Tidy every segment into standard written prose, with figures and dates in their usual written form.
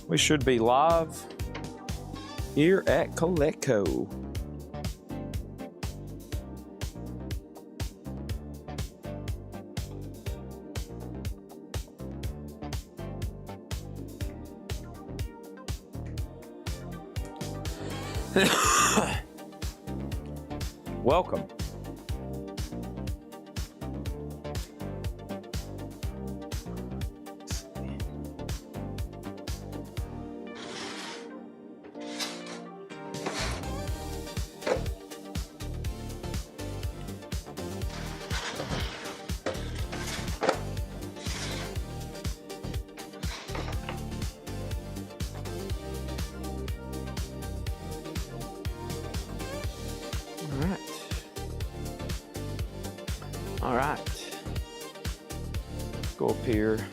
We should be live here at Coleco. Welcome. All right. Let's go up here.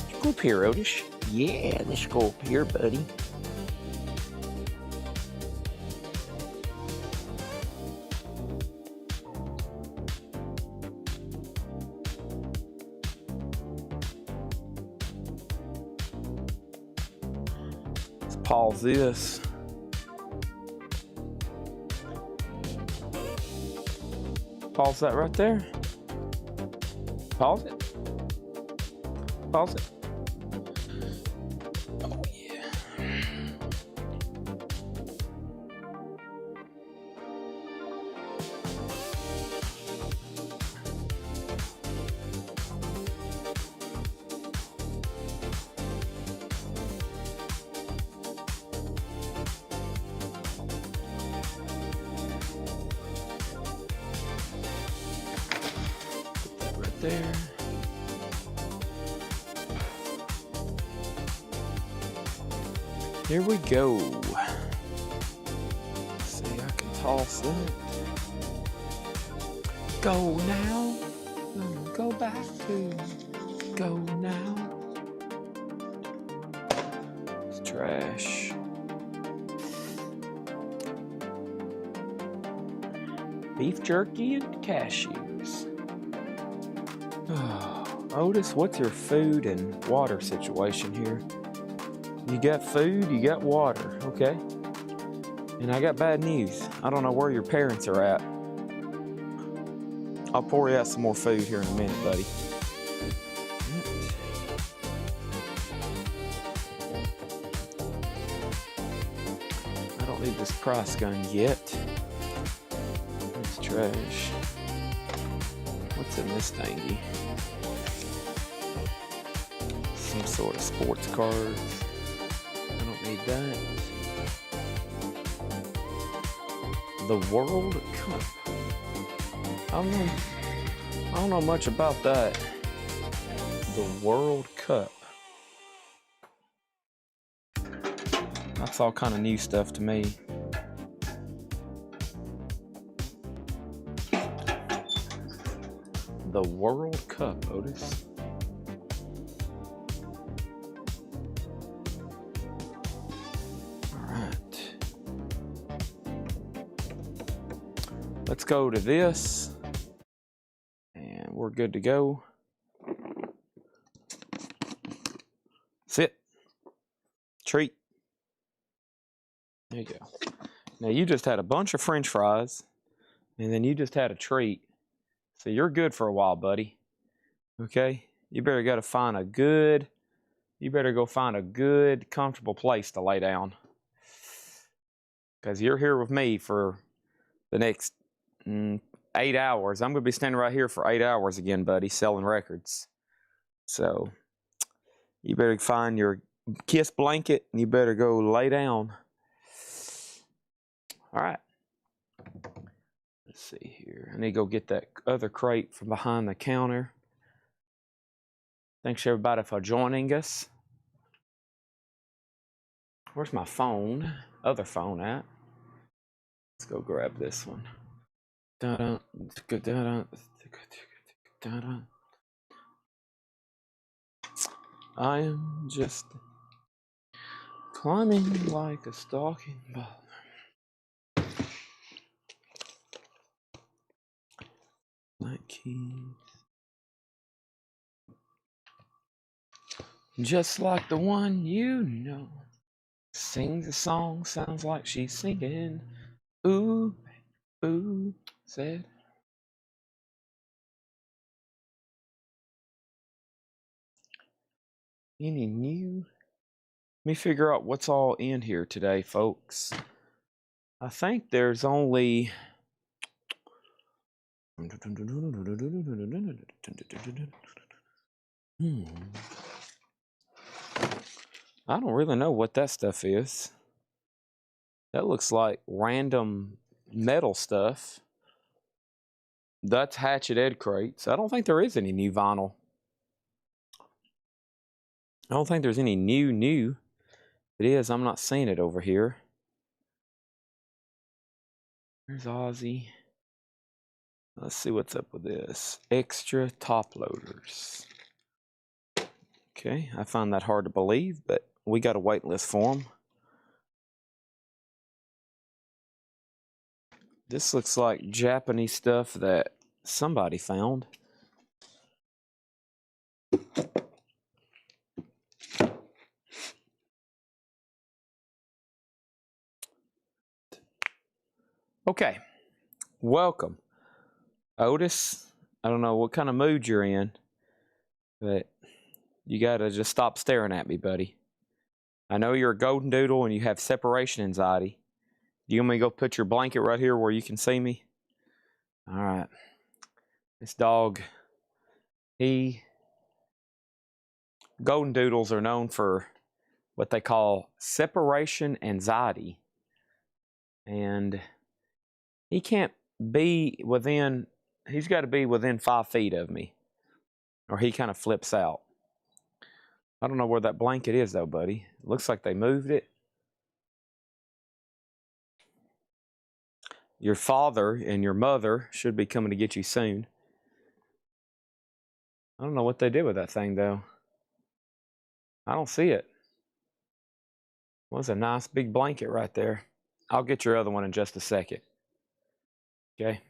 Let's go up here, Otis. Yeah, let's go up here, buddy. Let's pause this. Pause that right there. Pause it. Pause it. Oh, yeah. There. Here we go. Let's see, I can toss it. Go now. Go back to. Go now. It's trash. Beef jerky and cashews. Oh, Otis, what's your food and water situation here? You got food, you got water, okay? And I got bad news. I don't know where your parents are at. I'll pour you out some more food here in a minute, buddy. I don't need this price gun yet. It's trash. What's in this thingy? Some sort of sports cards. I don't need that. The World Cup. I don't know much about that. The World Cup. That's all kind of new stuff to me. The World Cup, Otis. All right. Let's go to this. And we're good to go. Sit. Treat. There you go. Now you just had a bunch of French fries. And then you just had a treat. So you're good for a while, buddy. Okay? You better go find a good, comfortable place to lay down. Because you're here with me for the next 8 hours. I'm going to be standing right here for 8 hours again, buddy, selling records. So you better find your kiss blanket and you better go lay down. All right. Let's see here. I need to go get that other crate from behind the counter. Thanks everybody for joining us. Where's my phone? Other phone at? Let's go grab this one. I am just climbing like a stalking ball. Night keys. just like the one you know. Sings a song, sounds like she's singing. Ooh, ooh, said. Any new? Let me figure out what's all in here today, folks. I think there's only... I don't really know what that stuff is. That looks like random metal stuff. That's Hatchet Ed crates. I don't think there is any new vinyl. I don't think there's any new. If it is, I'm not seeing it over here. There's Ozzy. Let's see what's up with this. Extra top loaders. Okay, I find that hard to believe, but we got a wait list for them. This looks like Japanese stuff that somebody found. Okay, welcome. Otis, I don't know what kind of mood you're in, but you gotta just stop staring at me, buddy. I know you're a golden doodle and you have separation anxiety. Do you want me to go put your blanket right here where you can see me? All right. This dog, golden doodles are known for what they call separation anxiety. And he can't be within, he's got to be within 5 feet of me, or he kind of flips out. I don't know where that blanket is though, buddy. It looks like they moved it. Your father and your mother should be coming to get you soon. I don't know what they did with that thing though. I don't see it. Was a nice big blanket right there. I'll get your other one in just a second. Okay.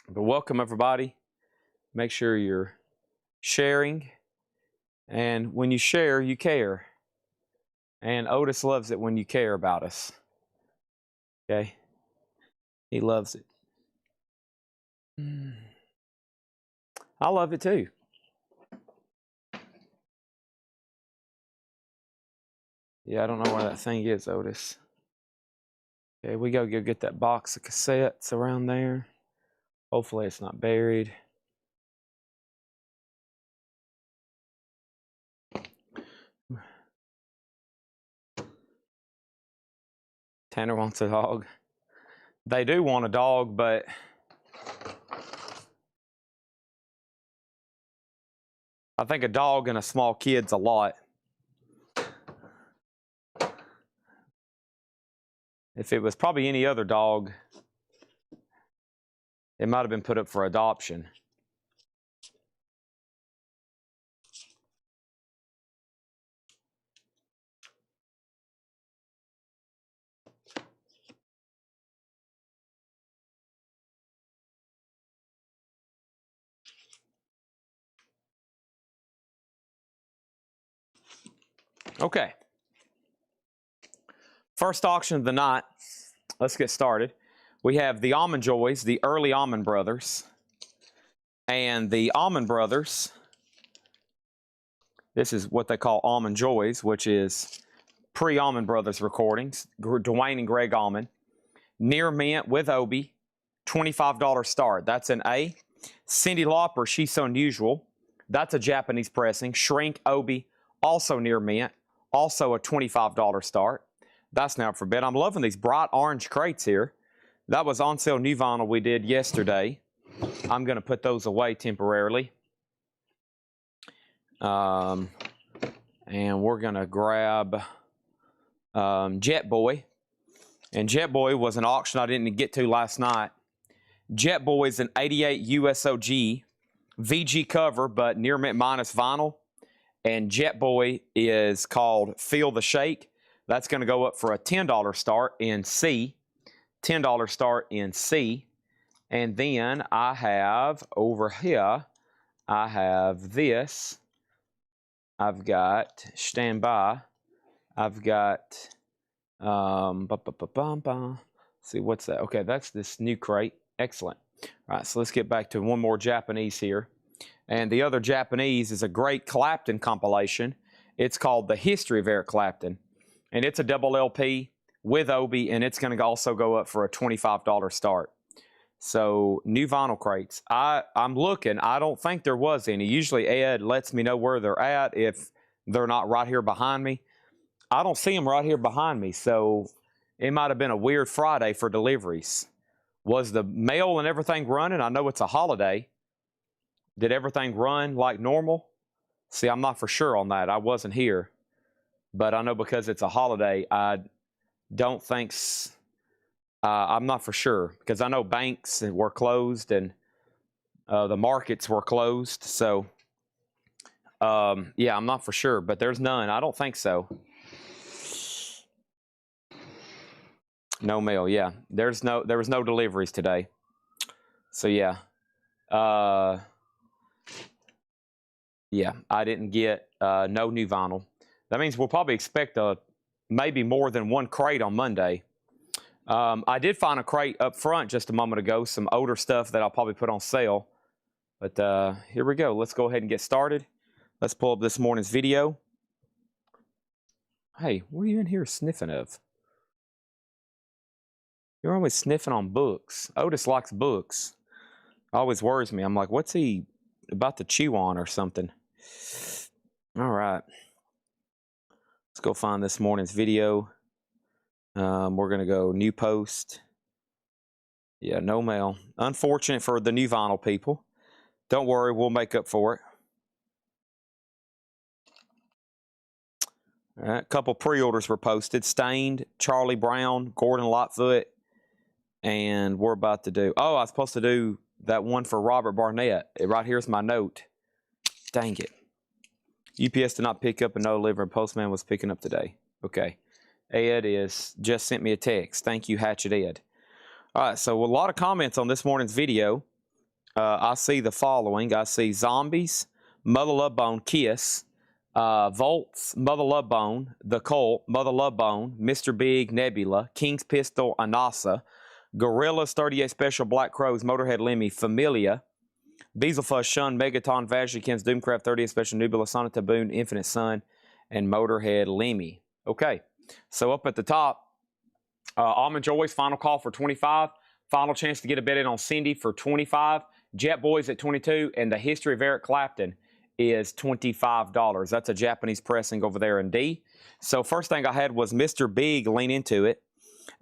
But welcome everybody. Make sure you're sharing. And when you share, you care. And Otis loves it when you care about us. Okay? He loves it. I love it too. Yeah, I don't know where that thing is, Otis. Okay, we go get that box of cassettes around there. Hopefully it's not buried. Tanner wants a dog. They do want a dog, but I think a dog and a small kid's a lot. If it was probably any other dog, it might have been put up for adoption. Okay. First auction of the night. Let's get started. We have the Almond Joys, the early Almond Brothers. And the Almond Brothers, this is what they call Almond Joys, which is pre-Almond Brothers recordings. Dwayne and Greg Almond. Near Mint with Obi, $25 start. That's an A. Cyndi Lauper, She's So Unusual. That's a Japanese pressing. Shrink Obi, also near Mint. Also a $25 start. That's now for bid. I'm loving these bright orange crates here. That was on sale new vinyl we did yesterday. I'm going to put those away temporarily. And we're going to grab Jet Boy. And Jet Boy was an auction I didn't get to last night. Jet Boy is an 88 USOG VG cover, but near mint minus vinyl. And Jet Boy is called Feel the Shake. That's going to go up for a $10 start in C. $10 start in C. And then I have over here, I have this. I've got standby. I've got, see, what's that? Okay, that's this new crate. Excellent. All right, so let's get back to one more Japanese here. And the other Japanese is a great Clapton compilation. It's called The History of Eric Clapton. And it's a double LP with Obi, and it's going to also go up for a $25 start. So, new vinyl crates. I'm looking. I don't think there was any. Usually Ed lets me know where they're at if they're not right here behind me. I don't see them right here behind me, so it might have been a weird Friday for deliveries. Was the mail and everything running? I know it's a holiday. Did everything run like normal? See, I'm not for sure on that. I wasn't here. But I know because it's a holiday, I don't think... I'm not for sure because I know banks were closed and the markets were closed. So, yeah, I'm not for sure, but there's none. I don't think so. No mail. Yeah, there was no deliveries today. So yeah, yeah, I didn't get no new vinyl. That means we'll probably expect maybe more than one crate on Monday. I did find a crate up front just a moment ago, some older stuff that I'll probably put on sale. But here we go. Let's go ahead and get started. Let's pull up this morning's video. Hey, what are you in here sniffing of? You're always sniffing on books. Otis likes books. Always worries me. I'm like, what's he about to chew on or something? All right. Let's go find this morning's video. We're going to go new post. Yeah, no mail. Unfortunate for the new vinyl people. Don't worry, we'll make up for it. All right, a couple pre-orders were posted. Stained, Charlie Brown, Gordon Lightfoot, and we're about to do... Oh, I was supposed to do that one for Robert Barnett. Right here's my note. Dang it. UPS did not pick up and no delivery. Postman was picking up today. Okay. Ed just sent me a text. Thank you, Hatchet Ed. All right, so a lot of comments on this morning's video. I see the following. I see Zombies, Mother Love Bone, Kiss, Volts, Mother Love Bone, The Cult, Mother Love Bone, Mr. Big, Nebula, King's Pistol, Anasa, Gorillas, 38 Special, Black Crows, Motorhead Lemmy, Familia, Beelzebub, Shun, Megaton, Vashikins, Doomcraft, 38 Special, Nubula, Sonic Taboon, Infinite Sun, and Motorhead Lemmy. Okay. So up at the top, Almond Joy's final call for 25. Final chance to get a bet in on Cindy for 25. Jet Boys at 22. And the History of Eric Clapton is $25. That's a Japanese pressing over there in D. So first thing I had was Mr. Big lean into it.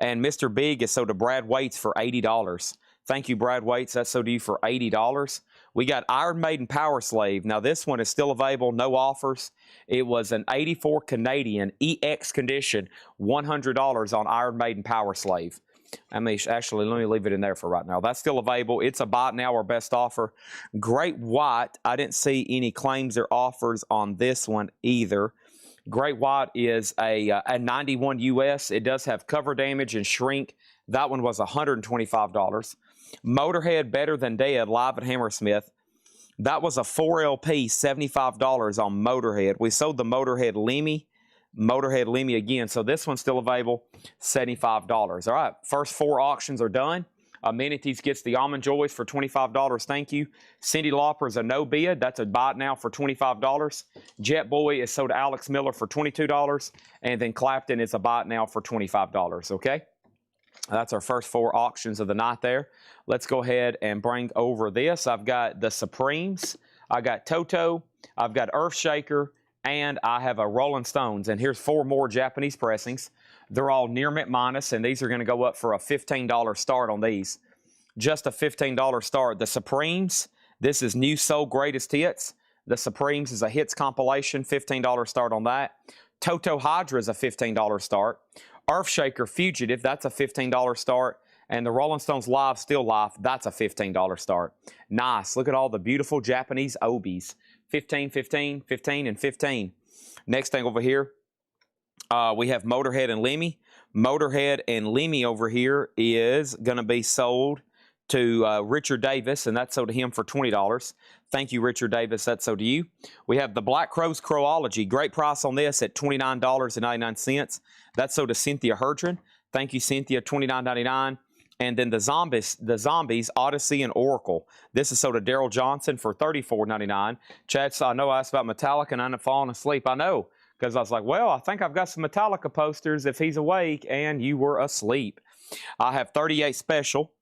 And Mr. Big is sold to Brad Waits for $80. Thank you, Brad Waits. That's sold to you for $80. We got Iron Maiden Power Slave. Now, this one is still available. No offers. It was an 84 Canadian EX condition, $100 on Iron Maiden Power Slave. Actually, let me leave it in there for right now. That's still available. It's a buy it now or best offer. Great White. I didn't see any claims or offers on this one either. Great White is a 91 US. It does have cover damage and shrink. That one was $125. Motorhead Better Than Dead live at Hammersmith. That was a 4LP, $75 on Motorhead. We sold the Motorhead Lemmy again. So this one's still available, $75. All right, first 4 auctions are done. Amenities gets the Almond Joys for $25. Thank you. Cyndi Lauper's a no bid. That's a buy it now for $25. Jet Boy is sold to Alex Miller for $22. And then Clapton is a buy it now for $25. Okay? That's our first 4 auctions of the night there. Let's go ahead and bring over this. I've got the Supremes. I got Toto. I've got Earthshaker. And I have a Rolling Stones. And here's 4 more Japanese pressings. They're all near mint minus, and these are going to go up for a $15 start on these. Just a $15 start. The Supremes, this is New Soul Greatest Hits. The Supremes is a hits compilation, $15 start on that. Toto Hydra is a $15 start. Earthshaker Fugitive, that's a $15 start. And the Rolling Stones Live Still Life, that's a $15 start. Nice. Look at all the beautiful Japanese Obies. 15, 15, 15, and 15. Next thing over here, we have Motorhead and Lemmy. Motorhead and Lemmy over here is going to be sold to Richard Davis, and that's sold to him for $20. Thank you, Richard Davis. That's sold to you. We have the Black Crowes Crowology. Great price on this at $29.99. That's sold to Cynthia Herdron. Thank you, Cynthia. $29.99. And then the Zombies, Odyssey and Oracle. This is sold to Daryl Johnson for $34.99. Chad, so I know I asked about Metallica and I ended up falling asleep. I know, because I was like, well, I think I've got some Metallica posters if he's awake, and you were asleep. I have 38 Special,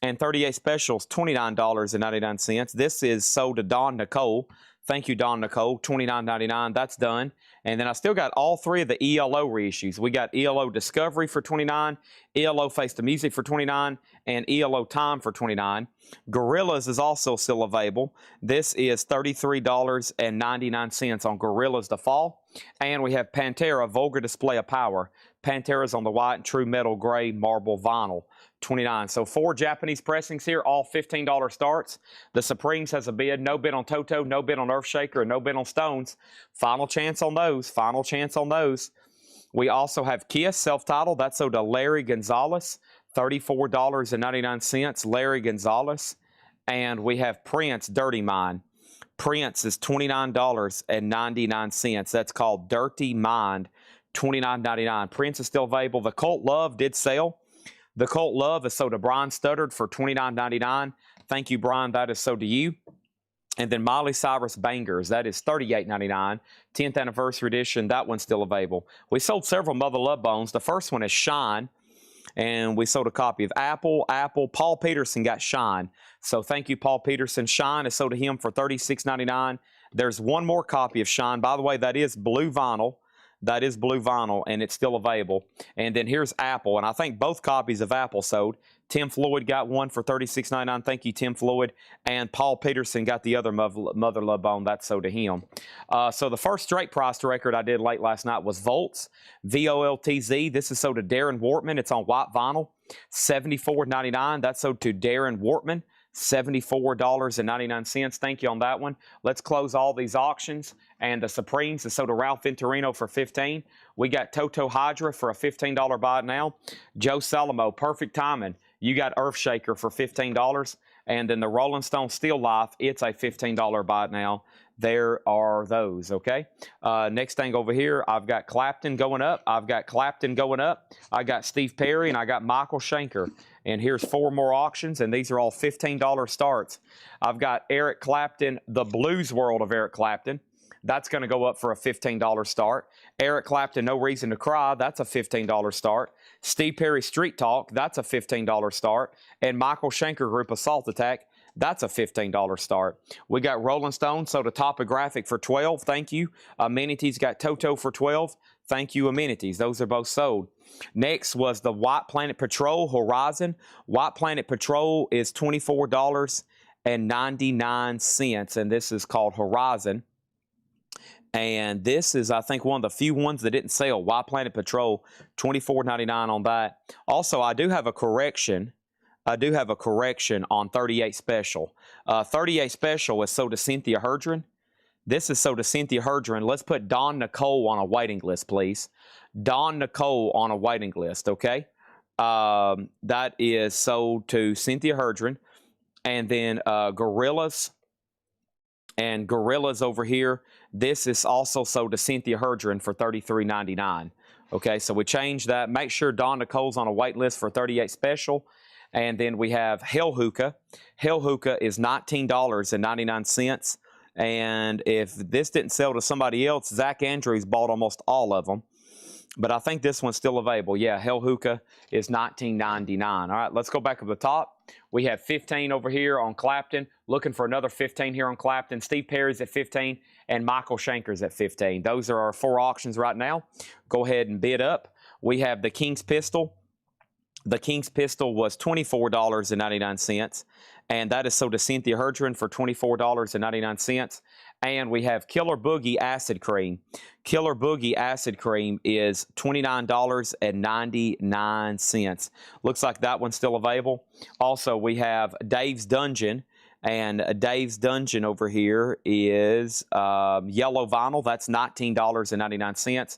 and 38 Specials, $29.99. This is sold to Don Nicole. Thank you, Don Nicole. $29.99. That's done. And then I still got all three of the ELO reissues. We got ELO Discovery for $29, ELO Face the Music for $29, and ELO Time for $29. Gorillaz is also still available. This is $33.99 on Gorillaz The Fall. And we have Pantera Vulgar Display of Power. Pantera's on the white and true metal gray marble vinyl. $29. So 4 Japanese pressings here, all $15 starts. The Supremes has a bid. No bid on Toto, no bid on Earthshaker, and no bid on Stones. Final chance on those. Final chance on those. We also have Kiss self-titled. That's sold to Larry Gonzalez. $34.99. Larry Gonzalez. And we have Prince Dirty Mind. Prince is $29.99. That's called Dirty Mind. $29.99. Prince is still available. The Cult Love did sell. The Cult Love is sold to Brian Studdard for $29.99. Thank you, Brian. That is sold to you. And then Miley Cyrus Bangers. That is $38.99. 10th Anniversary Edition. That one's still available. We sold several Mother Love Bones. The first one is Shine. And we sold a copy of Apple. Paul Peterson got Shine. So thank you, Paul Peterson. Shine is sold to him for $36.99. There's one more copy of Shine. By the way, that is blue vinyl. That is blue vinyl, and it's still available. And then here's Apple, and I think both copies of Apple sold. Tim Floyd got one for $36.99. Thank you, Tim Floyd. And Paul Peterson got the other Mother Love Bone. That's sold to him. So the first straight priced record I did late last night was Volts, VOLTZ. This is sold to Darren Wortman. It's on white vinyl, $74.99. That's sold to Darren Wortman. $74.99. Thank you on that one. Let's close all these auctions. And the Supremes is sold to Ralph Venturino for $15. We got Toto Hydra for a $15 buy now. Joe Salomo, perfect timing. You got Earthshaker for $15. And then the Rolling Stone Still Life, it's a $15 buy now. There are those, okay? Next thing over here, I've got Clapton going up. I got Steve Perry, and I got Michael Schenker. And here's 4 more auctions, and these are all $15 starts. I've got Eric Clapton, The Blues World of Eric Clapton. That's going to go up for a $15 start. Eric Clapton, No Reason to Cry. That's a $15 start. Steve Perry, Street Talk. That's a $15 start. And Michael Schenker Group, Assault Attack. That's a $15 start. We got Rolling Stone, so the Topographic for $12. Thank you. Amenities got Toto for $12. Thank you, Amenities. Those are both sold. Next was the White Planet Patrol Horizon. White Planet Patrol is $24.99, and this is called Horizon. And this is, I think, one of the few ones that didn't sell. White Planet Patrol, $24.99 on that. Also, I do have a correction. On 38 Special. 38 Special is sold to Cynthia Herdron. This is sold to Cynthia Herdron. Let's put Don Nicole on a waiting list, please. Don Nicole on a waiting list, okay? That is sold to Cynthia Herdron. And then Gorillaz. And Gorillaz over here. This is also sold to Cynthia Herdron for $33.99. Okay, so we changed that. Make sure Don Nicole's on a wait list for 38 Special. And then we have Hell Hookah. Hell Hookah is $19.99. And if this didn't sell to somebody else, Zach Andrews bought almost all of them. But I think this one's still available. Yeah, Hell Hookah is $19.99. All right, let's go back up the top. We have 15 over here on Clapton. Looking for another 15 here on Clapton. Steve Perry's at 15 and Michael Schenker's at 15. Those are our 4 auctions right now. Go ahead and bid up. We have the King's Pistol. The King's Pistol was $24.99, and that is sold to Cynthia Herdron for $24.99. And we have Killer Boogie Acid Cream. Killer Boogie Acid Cream is $29.99. Looks like that one's still available. Also, we have Dave's Dungeon. And Dave's Dungeon over here is yellow vinyl. That's $19.99.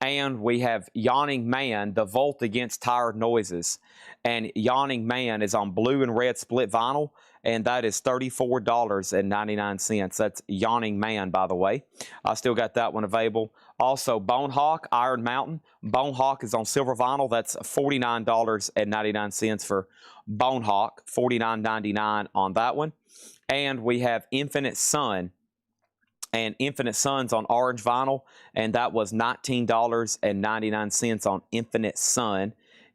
And we have Yawning Man, the Volt Against Tired Noises. And Yawning Man is on blue and red split vinyl, and that is $34.99. That's Yawning Man, by the way. I still got that one available. Also, Bonehawk, Iron Mountain. Bonehawk is on silver vinyl. That's $49.99 for Bonehawk, $49.99 on that one. And we have Infinite Sun. And Infinite Sun's on orange vinyl, and that was $19.99 on Infinite Sun.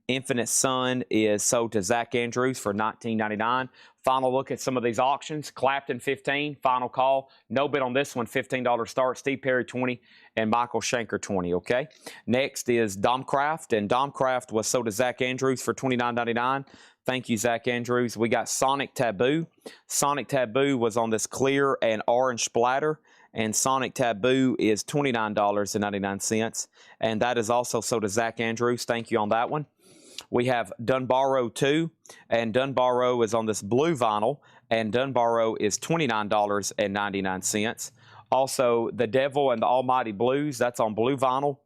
Infinite Sun is sold to Zach Andrews for $19.99. Final look at some of these auctions. Clapton, 15, final call. No bid on this one, $15 start. Steve Perry, 20, and Michael Schenker, 20, okay? Next is Domcraft, and Domcraft was sold to Zach Andrews for $29.99. Thank you, Zach Andrews. We got Sonic Taboo. Sonic Taboo was on this clear and orange splatter, and Sonic Taboo is $29.99, and that is also sold to Zach Andrews. Thank you on that one. We have Dunbarrow 2, and Dunbarrow is on this blue vinyl, and Dunbarrow is $29.99. Also, The Devil and the Almighty Blues, that's on blue vinyl,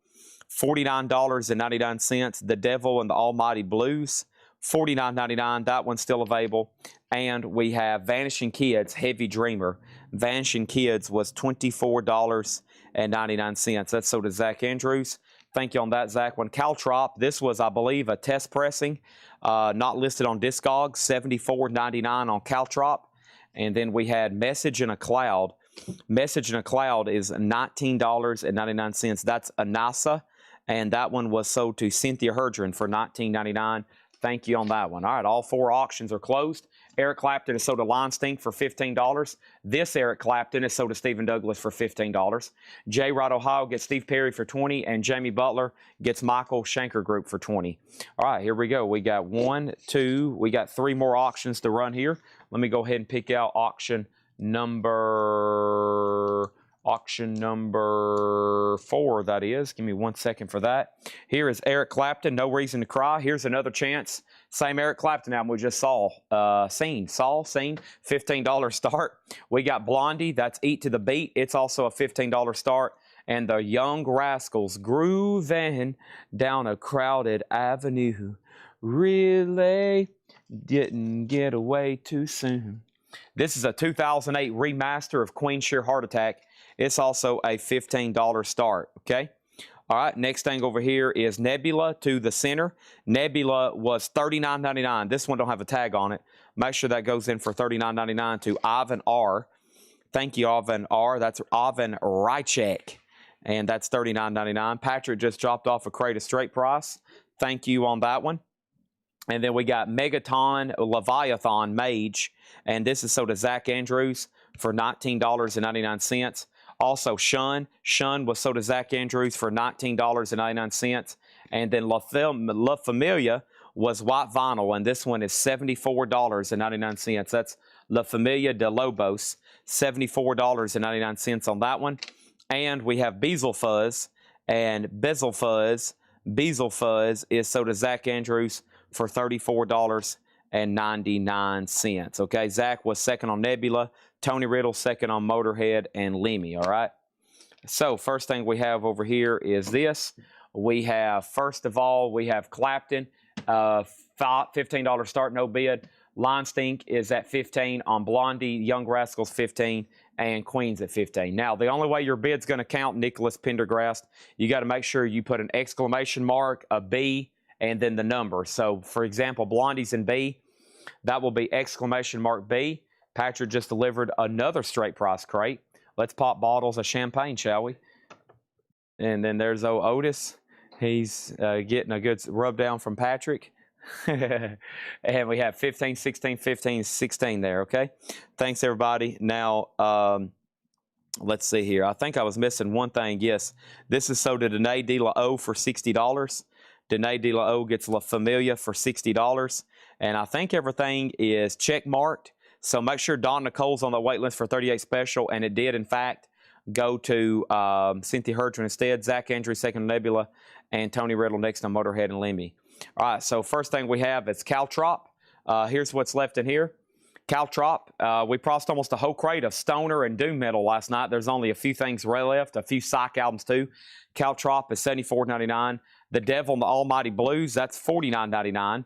$49.99. The Devil and the Almighty Blues, $49.99. That one's still available. And we have Vanishing Kids, Heavy Dreamer. Vanishing Kids was $24.99. That's sold to Zach Andrews. Thank you on that, Zach. One Caltrop, this was, I believe, a test pressing, not listed on Discogs, $74.99 on Caltrop. And then we had Message in a Cloud. Message in a Cloud is $19.99. That's Anasa, and that one was sold to Cynthia Herdron for $19.99. Thank you on that one. All right, all 4 auctions are closed. Eric Clapton is sold to Line Stink for $15. This Eric Clapton is sold to Stephen Douglas for $15. J. Rod Ohio gets Steve Perry for $20, and Jamie Butler gets Michael Schenker Group for $20. All right, here we go. We got 1, 2, we got 3 more auctions to run here. Let me go ahead and pick out auction number 4, that is. Give me 1 second for that. Here is Eric Clapton, No Reason to Cry. Here's another chance. Same Eric Clapton album we just saw. Seen, $15 start. We got Blondie, that's Eat to the Beat. It's also a $15 start. And the Young Rascals, Groovin' Down a Crowded Avenue. Really didn't get away too soon. This is a 2008 remaster of Queen Sheer Heart Attack. It's also a $15 start, okay? All right, next thing over here is Nebula to the Center. Nebula was $39.99. This one don't have a tag on it. Make sure that goes in for $39.99 to Ivan R. Thank you, Ivan R. That's Ivan Rychek, and that's $39.99. Patrick just dropped off a crate of straight price. Thank you on that one. And then we got Megaton Leviathan Mage, and this is sold to Zach Andrews for $19.99. Also, Shun was sold to Zach Andrews for $19.99. And then La Familia was white vinyl, and this one is $74.99. That's La Familia de Lobos, $74.99 on that one. And we have Bezel Fuzz, and Bezel Fuzz is sold to Zach Andrews for $34.99. Okay, Zach was second on Nebula, Tony Riddle second on Motorhead, and Lemmy. All right. So first thing we have over here is this. We have, first of all, we have Clapton, $15 start, no bid. Line Stink is at 15 on Blondie, Young Rascals 15, and Queen's at 15. Now, the only way your bid's going to count, Nicholas Pendergrast, you got to make sure you put an exclamation mark, a B, and then the number. So, for example, Blondie's in B. That will be exclamation mark B. Patrick just delivered another straight price crate. Let's pop bottles of champagne, shall we? And then there's Otis. He's getting a good rub down from Patrick. And we have 15, 16, 15, 16 there, okay? Thanks, everybody. Now, let's see here. I think I was missing one thing. Yes, this is sold to Danae De La O for $60. Danae De La O gets La Familia for $60. And I think everything is check marked. So make sure Don Nicole's on the wait list for 38 special. And it did, in fact, go to Cynthia Herdron instead. Zach Andrews second on Nebula. And Tony Riddle next on Motorhead and Lemmy. All right, so first thing we have is Caltrop. Here's what's left in here. Caltrop, we processed almost a whole crate of stoner and doom metal last night. There's only a few things left, a few psych albums too. Caltrop is $74.99. The Devil and the Almighty Blues, that's $49.99.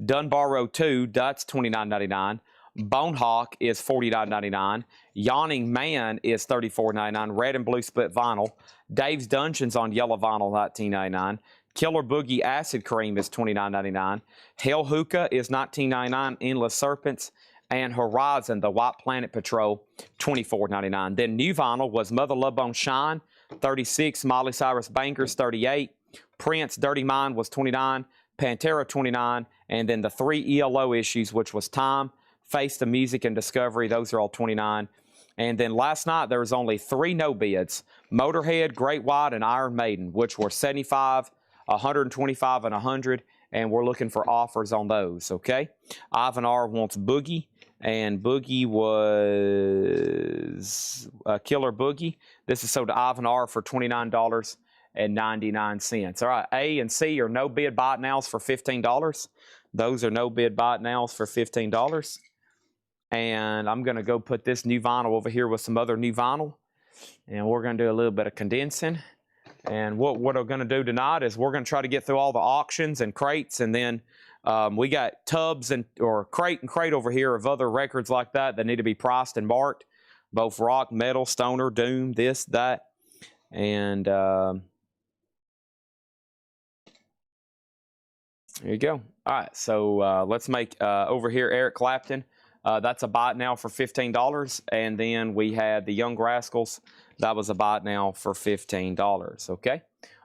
Dunbar Road 2, that's $29.99. Bonehawk is $49.99. Yawning Man is $34.99. Red and blue split vinyl. Dave's Dungeons on yellow vinyl, $19.99. Killer Boogie Acid Cream is $29.99. Hell Hookah is $19.99. Endless Serpents. And Horizon, the White Planet Patrol, $24.99. Then new vinyl was Mother Love Bone Shine, $36. Miley Cyrus Bankers, $38. Prince Dirty Mind was $29. Pantera, $29. And then the 3 ELO issues, which was Time, Face the Music, and Discovery, those are all $29. And then last night, there was only 3 no bids. Motorhead, Great White, and Iron Maiden, which were $75, $125, and $100. And we're looking for offers on those, okay? Ivan R. wants Boogie. And Boogie was Killer Boogie. This is sold to Ivan R. for $29.99. All right, A and C are no bid buy it nows for $15. Those are no bid buy it nows for $15. And I'm going to go put this new vinyl over here with some other new vinyl. And we're going to do a little bit of condensing. And what we're going to do tonight is we're going to try to get through all the auctions and crates, and then we got tubs or crate over here of other records like that need to be priced and marked, both rock, metal, stoner, doom, this, that, and there you go. All right, so let's make over here Eric Clapton. That's a buy it now for $15, and then we had the Young Rascals. That was a buy it now for $15. Okay.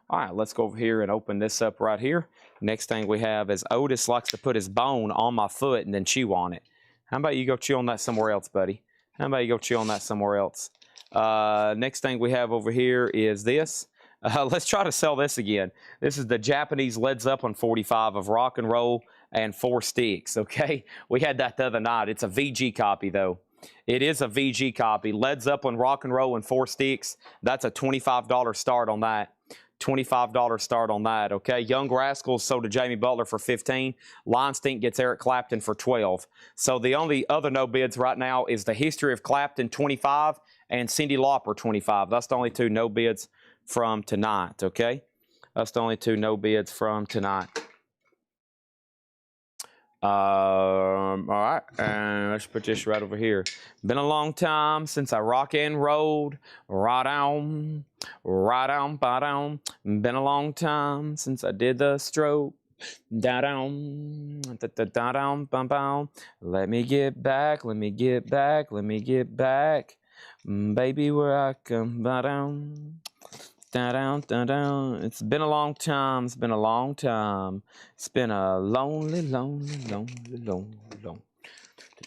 All right, let's go over here and open this up right here. Next thing we have is Otis likes to put his bone on my foot and then chew on it. How about you go chew on that somewhere else, buddy? How about you go chew on that somewhere else? Next thing we have over here is this. Let's try to sell this again. This is the Japanese Led Zeppelin 45 of rock and roll and 4 sticks, okay? We had that the other night. It's a VG copy, though. It is a VG copy. Led Zeppelin rock and roll and 4 sticks. That's a $25 start on that. $25 start on that, okay? Young Rascals sold to Jamie Butler for $15. Lion Stink gets Eric Clapton for $12. So the only other no bids right now is the History of Clapton, $25, and Cyndi Lauper, $25. That's the only 2 no bids from tonight, okay? That's the only 2 no bids from tonight. All right, and let's put this right over here. Been a long time since I rock and rolled. Right on, ba down. Been a long time since I did the stroke. Da down, da down, bum bum. Let me get back, let me get back, let me get back. Baby, where I come, ba down. Down, down, down. It's been a long time. It's been a long time. It's been a lonely, lonely, lonely, lonely, lonely.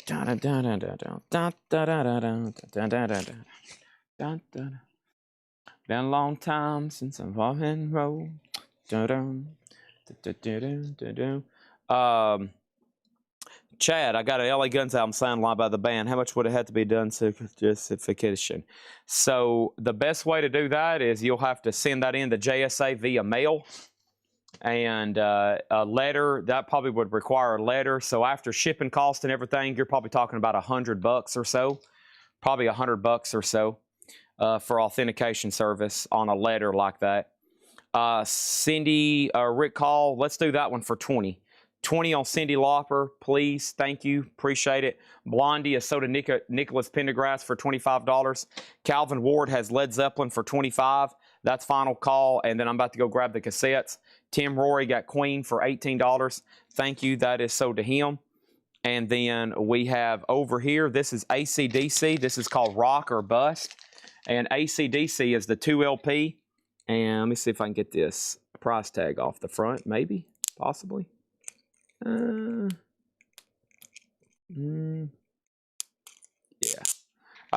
Da da da da da da da da da da da da da da. Been a long time since I've walked and rolled. Da da da da da da. Chad, I got an LA Guns album signed live by the band. How much would it have to be done to justification? So the best way to do that is you'll have to send that in to JSA via mail. And a letter, that probably would require a letter. So after shipping cost and everything, you're probably talking about $100 or so. Probably $100 or so for authentication service on a letter like that. Cindy, Rick Call, let's do that one for 20. 20 on Cyndi Lauper, please. Thank you. Appreciate it. Blondie is sold to Nicholas Pendergrass for $25. Calvin Ward has Led Zeppelin for $25. That's final call. And then I'm about to go grab the cassettes. Tim Rory got Queen for $18. Thank you. That is sold to him. And then we have over here, this is AC/DC. This is called Rock or Bust. And AC/DC is the 2 LP. And let me see if I can get this price tag off the front. Maybe. Possibly. Yeah.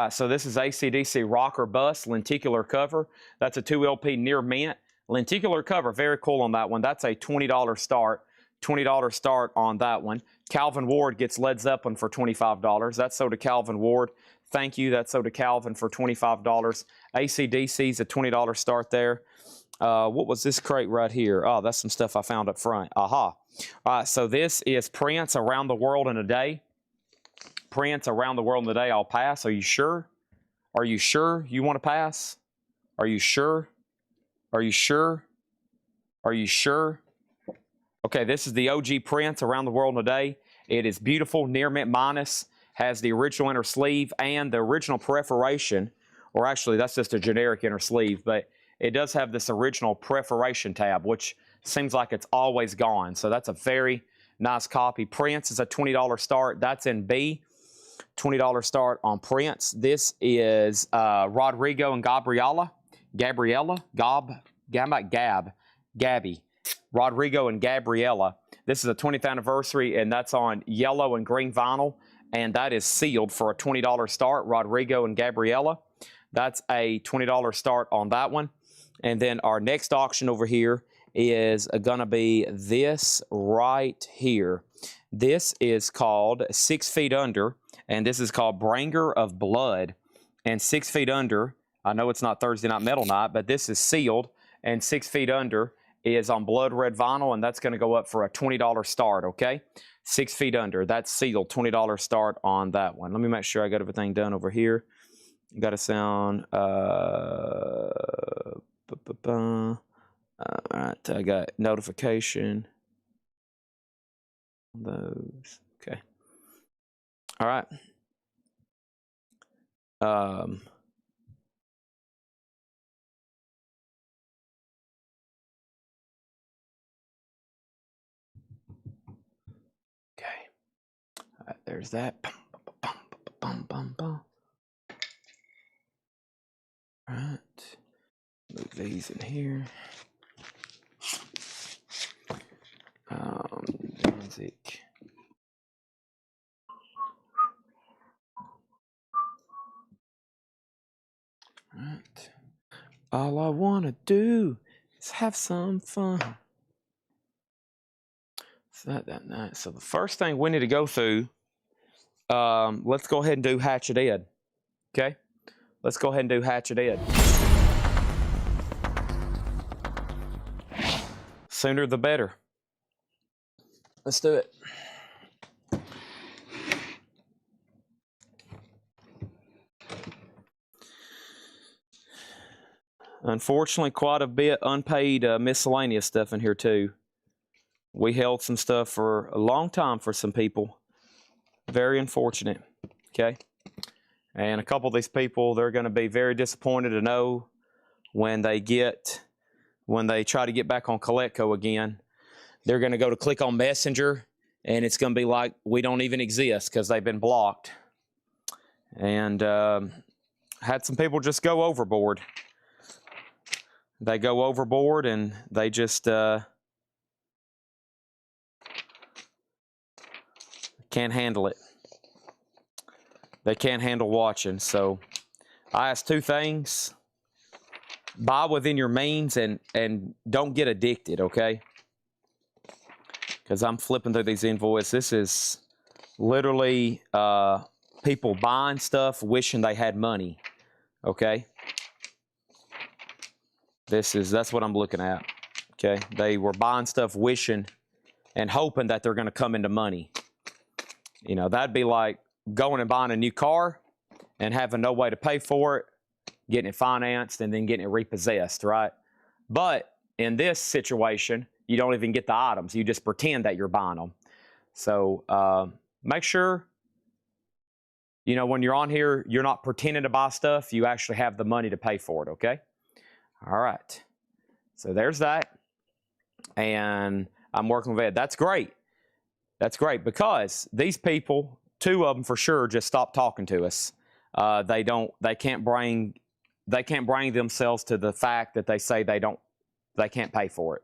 So this is AC/DC Rock or Bust, lenticular cover. That's a 2 LP near mint. Lenticular cover, very cool on that one. That's a $20 start. $20 start on that one. Calvin Ward gets Led Zeppelin for $25. That's sold to Calvin Ward. Thank you. That's sold to Calvin for $25. AC/DC is a $20 start there. What was this crate right here? Oh, that's some stuff I found up front. Aha. All right, so this is Prince, Around the World in a Day. prints around the world today, I'll pass. Are you sure? Are you sure you want to pass? Are you sure? Are you sure? Are you sure? Okay, this is the OG prints around the world today. It is beautiful, near mint minus, has the original inner sleeve and the original perforation, or actually that's just a generic inner sleeve, but it does have this original perforation tab, which seems like it's always gone. So that's a very nice copy. Prints is a $20 start. That's in B. $20 start on Prince. This is Rodrigo and Gabby. Rodrigo and Gabriella. This is a 20th anniversary, and that's on yellow and green vinyl, and that is sealed for a $20 start. Rodrigo and Gabriella. That's a $20 start on that one. And then our next auction over here is going to be this right here. This is called 6 Feet Under, and this is called Bringer of Blood. And 6 Feet Under, I know it's not Thursday Night Metal Night, but this is sealed, and 6 Feet Under is on blood red vinyl, and that's going to go up for a $20 start, okay? 6 Feet Under, that's sealed, $20 start on that one. Let me make sure I got everything done over here. Got to sound, all right, I got notification. Those, okay. All right. Okay. All right, there's that. All right. Move these in here. Music. Right. All I want to do is have some fun. It's not that nice. So the first thing we need to go through, let's go ahead and do Hatchet Ed. Okay? Let's go ahead and do Hatchet Ed. Sooner the better. Let's do it. Unfortunately, quite a bit unpaid miscellaneous stuff in here too. We held some stuff for a long time for some people. Very unfortunate. Okay. And a couple of these people, they're going to be very disappointed to know when they try to get back on Coletco again. They're going to go to click on Messenger, and it's going to be like we don't even exist because they've been blocked. And had some people just go overboard. They go overboard and they just can't handle it. They can't handle watching. So I ask two things. Buy within your means and don't get addicted, okay? Because I'm flipping through these invoices. This is literally people buying stuff wishing they had money, okay? That's what I'm looking at, okay? They were buying stuff wishing and hoping that they're going to come into money. You know, that'd be like going and buying a new car and having no way to pay for it, getting it financed, and then getting it repossessed, right? But in this situation, you don't even get the items. You just pretend that you're buying them. So make sure, you know, when you're on here, you're not pretending to buy stuff. You actually have the money to pay for it, okay? All right. So there's that. And I'm working with Ed. That's great. That's great because these people, two of them for sure, just stopped talking to us. They can't bring themselves to the fact that they say they can't pay for it.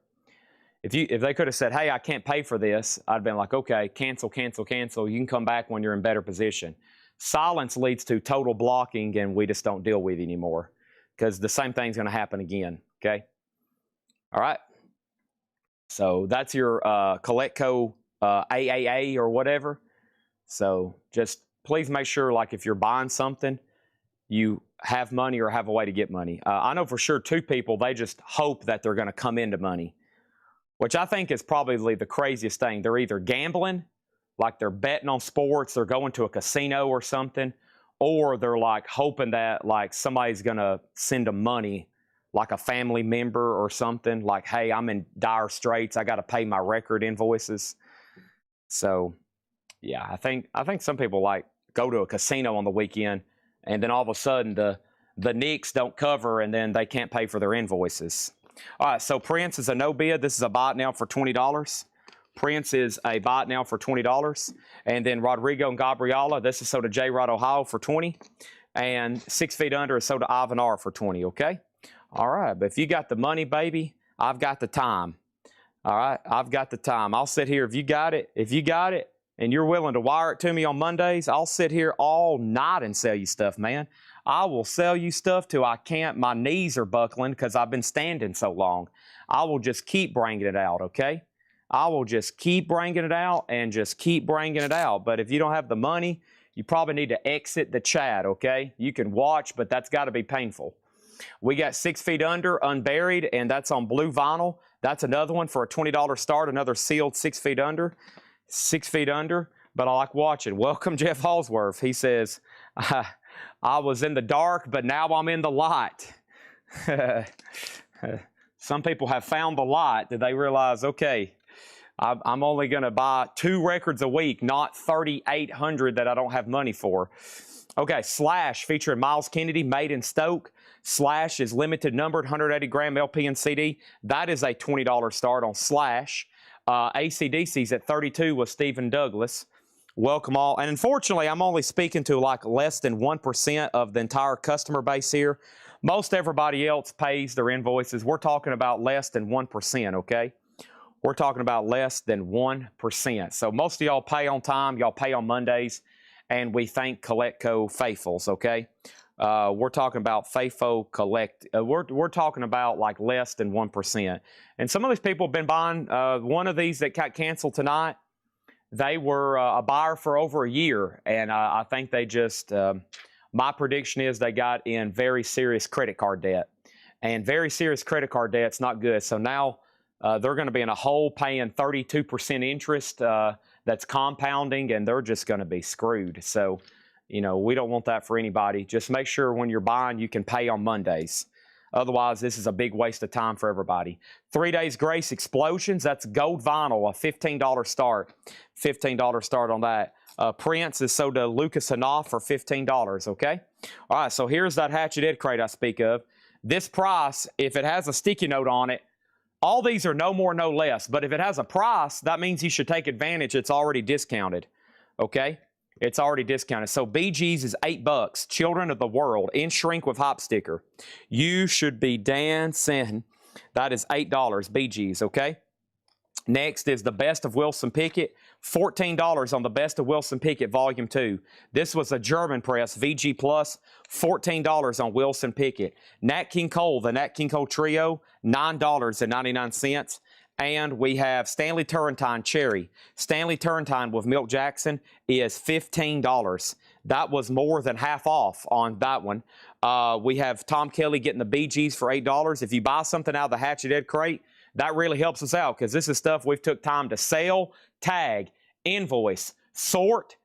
If they could have said, hey, I can't pay for this, I'd been like, okay, cancel, cancel, cancel. You can come back when you're in better position. Silence leads to total blocking, and we just don't deal with you anymore because the same thing's going to happen again, okay? All right. So that's your Coletco AAA or whatever. So just please make sure, like, if you're buying something, you have money or have a way to get money. I know for sure two people, they just hope that they're going to come into money, which I think is probably the craziest thing. They're either gambling like they're betting on sports, they're going to a casino or something, or they're like hoping that like somebody's going to send them money, like a family member or something, like, hey, I'm in dire straits, I got to pay my record invoices. So yeah, I think some people like go to a casino on the weekend, and then all of a sudden the Knicks don't cover, and then they can't pay for their invoices. All right, so Prince is a no bid. This is a buy now for $20. Prince is a buy now for $20. And then Rodrigo and Gabriela, this is sold to J. Rod Ohio for $20. And 6 Feet Under is sold to Ivan R for $20, okay? All right, but if you got the money, baby, I've got the time. All right, I've got the time. I'll sit here. If you got it, and you're willing to wire it to me on Mondays, I'll sit here all night and sell you stuff, man. I will sell you stuff till I can't. My knees are buckling because I've been standing so long. I will just keep bringing it out, okay? I will just keep bringing it out and just keep bringing it out. But if you don't have the money, you probably need to exit the chat, okay? You can watch, but that's got to be painful. We got 6 Feet Under, Unburied, and that's on blue vinyl. That's another one for a $20 start, another sealed 6 Feet Under. 6 Feet Under, but I like watching. Welcome, Jeff Halsworth. He says, I was in the dark, but now I'm in the light. Some people have found the light. Did they realize, okay, I'm only going to buy 2 records a week, not 3,800 that I don't have money for. Okay, Slash featuring Miles Kennedy, Made in Stoke. Slash is limited numbered, 180 gram LP and CD. That is a $20 start on Slash. AC/DC's at 32 with Stephen Douglas. Welcome all. And unfortunately, I'm only speaking to like less than 1% of the entire customer base here. Most everybody else pays their invoices. We're talking about less than 1%, okay? We're talking about less than 1%. So most of y'all pay on time. Y'all pay on Mondays. And we thank Collectco faithfuls, okay? We're talking about FAFO Collect. We're talking about like less than 1%. And some of these people have been buying. One of these that got canceled tonight, they were a buyer for over a year. And I think they just, my prediction is they got in very serious credit card debt. And very serious credit card debt's not good. So now they're going to be in a hole paying 32% interest that's compounding, and they're just going to be screwed. So, you know, we don't want that for anybody. Just make sure when you're buying, you can pay on Mondays. Otherwise, this is a big waste of time for everybody. 3 Days Grace Explosions, that's gold vinyl, a $15 start. $15 start on that. Prince is sold to Lucas Hanoff for $15, okay? All right, so here's that Hatchet Ed crate I speak of. This price, if it has a sticky note on it, all these are no more, no less. But if it has a price, that means you should take advantage. It's already discounted, okay? It's already discounted. So BG's is $8. Children of the World in shrink with hop sticker. You should be dancing. That is $8 BG's, okay? Next is the Best of Wilson Pickett. $14 on the Best of Wilson Pickett Volume 2. This was a German press, VG Plus. $14 on Wilson Pickett. Nat King Cole, the Nat King Cole Trio, $9.99. And we have Stanley Turrentine Cherry. Stanley Turrentine with Milt Jackson is $15. That was more than half off on that one. We have Tom Kelly getting the BGs for $8. If you buy something out of the Hatchet Ed crate, that really helps us out because this is stuff we've took time to sell, tag, invoice, sort,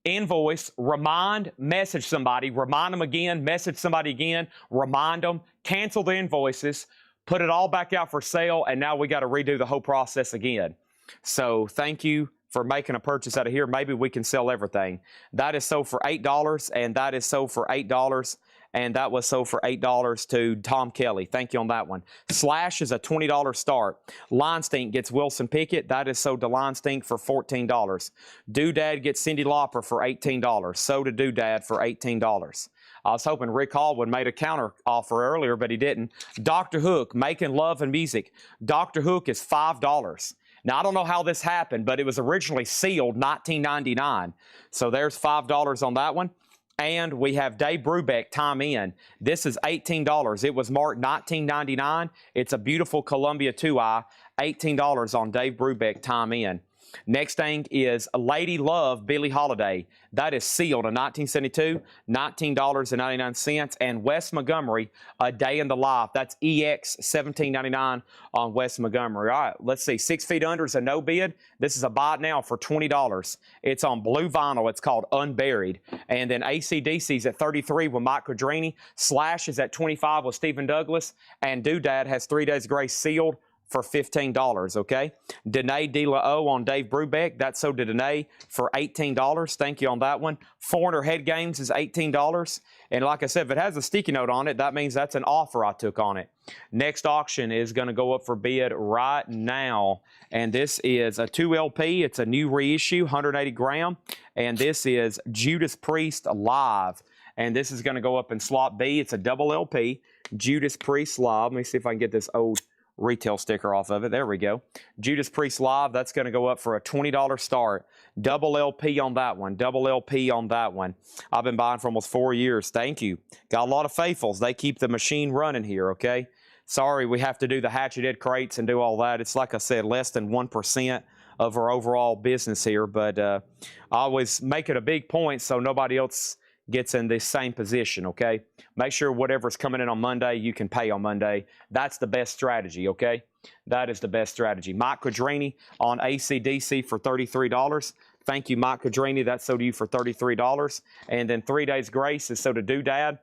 invoice, remind, message somebody, remind them again, message somebody again, remind them, cancel the invoices, put it all back out for sale, and now we got to redo the whole process again. So thank you for making a purchase out of here. Maybe we can sell everything. That is sold for $8, and that is sold for $8, and that was sold for $8 to Tom Kelly. Thank you on that one. Slash is a $20 start. Line Stink gets Wilson Pickett. That is sold to Line Stink for $14. Doodad gets Cyndi Lauper for $18. So to Doodad for $18. I was hoping Rick Hall would made a counter offer earlier, but he didn't. Dr. Hook, Making Love and Music. Dr. Hook is $5. Now, I don't know how this happened, but it was originally sealed $19.99. So there's $5 on that one. And we have Dave Brubeck, Time In. This is $18. It was marked $19.99. It's a beautiful Columbia 2i. $18 on Dave Brubeck, Time In. Next thing is Lady Love Billie Holiday. That is sealed, a 1972, $19.99. And West Montgomery, A Day in the Life. That's EX $17.99 on West Montgomery. All right, let's see. 6 Feet Under is a no bid. This is a buy it now for $20. It's on blue vinyl. It's called Unburied. And then AC/DC at 33 with Mike Quadrini. Slash is at 25 with Stephen Douglas. And Doodad has 3 Days Grace sealed for $15, okay? Danae De La O on Dave Brubeck. That's sold to Danae for $18. Thank you on that one. Foreigner Head Games is $18. And like I said, if it has a sticky note on it, that means that's an offer I took on it. Next auction is going to go up for bid right now. And this is a 2 LP. It's a new reissue, 180 gram. And this is Judas Priest Live. And this is going to go up in slot B. It's a double LP. Judas Priest Live. Let me see if I can get this old retail sticker off of it. There we go. Judas Priest Live, that's going to go up for a $20 start. Double LP on that one. Double LP on that one. I've been buying for almost 4 years. Thank you. Got a lot of faithfuls. They keep the machine running here, okay? Sorry, we have to do the Hatchet Ed crates and do all that. It's like I said, less than 1% of our overall business here, but I always make it a big point so nobody else gets in this same position, okay? Make sure whatever's coming in on Monday, you can pay on Monday. That's the best strategy, okay? That is the best strategy. Mike Quadrini on AC/DC for $33. Thank you, Mike Quadrini. That's sold to you for $33. And then 3 Days Grace is sold to Doodad,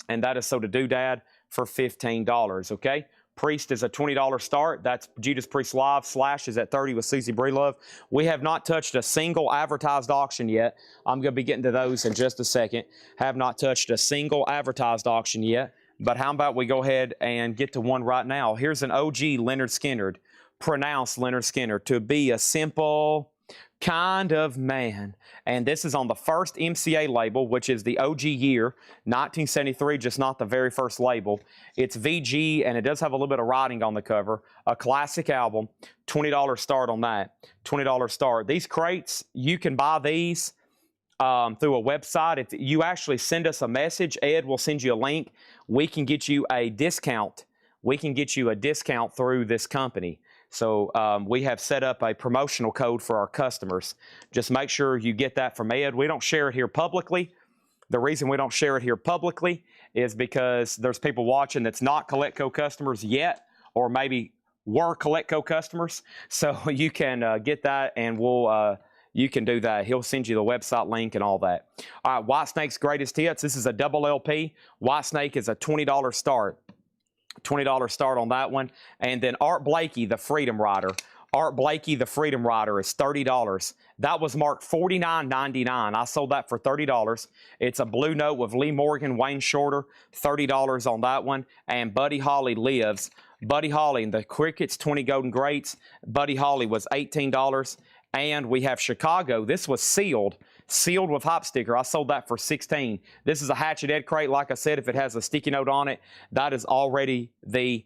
and that is sold to Doodad for $15, okay? Priest is a $20 start. That's Judas Priest Live. Slash is at $30 with Susie Breelove. We have not touched a single advertised auction yet. I'm going to be getting to those in just a second. Have not touched a single advertised auction yet. But how about we go ahead and get to one right now? Here's an OG Lynyrd Skynyrd. Pronounced Lynyrd Skynyrd. To be a simple kind of man. And this is on the first MCA label, which is the OG year, 1973, just not the very first label. It's VG, and it does have a little bit of writing on the cover. A classic album, $20 start on that. $20 start. These crates, you can buy these through a website. If you actually send us a message, Ed will send you a link. We can get you a discount. We can get you a discount through this company. So we have set up a promotional code for our customers. Just make sure you get that from Ed. We don't share it here publicly. The reason we don't share it here publicly is because there's people watching that's not Coletco customers yet, or maybe were Coletco customers. So you can get that, and you can do that. He'll send you the website link and all that. All right, Whitesnake's Greatest Hits. This is a double LP. Whitesnake is a $20 start. $20 start on that one. And then Art Blakey, the Freedom Rider. Art Blakey, the Freedom Rider, is $30. That was marked $49.99. I sold that for $30. It's a blue note with Lee Morgan, Wayne Shorter, $30 on that one. And Buddy Holly Lives. Buddy Holly, the Crickets 20 Golden Greats. Buddy Holly was $18. And we have Chicago. This was sealed with hop sticker. I sold that for $16. This is a Hatchet Ed crate. Like I said, if it has a sticky note on it, that is already the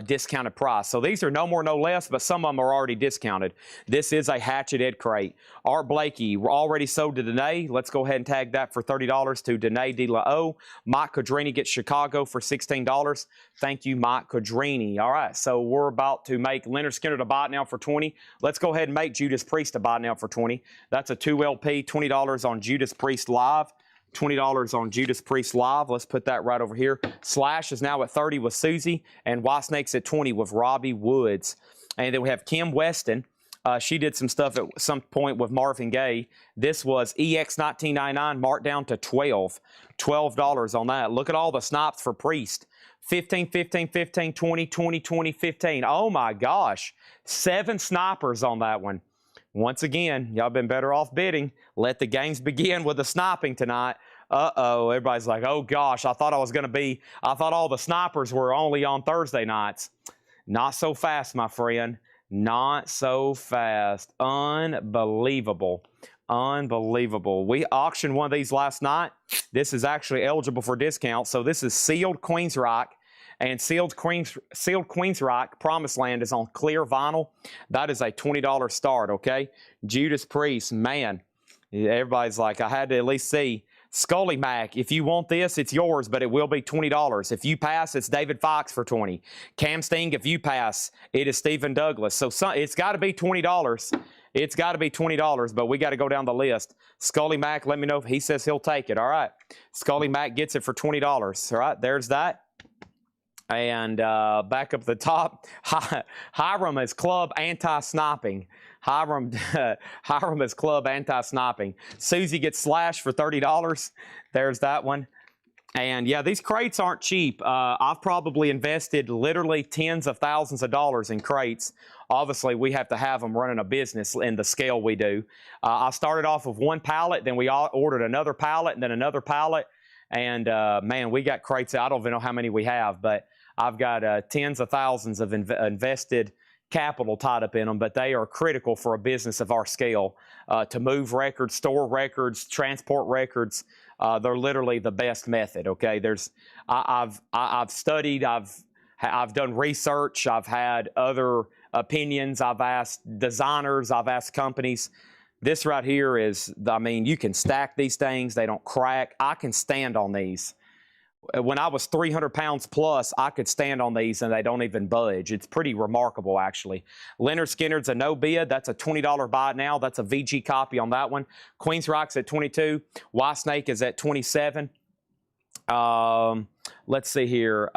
discounted price. So these are no more, no less, but some of them are already discounted. This is a Hatchet Ed crate. Art Blakey, we're already sold to Danae. Let's go ahead and tag that for $30 to Danae De La O. Mike Quadrini gets Chicago for $16. Thank you, Mike Quadrini. All right, so we're about to make Lynyrd Skynyrd a buy it now for $20. Let's go ahead and make Judas Priest a buy it now for $20. That's a 2 LP, $20 on Judas Priest Live. $20 on Judas Priest Live. Let's put that right over here. Slash is now at $30 with Susie, and Whitesnake's at $20 with Robbie Woods. And then we have Kim Weston. She did some stuff at some point with Marvin Gaye. This was EX 1999 marked down to $12. $12 on that. Look at all the snipes for Priest. 15, 15, 15, 20, 20, 20, 15. Oh my gosh. 7 snipers on that one. Once again, y'all been better off bidding. Let the games begin with the sniping tonight. Uh-oh, everybody's like, oh gosh, I thought all the snipers were only on Thursday nights. Not so fast, my friend. Not so fast. Unbelievable. Unbelievable. We auctioned one of these last night. This is actually eligible for discount. So this is sealed Queensryche. And sealed Queensryche Promised Land is on clear vinyl. That is a $20 start, okay? Judas Priest, man. Everybody's like, I had to at least see Scully Mac, if you want this, it's yours, but it will be $20. If you pass, it's David Fox for $20. Cam Sting, if you pass, it is Stephen Douglas. So it's got to be $20. It's got to be $20, but we got to go down the list. Scully Mac, let me know if he says he'll take it. All right. Scully Mac gets it for $20. All right, there's that. And back up the top, Hiram is club anti-sniping. Hiram is club anti-sniping. Susie gets slashed for $30. There's that one. And yeah, these crates aren't cheap. I've probably invested literally tens of thousands of dollars in crates. Obviously, we have to have them running a business in the scale we do. I started off with one pallet, then we all ordered another pallet, and then another pallet. And man, we got crates. I don't even know how many we have, but I've got tens of thousands of invested capital tied up in them, but they are critical for a business of our scale to move records, store records, transport records. They're literally the best method. Okay, I've studied, I've done research, I've had other opinions, I've asked designers, I've asked companies. This right here is, I mean, you can stack these things, they don't crack. I can stand on these. When I was 300 pounds plus, I could stand on these and they don't even budge. It's pretty remarkable, actually. Leonard Skinner's a no bid. That's a $20 buy now. That's a VG copy on that one. Queen's Rock's at 22. White Snake is at 27. Let's see here.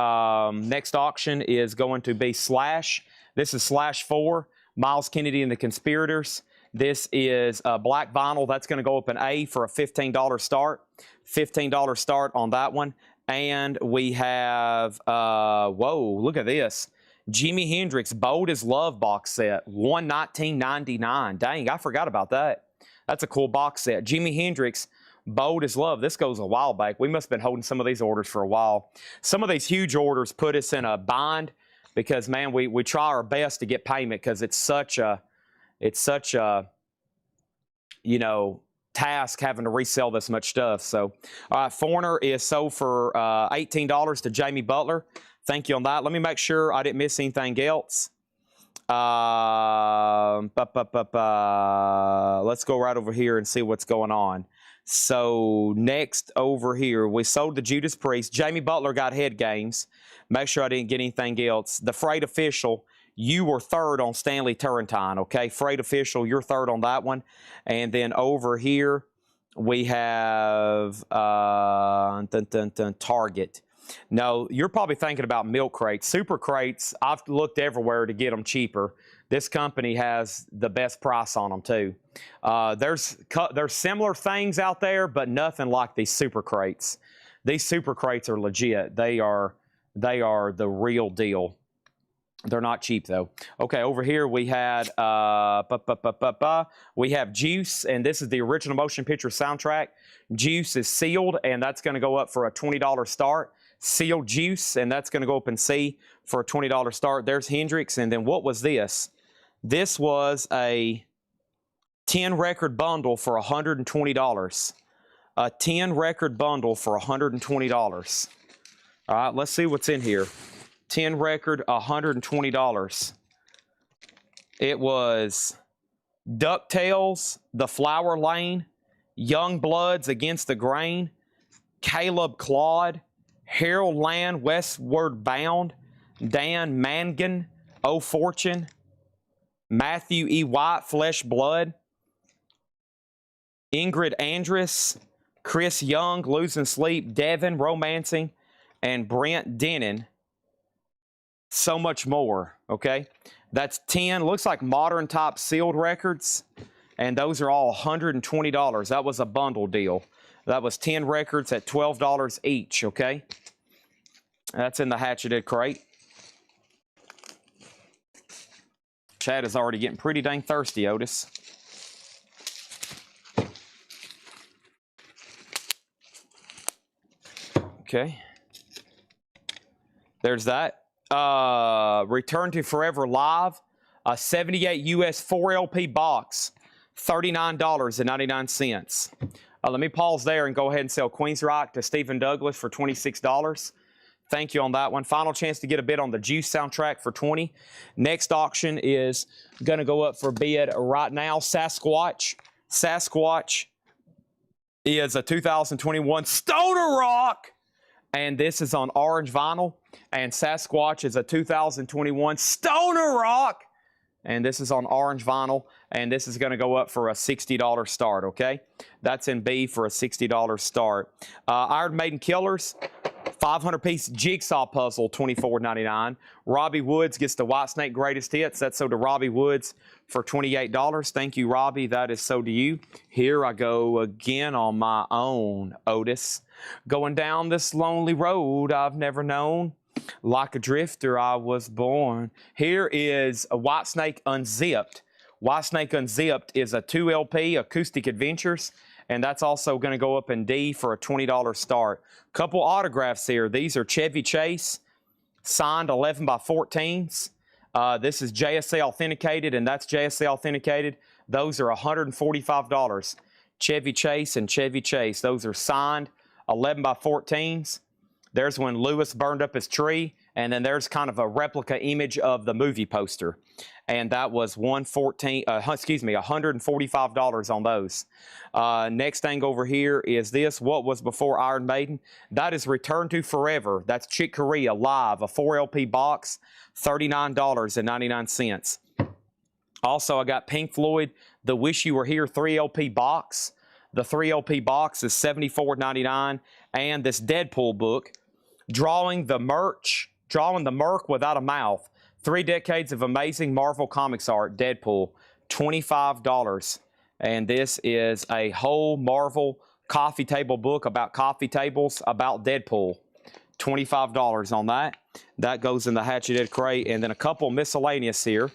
Next auction is going to be Slash. This is Slash 4. Miles Kennedy and the Conspirators. This is black vinyl. That's going to go up an A for a $15 start. $15 start on that one. And we have, whoa, look at this. Jimi Hendrix Bold as Love box set, $119.99. Dang, I forgot about that. That's a cool box set. Jimi Hendrix Bold as Love. This goes a while back. We must have been holding some of these orders for a while. Some of these huge orders put us in a bind because, man, we try our best to get payment because it's such a, you know, task having to resell this much stuff. So, Foreigner is sold for $18 to Jamie Butler. Thank you on that. Let me make sure I didn't miss anything else. Let's go right over here and see what's going on. So, next over here, we sold the Judas Priest. Jamie Butler got head games. Make sure I didn't get anything else. The Freight Official, you were third on Stanley Turrentine, okay? Freight Official, you're third on that one. And then over here, we have Target. No, you're probably thinking about milk crates. Super crates, I've looked everywhere to get them cheaper. This company has the best price on them, too. There's similar things out there, but nothing like these super crates. These super crates are legit. They are the real deal. They're not cheap, though. Okay, over here we had we have Juice, and this is the original motion picture soundtrack. Juice is sealed, and that's going to go up for a $20 start. Sealed Juice, and that's going to go up in C for a $20 start. There's Hendrix, and then what was this? This was a 10 record bundle for $120. A 10 record bundle for $120. All right, let's see what's in here. 10 record, $120. It was DuckTales, The Flower Lane, Young Bloods Against the Grain, Caleb Claude, Harold Land, Westward Bound, Dan Mangan, Oh Fortune, Matthew E. White, Flesh Blood, Ingrid Andress, Chris Young, Losing Sleep, Devin, Romancing, and Brent Denon. So much more, okay? That's 10, looks like modern top sealed records, and those are all $120. That was a bundle deal. That was 10 records at $12 each, okay? That's in the hatcheted crate. Chad is already getting pretty dang thirsty, Otis. Okay. There's that. Return to Forever Live, a 78 US 4LP box, $39.99. Let me pause there and go ahead and sell Queen's Rock to Stephen Douglas for $26. Thank you on that one. Final chance to get a bid on the Juice soundtrack for $20. Next auction is going to go up for bid right now. Sasquatch. Sasquatch is a 2021 Stoner Rock, and this is on orange vinyl. And Sasquatch is a 2021 Stoner Rock, and this is on orange vinyl, and this is going to go up for a $60 start, okay? That's in B for a $60 start. Iron Maiden Killers, 500-piece jigsaw puzzle, $24.99. Robbie Woods gets the Whitesnake Greatest Hits. That's sold to Robbie Woods for $28. Thank you, Robbie. That is sold to you. Here I go again on my own, Otis. Going down this lonely road I've never known. Like a drifter I was born. Here is a Whitesnake Unzipped. Whitesnake Unzipped is a 2 LP Acoustic Adventures, and that's also going to go up in D for a $20 start. Couple autographs here. These are Chevy Chase, signed 11 by 14s. This is JSA authenticated, and that's JSA authenticated. Those are $145. Chevy Chase and Chevy Chase. Those are signed 11 by 14s. There's when Lewis burned up his tree, and then there's kind of a replica image of the movie poster, and that was $145 on those. Next thing over here is this. What was before Iron Maiden? That is Return to Forever. That's Chick Corea live, a 4 LP box, $39.99. Also, I got Pink Floyd, The Wish You Were Here 3 LP box. The 3 LP box is $74.99, and this Deadpool book, Drawing the Merc Without a Mouth, 3 decades of amazing Marvel Comics art, Deadpool, $25. And this is a whole Marvel coffee table book about coffee tables about Deadpool, $25 on that. That goes in the Hatchet crate. And then a couple miscellaneous here.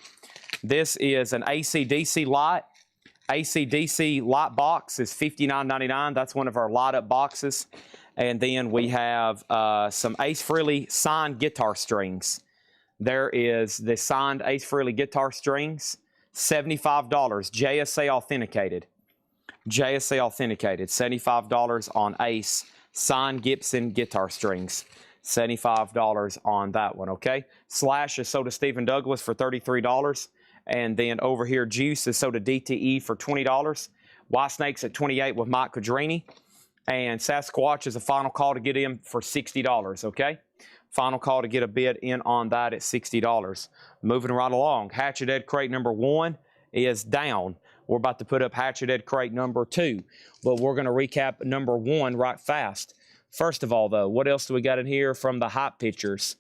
This is an AC/DC light. AC/DC light box is $59.99. That's one of our light up boxes. And then we have some Ace Frehley signed guitar strings. There is the signed Ace Frehley guitar strings, $75. JSA authenticated. JSA authenticated, $75 on Ace signed Gibson guitar strings. $75 on that one, okay? Slash is sold to Stephen Douglas for $33. And then over here, Juice is sold to DTE for $20. Whitesnake's at $28 with Mike Quadrini. And Sasquatch is a final call to get in for $60, okay? Final call to get a bid in on that at $60. Moving right along, Hatchet Ed crate number 1 is down. We're about to put up Hatchet Ed crate number 2, but we're going to recap number 1 right fast. First of all, though, what else do we got in here from the Hype Pictures?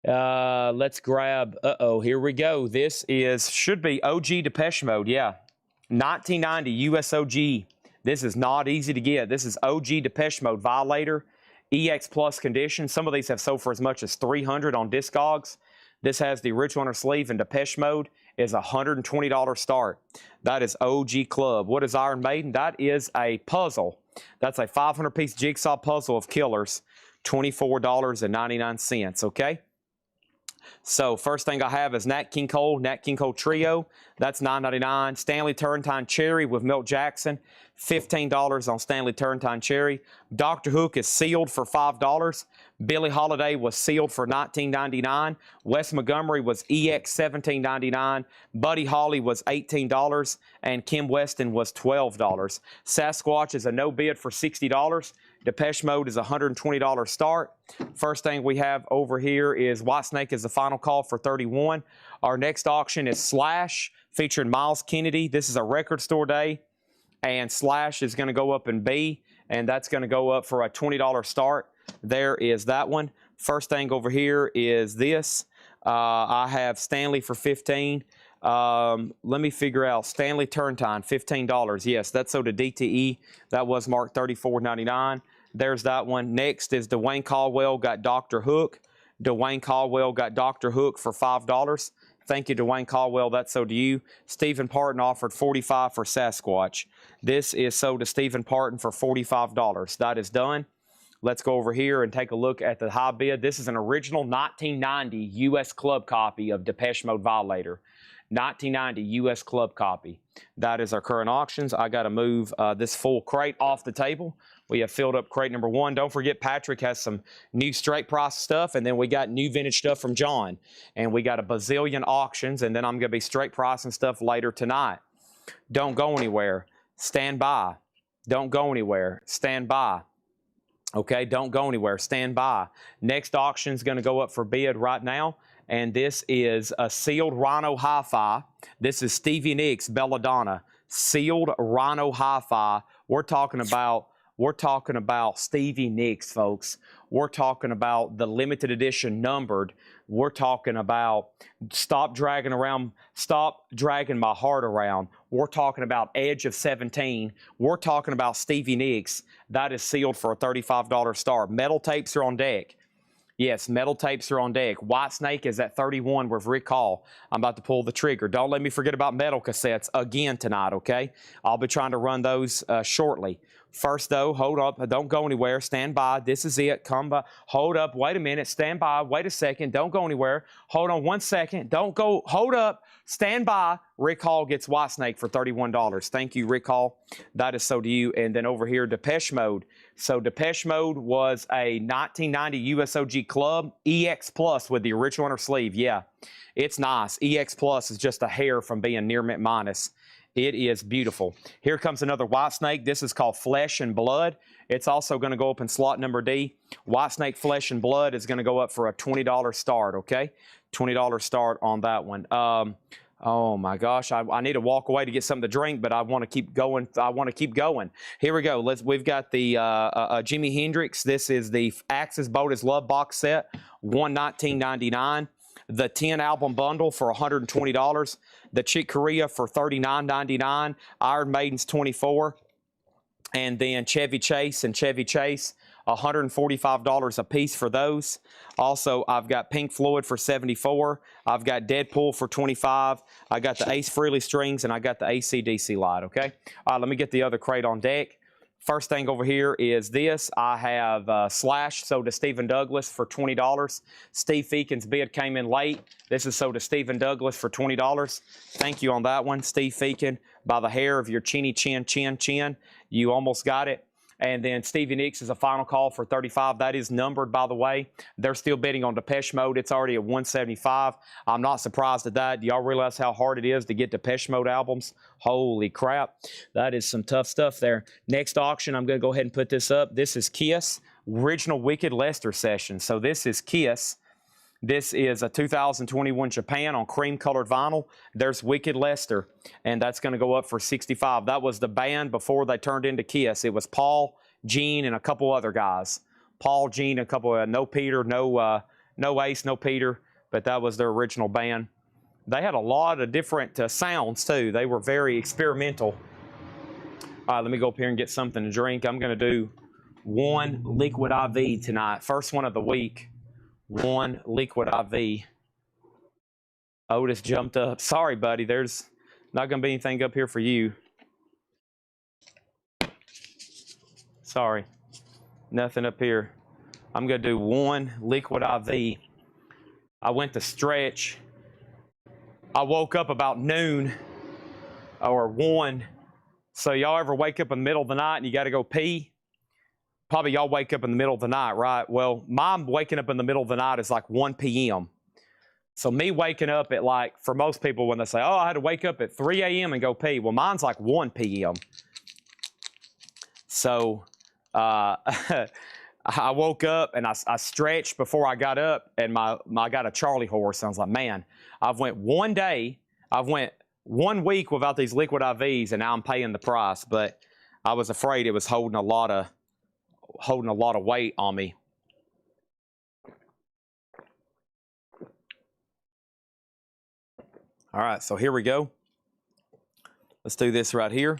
Let's grab, here we go. This should be OG Depeche Mode, yeah. 1990 US OG. This is not easy to get. This is OG Depeche Mode Violator, EX Plus condition. Some of these have sold for as much as $300 on Discogs. This has the original inner sleeve, and Depeche Mode is a $120 start. That is OG Club. What is Iron Maiden? That is a puzzle. That's a 500-piece jigsaw puzzle of Killers, $24.99, okay? So first thing I have is Nat King Cole Trio. That's $9.99. Stanley Turrentine Cherry with Milt Jackson, $15 on Stanley Turrentine Cherry. Dr. Hook is sealed for $5. Billie Holiday was sealed for $19.99. Wes Montgomery was EX $17.99. Buddy Holly was $18. And Kim Weston was $12. Sasquatch is a no bid for $60. Depeche Mode is a $120 start. First thing we have over here is Whitesnake is the final call for $31. Our next auction is Slash, featuring Miles Kennedy. This is a record store day, and Slash is going to go up in B, and that's going to go up for a $20 start. There is that one. First thing over here is this. I have Stanley for $15. Let me figure out Stanley Turrentine, $15. Yes, that's sold to DTE. That was marked $34.99. There's that one. Next is Dwayne Caldwell got Dr. Hook. Dwayne Caldwell got Dr. Hook for $5. Thank you, Dwayne Caldwell. That's sold to you. Stephen Parton offered $45 for Sasquatch. This is sold to Stephen Parton for $45. That is done. Let's go over here and take a look at the high bid. This is an original 1990 U.S. Club copy of Depeche Mode Violator. 1990 U.S. Club copy. That is our current auctions. I got to move this full crate off the table. We have filled up crate number 1. Don't forget, Patrick has some new straight price stuff, and then we got new vintage stuff from John. And we got a bazillion auctions, and then I'm going to be straight pricing stuff later tonight. Don't go anywhere. Stand by. Don't go anywhere. Stand by. Okay, don't go anywhere. Stand by. Next auction is going to go up for bid right now. And this is a sealed Rhino Hi-Fi. This is Stevie Nicks Belladonna. Sealed Rhino Hi-Fi. We're talking about Stevie Nicks, folks. We're talking about the limited edition numbered. We're talking about stop dragging my heart around. We're talking about Edge of 17. We're talking about Stevie Nicks. That is sealed for a $35 star. Metal tapes are on deck. Yes, metal tapes are on deck. White Snake is at 31 with Rick Hall. I'm about to pull the trigger. Don't let me forget about metal cassettes again tonight, okay? I'll be trying to run those shortly. First, though, hold up. Don't go anywhere. Stand by. This is it. Come by. Hold up. Wait a minute. Stand by. Wait a second. Don't go anywhere. Hold on 1 second. Don't go. Hold up. Stand by. Rick Hall gets White Snake for $31. Thank you, Rick Hall. That is so to you. And then over here, Depeche Mode. So Depeche Mode was a 1990 USOG Club EX Plus with the original inner sleeve. Yeah, it's nice. EX Plus is just a hair from being near mint minus. It is beautiful. Here comes another White Snake. This is called Flesh and Blood. It's also going to go up in slot number D. White Snake Flesh and Blood is going to go up for a $20 start, okay? $20 start on that one. Oh my gosh, I need to walk away to get something to drink, but I want to keep going. Here we go. We've got the Jimi Hendrix. This is the Axis Bodas Love box set, $119.99. The 10 album bundle for $120. The Chick Corea for $39.99. Iron Maiden's $24. And then Chevy Chase, $145 a piece for those. Also, I've got Pink Floyd for $74. I've got Deadpool for $25. I got the Ace Frehley strings, and I got the AC/DC light, okay? All right, let me get the other crate on deck. First thing over here is this. I have Slash sold to Stephen Douglas for $20. Steve Feakin's bid came in late. This is sold to Stephen Douglas for $20. Thank you on that one, Steve Feakin. By the hair of your chinny chin. You almost got it. And then Stevie Nicks is a final call for $35. That is numbered, by the way. They're still bidding on Depeche Mode. It's already at $175. I'm not surprised at that. Do y'all realize how hard it is to get Depeche Mode albums? Holy crap. That is some tough stuff there. Next auction, I'm going to go ahead and put this up. This is Kiss, original Wicked Lester session. So this is Kiss. This is a 2021 Japan on cream-colored vinyl. There's Wicked Lester, and that's going to go up for $65. That was the band before they turned into Kiss. It was Paul, Gene, and a couple other guys. Paul, Gene, a couple, no Peter, no Ace, no Peter, but that was their original band. They had a lot of different sounds, too. They were very experimental. All right, let me go up here and get something to drink. I'm going to do one Liquid IV tonight. First one of the week. One Liquid IV. Otis jumped up. Sorry, buddy. There's not going to be anything up here for you. Sorry. Nothing up here. I'm going to do one Liquid IV. I went to stretch. I woke up about noon or 1. So y'all ever wake up in the middle of the night and you got to go pee? Probably y'all wake up in the middle of the night, right? Well, my waking up in the middle of the night is like 1 p.m. So me waking up at like, for most people when they say, oh, I had to wake up at 3 a.m. and go pee. Well, mine's like 1 p.m. So I woke up and I stretched before I got up, and I got a Charlie horse. And I was like, man, I've went 1 week without these Liquid IVs, and now I'm paying the price. But I was afraid it was holding a lot of weight on me. All right, so here we go. Let's do this right here.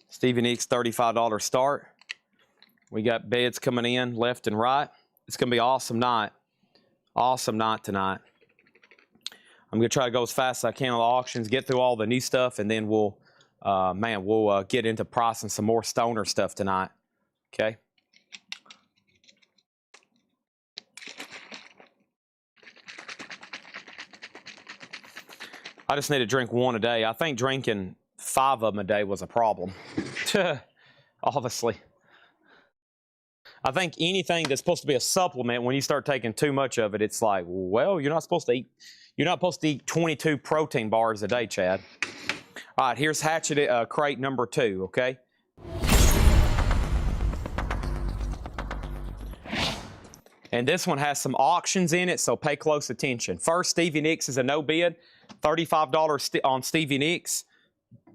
Stevie Nicks, $35 start. We got beds coming in left and right. It's going to be an awesome night. Awesome night tonight. I'm going to try to go as fast as I can on the auctions, get through all the new stuff, and then we'll get into pricing some more stoner stuff tonight. Okay. I just need to drink one a day. I think drinking 5 of them a day was a problem. Obviously. I think anything that's supposed to be a supplement, when you start taking too much of it, it's like, well, you're not supposed to eat 22 protein bars a day, Chad. All right, here's hatchet crate number 2, okay? And this one has some auctions in it, so pay close attention. First, Stevie Nicks is a no bid. $35 on Stevie Nicks.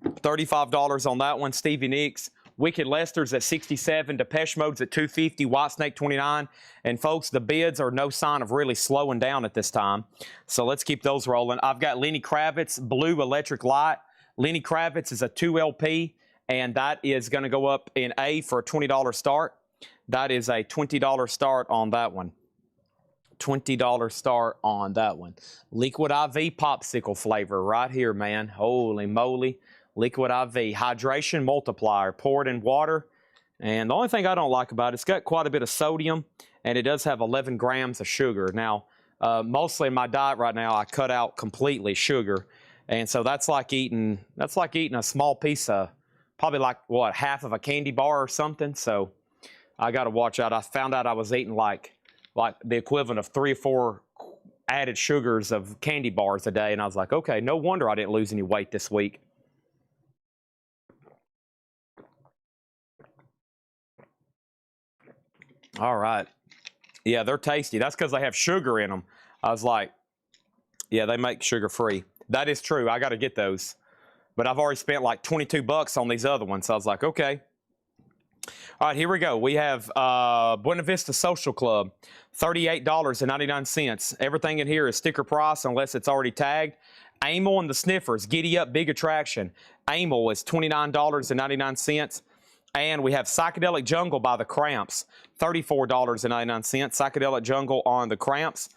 $35 on that one, Stevie Nicks. Wicked Lester's at 67, Depeche Mode's at 250, Whitesnake 29. And folks, the bids are no sign of really slowing down at this time. So let's keep those rolling. I've got Lenny Kravitz, Blue Electric Light. Lenny Kravitz is a 2 LP, and that is going to go up in A for a $20 start. That is a $20 start on that one. $20 start on that one. Liquid IV popsicle flavor right here, man. Holy moly. Liquid IV. Hydration multiplier. Poured in water. And the only thing I don't like about it, it's got quite a bit of sodium, and it does have 11 grams of sugar. Now, mostly in my diet right now, I cut out completely sugar. And so that's like eating a small piece of, probably like, what, half of a candy bar or something. So I got to watch out. I found out I was eating like the equivalent of 3 or 4 added sugars of candy bars a day. And I was like, okay, no wonder I didn't lose any weight this week. All right. Yeah, they're tasty. That's because they have sugar in them. I was like, yeah, they make sugar free. That is true. I got to get those. But I've already spent like 22 bucks on these other ones. So I was like, okay. All right, here we go. We have Buena Vista Social Club, $38.99. Everything in here is sticker price unless it's already tagged. Amyl and the Sniffers, Giddy Up, Big Attraction. Amyl is $29.99. And we have Psychedelic Jungle by the Cramps, $34.99. Psychedelic Jungle on the Cramps.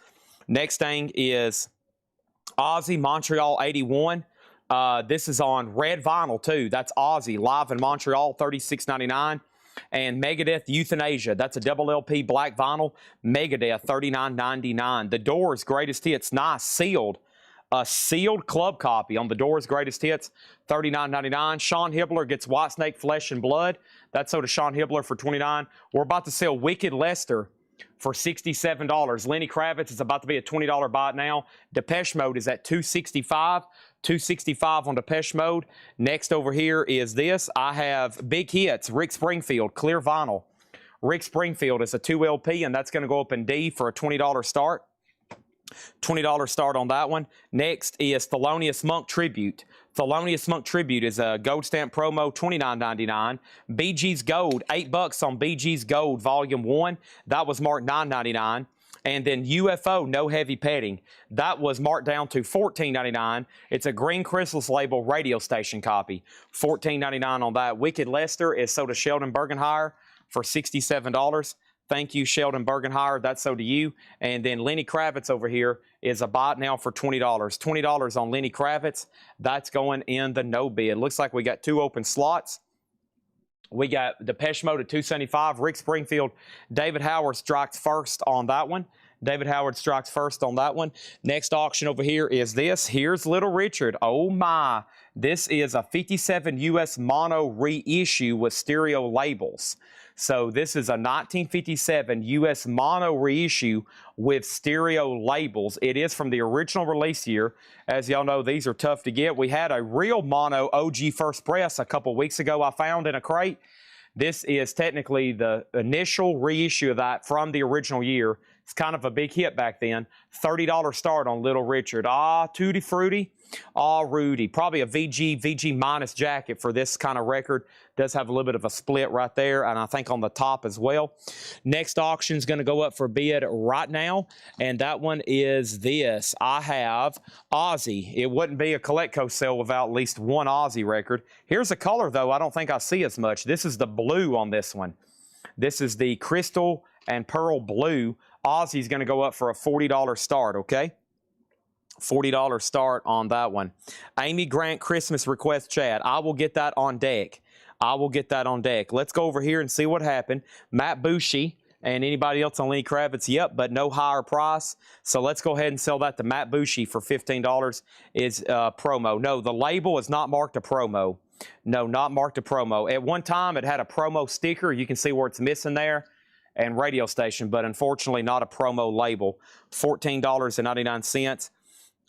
Next thing is Ozzy Montreal 81. This is on red vinyl too. That's Ozzy live in Montreal, $36.99. And Megadeth Euthanasia. That's a double LP black vinyl. Megadeth, $39.99. The Doors Greatest Hits, nice, sealed. A sealed club copy on the Doors Greatest Hits, $39.99. Sean Hibbler gets Whitesnake Flesh and Blood. That's sold to Sean Hibbler for $29. We're about to sell Wicked Lester for $67. Lenny Kravitz is about to be a $20 buy now. Depeche Mode is at $265. $265 on Depeche Mode. Next over here is this. I have Big Hits, Rick Springfield, clear vinyl. Rick Springfield is a 2 LP, and that's going to go up in D for a $20 start. $20 start on that one. Next is Thelonious Monk Tribute. Thelonious Monk Tribute is a gold stamp promo, $29.99. Bee Gees Gold, $8 on Bee Gees Gold Volume 1. That was marked $9.99. And then UFO, No Heavy Petting. That was marked down to $14.99. It's a Green Chrysalis label radio station copy. $14.99 on that. Wicked Lester is sold to Sheldon Bergenhire for $67. Thank you, Sheldon Bergenhire. That's so to you. And then Lenny Kravitz over here is a bot now for $20. $20 on Lenny Kravitz. That's going in the no bid. Looks like we got 2 open slots. We got Depeche Mode at $275. Rick Springfield, David Howard strikes first on that one. David Howard strikes first on that one. Next auction over here is this. Here's Little Richard. Oh my. This is a 57 US mono reissue with stereo labels. So this is a 1957 US mono reissue with stereo labels. It is from the original release year. As y'all know, these are tough to get. We had a real mono OG First Press a couple weeks ago I found in a crate. This is technically the initial reissue of that from the original year. It's kind of a big hit back then. $30 start on Little Richard. Ah, Tutti Frutti. Ah, Rudy. Probably a VG minus jacket for this kind of record. Does have a little bit of a split right there, and I think on the top as well. Next auction is going to go up for bid right now, and that one is this. I have Ozzy. It wouldn't be a Colecco sale without at least one Ozzy record. Here's a color, though, I don't think I see as much. This is the blue on this one. This is the Crystal and Pearl Blue. Ozzy's going to go up for a $40 start, okay? $40 start on that one. Amy Grant Christmas Request Chat. I will get that on deck. I will get that on deck. Let's go over here and see what happened. Matt Bushy and anybody else on Lenny Kravitz, yep, but no higher price. So let's go ahead and sell that to Matt Bushy for $15 is promo. No, the label is not marked a promo. No, not marked a promo. At one time, it had a promo sticker. You can see where it's missing there. And radio station, but unfortunately not a promo label. $14.99.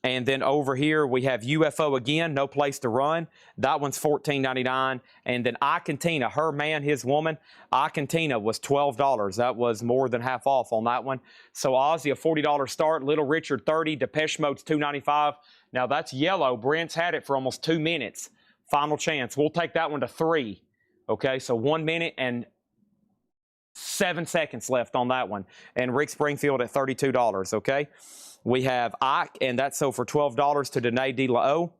And then over here, we have UFO again, No Place to Run. That one's $14.99. And then Icantina, Her Man, His Woman. Icantina was $12. That was more than half off on that one. So Ozzy, a $40 start. Little Richard, $30. Depeche Mode's $2.95. Now that's yellow. Brent's had it for almost 2 minutes. Final chance. We'll take that one to 3. Okay, so 1 minute and 7 seconds left on that one. And Rick Springfield at $32, okay? We have Ike, and that's sold for $12 to Danae De La O.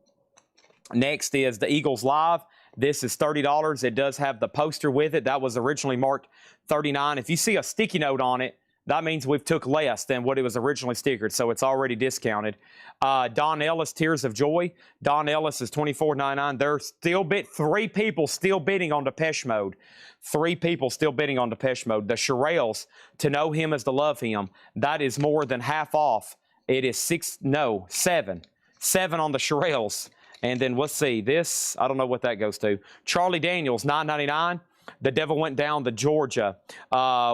Next is the Eagles Live. This is $30. It does have the poster with it. That was originally marked $39. If you see a sticky note on it, that means we've took less than what it was originally stickered, so it's already discounted. Don Ellis, Tears of Joy. Don Ellis is $24.99. There's still 3 people still bidding on Depeche Mode. 3 people still bidding on Depeche Mode. The Shirelles, To Know Him Is to Love Him. That is more than half off. It is 7. 7 on the Shirelles. And then let's see, this, I don't know what that goes to. Charlie Daniels, $9.99. The Devil Went Down to Georgia.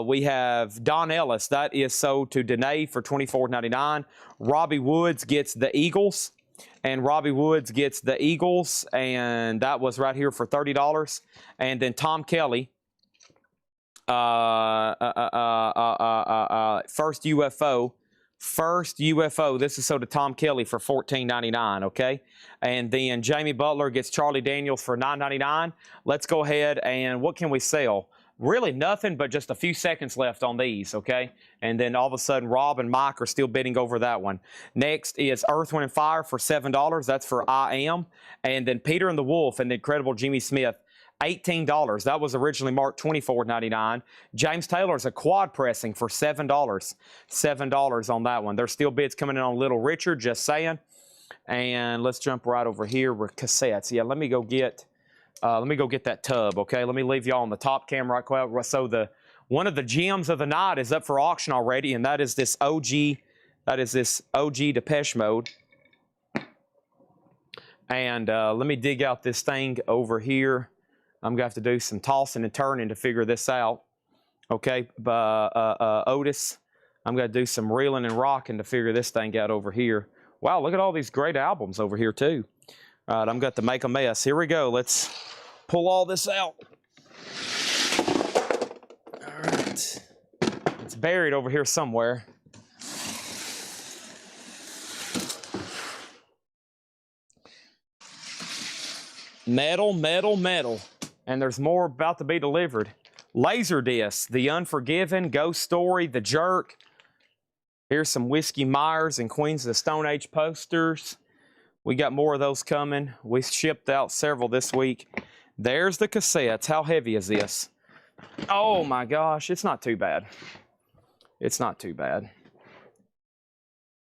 We have Don Ellis. That is sold to Danae for $24.99. Robbie Woods gets the Eagles. And Robbie Woods gets the Eagles. And that was right here for $30. And then Tom Kelly. First UFO. First UFO. This is sold to Tom Kelly for $14.99, okay? And then Jamie Butler gets Charlie Daniels for $9.99. Let's go ahead and what can we sell? Really nothing but just a few seconds left on these, okay? And then all of a sudden, Rob and Mike are still bidding over that one. Next is Earth, Wind, and Fire for $7. That's for I Am. And then Peter and the Wolf and the Incredible Jimmy Smith, $18. That was originally marked $24.99. James Taylor's a quad pressing for $7. $7 on that one. There's still bids coming in on Little Richard, just saying. And let's jump right over here with cassettes. Yeah, let me go get that tub, okay? Let me leave y'all on the top camera right quick. So one of the gems of the night is up for auction already, and that is this OG Depeche Mode. And let me dig out this thing over here. I'm going to have to do some tossing and turning to figure this out. Okay, Otis, I'm going to do some reeling and rocking to figure this thing out over here. Wow, look at all these great albums over here, too. All right, I'm going to make a mess. Here we go. Let's pull all this out. All right. It's buried over here somewhere. Metal, metal, metal. And there's more about to be delivered. Laserdisc, The Unforgiven, Ghost Story, The Jerk. Here's some Whiskey Myers and Queens of the Stone Age posters. We got more of those coming. We shipped out several this week. There's the cassettes. How heavy is this? Oh my gosh, it's not too bad. It's not too bad.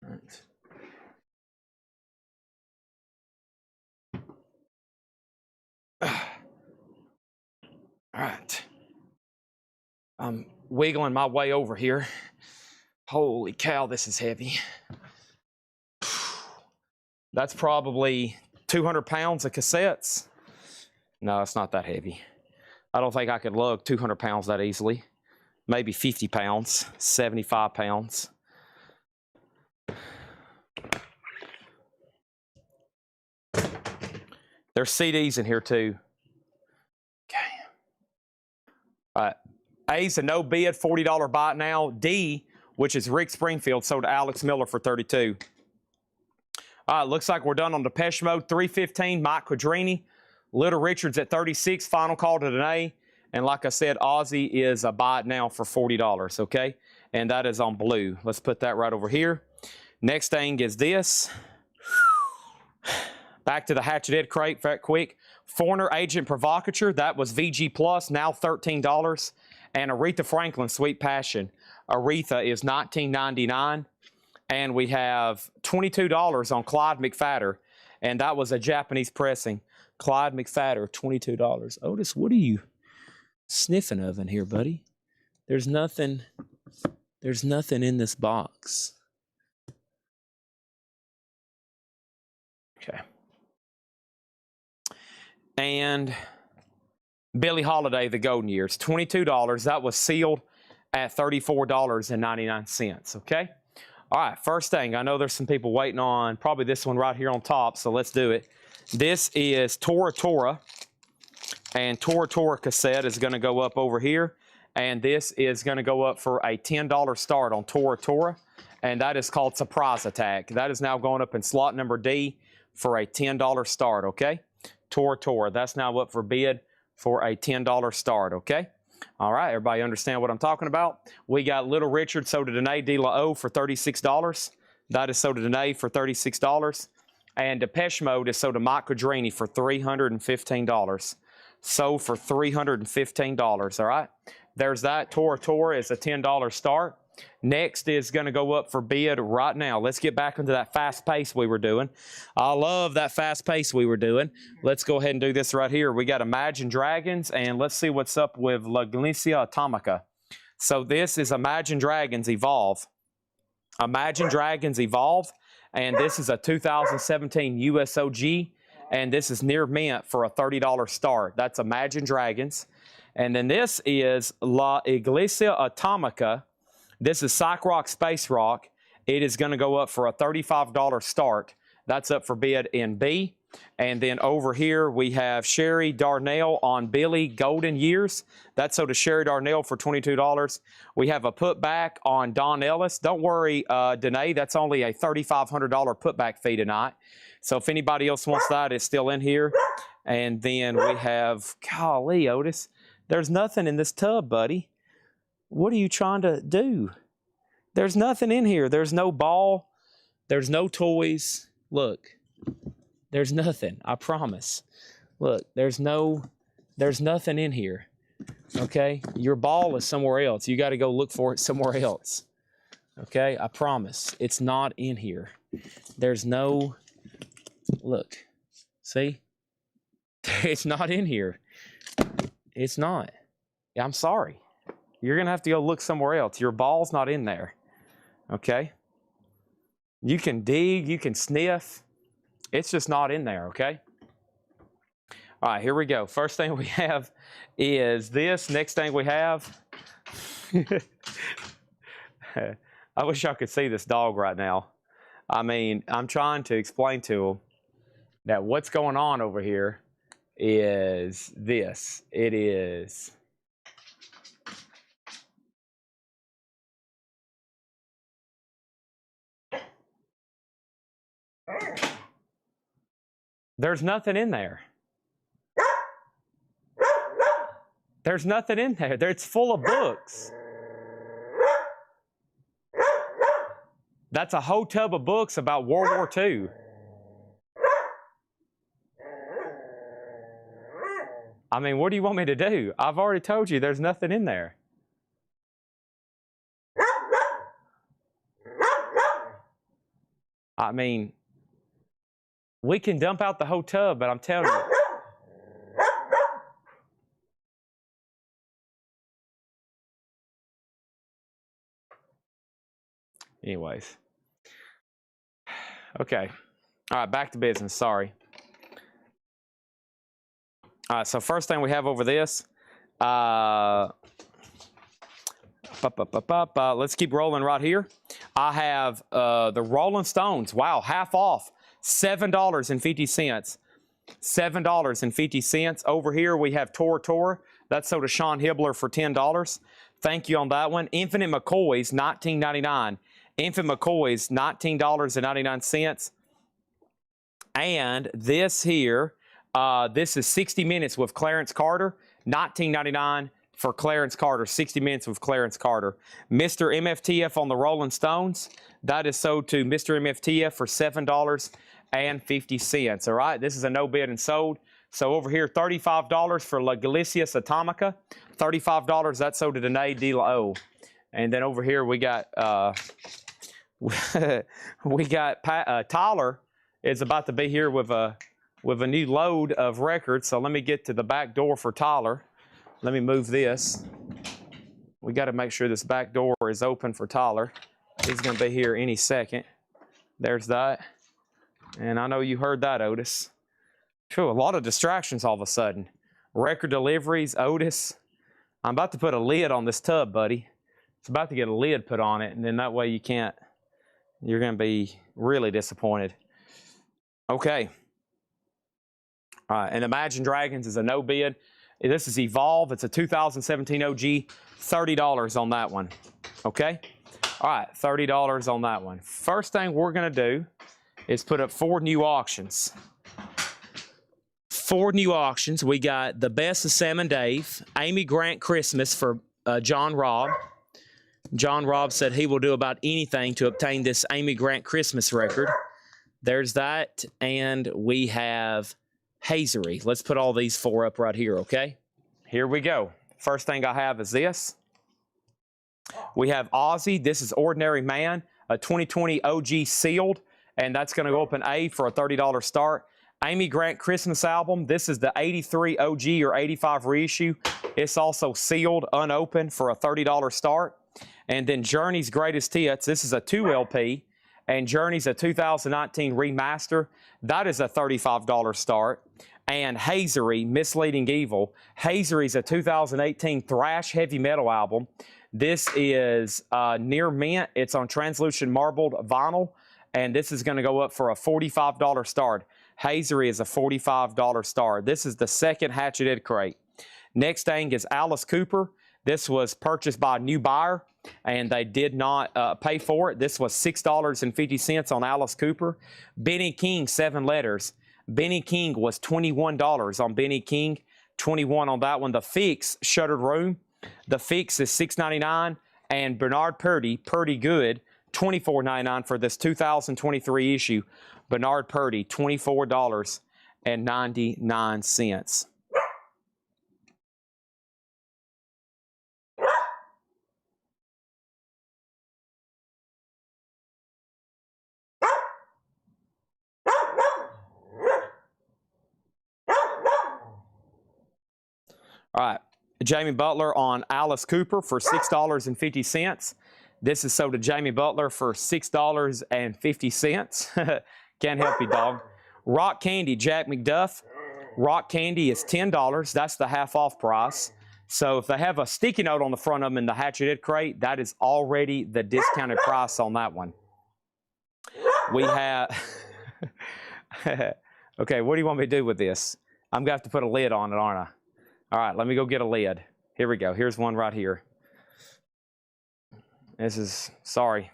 All right. All right. I'm wiggling my way over here. Holy cow, this is heavy. That's probably 200 pounds of cassettes. No, it's not that heavy. I don't think I could lug 200 pounds that easily. Maybe 50 pounds, 75 pounds. There's CDs in here too. Okay. All right. A's a no bid, $40 buy it now. D, which is Rick Springfield, sold to Alex Miller for $32. All right, looks like we're done on Depeche Mode. $315, Mike Quadrini. Little Richard's at $36. Final call to Danae. And like I said, Ozzy is a buy it now for $40, okay? And that is on blue. Let's put that right over here. Next thing is this. Back to the Hatchet Ed crate, very quick. Foreigner Agent Provocateur, that was VG Plus, now $13. And Aretha Franklin, Sweet Passion. Aretha is $19.99. And we have $22 on Clyde McPhatter. And that was a Japanese pressing. Clyde McPhatter, $22. Otis, what are you sniffing of in here, buddy? There's nothing in this box. Okay. And Billie Holiday, The Golden Years, $22. That was sealed at $34.99, okay? All right, first thing, I know there's some people waiting on probably this one right here on top, so let's do it. This is Tora Tora, and Tora Tora cassette is going to go up over here, and this is going to go up for a $10 start on Tora Tora, and that is called Surprise Attack. That is now going up in slot number D for a $10 start, okay? Tora Tora, that's now up for bid for a $10 start, okay? All right, everybody understand what I'm talking about? We got Little Richard Soda Dene De La O for $36. That is Soda Dene for $36. And Depeche Mode is Soda Mike Quadrini for $315. So for $315, all right? There's that. Tora Tora is a $10 start. Next is going to go up for bid right now. Let's get back into that fast pace we were doing. I love that fast pace we were doing. Let's go ahead and do this right here. We got Imagine Dragons, and let's see what's up with La Galicia Atomica. So this is Imagine Dragons Evolve. Imagine Dragons Evolve, and this is a 2017 USOG, and this is near mint for a $30 start. That's Imagine Dragons. And then this is La Iglesia Atomica. This is Psych Rock Space Rock. It is going to go up for a $35 start. That's up for bid in B. And then over here we have Sherry Darnell on Billy Golden Years. That's sold to Sherry Darnell for $22. We have a putback on Don Ellis. Don't worry, Danae, that's only a $3,500 putback fee tonight. So if anybody else wants that, it's still in here. And then we have, golly, Otis, there's nothing in this tub, buddy. What are you trying to do? There's nothing in here. There's no ball. There's no toys. Look, there's nothing. I promise. Look, there's nothing in here. Okay? Your ball is somewhere else. You got to go look for it somewhere else. Okay? I promise. It's not in here. There's no, look. See? It's not in here. It's not. I'm sorry. You're going to have to go look somewhere else. Your ball's not in there. Okay? You can dig, you can sniff. It's just not in there, okay? All right, here we go. First thing we have is this. Next thing we have. I wish I could see this dog right now. I mean, I'm trying to explain to him that what's going on over here is this. It is... There's nothing in there. There's nothing in there. It's full of books. That's a whole tub of books about World War II. I mean, what do you want me to do? I've already told you there's nothing in there. I mean, we can dump out the whole tub, but I'm telling you. Anyways. Okay. All right, back to business. Sorry. All right, so first thing we have over this. Let's keep rolling right here. I have the Rolling Stones. Wow, half off. $7.50. $7.50. Over here we have Tora Tora. That's sold to Sean Hibbler for $10. Thank you on that one. Infinite McCoy's, $19.99. Infinite McCoy's, $19.99. And this here, this is 60 Minutes with Clarence Carter, $19.99 for Clarence Carter. 60 Minutes with Clarence Carter. Mr. MFTF on the Rolling Stones, that is sold to Mr. MFTF for $7.50. All right, this is a no bid and sold. So over here, $35 for La Galicia Atomica. $35, that's sold to Dene De La O. And then over here we got Tyler is about to be here with a new load of records. So let me get to the back door for Tyler. Let me move this. We got to make sure this back door is open for Tyler. He's going to be here any second. There's that. And I know you heard that, Otis. Phew, a lot of distractions all of a sudden. Record deliveries, Otis. I'm about to put a lid on this tub, buddy. It's about to get a lid put on it, and then that way you can't You're going to be really disappointed. Okay. All right, and Imagine Dragons is a no bid. This is Evolve. It's a 2017 OG. $30 on that one. Okay? All right, $30 on that one. First thing we're going to do is put up 4 new auctions. 4 new auctions. We got The Best of Sam and Dave, Amy Grant Christmas for John Robb. John Robb said he will do about anything to obtain this Amy Grant Christmas record. There's that, and we have Hazery. Let's put all these 4 up right here, okay? Here we go. First thing I have is this. We have Ozzy. This is Ordinary Man, a 2020 OG sealed, and that's going to go up an A for a $30 start. Amy Grant Christmas album. This is the 83 OG or 85 reissue. It's also sealed, unopened for a $30 start. And then Journey's Greatest Hits. This is a 2 LP, and Journey's a 2019 remaster. That is a $35 start. And Hazery, Misleading Evil. Hazery's a 2018 thrash heavy metal album. This is near mint. It's on translucent marbled vinyl, and this is going to go up for a $45 start. Hazery is a $45 start. This is the second Hatchet crate. Next thing is Alice Cooper. This was purchased by a new buyer, and they did not pay for it. This was $6.50 on Alice Cooper. Benny King, 7 letters. Benny King was $21 on Benny King, $21 on that one. The Fix, Shuttered Room. The Fix is $6.99, and Bernard Purdie, Purdie Good, $24.99 for this 2023 issue. Bernard Purdie, $24.99. All right, Jamie Butler on Alice Cooper for $6.50. This is sold to Jamie Butler for $6.50. Can't help you, dog. Rock Candy, Jack McDuff. Rock Candy is $10. That's the half off price. So if they have a sticky note on the front of them in the Hatchet crate, that is already the discounted price on that one. We have... Okay, what do you want me to do with this? I'm going to have to put a lid on it, aren't I? All right, let me go get a lid. Here we go. Here's one right here. This is, sorry.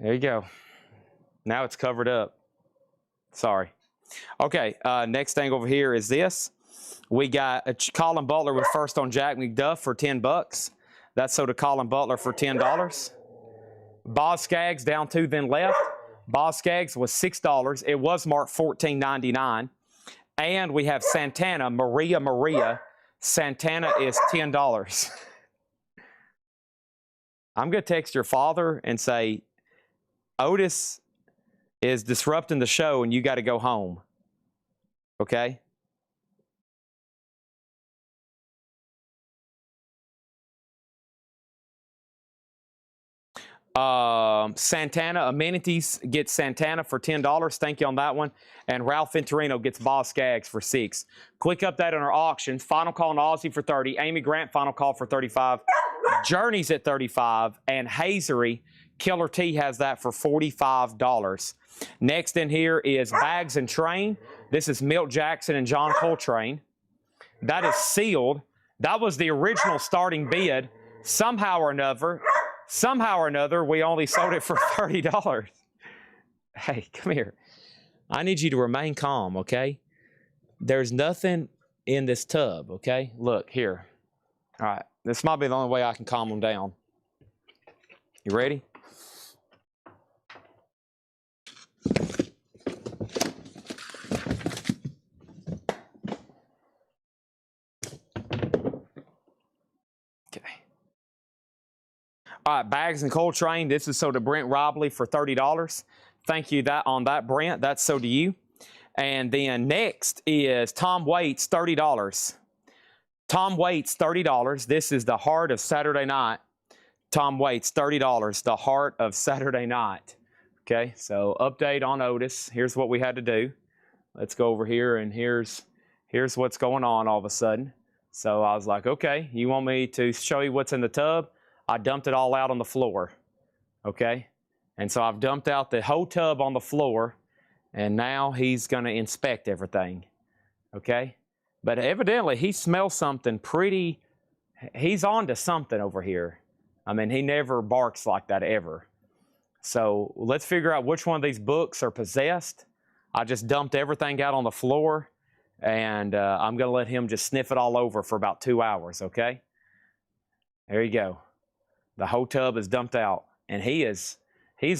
There you go. Now it's covered up. Sorry. Okay, next thing over here is this. We got a Colin Butler with first on Jack McDuff for $10. That's sold to Colin Butler for $10. Boz Scaggs down 2 then left. Boz Scaggs was $6. It was marked $14.99. And we have Santana, Maria Maria. Santana is $10. I'm going to text your father and say, Otis is disrupting the show and you got to go home. Okay? Santana Amenities gets Santana for $10. Thank you on that one. And Ralph Venturino gets Boz Scaggs for $6. Quick update on our auctions. Final call on Ozzy for $30. Amy Grant, final call for $35. Journey's at $35. And Hazery, Killer T has that for $45. Next in here is Bags and Train. This is Milt Jackson and John Coltrane. That is sealed. That was the original starting bid. Somehow or another, we only sold it for $30. Hey, come here. I need you to remain calm, okay? There's nothing in this tub, okay? Look, here. All right. This might be the only way I can calm them down. You ready? All right, Bags and Coltrane. This is sold to Brent Robley for $30. Thank you on that, Brent. That's sold to you. And then next is Tom Waits, $30. Tom Waits, $30. This is The Heart of Saturday Night. Tom Waits, $30. The Heart of Saturday Night. Okay, so update on Otis. Here's what we had to do. Let's go over here, and here's what's going on all of a sudden. So I was like, okay, you want me to show you what's in the tub? I dumped it all out on the floor, okay? And so I've dumped out the whole tub on the floor, and now he's going to inspect everything, okay? But evidently he smells something pretty, he's on to something over here. I mean, he never barks like that ever. So let's figure out which one of these books are possessed. I just dumped everything out on the floor, and I'm going to let him just sniff it all over for about 2 hours, okay? There you go. The whole tub is dumped out, and he's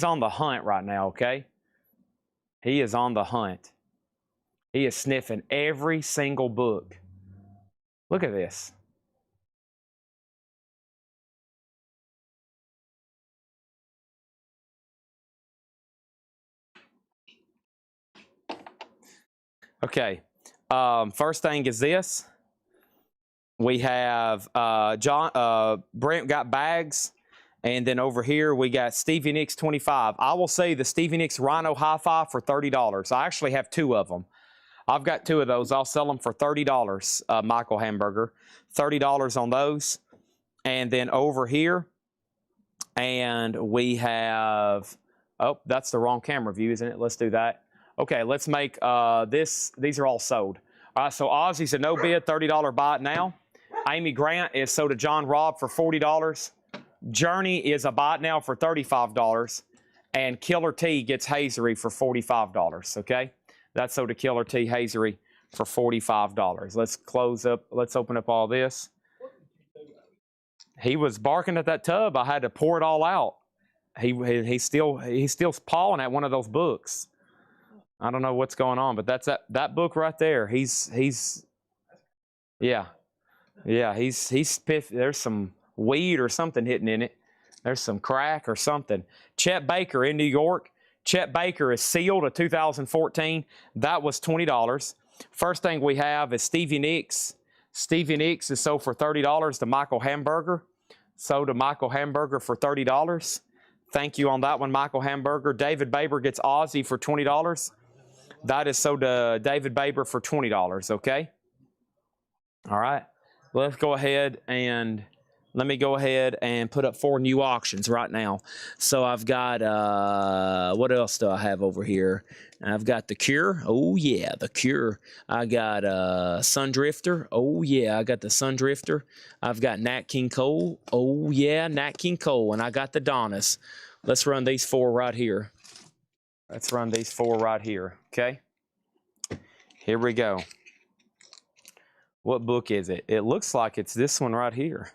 on the hunt right now, okay? He is on the hunt. He is sniffing every single book. Look at this. Okay. First thing is this. We have Brent got bags, and then over here we got Stevie Nicks 25. I will say the Stevie Nicks Rhino Hi-Fi for $30. I actually have 2 of them. I've got 2 of those. I'll sell them for $30, Michael Hamburger. $30 on those. And then over here, and we have, oh, that's the wrong camera view, isn't it? Let's do that. Okay, let's make this. These are all sold. All right, so Ozzy's a no bid, $30 buy it now. Amy Grant is sold to John Robb for $40. Journey is a buy it now for $35. And Killer T gets Hazery for $45, okay? That's sold to Killer T Hazery for $45. Let's close up, let's open up all this. He was barking at that tub. I had to pour it all out. He's still pawing at one of those books. I don't know what's going on, but that's that book right there. He's piff. There's some weed or something hitting in it. There's some crack or something. Chet Baker in New York. Chet Baker is sealed a 2014. That was $20. First thing we have is Stevie Nicks. Stevie Nicks is sold for $30 to Michael Hamburger. Sold to Michael Hamburger for $30. Thank you on that one, Michael Hamburger. David Baber gets Ozzy for $20. That is sold to David Baber for $20, okay? All right. Let's go ahead and let me go ahead and put up 4 new auctions right now. So I've got, what else do I have over here? I've got The Cure. Oh, yeah, The Cure. I got Sundrifter. Oh, yeah, I got the Sundrifter. I've got Nat King Cole. Oh, yeah, Nat King Cole. And I got the Donnas. Let's run these 4 right here. Let's run these 4 right here, okay? Here we go. What book is it? It looks like it's this one right here.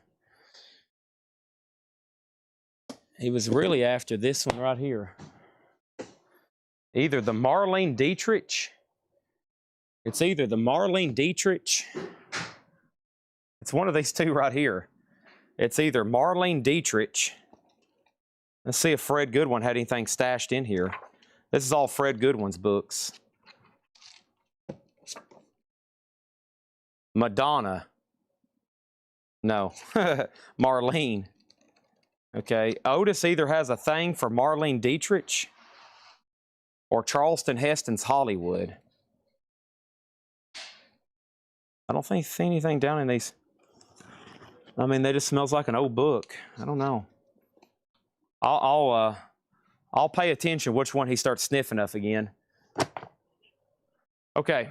He was really after this one right here. Either the Marlene Dietrich. It's either the Marlene Dietrich. It's one of these 2 right here. It's either Marlene Dietrich. Let's see if Fred Goodwin had anything stashed in here. This is all Fred Goodwin's books. Madonna. No. Marlene. Okay. Otis either has a thing for Marlene Dietrich or Charleston Heston's Hollywood. I don't think see anything down in these. I mean, they just smells like an old book. I don't know. I'll pay attention which one he starts sniffing up again. Okay.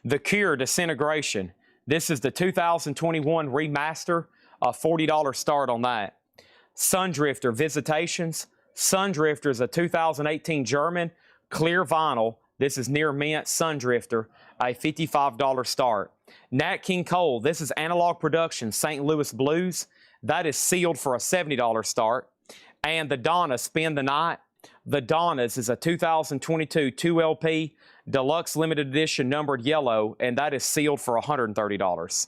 The Cure Disintegration. This is the 2021 remaster. $40 start on that. Sundrifter Visitations. Sundrifter is a 2018 German clear vinyl. This is near mint Sundrifter. A $55 start. Nat King Cole. This is Analog Productions St. Louis Blues. That is sealed for a $70 start. And the Donna Spend the Night. The Donnas is a 2022 2LP Deluxe Limited Edition numbered yellow, and that is sealed for $130.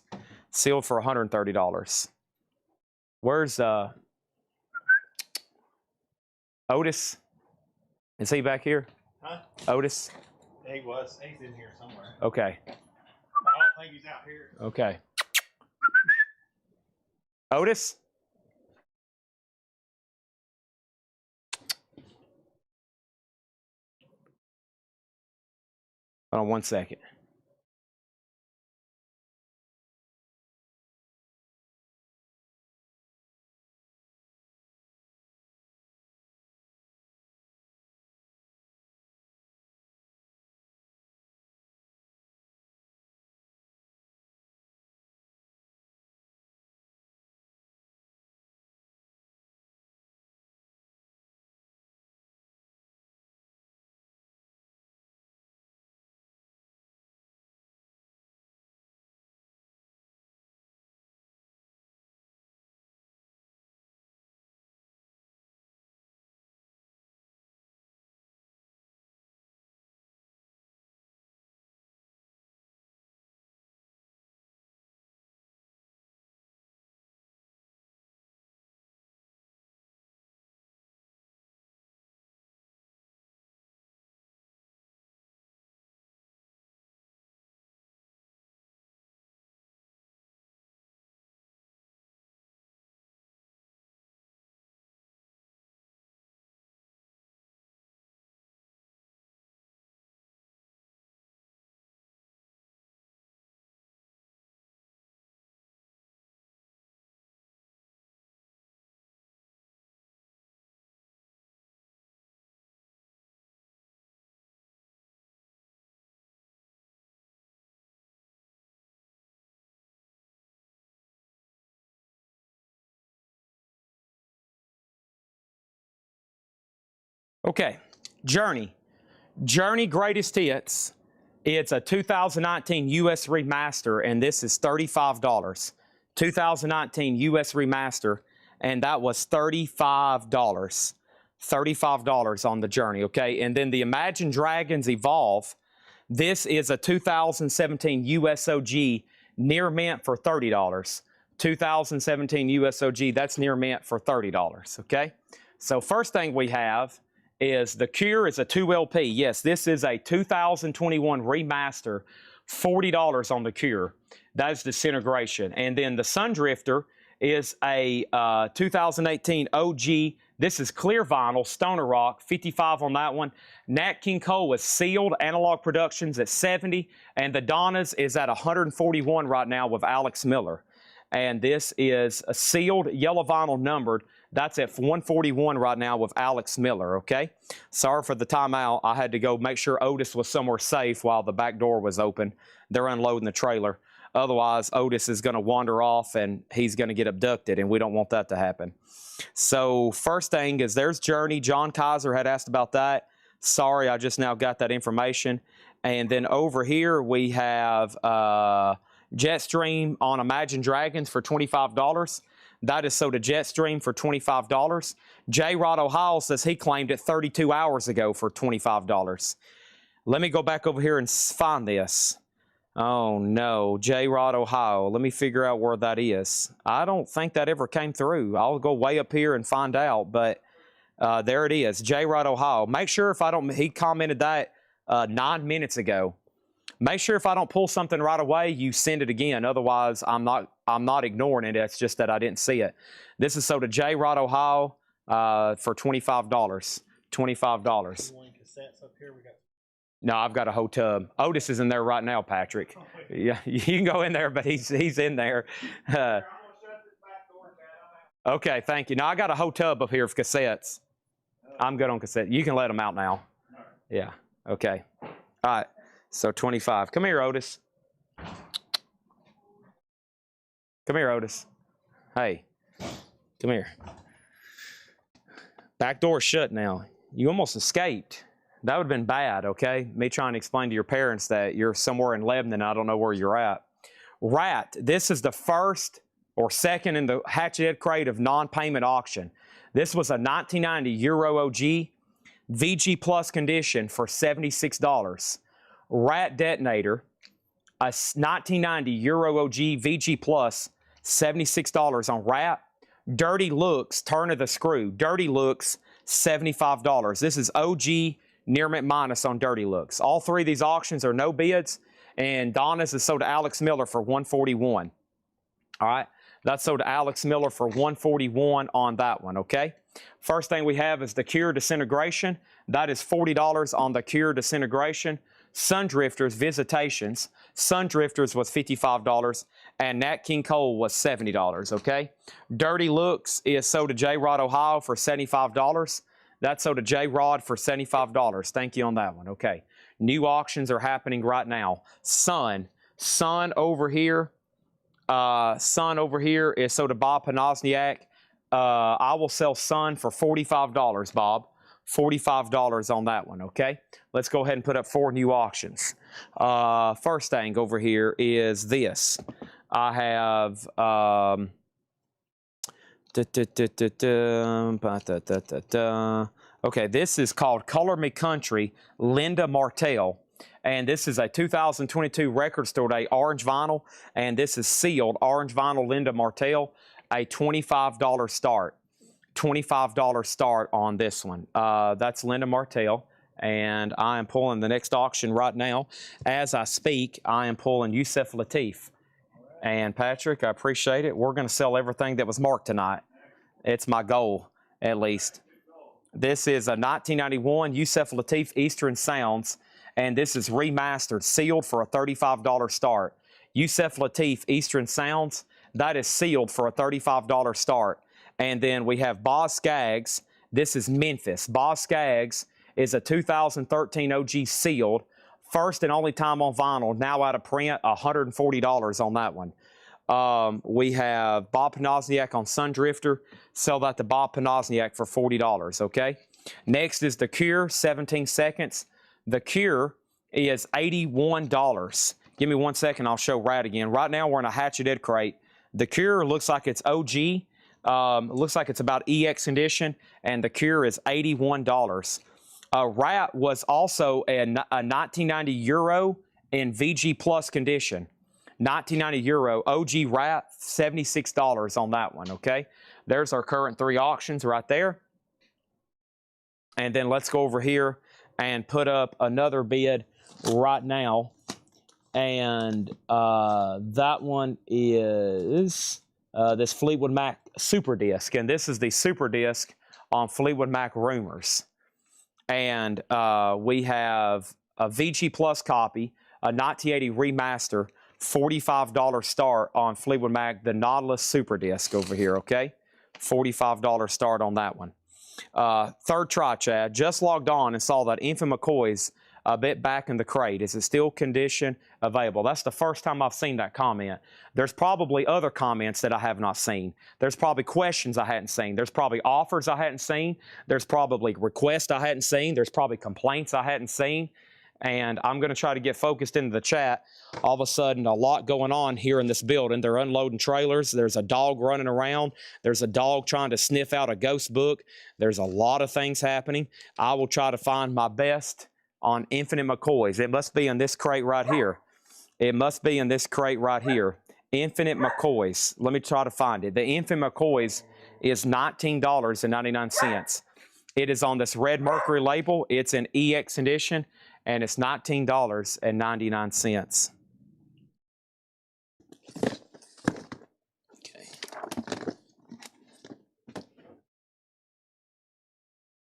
Sealed for $130. Where's Otis? Is he back here? Huh? Otis? He was. He's in here somewhere. Okay. I don't think he's out here. Okay. Otis? Hold on 1 second. Okay, Journey. Journey Greatest Hits. It's a 2019 US Remaster, and this is $35. 2019 US Remaster, and that was $35. $35 on the Journey, okay? And then the Imagine Dragons Evolve. This is a 2017 USOG near mint for $30. 2017 USOG, that's near mint for $30, okay? So first thing we have is the Cure is a 2LP. Yes, this is a 2021 remaster, $40 on the Cure. That is Disintegration. And then the Sundrifter is a 2018 OG. This is clear vinyl, Stoner Rock, 55 on that one. Nat King Cole is sealed, Analog Productions at 70, and the Donnas is at 141 right now with Alex Miller. And this is a sealed, yellow vinyl numbered. That's at 141 right now with Alex Miller, okay? Sorry for the timeout. I had to go make sure Otis was somewhere safe while the back door was open. They're unloading the trailer. Otherwise, Otis is going to wander off and he's going to get abducted, and we don't want that to happen. So first thing is there's Journey. John Kaiser had asked about that. Sorry, I just now got that information. And then over here we have Jetstream on Imagine Dragons for $25. That is sold to Jetstream for $25. J-Rod Ohio says he claimed it 32 hours ago for $25. Let me go back over here and find this. Oh no, J-Rod Ohio. Let me figure out where that is. I don't think that ever came through. I'll go way up here and find out, but there it is, J-Rod Ohio. Make sure if I don't, he commented that 9 minutes ago. Make sure if I don't pull something right away, you send it again. Otherwise, I'm not ignoring it. It's just that I didn't see it. This is sold to J-Rod Ohio for $25. $25. No, I've got a whole tub. Otis is in there right now, Patrick. Yeah, you can go in there, but he's in there. Okay, thank you. Now I got a whole tub up here of cassettes. I'm good on cassette. You can let them out now. Yeah. Okay. All right. So 25. Come here, Otis. Come here, Otis. Hey, come here. Back door's shut now. You almost escaped. That would have been bad, okay? Me trying to explain to your parents that you're somewhere in Lebanon and I don't know where you're at. Rat, this is the first or second in the Hatchet Head crate of non-payment auction. This was a 1990 Euro OG VG Plus condition for $76. Rat Detonator, a 1990 Euro OG VG Plus, $76 on Rat. Dirty Looks, Turn of the Screw. Dirty Looks, $75. This is OG Near Mint Minus on Dirty Looks. All three of these auctions are no bids, and Donna's is sold to Alex Miller for $141. All right, that's sold to Alex Miller for $141 on that one, okay? First thing we have is the Cure Disintegration. That is $40 on the Cure Disintegration. Sundrifters Visitations. Sundrifters was $55, and Nat King Cole was $70, okay? Dirty Looks is sold to J-Rod Ohio for $75. That's sold to J-Rod for $75. Thank you on that one, okay? New auctions are happening right now. Sun over here. Sun over here is sold to Bob Panozniak. I will sell Sun for $45, Bob. $45 on that one, okay? Let's go ahead and put up 4 new auctions. First thing over here is this. I have okay, this is called Color Me Country, Linda Martell. And this is a 2022 Record Store Day orange vinyl. And this is sealed orange vinyl Linda Martell, a $25 start. $25 start on this one. That's Linda Martell. And I am pulling the next auction right now. As I speak, I am pulling Yusef Lateef. And Patrick, I appreciate it. We're going to sell everything that was marked tonight. It's my goal, at least. This is a 1991 Yusef Lateef Eastern Sounds, and this is remastered, sealed for a $35 start. Yusef Lateef Eastern Sounds, that is sealed for a $35 start. And then we have Boz Scaggs. This is Memphis. Boz Scaggs is a 2013 OG sealed. First and only time on vinyl, now out of print, $140 on that one. We have Bob Panozniak on Sundrifter. Sell that to Bob Panozniak for $40, okay? Next is the Cure, 17 seconds. The Cure is $81. Give me 1 second, I'll show Rat again. Right now we're in a Hatchet Ed crate. The Cure looks like it's OG. Looks like it's about EX condition, and the Cure is $81. Rat was also a 1990 Euro in VG Plus condition. 1990 Euro, OG Rat, $76 on that one, okay? There's our current 3 auctions right there. And then let's go over here and put up another bid right now. And that one is this Fleetwood Mac Super Disc. And this is the Super Disc on Fleetwood Mac Rumors. And we have a VG Plus copy, a 1980 remaster, $45 start on Fleetwood Mac, the Nautilus Super Disc over here, okay? $45 start on that one. Third try, Chad. Just logged on and saw that Infant McCoy's a bit back in the crate. Is it still condition available? That's the first time I've seen that comment. There's probably other comments that I have not seen. There's probably questions I hadn't seen. There's probably offers I hadn't seen. There's probably requests I hadn't seen. There's probably complaints I hadn't seen. And I'm going to try to get focused into the chat. All of a sudden, a lot going on here in this building. They're unloading trailers. There's a dog running around. There's a dog trying to sniff out a ghost book. There's a lot of things happening. I will try to find my best on Infinite McCoys. It must be in this crate right here. It must be in this crate right here. Infinite McCoys. Let me try to find it. The Infinite McCoys is $19.99. It is on this Red Mercury label. It's an EX edition, and it's $19.99. Okay.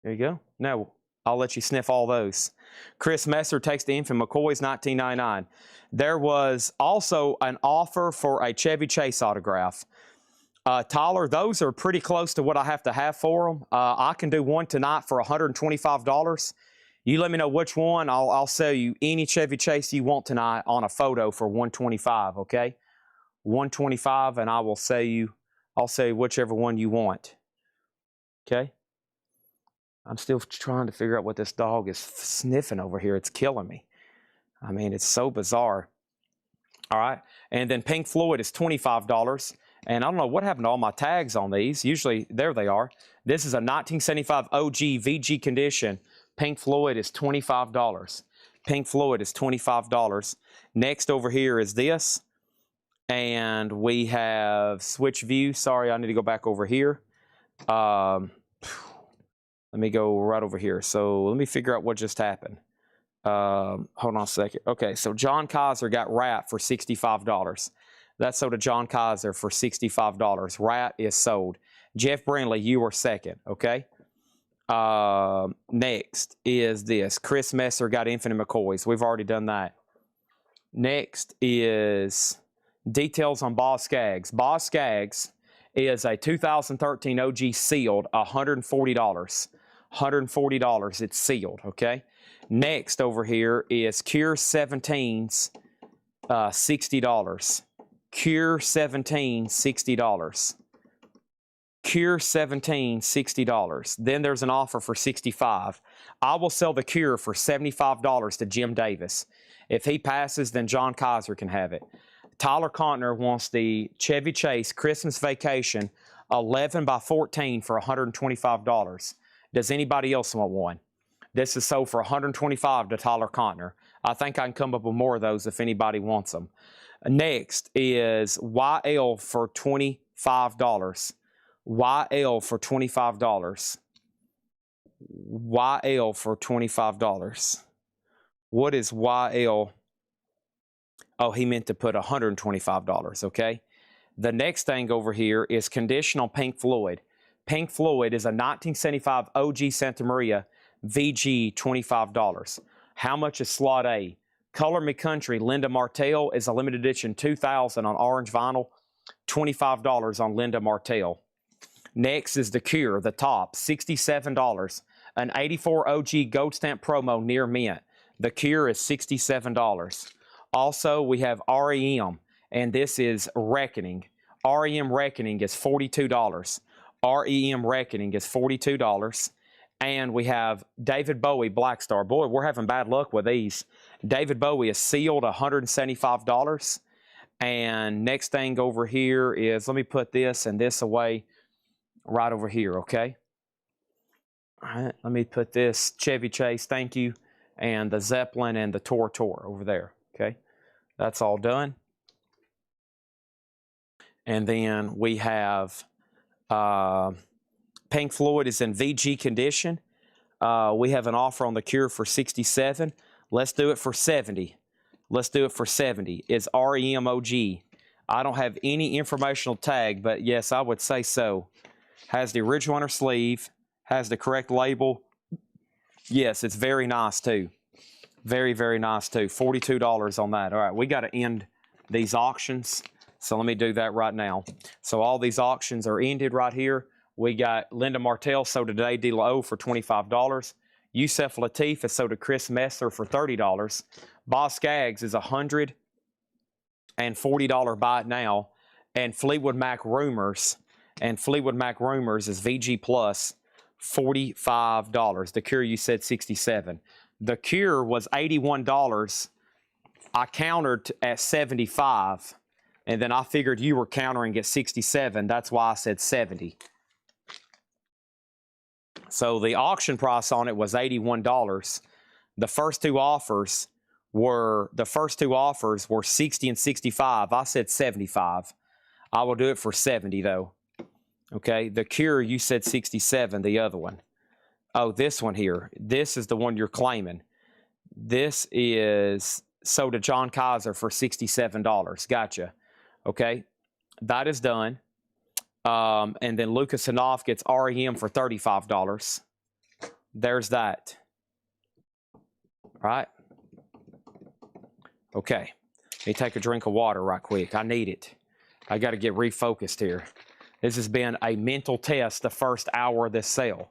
There you go. No, I'll let you sniff all those. Chris Messer takes the Infant McCoys, $19.99. There was also an offer for a Chevy Chase autograph. Tyler, those are pretty close to what I have to have for them. I can do one tonight for $125. You let me know which one. I'll sell you any Chevy Chase you want tonight on a photo for $125, okay? $125, and I'll sell you whichever one you want. Okay? I'm still trying to figure out what this dog is sniffing over here. It's killing me. I mean, it's so bizarre. All right. And then Pink Floyd is $25. And I don't know what happened to all my tags on these. Usually, there they are. This is a 1975 OG VG condition. Pink Floyd is $25. Pink Floyd is $25. Next over here is this. And we have Switch View. Sorry, I need to go back over here. Let me go right over here. So let me figure out what just happened. Hold on a second. Okay, so John Kaiser got Rat for $65. That's sold to John Kaiser for $65. Rat is sold. Jeff Brindley, you were second, okay? Next is this. Chris Messer got Infinite McCoys. We've already done that. Next is details on Boz Scaggs. Boz Scaggs is a 2013 OG sealed, $140. $140, it's sealed, okay? Next over here is Cure 17's, $60. Cure 17, $60. Cure 17, $60. Then there's an offer for $65. I will sell the Cure for $75 to Jim Davis. If he passes, then John Kaiser can have it. Tyler Contner wants the Chevy Chase Christmas Vacation 11 by 14 for $125. Does anybody else want one? This is sold for $125 to Tyler Contner. I think I can come up with more of those if anybody wants them. Next is YL for $25. YL for $25. YL for $25. What is YL? Oh, he meant to put $125, okay? The next thing over here is conditional Pink Floyd. Pink Floyd is a 1975 OG Santa Maria VG, $25. How much is slot A? Color Me Country, Linda Martell is a limited edition 2000 on orange vinyl, $25 on Linda Martell. Next is the Cure, the top, $67. An 84 OG Gold Stamp promo near mint. The Cure is $67. Also, we have REM, and this is Reckoning. REM Reckoning is $42. REM Reckoning is $42. And we have David Bowie Black Star. Boy, we're having bad luck with these. David Bowie is sealed $175. And next thing over here is, let me put this and this away right over here, okay? All right, let me put this Chevy Chase, thank you, and the Zeppelin and the Tor over there, okay? That's all done. And then we have Pink Floyd is in VG condition. We have an offer on the Cure for 67. Let's do it for 70. Let's do it for 70. It's REMOG. I don't have any informational tag, but yes, I would say so. Has the original inner sleeve, has the correct label. Yes, it's very nice too. Very, very nice too. $42 on that. All right, we got to end these auctions. So let me do that right now. So all these auctions are ended right here. We got Linda Martell sold today, De La O for $25. Yusef Lateef is sold to Chris Messer for $30. Boss Skaggs is $140 buy it now. And Fleetwood Mac Rumors, is VG Plus, $45. The Cure, you said 67. The Cure was $81. I countered at 75, and then I figured you were countering at 67. That's why I said 70. So the auction price on it was $81. The first two offers were 60 and 65. I said 75. I will do it for 70 though. Okay, the Cure, you said 67, the other one. Oh, this one here. This is the one you're claiming. This is sold to John Kaiser for $67. Gotcha. Okay, that is done. And then Lucas Hanoff gets REM for $35. There's that. Right? Okay. Let me take a drink of water right quick. I need it. I got to get refocused here. This has been a mental test the first hour of this sale.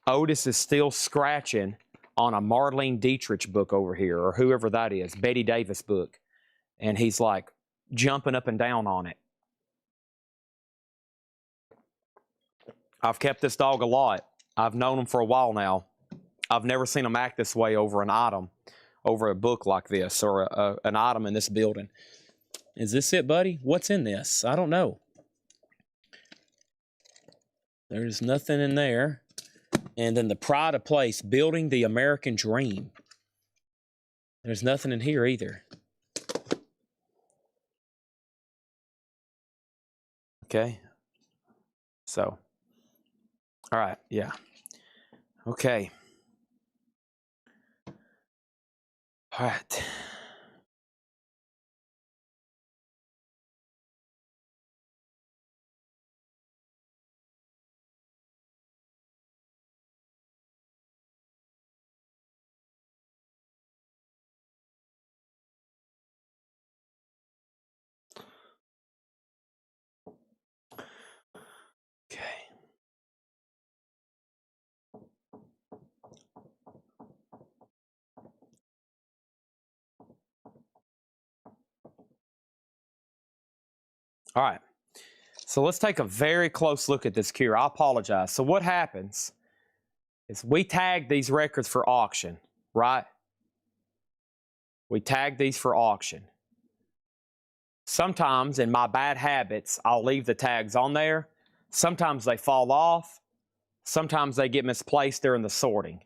Otis is still scratching on a Marlene Dietrich book over here, or whoever that is, Betty Davis book. And he's like jumping up and down on it. I've kept this dog a lot. I've known him for a while now. I've never seen him act this way over an item, over a book like this, or an item in this building. Is this it, buddy? What's in this? I don't know. There's nothing in there. And then the pride of place, building the American dream. There's nothing in here either. Okay. So, all right, yeah. Okay. All right. Okay. All right. So let's take a very close look at this Cure. I apologize. So what happens is we tag these records for auction, right? We tag these for auction. Sometimes in my bad habits, I'll leave the tags on there. Sometimes they fall off. Sometimes they get misplaced during the sorting.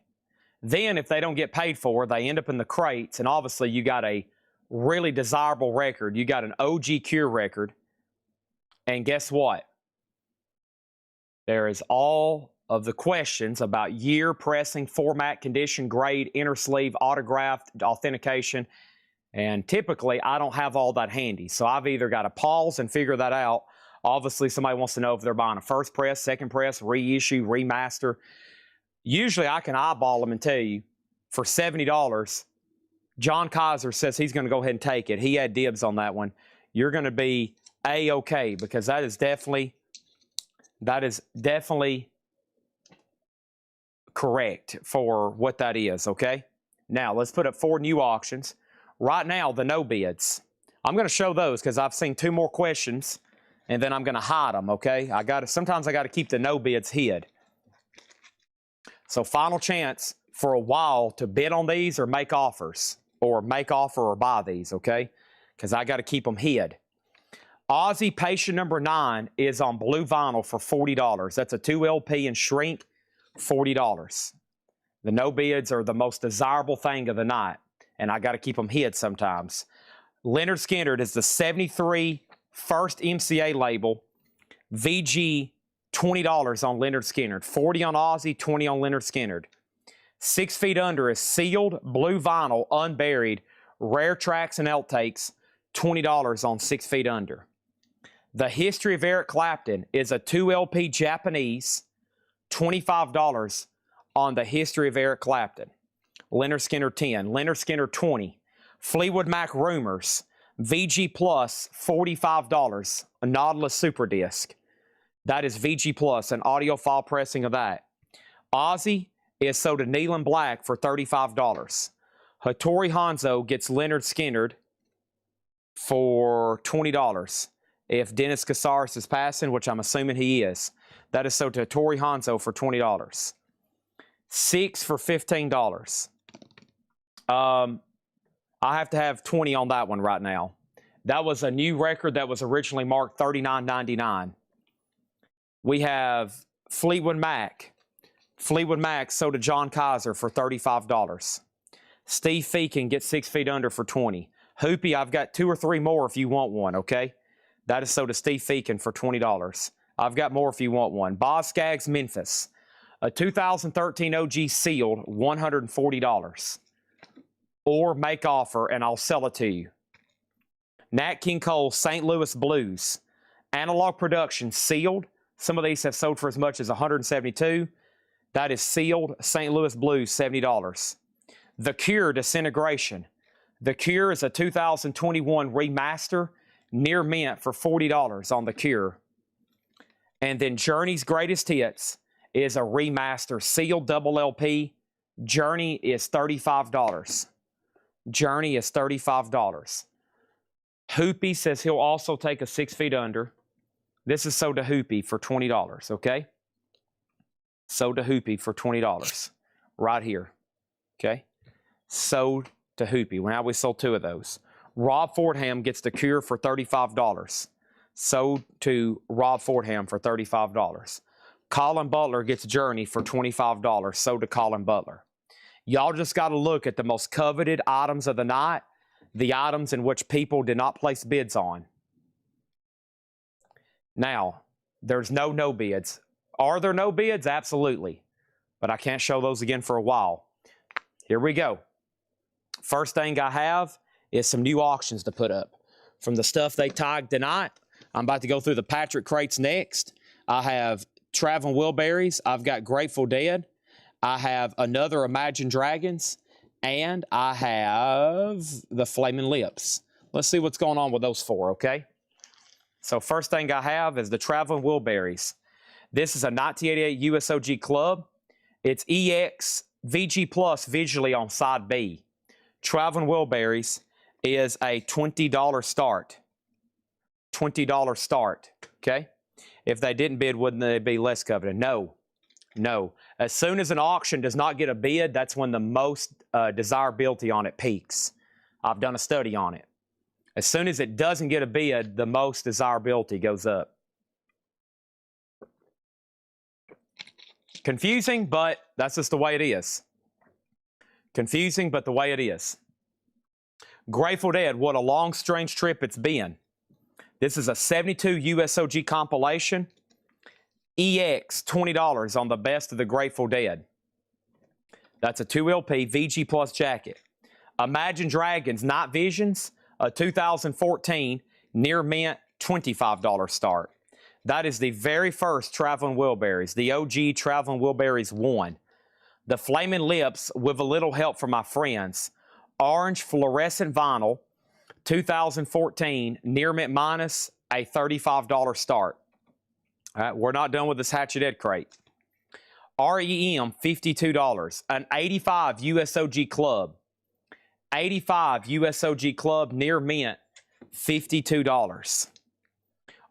Then if they don't get paid for, they end up in the crates, and obviously you got a really desirable record. You got an OG Cure record. And guess what? There is all of the questions about year, pressing, format, condition, grade, inner sleeve, autographed, authentication. And typically, I don't have all that handy. So I've either got to pause and figure that out. Obviously, somebody wants to know if they're buying a first press, second press, reissue, remaster. Usually, I can eyeball them and tell you, for $70, John Kaiser says he's going to go ahead and take it. He had dibs on that one. You're going to be A-okay, because that is definitely correct for what that is, okay? Now, let's put up 4 new auctions. Right now, the no bids. I'm going to show those because I've seen 2 more questions, and then I'm going to hide them, okay? Sometimes I got to keep the no bids hid. So final chance for a while to bid on these or make offers, or make offer or buy these, okay? Because I got to keep them hid. Aussie Patient number 9 is on blue vinyl for $40. That's a 2 LP and shrink, $40. The no bids are the most desirable thing of the night, and I got to keep them hid sometimes. Leonard Skinner is the 73 first MCA label, VG, $20 on Leonard Skinner, 40 on Aussie, 20 on Leonard Skinner. 6 Feet Under is sealed blue vinyl, unburied, rare tracks and outtakes, $20 on 6 Feet Under. The History of Eric Clapton is a 2 LP Japanese, $25 on the History of Eric Clapton. Leonard Skinner 10, Leonard Skinner 20. Fleetwood Mac Rumors, VG Plus, $45, a Nautilus Super Disc. That is VG Plus, an audiophile pressing of that. Ozzy is sold to Neil and Black for $35. Hattori Hanzo gets Leonard Skinner for $20. If Dennis Casares is passing, which I'm assuming he is, that is sold to Hattori Hanzo for $20. 6 for $15. I have to have 20 on that one right now. That was a new record that was originally marked $39.99. We have Fleetwood Mac. Fleetwood Mac sold to John Kaiser for $35. Steve Feakin gets 6 Feet Under for $20. Hoopy, I've got 2 or 3 more if you want one, okay? That is sold to Steve Feakin for $20. I've got more if you want one. Boz Scaggs Memphis. A 2013 OG sealed, $140. Or make offer and I'll sell it to you. Nat King Cole St. Louis Blues. Analog Production sealed. Some of these have sold for as much as $172. That is sealed St. Louis Blues, $70. The Cure Disintegration. The Cure is a 2021 remaster, near mint for $40 on The Cure. And then Journey's Greatest Hits is a remaster, sealed double LP. Journey is $35. Journey is $35. Hoopy says he'll also take a 6 Feet Under. This is sold to Hoopy for $20, okay? Sold to Hoopy for $20. Right here, okay? Sold to Hoopy. Now we sold 2 of those. Rob Fordham gets The Cure for $35. Sold to Rob Fordham for $35. Colin Butler gets Journey for $25. Sold to Colin Butler. Y'all just got to look at the most coveted items of the night, the items in which people did not place bids on. Now, there's no bids. Are there no bids? Absolutely. But I can't show those again for a while. Here we go. First thing I have is some new auctions to put up. From the stuff they tagged tonight, I'm about to go through the Patrick crates next. I have Traveling Wilburys. I've got Grateful Dead. I have another Imagine Dragons, and I have the Flaming Lips. Let's see what's going on with those 4, okay? So first thing I have is the Traveling Wilburys. This is a 1988 USOG Club. It's EX VG Plus visually on side B. Traveling Wilburys is a $20 start. $20 start, okay? If they didn't bid, wouldn't they be less coveted? No. No. As soon as an auction does not get a bid, that's when the most desirability on it peaks. I've done a study on it. As soon as it doesn't get a bid, the most desirability goes up. Confusing, but that's just the way it is. Confusing, but the way it is. Grateful Dead, what a long, strange trip it's been. This is a 72 USOG compilation. EX, $20 on the best of the Grateful Dead. That's a 2 LP VG Plus jacket. Imagine Dragons, Night Visions, a 2014 near mint $25 start. That is the very first Traveling Wilburys, the OG Traveling Wilburys 1. The Flaming Lips, with a little help from my friends. Orange fluorescent vinyl, 2014 near mint minus a $35 start. All right, we're not done with this Hatchet Ed crate. REM, $52. An 85 USOG Club. 85 USOG Club near mint, $52.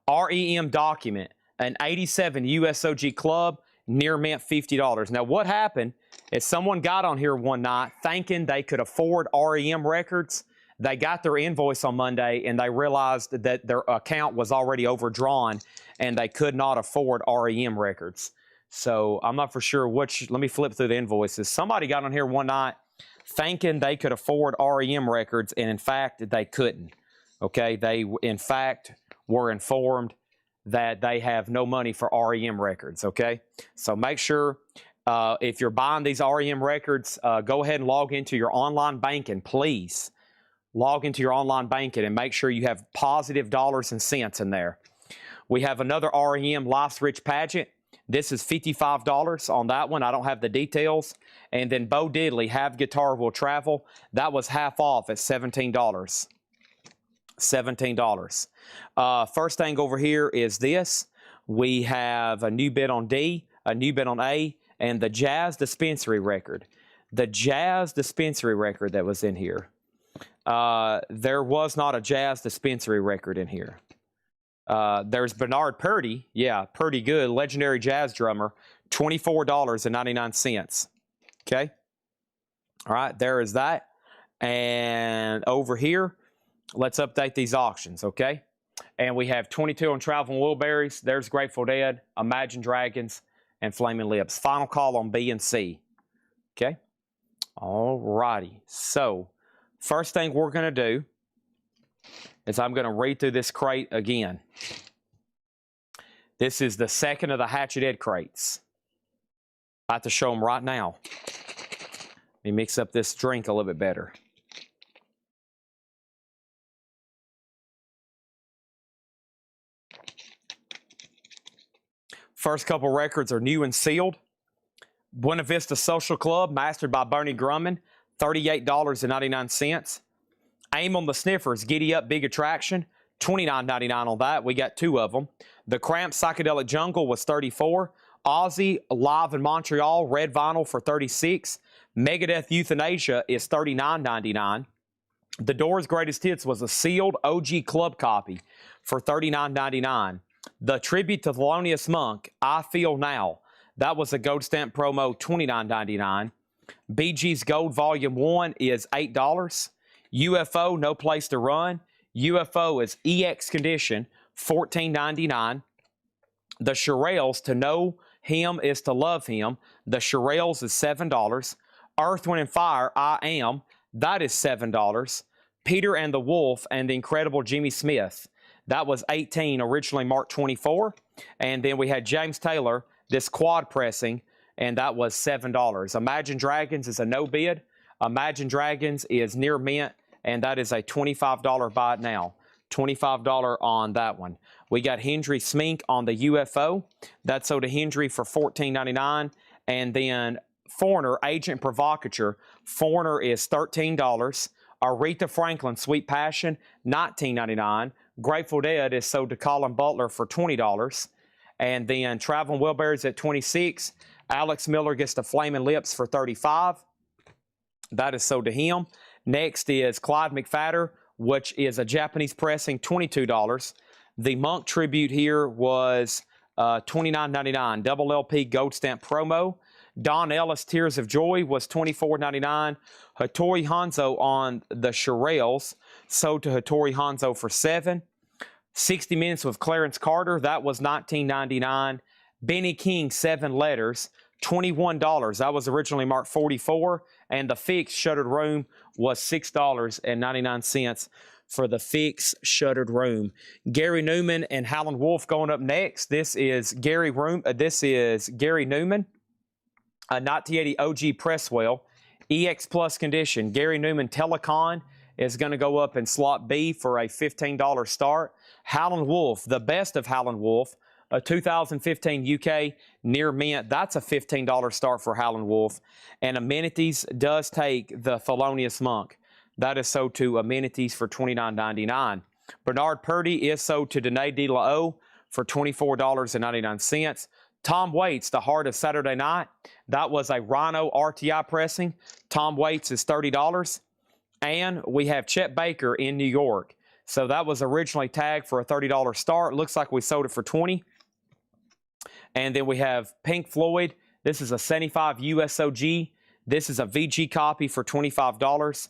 REM Document, an 87 USOG Club near mint $50. Now, what happened is someone got on here one night thinking they could afford REM records. They got their invoice on Monday, and they realized that their account was already overdrawn, and they could not afford REM records. So I'm not for sure which. Let me flip through the invoices. Somebody got on here one night thinking they could afford REM records, and in fact, they couldn't. Okay, they in fact were informed that they have no money for REM records. Okay, so make sure if you're buying these REM records, go ahead and log into your online banking, please. Log into your online banking and make sure you have positive dollars and cents in there. We have another REM Life's Rich pageant. This is $55 on that one. I don't have the details. And then Bo Diddley, Have Guitar Will Travel. That was half off at $17. $17. First thing over here is this. We have a new bid on D, a new bid on A, and the Jazz Dispensary record. The Jazz Dispensary record that was in here. There was not a Jazz Dispensary record in here. There's Bernard Purdy. Yeah, Purdy Good, legendary jazz drummer, $24.99. Okay. All right, there is that. And over here, let's update these auctions, okay? And we have 22 on Traveling Wilburys. There's Grateful Dead, Imagine Dragons, and Flaming Lips. Final call on B and C. Okay? All righty. So, first thing we're going to do is I'm going to read through this crate again. This is the second of the Hatchet Ed crates. About to show them right now. Let me mix up this drink a little bit better. First couple records are new and sealed. Buena Vista Social Club, mastered by Bernie Grumman, $38.99. Aim on the Sniffers, Giddy Up Big Attraction, $29.99 on that. We got two of them. The Cramps Psychedelic Jungle was $34. Ozzy Live in Montreal, red vinyl for $36. Megadeth Euthanasia is $39.99. The Doors' Greatest Hits was a sealed OG club copy for $39.99. The Tribute to Thelonious Monk, I Feel Now, that was a gold stamp promo, $29.99. Bee Gees Gold Volume 1 is $8. UFO, No Place to Run. UFO is EX Condition, $14.99. The Shirelles, To Know Him is to Love Him. The Shirelles is $7. Earth, Wind, and Fire, I Am, that is $7. Peter and the Wolf and the Incredible Jimmy Smith, that was $18, originally marked $24. And then we had James Taylor, this quad pressing, and that was $7. Imagine Dragons is a no bid. Imagine Dragons is near mint, and that is a $25 buy it now. $25 on that one. We got Hendry Smink on the UFO. That's sold to Hendry for $14.99. And then Foreigner, Agent Provocateur. Foreigner is $13. Aretha Franklin, Sweet Passion, $19.99. Grateful Dead is sold to Colin Butler for $20. And then Traveling Wilburys at $26. Alex Miller gets the Flaming Lips for $35. That is sold to him. Next is Clyde McFadder, which is a Japanese pressing, $22. The Monk tribute here was $29.99. Double LP gold stamp promo. Don Ellis, Tears of Joy, was $24.99. Hattori Hanzo on the Shirelles, sold to Hattori Hanzo for $7. 60 Minutes with Clarence Carter, that was $19.99. Benny King, 7 Letters, $21. That was originally marked $44. And the Fix Shuttered Room was $6.99 for the Fix Shuttered Room. Gary Newman and Howlin' Wolf going up next. This is Gary Newman, 1980 OG Presswell, EX Plus condition. Gary Newman Telecon is going to go up in slot B for a $15 start. Howlin' Wolf, the best of Howlin' Wolf, a 2015 UK near mint. That's a $15 start for Howlin' Wolf. And Amenities does take the Thelonious Monk. That is sold to Amenities for $29.99. Bernard Purdy is sold to Danae De La O for $24.99. Tom Waits, The Heart of Saturday Night. That was a Rhino RTI pressing. Tom Waits is $30. And we have Chet Baker in New York. So that was originally tagged for a $30 start. Looks like we sold it for $20. And then we have Pink Floyd. This is a 75 USOG. This is a VG copy for $25.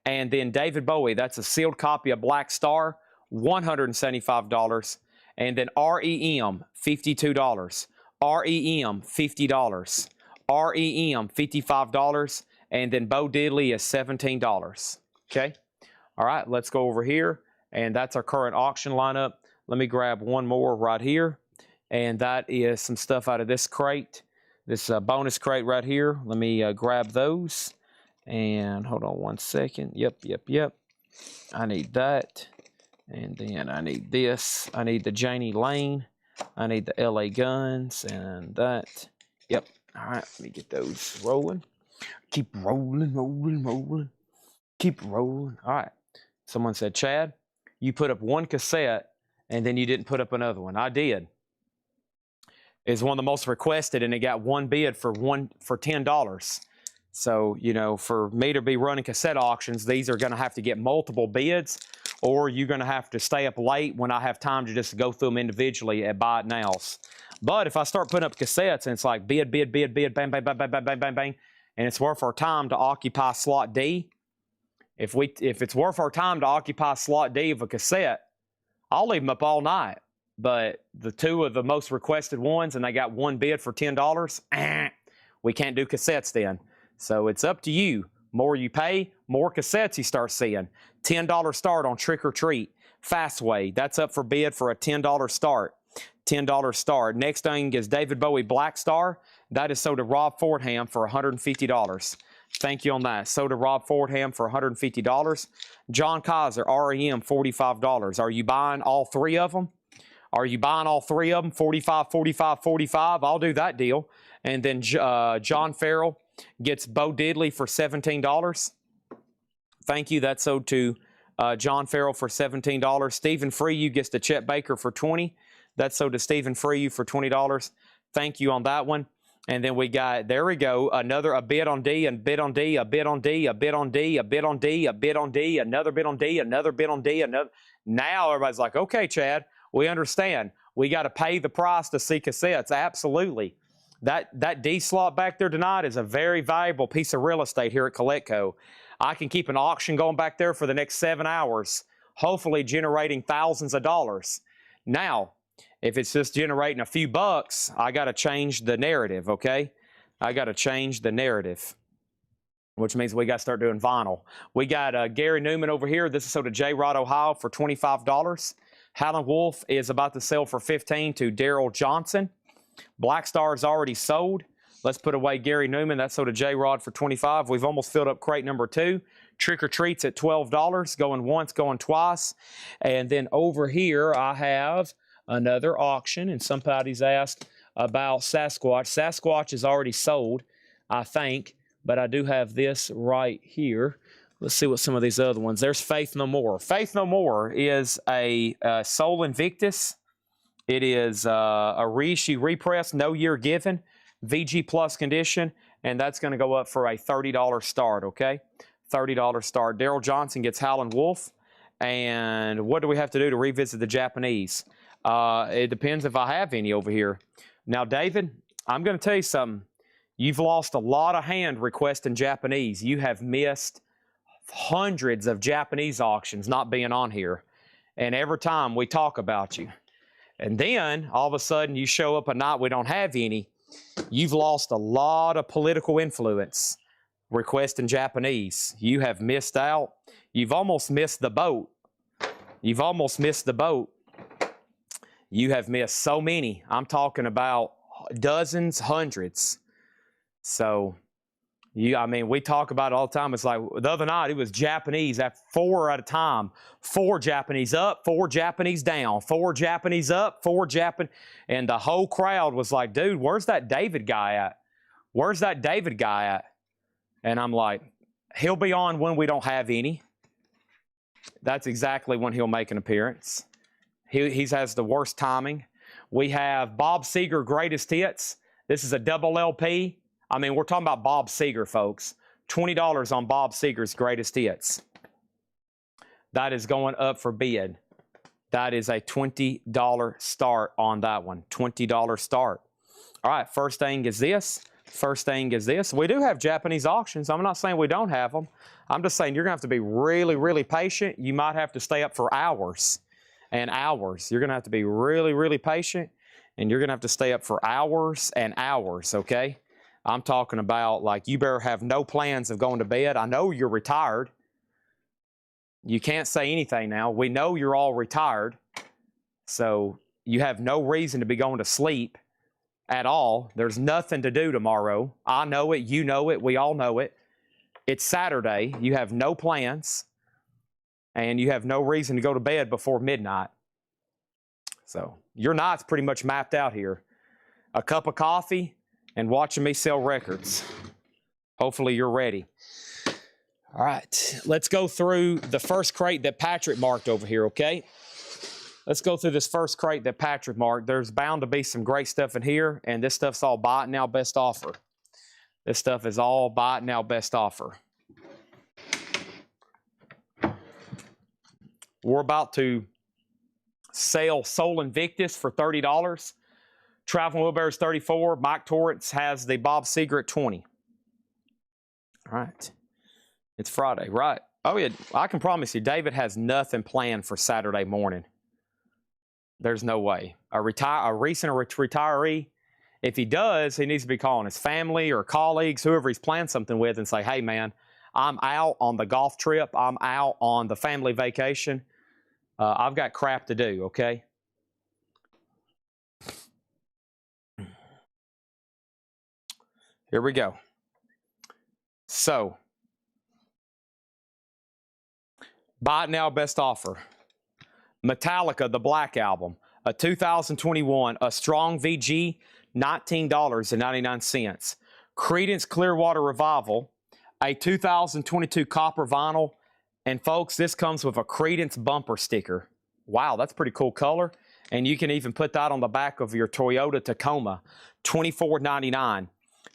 And then David Bowie, that's a sealed copy of Black Star, $175. And then REM, $52. REM, $50. REM, $55. And then Bo Diddley is $17. Okay? All right, let's go over here. And that's our current auction lineup. Let me grab one more right here. And that is some stuff out of this crate. This bonus crate right here. Let me grab those. And hold on one second. Yep. I need that. And then I need this. I need the Janie Lane. I need the LA Guns and that. Yep. All right, let me get those rolling. Keep rolling. Keep rolling. All right. Someone said, Chad, you put up one cassette and then you didn't put up another one. I did. It's one of the most requested, and it got one bid for $10. So, you know, for me to be running cassette auctions, these are going to have to get multiple bids, or you're going to have to stay up late when I have time to just go through them individually at Buy It Nows. But if I start putting up cassettes and it's like bid, bang, and it's worth our time to occupy slot D, if it's worth our time to occupy slot D of a cassette, I'll leave them up all night. But the two of the most requested ones, and they got one bid for $10, we can't do cassettes then. So it's up to you. More you pay, more cassettes you start seeing. $10 start on Trick or Treat. Fastway, that's up for bid for a $10 start. $10 start. Next thing is David Bowie Black Star. That is sold to Rob Fordham for $150. Thank you on that. Sold to Rob Fordham for $150. John Kaiser, REM, $45. Are you buying all three of them? Are you buying all three of them? 45, 45, 45. I'll do that deal. And then John Farrell gets Bo Diddley for $17. Thank you. That's sold to John Farrell for $17. Stephen Freyu gets to Chet Baker for $20. That's sold to Stephen Freyu for $20. Thank you on that one. And then we got, there we go, a bid on D, a bid on D, a bid on D, a bid on D, a bid on D, a bid on D, another bid on D, another bid on D, another. Now everybody's like, okay, Chad, we understand. We got to pay the price to see cassettes. Absolutely. That D slot back there tonight is a very valuable piece of real estate here at Coletco. I can keep an auction going back there for the next 7 hours, hopefully generating thousands of dollars. Now, if it's just generating a few bucks, I got to change the narrative, okay? I got to change the narrative, which means we got to start doing vinyl. We got Gary Newman over here. This is sold to J. Rod, Ohio for $25. Howlin' Wolf is about to sell for $15 to Daryl Johnson. Black Star is already sold. Let's put away Gary Newman. That's sold to J. Rod for $25. We've almost filled up crate number 2. Trick or Treats at $12. Going once, going twice. And then over here, I have another auction, and somebody's asked about Sasquatch. Sasquatch is already sold, I think, but I do have this right here. Let's see what some of these other ones. There's Faith No More. Faith No More is a Soul Invictus. It is a reissue repress, no year given, VG Plus condition, and that's going to go up for a $30 start, okay? $30 start. Daryl Johnson gets Howlin' Wolf. And what do we have to do to revisit the Japanese? It depends if I have any over here. Now, David, I'm going to tell you something. You've lost a lot of hand requesting Japanese. You have missed hundreds of Japanese auctions not being on here. And every time we talk about you. And then, all of a sudden, you show up a night we don't have any. You've lost a lot of political influence requesting Japanese. You have missed out. You've almost missed the boat. You've almost missed the boat. You have missed so many. I'm talking about dozens, hundreds. So, I mean, we talk about it all the time. It's like the other night, it was Japanese at 4 at a time. 4 Japanese up, 4 Japanese down, 4 Japanese up, 4 Japanese. And the whole crowd was like, dude, where's that David guy at? Where's that David guy at? And I'm like, he'll be on when we don't have any. That's exactly when he'll make an appearance. He has the worst timing. We have Bob Seger Greatest Hits. This is a double LP. I mean, we're talking about Bob Seger, folks. $20 on Bob Seger's Greatest Hits. That is going up for bid. That is a $20 start on that one. $20 start. All right, first thing is this. First thing is this. We do have Japanese auctions. I'm not saying we don't have them. I'm just saying you're going to have to be really, really patient. You might have to stay up for hours and hours. You're going to have to be really, really patient, and you're going to have to stay up for hours and hours, okay? I'm talking about, like, you better have no plans of going to bed. I know you're retired. You can't say anything now. We know you're all retired, so you have no reason to be going to sleep at all. There's nothing to do tomorrow. I know it. You know it. We all know it. It's Saturday. You have no plans, and you have no reason to go to bed before midnight. So your night's pretty much mapped out here. A cup of coffee and watching me sell records. Hopefully you're ready. All right, let's go through the first crate that Patrick marked over here, okay? Let's go through this first crate that Patrick marked. There's bound to be some great stuff in here, and this stuff's all buy it now, best offer. This stuff is all buy it now, best offer. We're about to sell Sol Invictus for $30. Traveling Wheelbarrows $34. Mike Torrance has the Bob Seger at $20. All right. It's Friday, right? Oh, yeah. I can promise you, David has nothing planned for Saturday morning. There's no way. A recent retiree, if he does, he needs to be calling his family or colleagues, whoever he's planned something with, and say, hey, man, I'm out on the golf trip. I'm out on the family vacation. I've got crap to do, okay? Here we go. So, buy it now, best offer. Metallica, the Black Album, a 2021, a Strong VG, $19.99. Creedence Clearwater Revival, a 2022 copper vinyl. And folks, this comes with a Creedence bumper sticker. Wow, that's pretty cool color. And you can even put that on the back of your Toyota Tacoma, $24.99.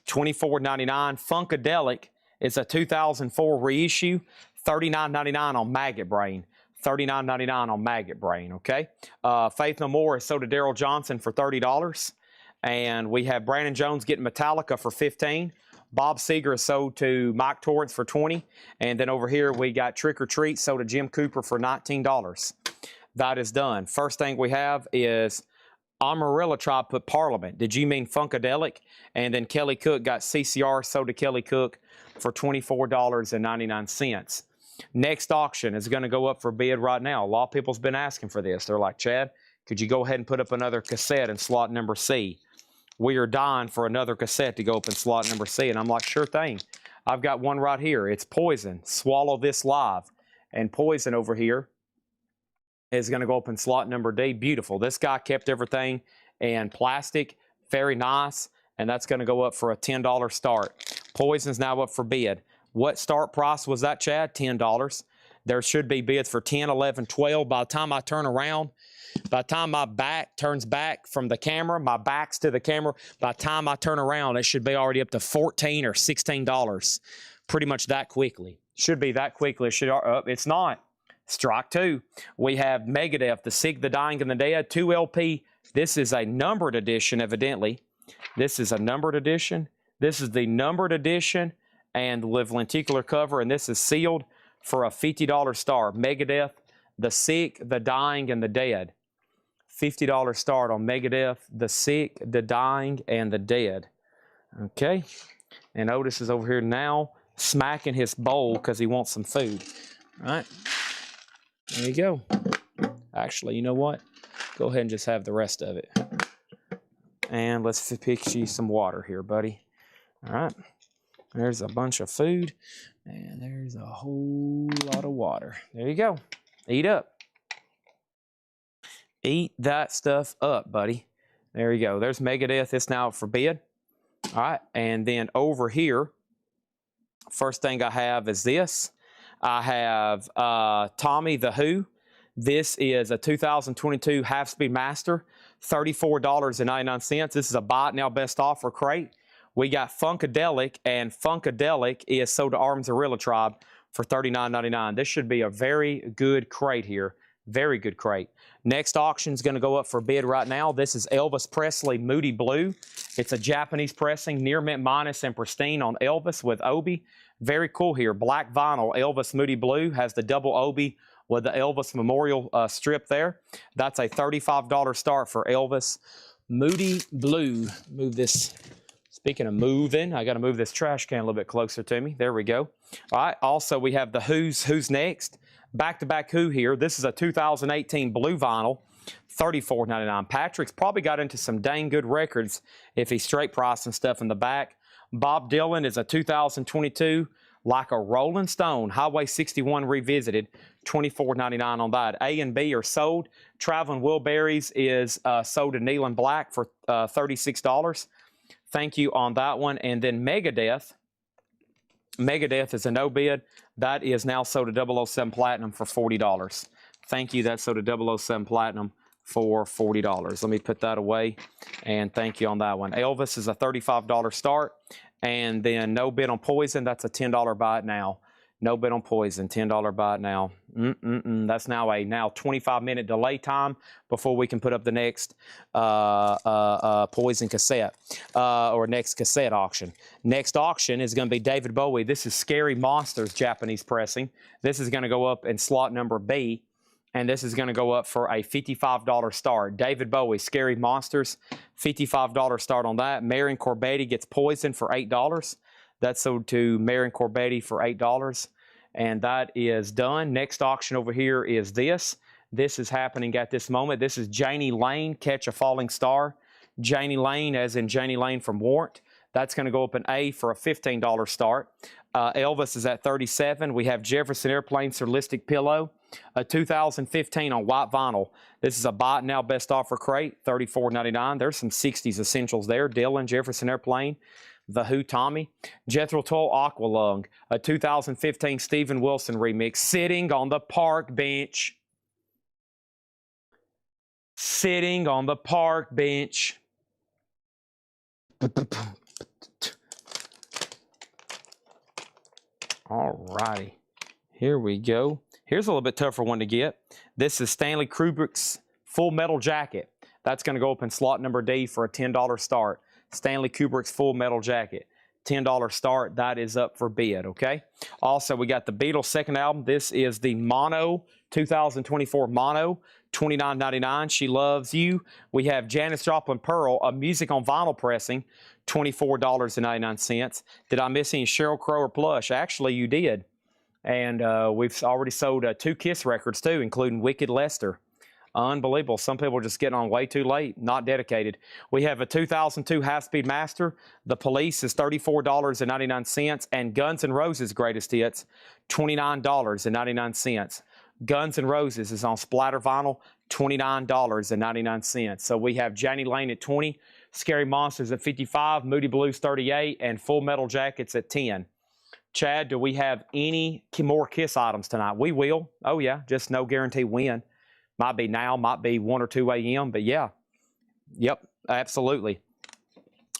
$24.99. Funkadelic is a 2004 reissue, $39.99 on Maggot Brain. $39.99 on Maggot Brain, okay? Faith No More is sold to Daryl Johnson for $30. And we have Brandon Jones getting Metallica for $15. Bob Seger is sold to Mike Torrance for $20. And then over here we got Trick or Treat sold to Jim Cooper for $19. That is done. First thing we have is Amarillo Tribe put Parliament. Did you mean Funkadelic? And then Kelly Cook got CCR sold to Kelly Cook for $24.99. Next auction is going to go up for bid right now. A lot of people's been asking for this. They're like, Chad, could you go ahead and put up another cassette in slot number C? We are dying for another cassette to go up in slot number C. And I'm like, sure thing. I've got one right here. It's Poison, Swallow This Live. And Poison over here is going to go up in slot number D. Beautiful. This guy kept everything in plastic. Very nice. And that's going to go up for a $10 start. Poison's now up for bid. What start price was that, Chad? $10. There should be bids for 10, 11, 12. By the time I turn around, by the time my back turns back from the camera, my back's to the camera, by the time I turn around, it should be already up to $14 or $16. Pretty much that quickly. Should be that quickly. It's not. Strike two. We have Megadeth, The Sick, The Dying, and The Dead, 2 LP. This is a numbered edition, evidently. This is a numbered edition. This is the numbered edition and with lenticular cover, and this is sealed for a $50 star. Megadeth, The Sick, The Dying, and The Dead. $50 start on Megadeth, The Sick, The Dying, and The Dead. Okay, and Otis is over here now smacking his bowl because he wants some food. All right, there you go. Actually, you know what? Go ahead and just have the rest of it. And let's pick you some water here, buddy. All right. There's a bunch of food, and there's a whole lot of water. There you go. Eat up. Eat that stuff up, buddy. There you go. There's Megadeth. It's now for bid. All right, and then over here, first thing I have is this. I have Tommy the Who. This is a 2022 Half-Speed Master, $34.99. This is a buy it now best offer crate. We got Funkadelic, and Funkadelic is sold to Armadillo Tribe for $39.99. This should be a very good crate here. Very good crate. Next auction is going to go up for bid right now. This is Elvis Presley Moody Blue. It's a Japanese pressing, near mint minus and pristine on Elvis with Obi. Very cool here. Black vinyl Elvis Moody Blue has the double Obi with the Elvis Memorial strip there. That's a $35 start for Elvis Moody Blue. Move this. Speaking of moving, I got to move this trash can a little bit closer to me. There we go. All right. Also, we have the Who's Next. Back-to-back Who here. This is a 2018 blue vinyl, $34.99. Patrick's probably got into some dang good records if he's straight pricing stuff in the back. Bob Dylan is a 2022 Like a Rolling Stone, Highway 61 Revisited, $24.99 on that. A and B are sold. Traveling Wilburys is sold to Neil and Black for $36. Thank you on that one. And then Megadeth is a no bid. That is now sold to 007 Platinum for $40. Thank you. That's sold to 007 Platinum for $40. Let me put that away. And thank you on that one. Elvis is a $35 start. And then no bid on Poison. That's a $10 buy it now. No bid on Poison. $10 buy it now. That's now a 25-minute delay time before we can put up the next Poison cassette or next cassette auction. Next auction is going to be David Bowie. This is Scary Monsters Japanese pressing. This is going to go up in slot number B. And this is going to go up for a $55 start. David Bowie, Scary Monsters, $55 start on that. Marion Corbetti gets Poison for $8. That's sold to Marion Corbetti for $8. And that is done. Next auction over here is this. This is happening at this moment. This is Janie Lane, Catch a Falling Star. Janie Lane, as in Janie Lane from Warrant. That's going to go up in A for a $15 start. Elvis is at $37. We have Jefferson Airplane Surrealistic Pillow, a 2015 on white vinyl. This is a buy it now best offer crate, $34.99. There's some 60s essentials there. Dylan, Jefferson Airplane, The Who, Tommy. Jethro Tull Aqualung, a 2015 Steven Wilson remix, Sitting on the Park Bench. Sitting on the park bench. All righty, here we go. Here's a little bit tougher one to get. This is Stanley Kubrick's Full Metal Jacket. That's going to go up in slot number D for a $10 start. Stanley Kubrick's Full Metal Jacket, $10 start. That is up for bid, okay? Also, we got the Beatles' second album. This is the Mono, 2024 Mono, $29.99. She Loves You. We have Janis Joplin Pearl, a music on vinyl pressing, $24.99. Did I miss any Sheryl Crow or Plush? Actually, you did. And we've already sold 2 Kiss records, too, including Wicked Lester. Unbelievable. Some people are just getting on way too late, not dedicated. We have a 2002 Half-Speed Master. The Police is $34.99. And Guns N' Roses Greatest Hits, $29.99. Guns N' Roses is on splatter vinyl, $29.99. So we have Janie Lane at $20, Scary Monsters at $55, Moody Blues $38, and Full Metal Jackets at $10. Chad, do we have any more Kiss items tonight? We will. Oh, yeah. Just no guarantee when. Might be now, might be 1 or 2 a.m., but yeah. Yep, absolutely.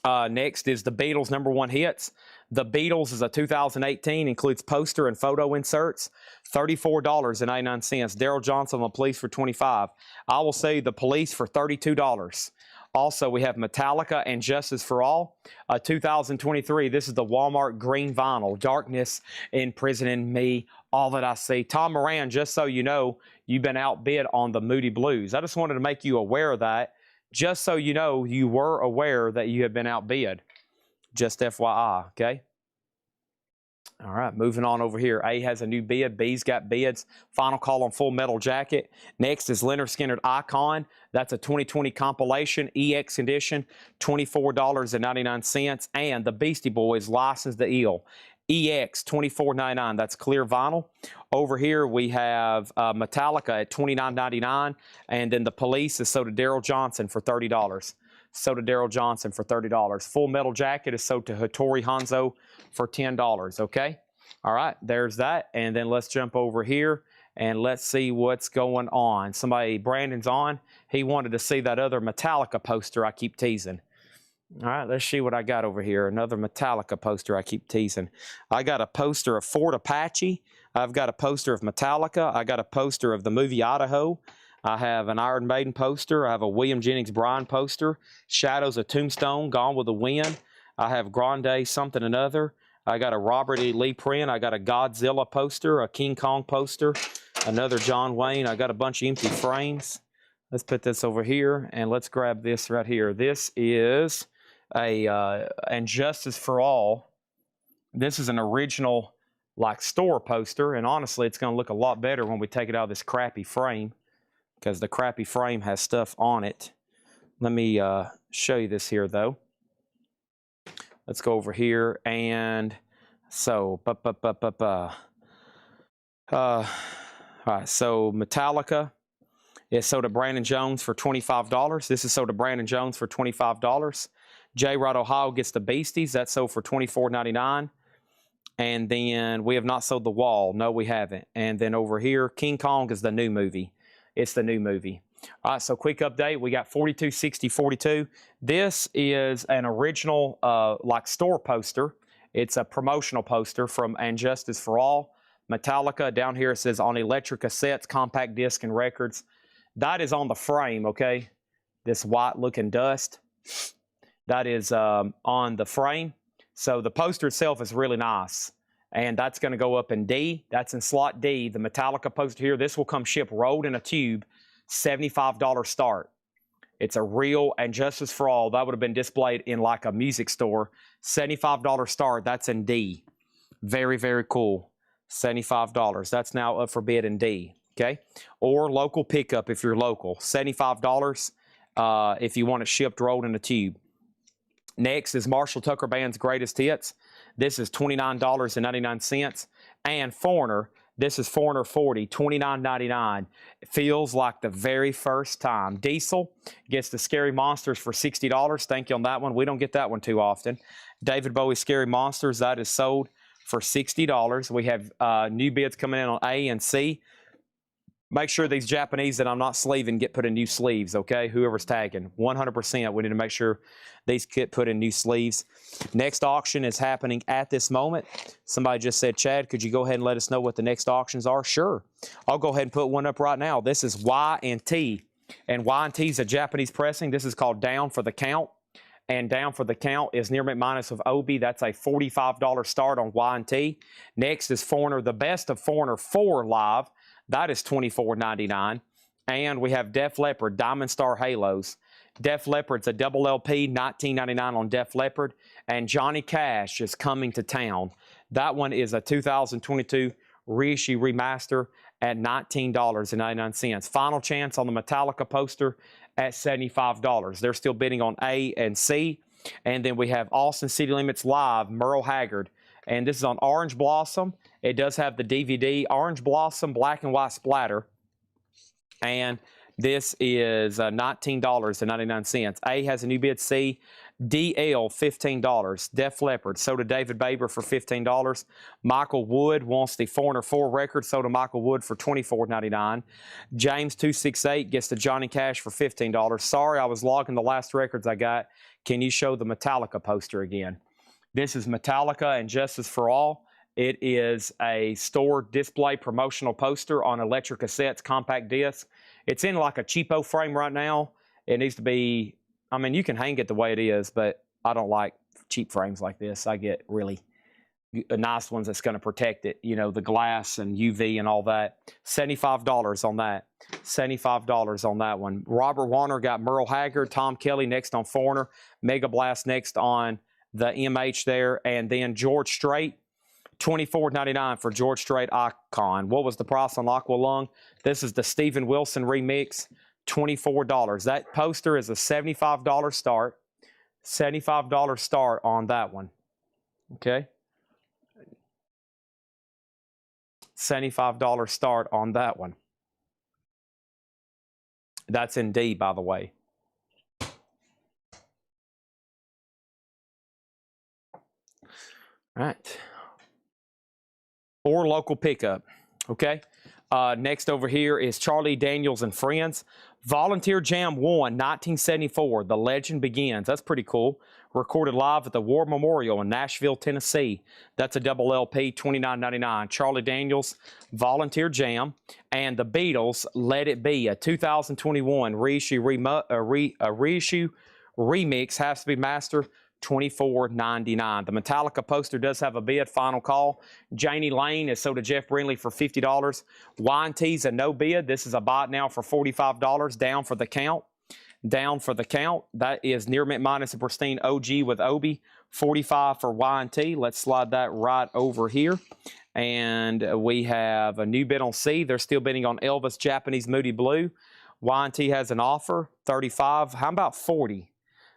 Next is the Beatles' #1 hits. The Beatles is a 2018, includes poster and photo inserts, $34.99. Daryl Johnson, The Police for $25. I will say The Police for $32. Also, we have Metallica and Justice for All, 2023. This is the Walmart green vinyl, Darkness Imprisoning Me, All That I See. Tom Moran, just so you know, you've been outbid on the Moody Blues. I just wanted to make you aware of that, just so you know you were aware that you have been outbid. Just FYI, okay? All right, moving on over here. A has a new bid. B's got bids. Final call on Full Metal Jacket. Next is Leonard Skinner Icon. That's a 2020 compilation, EX edition, $24.99. And the Beastie Boys License to Ill, EX, $24.99. That's clear vinyl. Over here we have Metallica at $29.99. And then the Police is sold to Daryl Johnson for $30. Sold to Daryl Johnson for $30. Full Metal Jacket is sold to Hattori Hanzo for $10, okay? All right, there's that. And then let's jump over here and let's see what's going on. Brandon's on. He wanted to see that other Metallica poster I keep teasing. All right, let's see what I got over here. Another Metallica poster I keep teasing. I got a poster of Fort Apache. I've got a poster of Metallica. I got a poster of the movie Idaho. I have an Iron Maiden poster. I have a William Jennings Bryan poster. Shadows of Tombstone, Gone with the Wind. I have Grande Something Another. I got a Robert E. Lee print. I got a Godzilla poster, a King Kong poster, another John Wayne. I got a bunch of empty frames. Let's put this over here, and let's grab this right here. This is a And Justice for All. This is an original like store poster, and honestly, it's going to look a lot better when we take it out of this crappy frame, because the crappy frame has stuff on it. Let me show you this here, though. Let's go over here, and so, all right, so Metallica is sold to Brandon Jones for $25. This is sold to Brandon Jones for $25. J. Rod Ohio gets the Beasties. That's sold for $24.99. And then we have not sold The Wall. No, we haven't. And then over here, King Kong is the new movie. It's the new movie. All right, so quick update. We got 426042. This is an original like store poster. It's a promotional poster from And Justice for All. Metallica. Down here it says on electric cassettes, compact disc, and records. That is on the frame, okay? This white looking dust. That is on the frame. So the poster itself is really nice. And that's going to go up in D. That's in slot D. The Metallica poster here, this will come shipped rolled in a tube, $75 start. It's a real And Justice for All. That would have been displayed in like a music store. $75 start. That's in D. Very, very cool. $75. That's now up for bid in D. Okay? Or local pickup if you're local. $75 if you want it shipped rolled in a tube. Next is Marshall Tucker Band's Greatest Hits. This is $29.99. And Foreigner, this is Foreigner 40, $29.99. It feels like the very first time. Diesel gets the Scary Monsters for $60. Thank you on that one. We don't get that one too often. David Bowie Scary Monsters, that is sold for $60. We have new bids coming in on A and C. Make sure these Japanese that I'm not sleeving get put in new sleeves, okay? Whoever's tagging, 100%. We need to make sure these get put in new sleeves. Next auction is happening at this moment. Somebody just said, Chad, could you go ahead and let us know what the next auctions are? Sure. I'll go ahead and put one up right now. This is Y&T. And Y&T is a Japanese pressing. This is called Down for the Count. And Down for the Count is Near McMinus with Obi. That's a $45 start on Y&T. Next is Foreigner, the best of Foreigner 4 live. That is $24.99. And we have Def Leppard, Diamond Star Halos. Def Leppard's a double LP, $19.99 on Def Leppard. And Johnny Cash is Coming to Town. That one is a 2022 reissue remaster at $19.99. Final chance on the Metallica poster at $75. They're still bidding on A and C. And then we have Austin City Limits Live, Merle Haggard. And this is on Orange Blossom. It does have the DVD, Orange Blossom, black and white splatter. And this is $19.99. A has a new bid. C, DL, $15. Def Leppard, sold to David Baber for $15. Michael Wood wants the Foreigner 4 record, sold to Michael Wood for $24.99. James 268 gets the Johnny Cash for $15. Sorry, I was logging the last records I got. Can you show the Metallica poster again? This is Metallica and Justice for All. It is a store display promotional poster on electric cassettes, compact disc. It's in like a cheapo frame right now. It needs to be, I mean, you can hang it the way it is, but I don't like cheap frames like this. I get really nice ones that's going to protect it, you know, the glass and UV and all that. $75 on that. $75 on that one. Robert Warner got Merle Haggard, Tom Kelly next on Foreigner, Mega Blast next on the MH there, and then George Strait, $24.99 for George Strait Icon. What was the price on Aqua Lung? This is the Steven Wilson remix, $24. That poster is a $75 start. $75 start on that one. Okay? $75 start on that one. That's in D, by the way. All right. Or local pickup. Okay. Next over here is Charlie Daniels and Friends. Volunteer Jam 1, 1974. The Legend Begins. That's pretty cool. Recorded live at the War Memorial in Nashville, Tennessee. That's a double LP, $29.99. Charlie Daniels, Volunteer Jam. And the Beatles, Let It Be, a 2021 reissue remix, has to be mastered, $24.99. The Metallica poster does have a bid. Final call. Janie Lane is sold to Jeff Brindley for $50. Y&T's a no bid. This is a bot now for $45. Down for the count. Down for the count. That is Near Mint Minus and Pristine OG with Obi. 45 for Y&T. Let's slide that right over here. And we have a new bid on C. They're still bidding on Elvis Japanese Moody Blue. Y&T has an offer, 35. How about 40?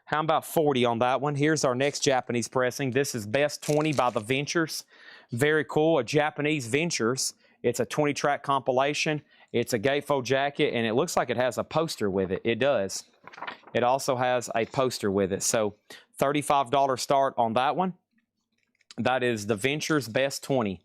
How about 40 on that one? Here's our next Japanese pressing. This is Best 20 by the Ventures. Very cool. A Japanese Ventures. It's a 20-track compilation. It's a gatefold jacket, and it looks like it has a poster with it. It does. It also has a poster with it. So $35 start on that one. That is the Ventures Best 20.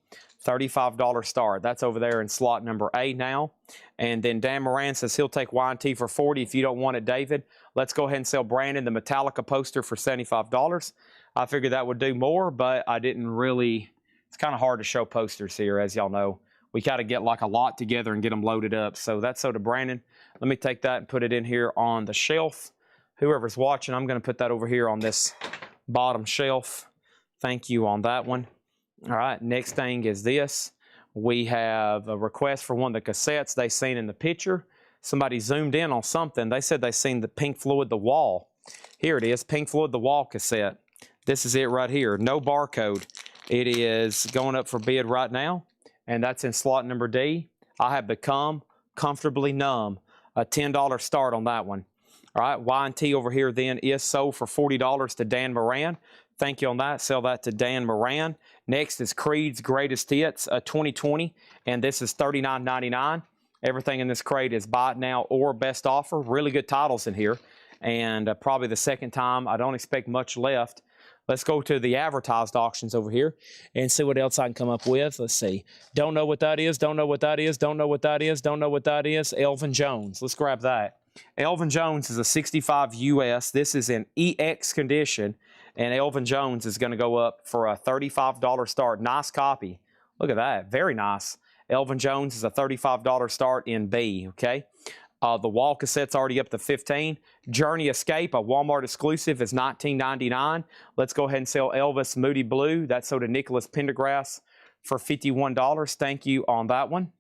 $35 start. That's over there in slot number A now. And then Dan Moran says he'll take Y&T for $40 if you don't want it, David. Let's go ahead and sell Brandon the Metallica poster for $75. I figured that would do more, but I didn't really. It's kind of hard to show posters here, as y'all know. We got to get like a lot together and get them loaded up. So that's sold to Brandon. Let me take that and put it in here on the shelf. Whoever's watching, I'm going to put that over here on this bottom shelf. Thank you on that one. All right, next thing is this. We have a request for one of the cassettes they seen in the picture. Somebody zoomed in on something. They said they seen the Pink Floyd The Wall. Here it is, Pink Floyd The Wall cassette. This is it right here, no barcode. It is going up for bid right now, and that's in slot number D. I have become comfortably numb. A $10 start on that one. All right, Y&T over here then is sold for $40 to Dan Moran. Thank you on that. Sell that to Dan Moran. Next is Creed's Greatest Hits, 2020, and this is $39.99. Everything in this crate is buy it now or best offer. Really good titles in here, and probably the second time. I don't expect much left. Let's go to the advertised auctions over here and see what else I can come up with. Let's see. Don't know what that is. Don't know what that is. Don't know what that is. Don't know what that is. Elvin Jones. Let's grab that. Elvin Jones is a 65 US. This is in EX condition. And Elvin Jones is going to go up for a $35 start. Nice copy. Look at that. Very nice. Elvin Jones is a $35 start in B, okay? The wall cassette's already up to $15. Journey Escape, a Walmart exclusive, is $19.99. Let's go ahead and sell Elvis Moody Blue. That's sold to Nicholas Pendergrass for $51. Thank you on that one.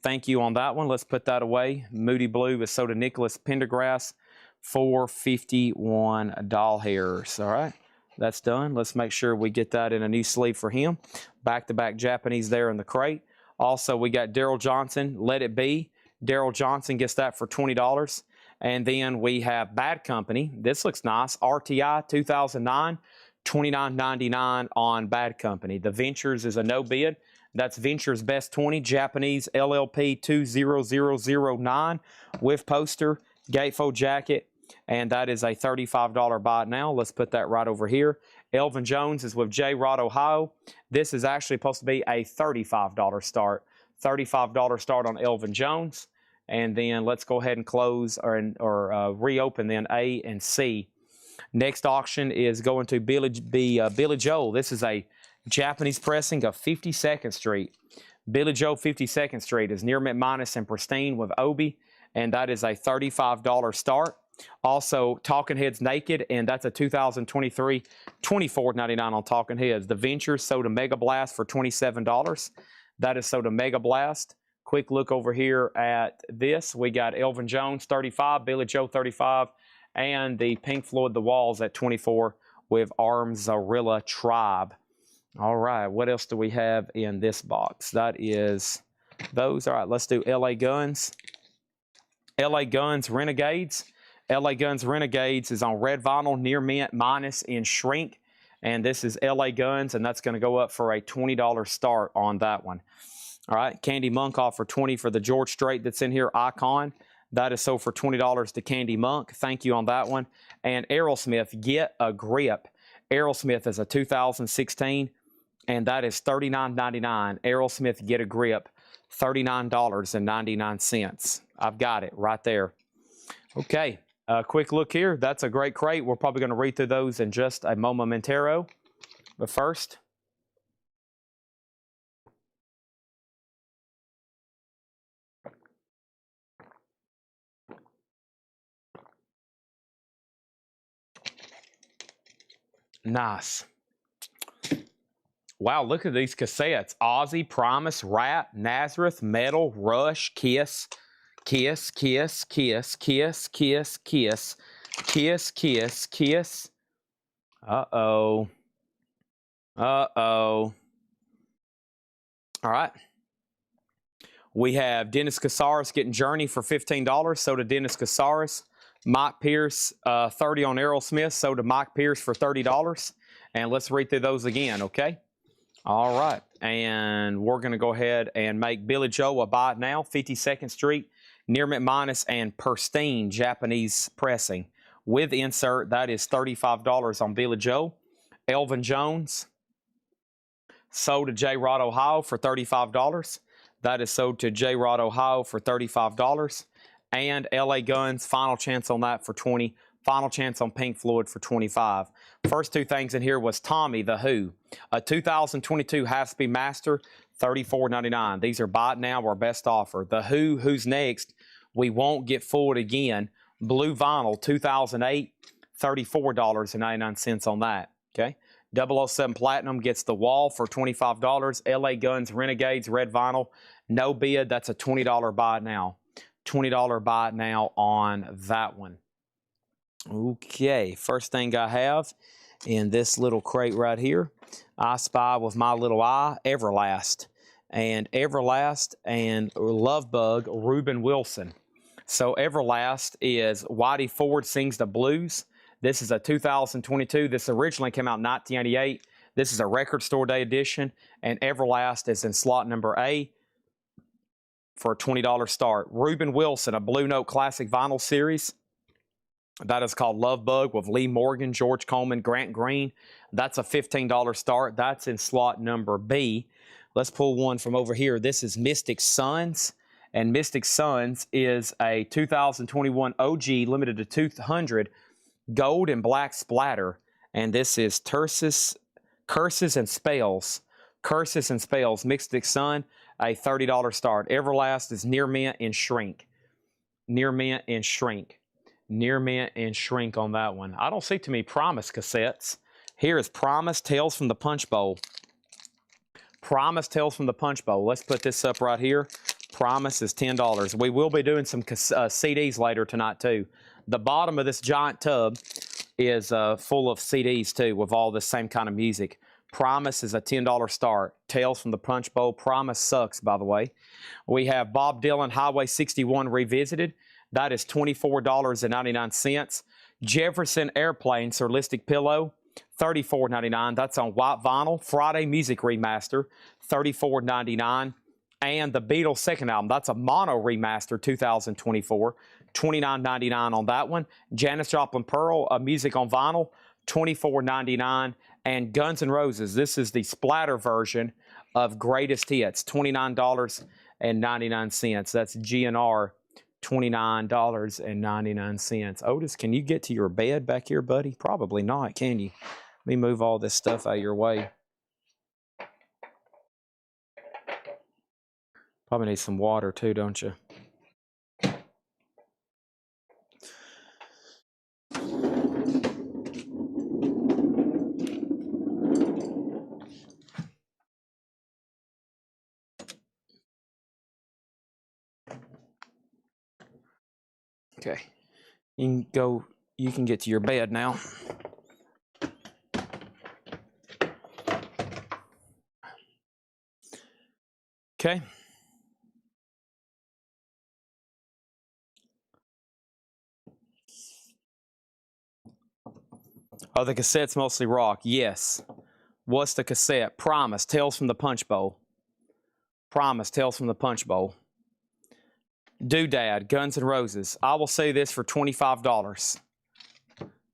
Thank you on that one. Let's put that away. Moody Blue is sold to Nicholas Pendergrass for $51 doll hairs. All right, that's done. Let's make sure we get that in a new sleeve for him. Back-to-back Japanese there in the crate. Also, we got Daryl Johnson, Let It Be. Daryl Johnson gets that for $20. And then we have Bad Company. This looks nice. RTI 2009, $29.99 on Bad Company. The Ventures is a no bid. That's Ventures Best 20, Japanese LLP 20009 with poster, gatefold jacket, and that is a $35 buy now. Let's put that right over here. Elvin Jones is with J. Rod, Ohio. This is actually supposed to be a $35 start. $35 start on Elvin Jones. And then let's go ahead and close or reopen then A and C. Next auction is going to Billy Joel. This is a Japanese pressing of 52nd Street. Billy Joel 52nd Street is Near Mint Minus and Pristine with Obi, and that is a $35 start. Also, Talking Heads Naked, and that's a 2023, $24.99 on Talking Heads. The Ventures sold a Mega Blast for $27. That is sold a Mega Blast. Quick look over here at this. We got Elvin Jones, 35, Billy Joel, 35, and the Pink Floyd The Walls at 24 with Armzarilla Tribe. All right, what else do we have in this box? That is those. All right, let's do LA Guns. LA Guns Renegades. LA Guns Renegades is on red vinyl, Near Mint Minus in shrink. And this is LA Guns, and that's going to go up for a $20 start on that one. All right, Candy Monk off for $20 for the George Strait that's in here, Icon. That is sold for $20 to Candy Monk. Thank you on that one. And Aerosmith, Get a Grip. Aerosmith is a 2016, and that is $39.99. Aerosmith, Get a Grip, $39.99. I've got it right there. Okay, quick look here. That's a great crate. We're probably going to read through those in just a momentaro. But first, nice. Wow, look at these cassettes. Ozzy, Promise, Rat, Nazareth, Metal, Rush, Kiss, Kiss, Kiss, Kiss, Kiss, Kiss, Kiss, Kiss, Kiss, Kiss. Uh-oh. Uh-oh. All right. We have Dennis Casares getting Journey for $15. So did Dennis Casares. Mike Pierce, 30 on Aerosmith. So did Mike Pierce for $30. And let's read through those again, okay? All right. And we're going to go ahead and make Billy Joe a buy it now. 52nd Street, Near McManus and Pristine Japanese pressing. With insert, that is $35 on Billy Joe. Elvin Jones, sold to J. Rod Ohio for $35. That is sold to J. Rod Ohio for $35. And LA Guns, final chance on that for $20. Final chance on Pink Floyd for $25. First two things in here was Tommy the Who, a 2022 half-speed master, $34.99. These are buy it now or best offer. The Who, Who's Next, We Won't Get Fooled Again. Blue vinyl, 2008, $34.99 on that. Okay. 007 Platinum gets The Wall for $25. LA Guns Renegades red vinyl, no bid. That's a $20 buy it now. $20 buy it now on that one. Okay, first thing I have in this little crate right here, I Spy with my little eye, Everlast. And Everlast and Love Bug, Reuben Wilson. So Everlast is Whitey Ford Sings the Blues. This is a 2022. This originally came out in 1988. This is a Record Store Day edition. And Everlast is in slot number A for a $20 start. Reuben Wilson, a Blue Note Classic Vinyl Series. That is called Love Bug with Lee Morgan, George Coleman, Grant Green. That's a $15 start. That's in slot number B. Let's pull one from over here. This is Mystic Sons. And Mystic Sons is a 2021 OG limited to 200 gold and black splatter. And this is Curses and Spells. Curses and Spells. Mystic Sun, a $30 start. Everlast is Near Mint and Shrink. Near Mint and Shrink. Near Mint and Shrink on that one. I don't see too many Promise cassettes. Here is Promise Tales from the Punch Bowl. Promise Tales from the Punch Bowl. Let's put this up right here. Promise is $10. We will be doing some CDs later tonight too. The bottom of this giant tub is full of CDs too with all the same kind of music. Promise is a $10 start. Tales from the Punch Bowl. Promise sucks, by the way. We have Bob Dylan Highway 61 Revisited. That is $24.99. Jefferson Airplane Surlistic Pillow, $34.99. That's on white vinyl. Friday Music Remaster, $34.99. And the Beatles' second album, that's a mono remaster, 2024, $29.99 on that one. Janis Joplin Pearl, music on vinyl, $24.99. And Guns N' Roses, this is the splatter version of Greatest Hits, $29.99. That's GNR. $29.99. Otis, can you get to your bed back here, buddy? Probably not, can you? Let me move all this stuff out of your way. Probably need some water too, don't you? Okay, you can get to your bed now. Okay. Oh, the cassette's mostly rock. Yes. What's the cassette? Promise, Tales from the Punch Bowl. Promise, Tales from the Punch Bowl. Doodad, Guns N' Roses. I will say this for $25.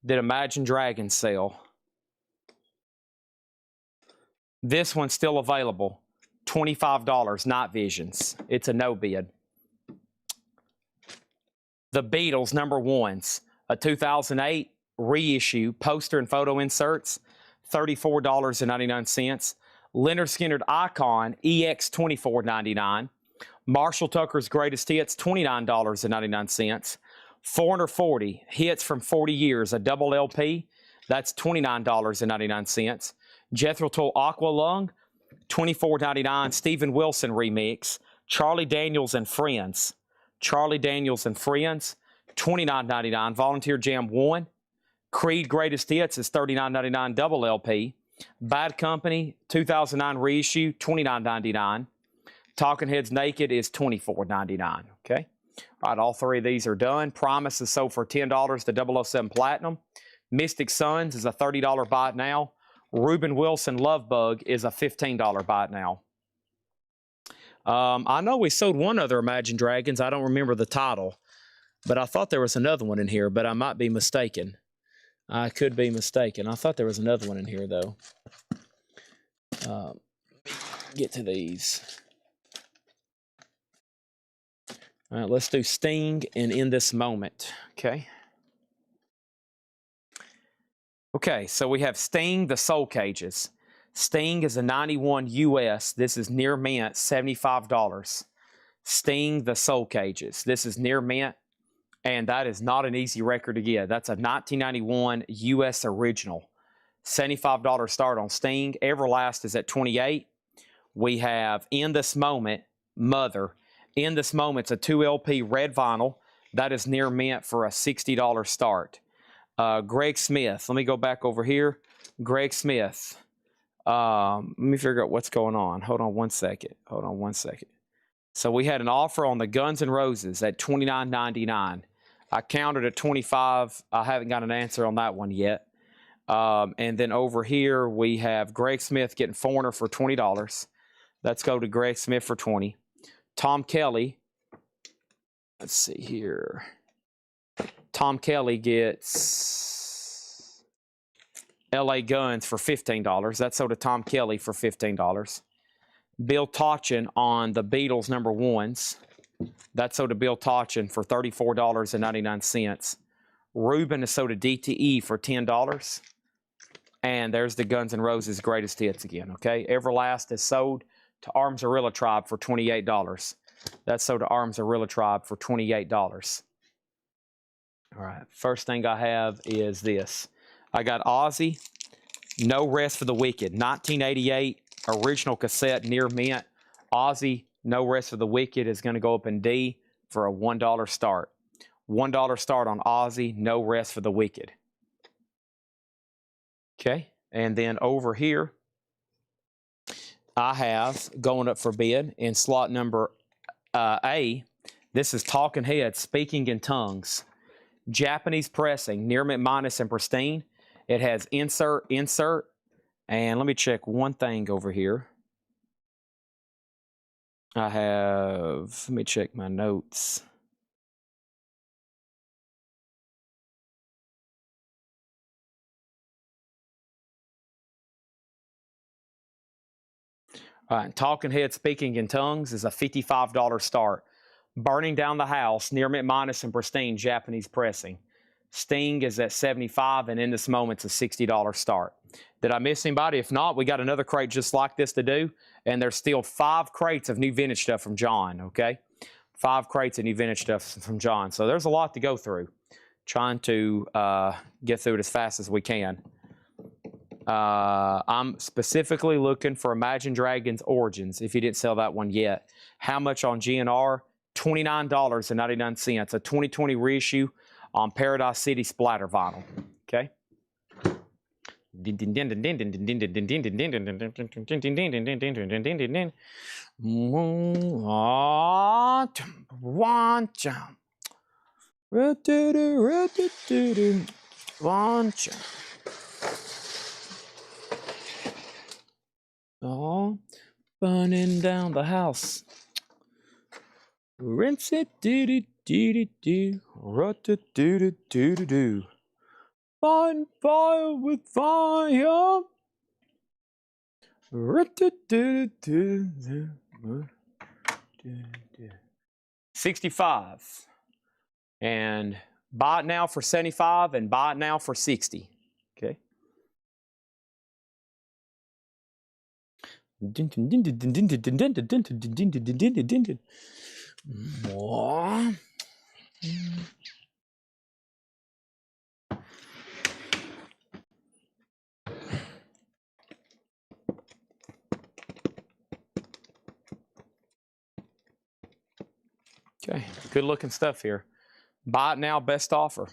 Did Imagine Dragons sell? This one's still available. $25, Night Visions. It's a no bid. The Beatles number ones, a 2008 reissue, poster and photo inserts, $34.99. Leonard Skinner Icon EX $24.99. Marshall Tucker's Greatest Hits $29.99. Foreigner 40 Hits from 40 Years, a double LP, that's $29.99. Jethro Tull Aqua Lung $24.99. Steven Wilson remix. Charlie Daniels and Friends. Charlie Daniels and Friends, $29.99. Volunteer Jam 1. Creed Greatest Hits is $39.99 double LP. Bad Company 2009 reissue, $29.99. Talking Heads Naked is $24.99. Okay. All right, all three of these are done. Promise is sold for $10, the 007 Platinum. Mystic Suns is a $30 buy it now. Reuben Wilson Love Bug is a $15 buy it now. I know we sold one other Imagine Dragons. I don't remember the title, but I thought there was another one in here, but I might be mistaken. I could be mistaken. I thought there was another one in here, though. Get to these. All right, let's do Sting and In This Moment, okay? Okay, so we have Sting, the Soul Cages. Sting is a 91 US. This is near mint, $75. Sting, the Soul Cages. This is near mint, and that is not an easy record to get. That's a 1991 US original. $75 start on Sting. Everlast is at $28. We have In This Moment, Mother. In This Moment's a 2 LP red vinyl. That is near mint for a $60 start. Greg Smith. Let me go back over here. Greg Smith. Let me figure out what's going on. Hold on one second. So we had an offer on the Guns N' Roses at $29.99. I counted at $25. I haven't got an answer on that one yet. And then over here we have Greg Smith getting Foreigner for $20. Let's go to Greg Smith for $20. Tom Kelly. Let's see here. Tom Kelly gets LA Guns for $15. That's sold to Tom Kelly for $15. Bill Tochin on the Beatles number ones. That's sold to Bill Tochin for $34.99. Reuben is sold to DTE for $10. And there's the Guns N' Roses Greatest Hits again, okay? Everlast is sold to Arms Arilla Tribe for $28. That's sold to Arms Arilla Tribe for $28. All right, first thing I have is this. I got Ozzy, No Rest for the Wicked, 1988, original cassette, near mint. Ozzy, No Rest for the Wicked is going to go up in D for a $1 start. $1 start on Ozzy, No Rest for the Wicked. Okay, and then over here, I have, going up for bid, in slot number A, this is Talking Heads, Speaking in Tongues. Japanese pressing, near mint minus and pristine. It has insert, and let me check one thing over here. I have, let me check my notes. All right, Talking Heads Speaking in Tongues is a $55 start. Burning Down the House, near mint minus and pristine, Japanese pressing. Sting is at $75, and In This Moment's a $60 start. Did I miss anybody? If not, we got another crate just like this to do, and there's still 5 crates of new vintage stuff from John, okay? 5 crates of new vintage stuff from John. So there's a lot to go through. Trying to get through it as fast as we can. I'm specifically looking for Imagine Dragons Origins, if you didn't sell that one yet. How much on GNR? $29.99. A 2020 reissue on Paradise City Splatter vinyl. Okay? Oh, burning down the house. Rinse it, do-do-do-do-do. Rut-do-do-do-do-do. Fighting fire with fire. Rut-do-do-do-do. 65. And buy it now for 75 and buy it now for 60. Okay. Okay, good looking stuff here. Buy it now, best offer.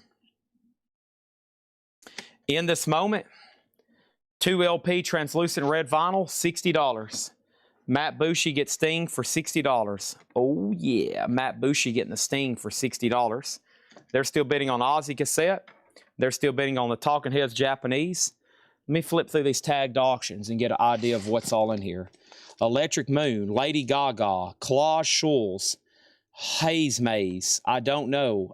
In this moment, 2 LP translucent red vinyl, $60. Matt Bushy gets Sting for $60. Oh yeah, Matt Bushy getting the Sting for $60. They're still bidding on Ozzy cassette. They're still bidding on the Talking Heads Japanese. Let me flip through these tagged auctions and get an idea of what's all in here. Electric Moon, Lady Gaga, Claude Schulz, Haze Maze, I Don't Know,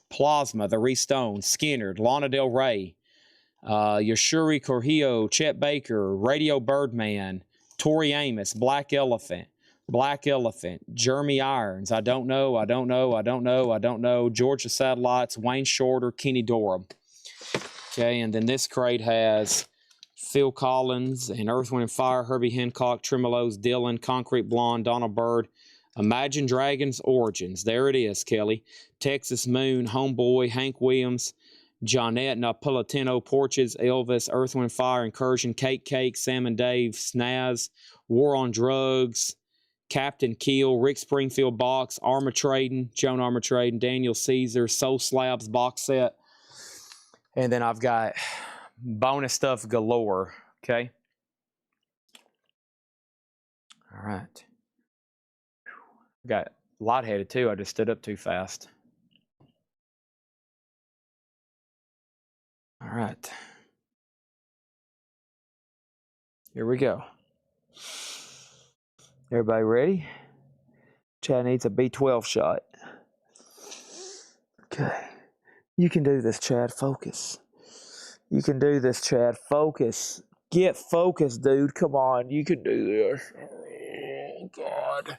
Plasma, The Restone, Skinnerd, Lana Del Rey, Yashuri Correjo, Chet Baker, Radio Birdman, Tori Amos, Black Elephant, Jeremy Irons, I Don't Know, Georgia Satellites, Wayne Shorter, Kenny Dorham. Okay, and then this crate has Phil Collins and Earth, Wind & Fire, Herbie Hancock, Tremolos, Dylan, Concrete Blonde, Donald Byrd, Imagine Dragons Origins. There it is, Kelly. Texas Moon, Homeboy, Hank Williams, Johnette Napolitano, Porches, Elvis, Earth, Wind & Fire, Incursion, Cake, Sam and Dave, Snaz, War on Drugs, Captain Keel, Rick Springfield box, Armor Trading, Joan Armor Trading, Daniel Caesar, Soul Slabs box set. And then I've got bonus stuff galore, okay? All right. Got lightheaded too. I just stood up too fast. All right. Here we go. Everybody ready? Chad needs a B12 shot. Okay. You can do this, Chad. Focus. You can do this, Chad. Focus. Get focused, dude. Come on. You can do this. Oh, God.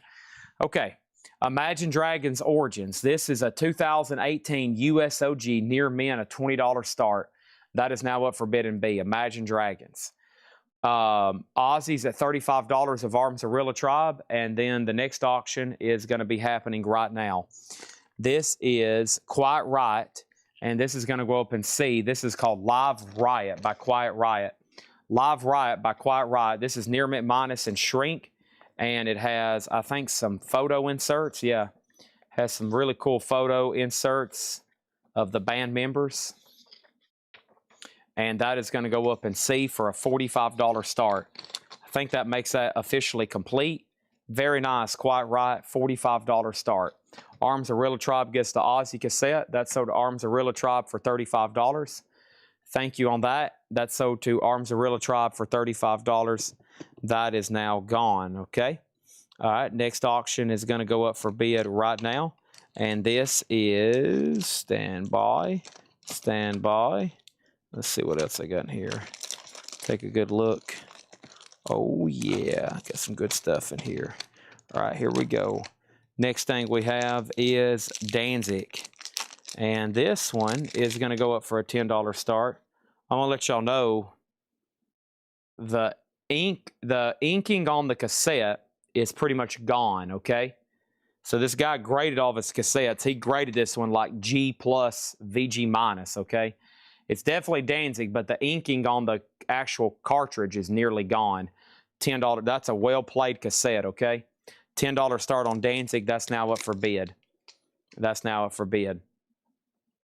Okay. Imagine Dragons Origins. This is a 2018 USOG Near Mint, a $20 start. That is now up for bid and B. Imagine Dragons. Ozzy's at $35 of Arms Arilla Tribe. And then the next auction is going to be happening right now. This is Quiet Riot. And this is going to go up in C. This is called Live Riot by Quiet Riot. Live Riot by Quiet Riot. This is Near Mint Minus and Shrink. And it has, I think, some photo inserts. Yeah, has some really cool photo inserts of the band members. And that is going to go up in C for a $45 start. I think that makes that officially complete. Very nice. Quiet Riot, $45 start. Arms Arilla Tribe gets the Ozzy cassette. That's sold to Arms Arilla Tribe for $35. Thank you on that. That's sold to Arms Arilla Tribe for $35. That is now gone, okay? All right, next auction is going to go up for bid right now. And this is, stand by. Let's see what else I got in here. Take a good look. Oh, yeah, got some good stuff in here. All right, here we go. Next thing we have is Danzig. And this one is going to go up for a $10 start. I'm going to let y'all know the inking on the cassette is pretty much gone, okay? So this guy graded all of his cassettes. He graded this one like G plus, VG minus, okay? It's definitely Danzig, but the inking on the actual cartridge is nearly gone. $10, that's a well-played cassette, okay? $10 start on Danzig, that's now up for bid. That's now up for bid.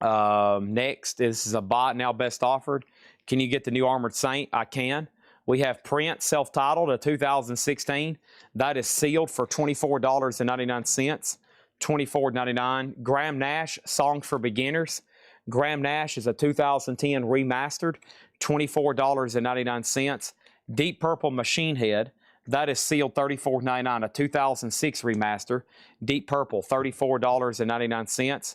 Next, this is a bot now best offered. Can you get the new Armored Saint? I can. We have Prince, self-titled, a 2016. That is sealed for $24.99. $24.99. Graham Nash, Songs for Beginners. Graham Nash is a 2010 remastered, $24.99. Deep Purple Machine Head, that is sealed $34.99, a 2006 remaster. Deep Purple, $34.99.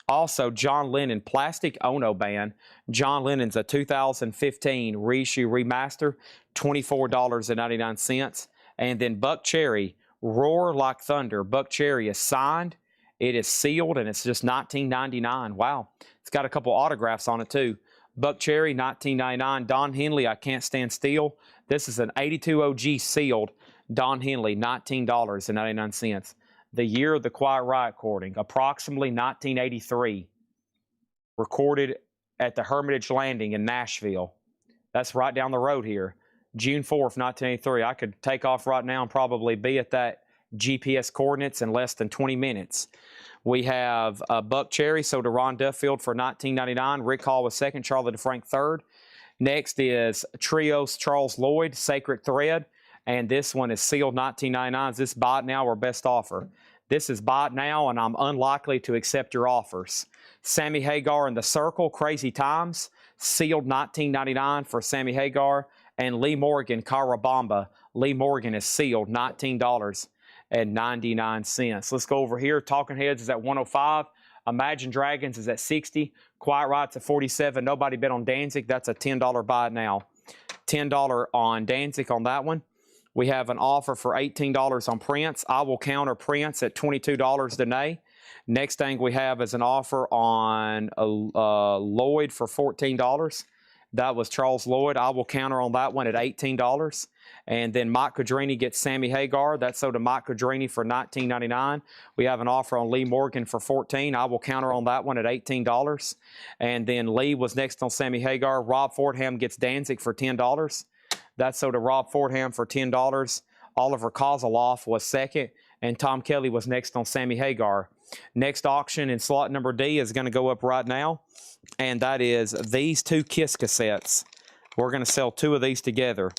Also, John Lennon Plastic Ono Band. John Lennon's a 2015 reissue remaster, $24.99. And then Buck Cherry, Roar Like Thunder. Buck Cherry is signed It is sealed, and it's just $19.99. Wow. It's got a couple autographs on it, too. Buck Cherry, $19.99. Don Henley, I Can't Stand Still. This is an 82 OG sealed Don Henley, $19.99. The year of the Quiet Riot recording, approximately 1983. Recorded at the Hermitage Landing in Nashville. That's right down the road here. June 4th, 1983. I could take off right now and probably be at that GPS coordinates in less than 20 minutes. We have Buck Cherry, so to Ron Duffield for $19.99. Rick Hall was second, Charlie DeFrank third. Next is Trios Charles Lloyd, Sacred Thread. And this one is sealed $19.99. Is this buy it now or best offer? This is buy it now, and I'm unlikely to accept your offers. Sammy Hagar and the Circle, Crazy Times, sealed $19.99 for Sammy Hagar. And Lee Morgan, Carabamba. Lee Morgan is sealed $19.99. Let's go over here. Talking Heads is at 105. Imagine Dragons is at 60. Quiet Riot's at 47. Nobody bet on Danzig. That's a $10 buy it now. $10 on Danzig on that one. We have an offer for $18 on Prince. I will counter Prince at $22 Danae. Next thing we have is an offer on Lloyd for $14. That was Charles Lloyd. I will counter on that one at $18. And then Mike Cudrini gets Sammy Hagar. That's sold to Mike Cudrini for $19.99. We have an offer on Lee Morgan for $14. I will counter on that one at $18. And then Lee was next on Sammy Hagar. Rob Fordham gets Danzig for $10. That's sold to Rob Fordham for $10. Oliver Kozloff was second. And Tom Kelly was next on Sammy Hagar. Next auction in slot number D is going to go up right now. And that is these two Kiss cassettes. We're going to sell two of these together.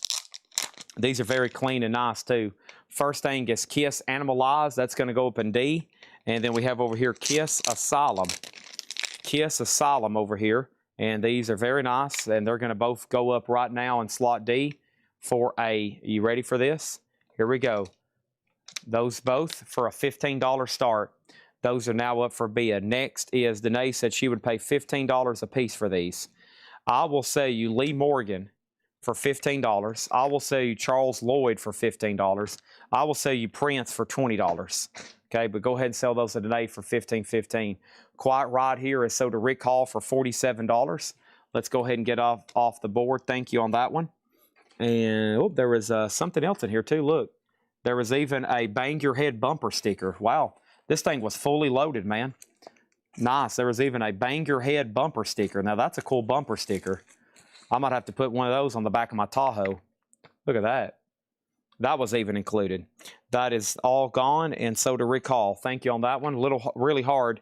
These are very clean and nice too. First thing is Kiss Animalize. That's going to go up in D. And then we have over here Kiss Asylum. Kiss Asylum over here. And these are very nice. And they're going to both go up right now in slot D for a, you ready for this? Here we go. Those both for a $15 start. Those are now up for bid. Next is Danae said she would pay $15 a piece for these. I will sell you Lee Morgan for $15. I will sell you Charles Lloyd for $15. I will sell you Prince for $20. Okay, but go ahead and sell those to Danae for $15.15. Quiet Riot here is sold to Rick Hall for $47. Let's go ahead and get off the board. Thank you on that one. And oh, there was something else in here too. Look, there was even a Bang Your Head bumper sticker. Wow. This thing was fully loaded, man. Nice. There was even a Bang Your Head bumper sticker. Now, that's a cool bumper sticker. I might have to put one of those on the back of my Tahoe. Look at that. That was even included. That is all gone, and so to Rick Hall. Thank you on that one. Really hard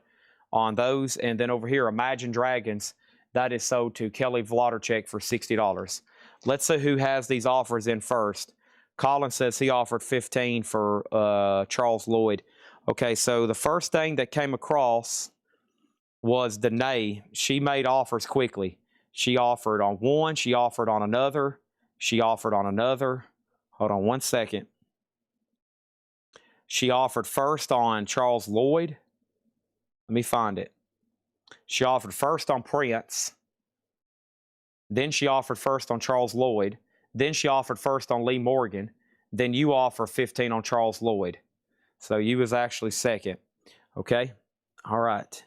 on those. And then over here, Imagine Dragons. That is sold to Kelly Vladerchek for $60. Let's see who has these offers in first. Colin says he offered $15 for Charles Lloyd. Okay, so the first thing that came across was Danae. She made offers quickly. She offered on one. She offered on another. She offered on another. Hold on one second. She offered first on Charles Lloyd. Let me find it. She offered first on Prince. Then she offered first on Charles Lloyd. Then she offered first on Lee Morgan. Then you offer 15 on Charles Lloyd. So you was actually second. Okay. All right.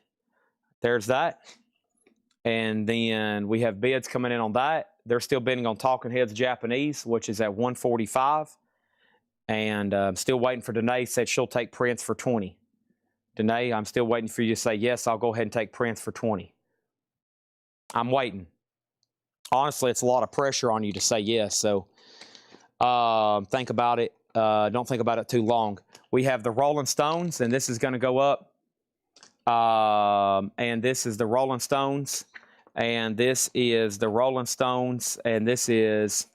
There's that. And then we have bids coming in on that. They're still bidding on Talking Heads Japanese, which is at $145. And I'm still waiting for Danae. Said she'll take Prince for $20. Danae, I'm still waiting for you to say, yes, I'll go ahead and take Prince for $20. I'm waiting. Honestly, it's a lot of pressure on you to say yes. So think about it. Don't think about it too long. We have the Rolling Stones, and this is going to go up. And this is the Rolling Stones. And this is the Rolling Stones. And this is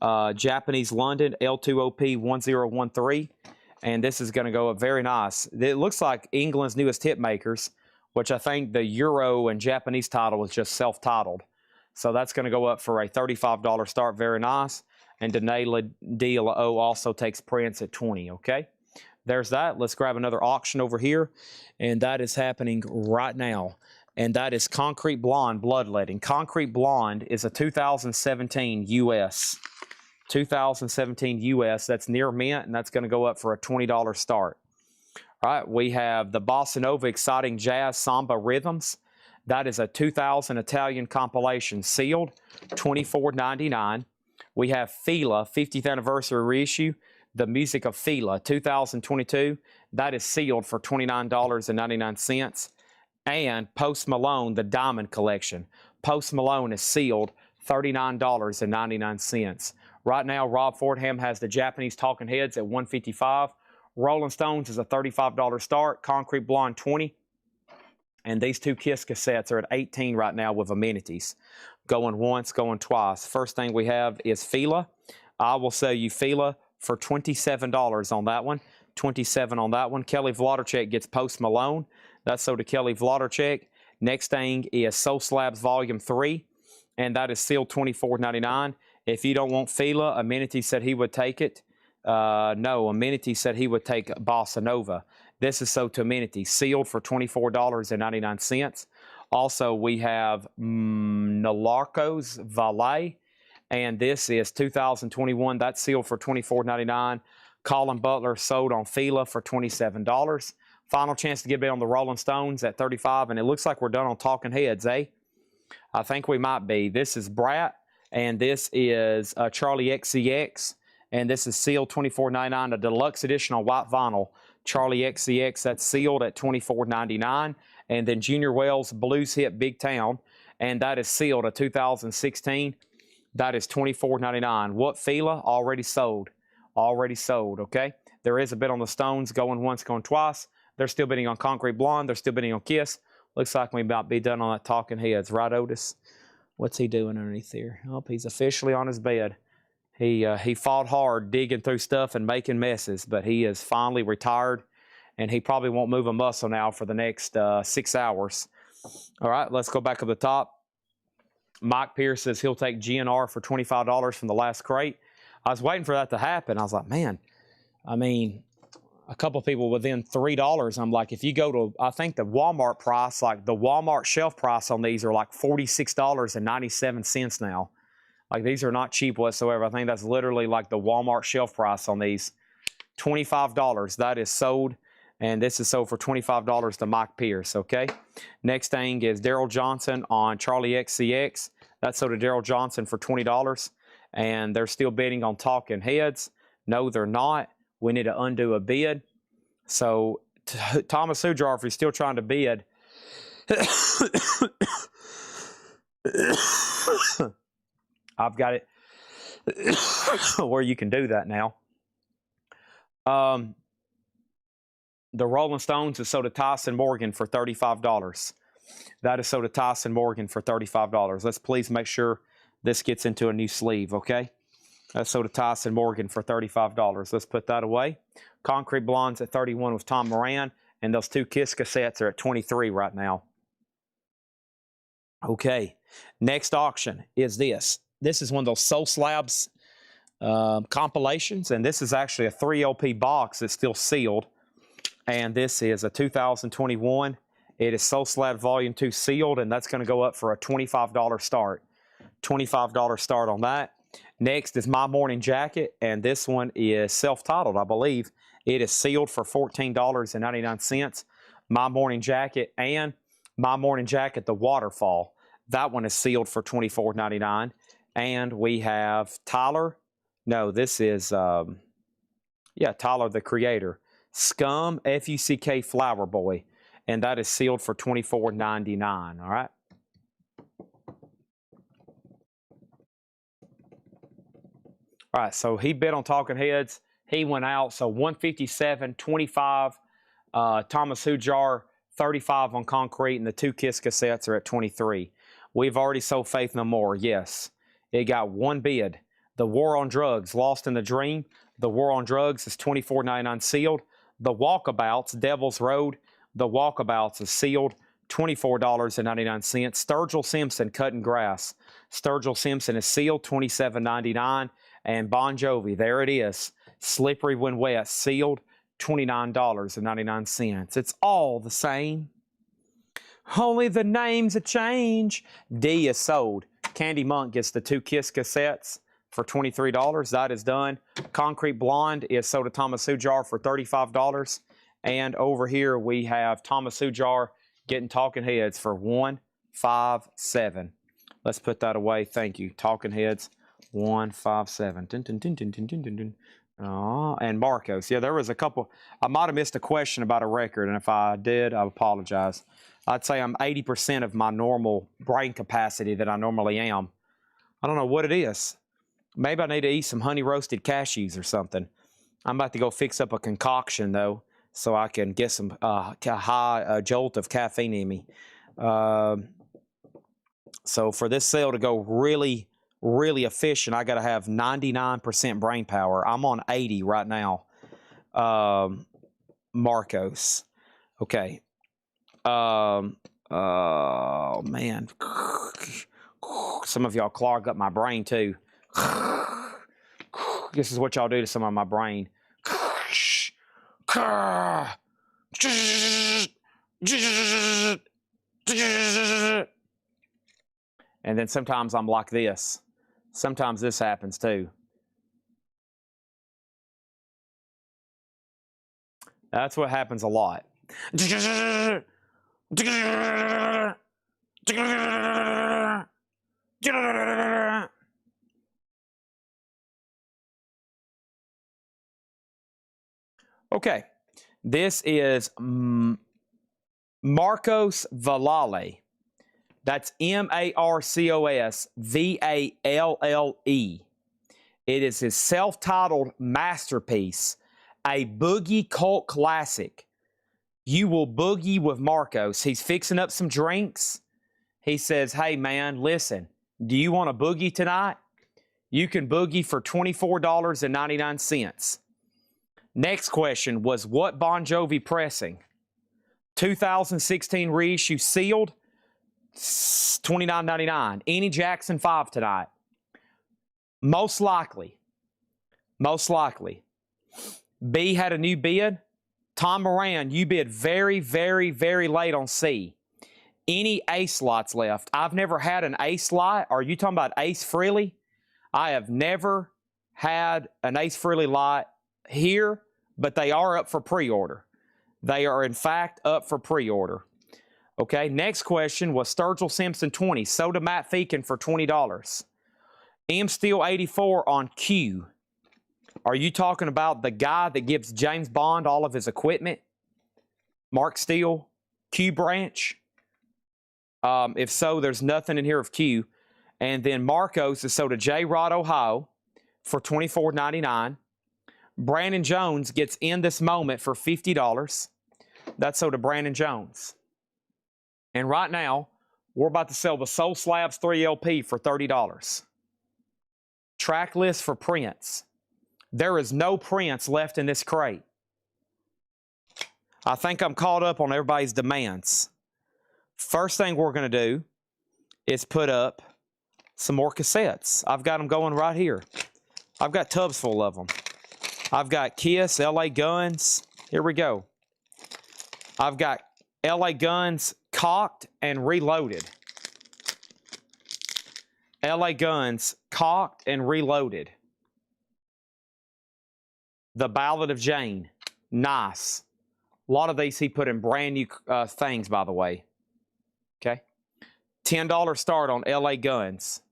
Japanese London L2OP 1013. And this is going to go up very nice. It looks like England's newest hit makers, which I think the Euro and Japanese title is just self-titled. So that's going to go up for a $35 start. Very nice. And Danae D.O. also takes Prince at $20, okay? There's that. Let's grab another auction over here. And that is happening right now. And that is Concrete Blonde Bloodletting. Concrete Blonde is a 2017 U.S. 2017 U.S. That's near mint, and that's going to go up for a $20 start. All right, we have the Bossa Nova Exciting Jazz Samba Rhythms. That is a 2000 Italian compilation, sealed, $24.99. We have Fila 50th anniversary reissue, The Music of Fila 2022. That is sealed for $29.99. And Post Malone, the Diamond Collection. Post Malone is sealed, $39.99. Right now, Rob Fordham has the Japanese Talking Heads at $155. Rolling Stones is a $35 start. Concrete Blonde, $20. And these two Kiss cassettes are at $18 right now with amenities. Going once, going twice. First thing we have is Fila. I will sell you Fila for $27 on that one. $27 on that one. Kelly Wlodarczyk gets Post Malone. That's sold to Kelly Wlodarczyk. Next thing is Soul Slabs Volume 3. And that is sealed $24.99. If you don't want Fila, Amenity said he would take it. No, Amenity said he would take Bossa Nova. This is sold to Amenity, sealed for $24.99. Also, we have Narcos Valet, and this is 2021. That's sealed for $24.99. Colin Butler sold on Fila for $27. Final chance to get bid on the Rolling Stones at $35, and it looks like we're done on Talking Heads, eh? I think we might be. This is Brat, and this is Charlie XCX, and this is sealed $24.99, a deluxe edition on white vinyl. Charlie XCX, that's sealed at $24.99. And then Junior Wells Blues Hit Big Town, and that is sealed at 2016. That is $24.99. What Fila? Already sold. Already sold, okay? There is a bid on the Stones, going once, going twice. They're still bidding on Concrete Blonde. They're still bidding on Kiss. Looks like we might be done on that Talking Heads. Right, Otis? What's he doing underneath there? Oh, he's officially on his bed. He fought hard digging through stuff and making messes, but he is finally retired, and he probably won't move a muscle now for the next 6 hours. All right, let's go back up the top. Mike Pierce says he'll take GNR for $25 from the last crate. I was waiting for that to happen. I was like, man, I mean, a couple people within $3. I'm like, if you go to, I think the Walmart price, like the Walmart shelf price on these are like $46.97 now. Like, these are not cheap whatsoever. I think that's literally like the Walmart shelf price on these. $25. That is sold. And this is sold for $25 to Mike Pierce, okay? Next thing is Daryl Johnson on Charlie XCX. That's sold to Daryl Johnson for $20. And they're still bidding on Talking Heads. No, they're not. We need to undo a bid. So, Thomas Hujar, if he's still trying to bid... I've got it where you can do that now. The Rolling Stones is sold to Tyson Morgan for $35. That is sold to Tyson Morgan for $35. Let's please make sure this gets into a new sleeve, okay? That's sold to Tyson Morgan for $35. Let's put that away. Concrete Blondes at $31 with Tom Moran, and those two Kiss cassettes are at $23 right now. Okay, next auction is this. This is one of those Soul Slabs compilations, and this is actually a 3 LP box that's still sealed. And this is a 2021. It is Soul Slab Volume 2 sealed, and that's going to go up for a $25 start. $25 start on that. Next is My Morning Jacket, and this one is self-titled, I believe. It is sealed for $14.99. My Morning Jacket and My Morning Jacket, The Waterfall. That one is sealed for $24.99. And we have Tyler. No, this is, Tyler the Creator. Scum, F-U-C-K, Flower Boy. And that is sealed for $24.99, all right? All right, so he bid on Talking Heads. He went out, so $157, $25. Thomas Hujar, $35 on Concrete, and the two Kiss cassettes are at $23. We've already sold Faith No More, yes. It got one bid. The War on Drugs, Lost in the Dream. The War on Drugs is $24.99 sealed. The Walkabouts, Devil's Road. The Walkabouts is sealed, $24.99. Sturgill Simpson, Cutting Grass. Sturgill Simpson is sealed, $27.99. And Bon Jovi, there it is. Slippery When Wet, sealed, $29.99. It's all the same. Only the names a change. D is sold. Candy Monk gets the two Kiss cassettes for $23. That is done. Concrete Blonde is sold to Thomas Hujar for $35. And over here we have Thomas Ujar getting Talking Heads for 157. Let's put that away. Thank you. Talking Heads 157. Dun, dun, dun, dun, dun, dun, dun, dun. And Marcos. Yeah, there was a couple. I might have missed a question about a record, and if I did, I apologize. I'd say I'm 80% of my normal brain capacity that I normally am. I don't know what it is. Maybe I need to eat some honey roasted cashews or something. I'm about to go fix up a concoction, though, so I can get some high jolt of caffeine in me. So for this cell to go really, really efficient, I got to have 99% brain power. I'm on 80 right now. Marcos. Okay. Oh, man. Some of y'all clog up my brain, too. This is what y'all do to some of my brain. And then sometimes I'm like this. Sometimes this happens too. That's what happens a lot. Okay, this is Marcos Vallalle. That's Marcos Valle. It is his self-titled masterpiece, a boogie cult classic. You will boogie with Marcos. He's fixing up some drinks. He says, hey, man, listen, do you want a boogie tonight? You can boogie for $24.99. Next question was, what Bon Jovi pressing? 2016 reissue sealed, $29.99. Annie Jackson 5 tonight. Most likely. B had a new bid. Tom Moran, you bid very, very, very late on C. Any ace lots left? I've never had an ace lot. Are you talking about Ace Frehley? I have never had an Ace Frehley lot here, but they are up for pre-order. They are, in fact, up for pre-order. Okay, next question was Sturgill Simpson 20. Soda Matt Feakin for $20. M Steel 84 on Q. Are you talking about the guy that gives James Bond all of his equipment? Mark Steele, Q branch? If so, there's nothing in here of Q. And then Marcos is sold to J. Rod, Ohio for $24.99. Brandon Jones gets in this moment for $50. That's sold to Brandon Jones. And right now, we're about to sell the Soul Slabs 3 LP for $30. Track list for Prince. There is no Prince left in this crate. I think I'm caught up on everybody's demands. First thing we're going to do is put up some more cassettes. I've got them going right here. I've got tubs full of them. I've got Kiss, LA Guns. Here we go. I've got LA Guns cocked and reloaded. LA Guns cocked and reloaded. The Ballad of Jane. Nice. A lot of these he put in brand new things, by the way. Okay. $10 start on LA Guns.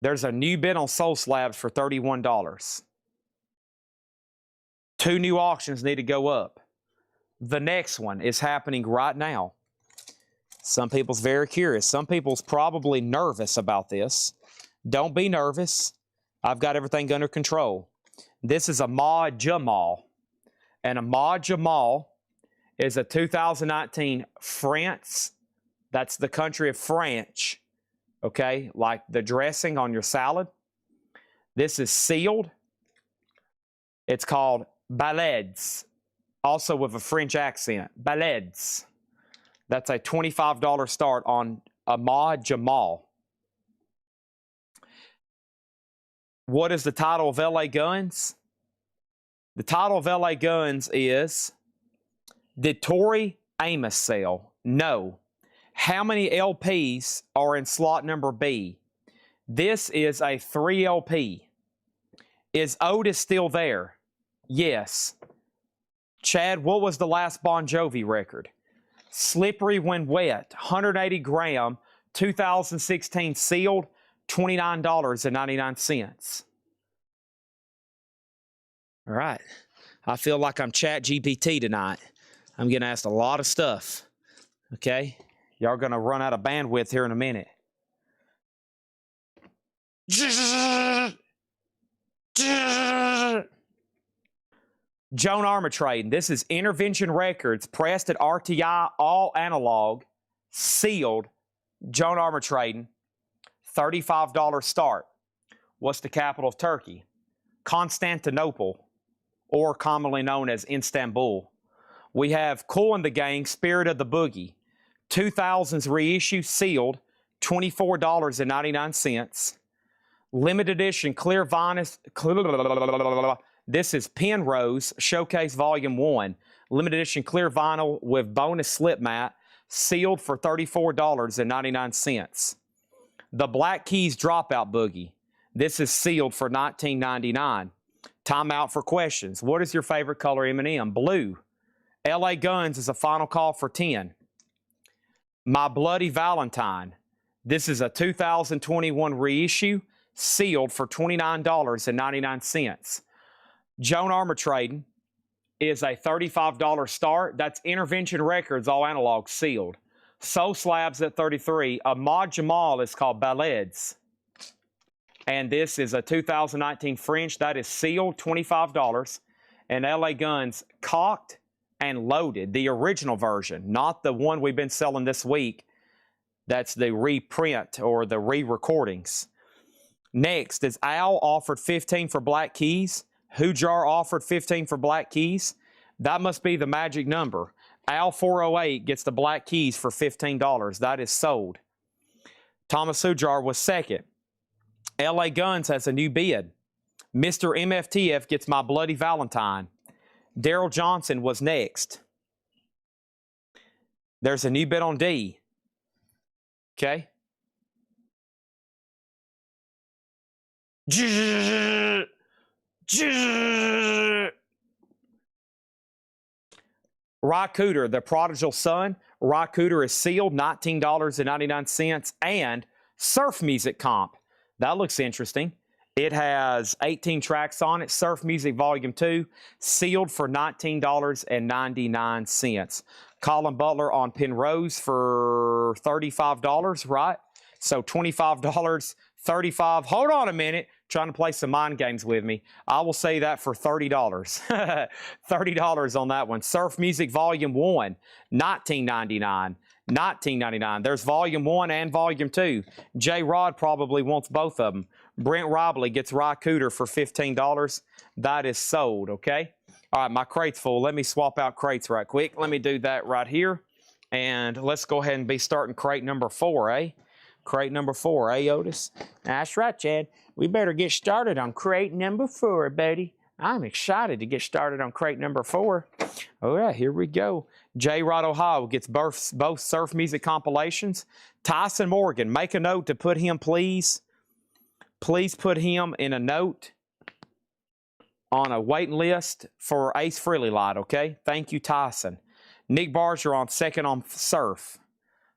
There's a new bid on Soul Slabs for $31. 2 new auctions need to go up. The next one is happening right now. Some people's very curious. Some people's probably nervous about this. Don't be nervous. I've got everything under control. This is Ahmad Jamal. And Ahmad Jamal is a 2019 France. That's the country of French. Okay, like the dressing on your salad. This is sealed. It's called Ballades, also with a French accent. Ballades. That's a $25 start on Ahmad Jamal. What is the title of LA Guns? The title of LA Guns is, did Tori Amos sell? No. How many LPs are in slot number B? This is a 3 LP. Is Otis still there? Yes. Chad, what was the last Bon Jovi record? Slippery When Wet, 180 gram, 2016 sealed, $29.99. All right. I feel like I'm Chat GPT tonight. I'm getting asked a lot of stuff. Okay? Y'all going to run out of bandwidth here in a minute. Joan Armatrading. This is Intervention Records, pressed at RTI, all analog, sealed. Joan Armatrading, $35 start. What's the capital of Turkey? Constantinople, or commonly known as Istanbul. We have Kool and the Gang, Spirit of the Boogie, 2000s reissue, sealed, $24.99. Limited edition clear vinyl. This is Penrose Showcase Volume 1. Limited edition clear vinyl with bonus slip mat, sealed for $34.99. The Black Keys Dropout Boogie. This is sealed for $19.99. Time out for questions. What is your favorite color M&M? Blue. LA Guns is a final call for 10. My Bloody Valentine. This is a 2021 reissue, sealed for $29.99. Joan Armatrading is a $35 start. That's Intervention Records, all analog, sealed. Soul Slabs at $33. Ahmad Jamal is called Ballades. And this is a 2019 French. That is sealed, $25. And LA Guns, Cocked and Loaded, the original version, not the one we've been selling this week. That's the reprint or the re-recordings. Next is Al offered 15 for Black Keys. Hujar offered 15 for Black Keys. That must be the magic number. Al 408 gets the Black Keys for $15. That is sold. Thomas Hujar was second. LA Guns has a new bid. Mr. MFTF gets My Bloody Valentine. Daryl Johnson was next. There's a new bid on D. Okay. Rycooter, the Prodigal Son. Rycooter is sealed, $19.99. And Surf Music Comp. That looks interesting. It has 18 tracks on it. Surf Music Volume 2, sealed for $19.99. Colin Butler on Penrose for $35, right? So $25, $35. Hold on a minute. Trying to play some mind games with me. I will say that for $30. $30 on that one. Surf Music Volume 1, $19.99. $19.99. There's Volume 1 and Volume 2. J. Rod probably wants both of them. Brent Robley gets Rycooter for $15. That is sold, okay? All right, my crate's full. Let me swap out crates right quick. Let me do that right here. And let's go ahead and be starting crate number 4, eh? Crate number 4, eh, Otis? That's right, Chad. We better get started on crate number 4, buddy. I'm excited to get started on crate number 4. All right, here we go. J. Rod Ohio gets both Surf Music compilations. Tyson Morgan, make a note to put him, please. Please put him in a note on a waiting list for Ace Frehley Light, okay? Thank you, Tyson. Nick Barger on second on Surf.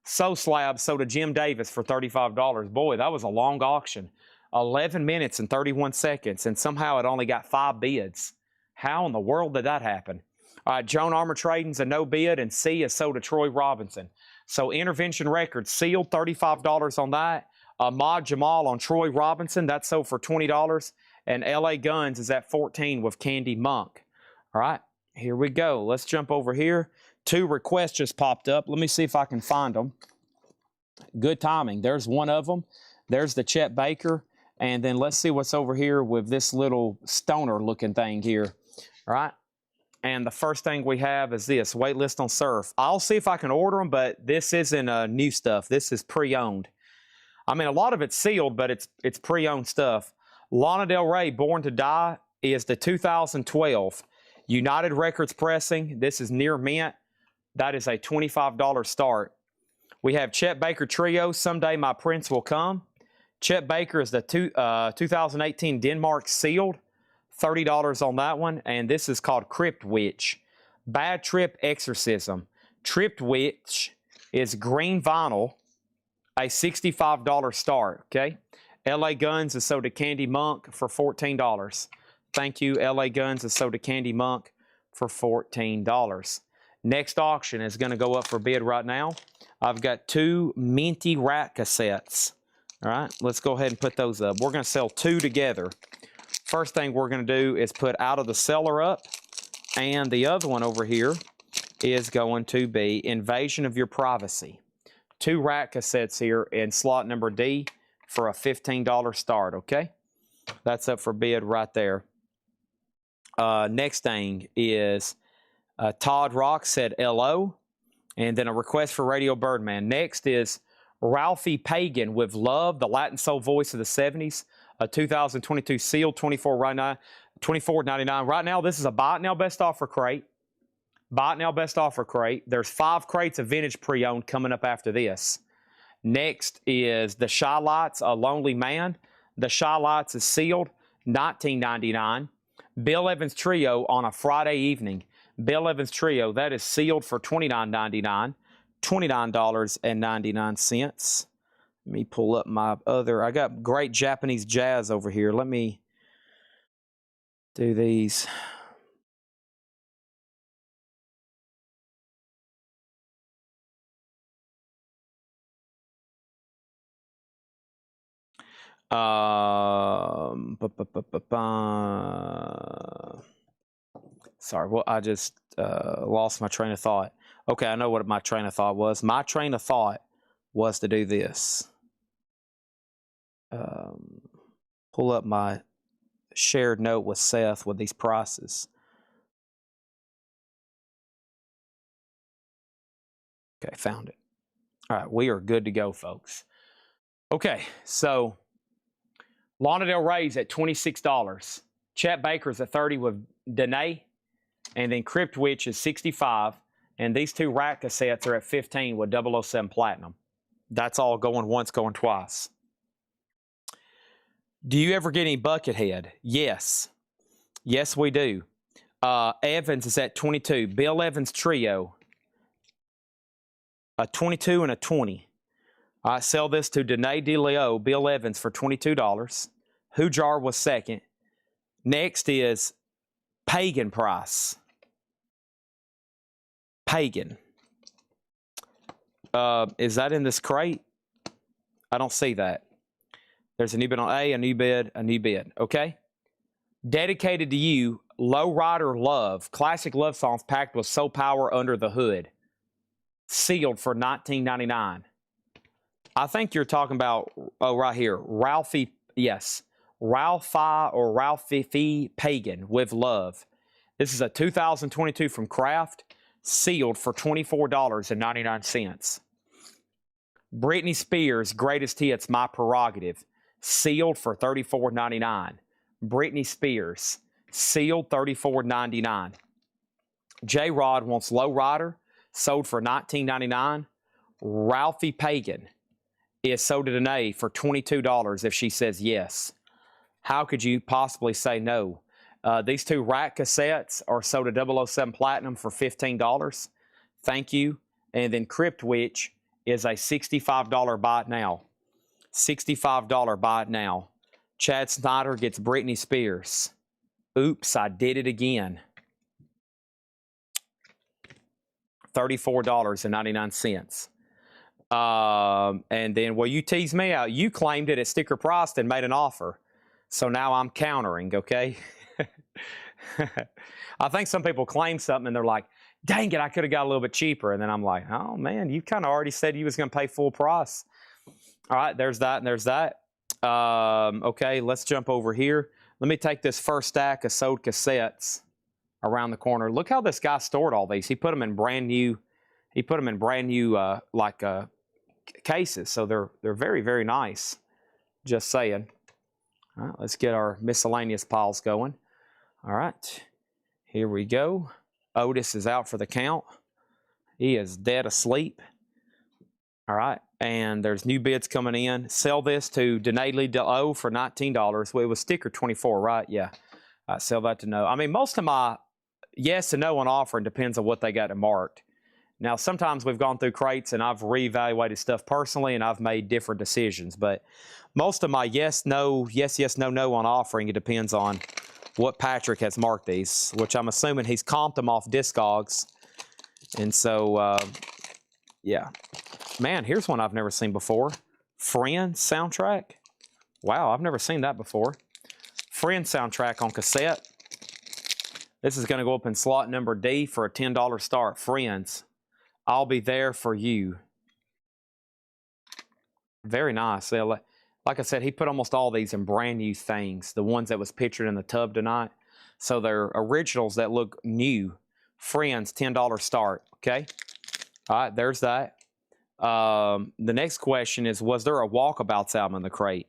Soul Slab sold to Jim Davis for $35. Boy, that was a long auction. 11 minutes and 31 seconds, and somehow it only got 5 bids. How in the world did that happen? All right, Joan Armatrading's a no bid, and C is sold to Troy Robinson. So Intervention Records sealed, $35 on that. Ahmad Jamal on Troy Robinson, that's sold for $20. And LA Guns is at $14 with Candy Monk. All right, here we go. Let's jump over here. 2 requests just popped up. Let me see if I can find them. Good timing. There's one of them. There's the Chet Baker. And then let's see what's over here with this little stoner-looking thing here. All right. And the first thing we have is this, waitlist on Surf. I'll see if I can order them, but this isn't new stuff. This is pre-owned. I mean, a lot of it's sealed, but it's pre-owned stuff. Lana Del Rey, Born to Die, is the 2012 United Records pressing. This is near mint. That is a $25 start. We have Chet Baker Trio, Someday My Prince Will Come. Chet Baker is the 2018 Denmark sealed, $30 on that one. And this is called Crypt Witch. Bad Trip Exorcism. Tripped Witch is green vinyl, a $65 start, okay? LA Guns is sold to Candy Monk for $14. Thank you, LA Guns is sold to Candy Monk for $14. Next auction is going to go up for bid right now. I've got 2 minty rat cassettes. All right, let's go ahead and put those up. We're going to sell 2 together. First thing we're going to do is put Out of the Cellar up, and the other one over here is going to be Invasion of Your Privacy. 2 rat cassettes here in slot number D for a $15 start, okay? That's up for bid right there. Next thing is Todd Rock said LO, and then a request for Radio Birdman. Next is Ralphie Pagan with Love, the Latin soul voice of the 70s, a 2022 sealed $24.99. Right now, this is a buy it now best offer crate. Buy it now best offer crate. There's 5 crates of vintage pre-owned coming up after this. Next is the Shy Lights, A Lonely Man. The Shy Lights is sealed, $19.99. Bill Evans Trio on a Friday evening. Bill Evans Trio, that is sealed for $29.99. $29.99. Let me pull up my other. I got great Japanese jazz over here. Let me do these. Sorry, well, I just lost my train of thought. Okay, I know what my train of thought was. My train of thought was to do this. Pull up my shared note with Seth with these prices. Okay, found it. All right, we are good to go, folks. Okay, so Lana Del Rey's at $26. Chet Baker's at $30 with Danae, and then Crypt Witch is $65. And these 2 rack cassettes are at $15 with 007 Platinum. That's all going once, going twice. Do you ever get any Buckethead? Yes. Yes, we do. Evans is at $22. Bill Evans Trio, a $22 and a $20. I sell this to Danae DeLeo, Bill Evans for $22. Hujar was second. Next is Pagan Price. Pagan. Is that in this crate? I don't see that. There's a new bid on A, a new bid, a new bid. Okay? Dedicated to you, Low Rider Love. Classic love songs packed with soul power under the hood. Sealed for $19.99. I think you're talking about, oh, right here. Ralphie, yes. Ralphie Pagan with Love. This is a 2022 from Kraft. Sealed for $24.99. Britney Spears, Greatest Hits, My Prerogative. Sealed for $34.99. Britney Spears. Sealed $34.99. J-Rod wants Low Rider. Sold for $19.99. Ralphie Pagan is sold to Danae for $22 if she says yes. How could you possibly say no? These 2 rack cassettes are sold to 007 Platinum for $15. Thank you. And then Crypt Witch is a $65 buy it now. $65 buy it now. Chad Snyder gets Britney Spears. Oops, I did it again. $34.99. And then, well, you teased me out. You claimed it at sticker price and made an offer. So now I'm countering, okay? I think some people claim something and they're like, dang it, I could have got a little bit cheaper. And then I'm like, oh, man, you kind of already said you was going to pay full price. All right, there's that and there's that. Okay, let's jump over here. Let me take this first stack of sold cassettes around the corner. Look how this guy stored all these. He put them in brand new. He put them in brand new cases, so they're very, very nice. Just saying. All right, let's get our miscellaneous piles going. All right, here we go. Otis is out for the count. He is dead asleep. All right, and there's new bids coming in. Sell this to Danae Lee-DeO for $19. Well, it was sticker 24, right? Yeah. Sell that to no. I mean, most of my yes and no on offering depends on what they got it marked. Now, sometimes we've gone through crates and I've reevaluated stuff personally and I've made different decisions. But most of my yes, no, yes, yes, no, no on offering, it depends on what Patrick has marked these, which I'm assuming he's comped them off Discogs. And so, yeah. Man, here's one I've never seen before. Friends soundtrack. Wow, I've never seen that before. Friends soundtrack on cassette. This is going to go up in slot number D for a $10 start. Friends, I'll be there for you. Very nice. Like I said, he put almost all these in brand new things. The ones that was pictured in the tub tonight. So they're originals that look new. Friends, $10 start. Okay. All right, there's that. The next question is, was there a Walkabouts album in the crate?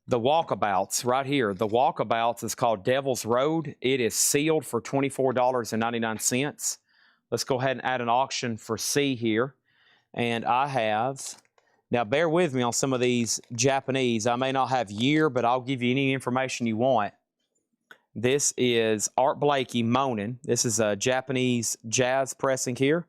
The Walkabouts, right here. The Walkabouts is called Devil's Road. It is sealed for $24.99. Let's go ahead and add an auction for C here. And I have, now bear with me on some of these Japanese. I may not have year, but I'll give you any information you want. This is Art Blakey Moanin'. This is a Japanese jazz pressing here.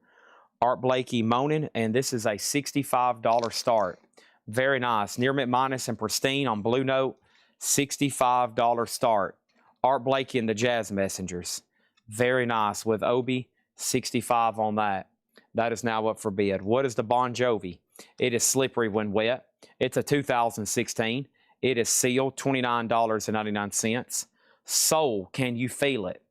Art Blakey Moanin', and this is a $65 start. Very nice. Near mint minus and pristine on Blue Note. $65 start. Art Blakey and the Jazz Messengers. Very nice with Obi. 65 on that. That is now up for bid. What is the Bon Jovi? It is Slippery When Wet. It's a 2016. It is sealed. $29.99. Soul, Can You Feel It?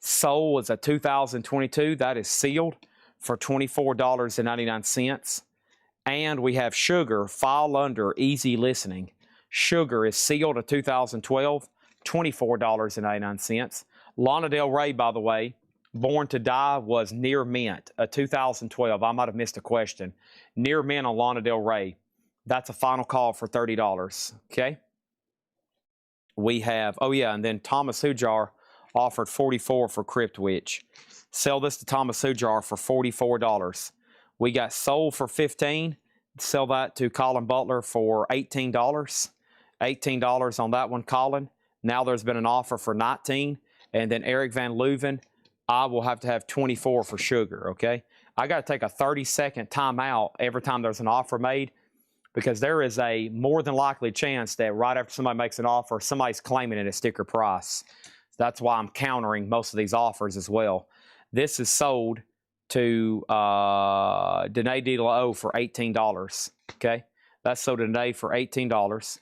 Soul is a 2022. That is sealed for $24.99. And we have Sugar, File Under, Easy Listening. Sugar is sealed at 2012, $24.99. Lana Del Rey, by the way, Born to Die was near mint, a 2012. I might have missed a question. Near mint on Lana Del Rey. That's a final call for $30, okay? We have, oh yeah, and then Thomas Hujar offered $44 for Crypt Witch. Sell this to Thomas Hujar for $44. We got Soul for $15. Sell that to Colin Butler for $18. $18 on that one, Colin. Now there's been an offer for $19. And then Eric Van Leuven, I will have to have $24 for Sugar, okay? I got to take a 30-second timeout every time there's an offer made because there is a more than likely chance that right after somebody makes an offer, somebody's claiming it at sticker price. That's why I'm countering most of these offers as well. This is sold to Danae De La O for $18. Okay, that's sold to Danae for $18.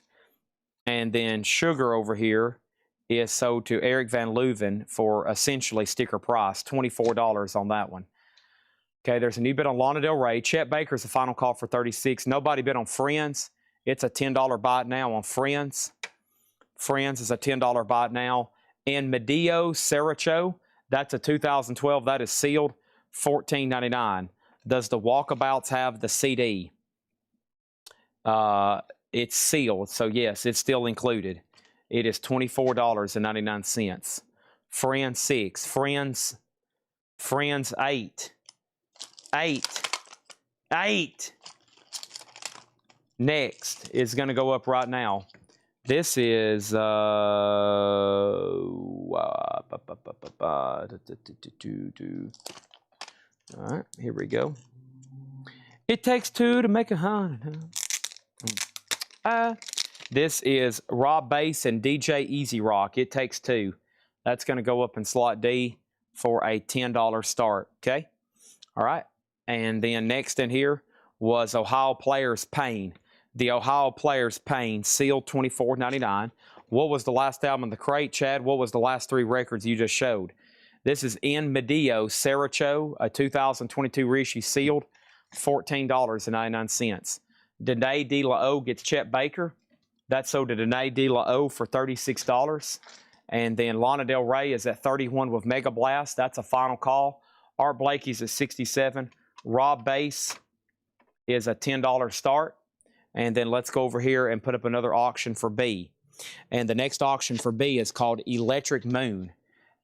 And then Sugar over here is sold to Eric Van Leuven for essentially sticker price, $24 on that one. Okay, there's a new bid on Lana Del Rey. Chet Baker's the final call for $36. Nobody bid on Friends. It's a $10 buy now on Friends. Friends is a $10 buy now. And Medio Saracho, that's a 2012. That is sealed. $14.99. Does the Walkabouts have the CD? It's sealed, so yes, it's still included. It is $24.99. Friends 6. Friends 8. 8. Next is going to go up right now. This is all right, here we go. It takes two to make a hundred. This is Rob Bass and DJ Easy Rock. It takes two. That's going to go up in slot D for a $10 start. Okay. All right. And then next in here was Ohio Players Pain. The Ohio Players Pain, sealed $24.99. What was the last album in the crate, Chad? What was the last three records you just showed? This is In Medio Saracho, a 2022 reissue, sealed, $14.99. Danae De La O gets Chet Baker. That's sold to Danae De La O for $36. And then Lana Del Rey is at 31 with Mega Blast. That's a final call. Art Blakey's at 67. Rob Bass is a $10 start. And then let's go over here and put up another auction for B. And the next auction for B is called Electric Moon.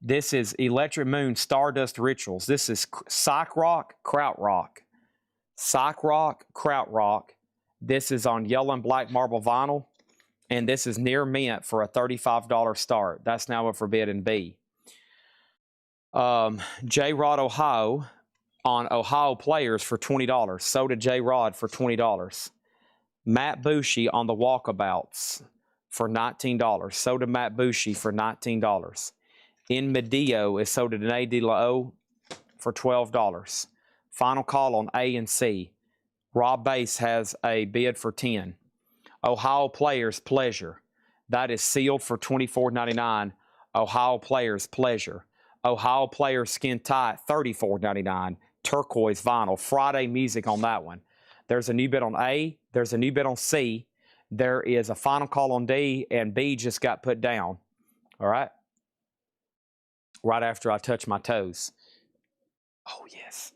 This is Electric Moon Stardust Rituals. This is Psych Rock, Krautrock. Psych Rock, Krautrock. This is on yellow and black marble vinyl. And this is near mint for a $35 start. That's now up for bid in B. J-Rod Ohio on Ohio Players for $20. So did J-Rod for $20. Matt Bushy on the Walkabouts for $19. So did Matt Bushy for $19. In Medio is so did Danae DeLao for $12. Final call on A and C. Rob Bass has a bid for $10. Ohio Players Pleasure. That is sealed for $24.99. Ohio Players Pleasure. Ohio Players Skin Tight, $34.99. Turquoise vinyl. Friday music on that one. There's a new bid on A. There's a new bid on C. There is a final call on D, and B just got put down. All right? Right after I touch my toes. Oh, yes.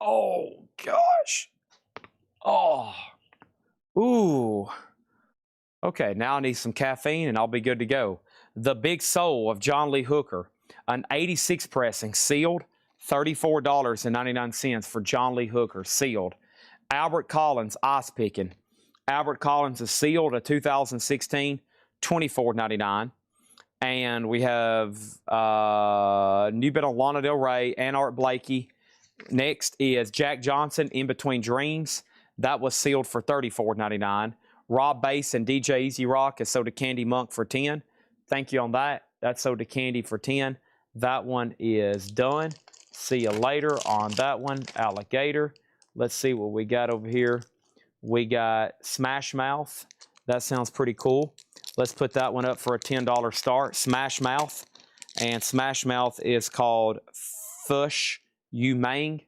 Oh, gosh. Oh. Ooh. Okay, now I need some caffeine, and I'll be good to go. The Big Soul of John Lee Hooker. An 86 pressing, sealed, $34.99 for John Lee Hooker, sealed. Albert Collins, ice picking. Albert Collins is sealed, a 2016, $24.99. And we have new bid on Lana Del Rey and Art Blakey. Next is Jack Johnson, In Between Dreams. That was sealed for $34.99. Rob Bass and DJ Easy Rock is sold to Candy Monk for $10. Thank you on that. That's sold to Candy for $10. That one is done. See you later on that one. Alligator. Let's see what we got over here. We got Smash Mouth. That sounds pretty cool. Let's put that one up for a $10 start. Smash Mouth. And Smash Mouth is called Fush You Mang.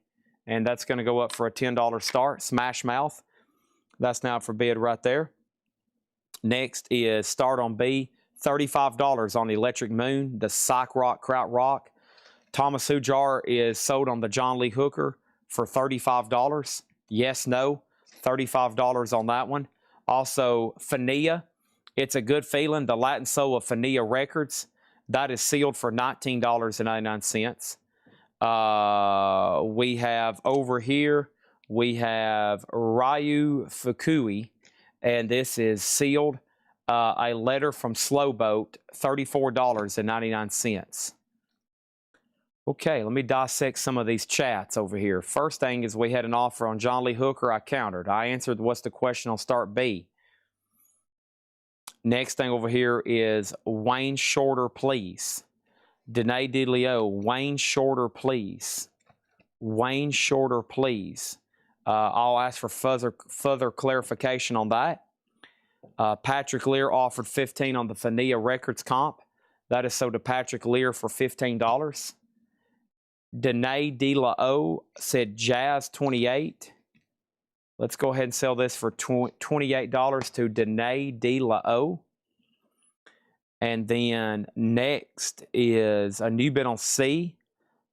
And that's going to go up for a $10 start. Smash Mouth. That's now for bid right there. Next is Start on B. $35 on Electric Moon, the Psych Rock Krautrock. Thomas Hujar is sold on the John Lee Hooker for $35. Yes, no. $35 on that one. Also, Fania. It's a Good Feeling, the Latin Soul of Fania Records. That is sealed for $19.99. We have over here, we have Ryu Fukui, and this is sealed. A letter from Slowboat, $34.99. Okay, let me dissect some of these chats over here. First thing is we had an offer on John Lee Hooker. I countered. I answered what's the question on Start B. Next thing over here is Wayne Shorter, please. Danae DeLeo, Wayne Shorter, please. Wayne Shorter, please. I'll ask for further clarification on that. Patrick Lear offered $15 on the Fania Records comp. That is sold to Patrick Lear for $15. Danae DeLao said Jazz 28. Let's go ahead and sell this for $28 to Danae DeLao. And then next is a new bid on C.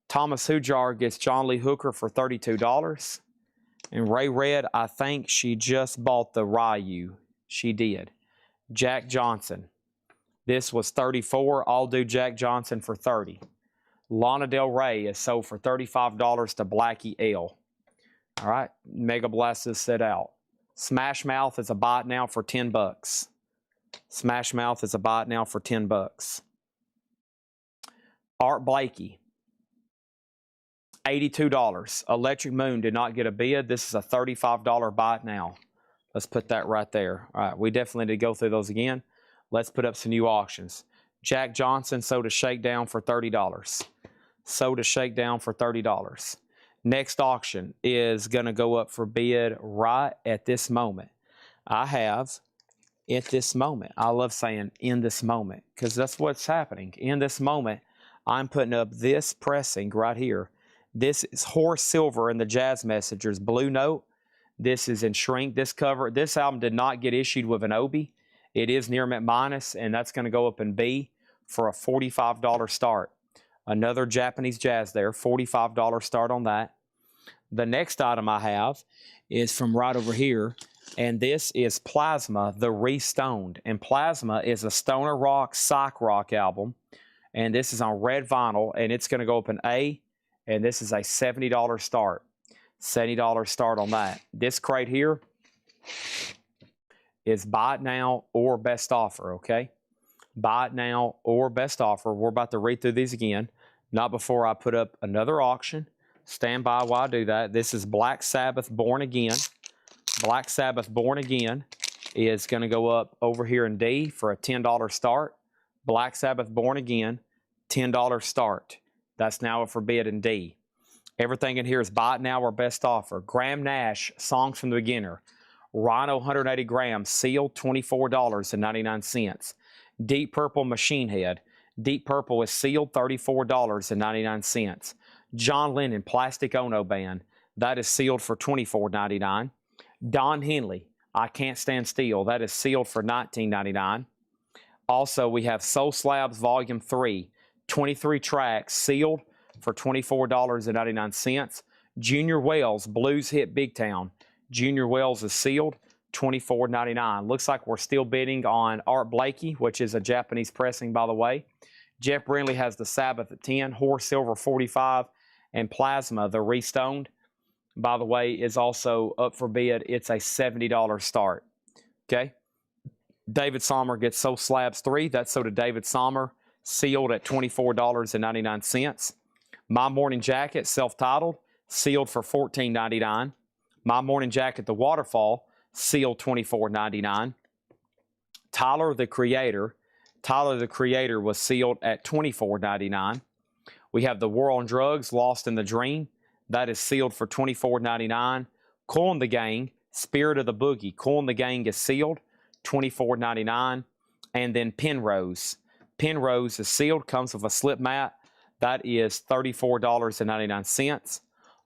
Thomas Hujar gets John Lee Hooker for $32. And Ray Red, I think she just bought the Ryu. She did. Jack Johnson. This was $34. I'll do Jack Johnson for $30. Lana Del Rey is sold for $35 to Blackie L. All right. Mega Blast is set out. Smash Mouth is a buy it now for $10. Smash Mouth is a buy it now for $10. Art Blakey. $82. Electric Moon did not get a bid. This is a $35 buy it now. Let's put that right there. All right, we definitely need to go through those again. Let's put up some new auctions. Jack Johnson sold a Shakedown for $30. Sold a Shakedown for $30. Next auction is going to go up for bid right at this moment. I have, at this moment, I love saying in this moment because that's what's happening. In this moment, I'm putting up this pressing right here. This is Horace Silver in the Jazz Messengers Blue Note. This is in shrink. This cover, this album did not get issued with an Obi. It is near mint minus, and that's going to go up in B for a $45 start. Another Japanese jazz there, $45 start on that. The next item I have is from right over here, and this is Plasma, the Restoned. And Plasma is a stoner rock, psych rock album, and this is on red vinyl, and it's going to go up in A, and this is a $70 start. $70 start on that. This crate here is buy it now or best offer, okay? Buy it now or best offer. We're about to read through these again. not before I put up another auction. Stand by while I do that. This is Black Sabbath Born Again. Black Sabbath Born Again is going to go up over here in D for a $10 start. Black Sabbath Born Again, $10 start. That's now for bid in D. Everything in here is buy it now or best offer. Graham Nash, Songs from the Beginner. Rhino 180 grams, sealed, $24.99. Deep Purple Machine Head. Deep Purple is sealed, $34.99. John Lennon Plastic Ono Band. That is sealed for $24.99. Don Henley, I Can't Stand Still. That is sealed for $19.99. Also, we have Soul Slabs Volume 3, 23 tracks, sealed for $24.99. Junior Wells, Blues Hit Big Town. Junior Wells is sealed, $24.99. Looks like we're still bidding on Art Blakey, which is a Japanese pressing, by the way. Jeff Brindley has the Sabbath at 10, Horse Silver 45, and Plasma, the Restoned, by the way, is also up for bid. It's a $70 start. Okay. David Sommer gets Soul Slabs 3. That's so to David Sommer, sealed at $24.99. My Morning Jacket, self-titled, sealed for $14.99. My Morning Jacket, The Waterfall, sealed $24.99. Tyler, the Creator was sealed at $24.99. We have The War on Drugs, Lost in the Dream. That is sealed for $24.99. Cool and the Gang, Spirit of the Boogie. Cool and the Gang is sealed, $24.99. And then Penrose. Penrose is sealed, comes with a slip mat. That is $34.99.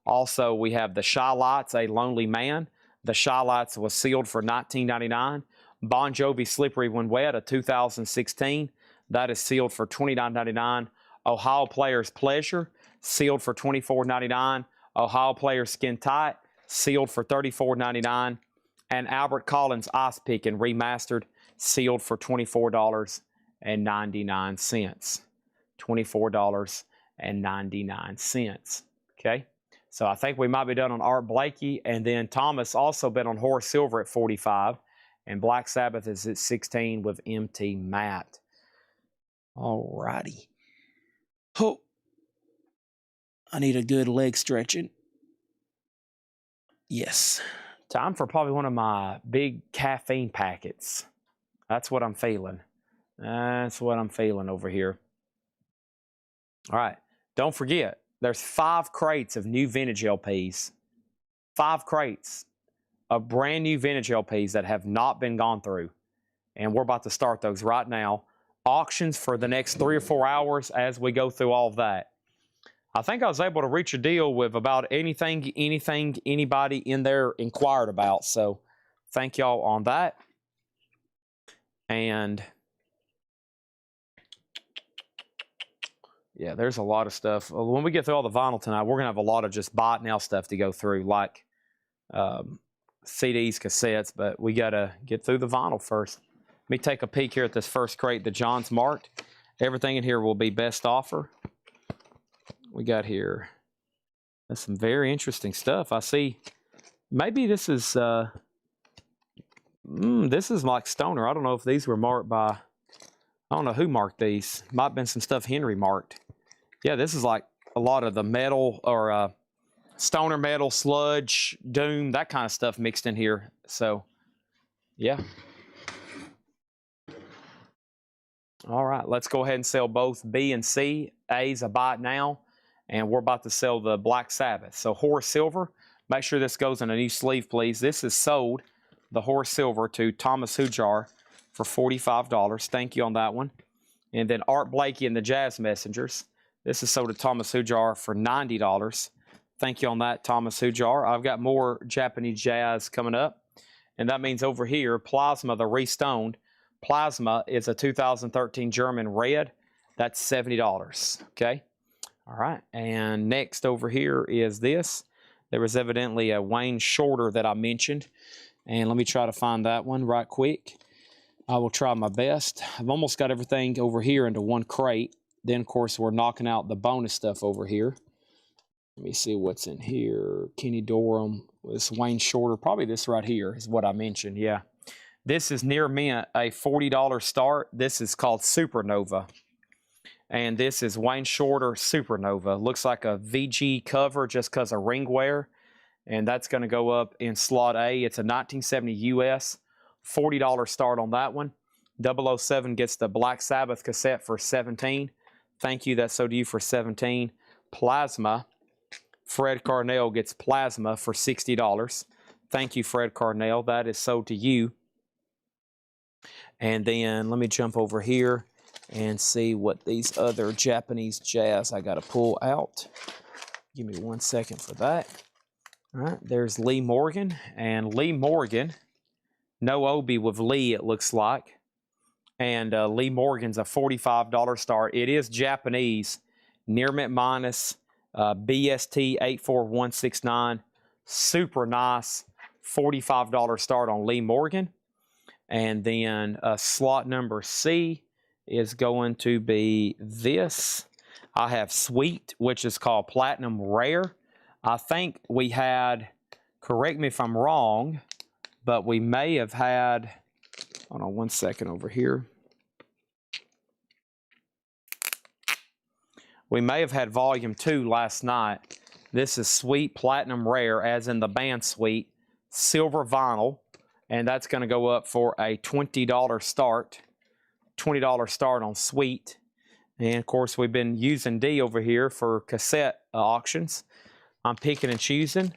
Also, we have the Shy Lights, A Lonely Man. The Shy Lights was sealed for $19.99. Bon Jovi, Slippery When Wet, a 2016. That is sealed for $29.99. Ohio Players Pleasure, sealed for $24.99. Ohio Players Skin Tight, sealed for $34.99. And Albert Collins Ice Pickin' Remastered, sealed for $24.99. $24.99. Okay, so I think we might be done on Art Blakey, and then Thomas also been on Horace Silver at 45, and Black Sabbath is at 16 with MT Matt. All righty. Oh, I need a good leg stretching. Yes. Time for probably one of my big caffeine packets. That's what I'm feeling. That's what I'm feeling over here. All right. Don't forget, there's 5 crates of new vintage LPs. 5 crates of brand new vintage LPs that have not been gone through. And we're about to start those right now. Auctions for the next 3 or 4 hours as we go through all of that. I think I was able to reach a deal with about anything anybody in there inquired about. So thank y'all on that. And yeah, there's a lot of stuff. When we get through all the vinyl tonight, we're going to have a lot of just buy it now stuff to go through, like CDs, cassettes, but we got to get through the vinyl first. Let me take a peek here at this first crate that John's marked. Everything in here will be best offer. We got here. That's some very interesting stuff. I see. Maybe this is like Stoner. I don't know if these were marked by. I don't know who marked these. Might have been some stuff Henry marked. Yeah, this is like a lot of the metal or Stoner metal, sludge, doom, that kind of stuff mixed in here. So, yeah. All right, let's go ahead and sell both B and C. A's a buy it now, and we're about to sell the Black Sabbath. So Horace Silver, make sure this goes in a new sleeve, please. This is sold, the Horace Silver, to Thomas Hujar for $45. Thank you on that one. And then Art Blakey and the Jazz Messengers. This is sold to Thomas Hujar for $90. Thank you on that, Thomas Hujar. I've got more Japanese jazz coming up. And that means over here, Plasma, the Restoned. Plasma is a 2013 German red. That's $70. Okay. All right. And next over here is this. There was evidently a Wayne Shorter that I mentioned. And let me try to find that one right quick. I will try my best. I've almost got everything over here into one crate. Then, of course, we're knocking out the bonus stuff over here. Let me see what's in here. Kenny Dorham, this Wayne Shorter. Probably this right here is what I mentioned. Yeah. This is near mint, a $40 start. This is called Supernova. And this is Wayne Shorter Supernova. Looks like a VG cover just because of ring wear. And that's going to go up in slot A. It's a 1970 US. $40 start on that one. 007 gets the Black Sabbath cassette for $17. Thank you. That's so to you for $17. Plasma. Fred Carnell gets Plasma for $60. Thank you, Fred Carnell. That is sold to you. And then let me jump over here and see what these other Japanese jazz I got to pull out. Give me 1 second for that. All right, there's Lee Morgan. And Lee Morgan, no Obi with Lee, it looks like. And Lee Morgan's a $45 start. It is Japanese, near mint minus, BST 84169. Super nice, $45 start on Lee Morgan. And then slot number C is going to be this. I have Sweet, which is called Platinum Rare. I think we had, correct me if I'm wrong, but we may have had, hold on 1 second over here. We may have had volume 2 last night. This is Sweet Platinum Rare, as in the band Sweet, silver vinyl, and that's going to go up for a $20 start. $20 start on Sweet. And of course, we've been using D over here for cassette auctions. I'm picking and choosing.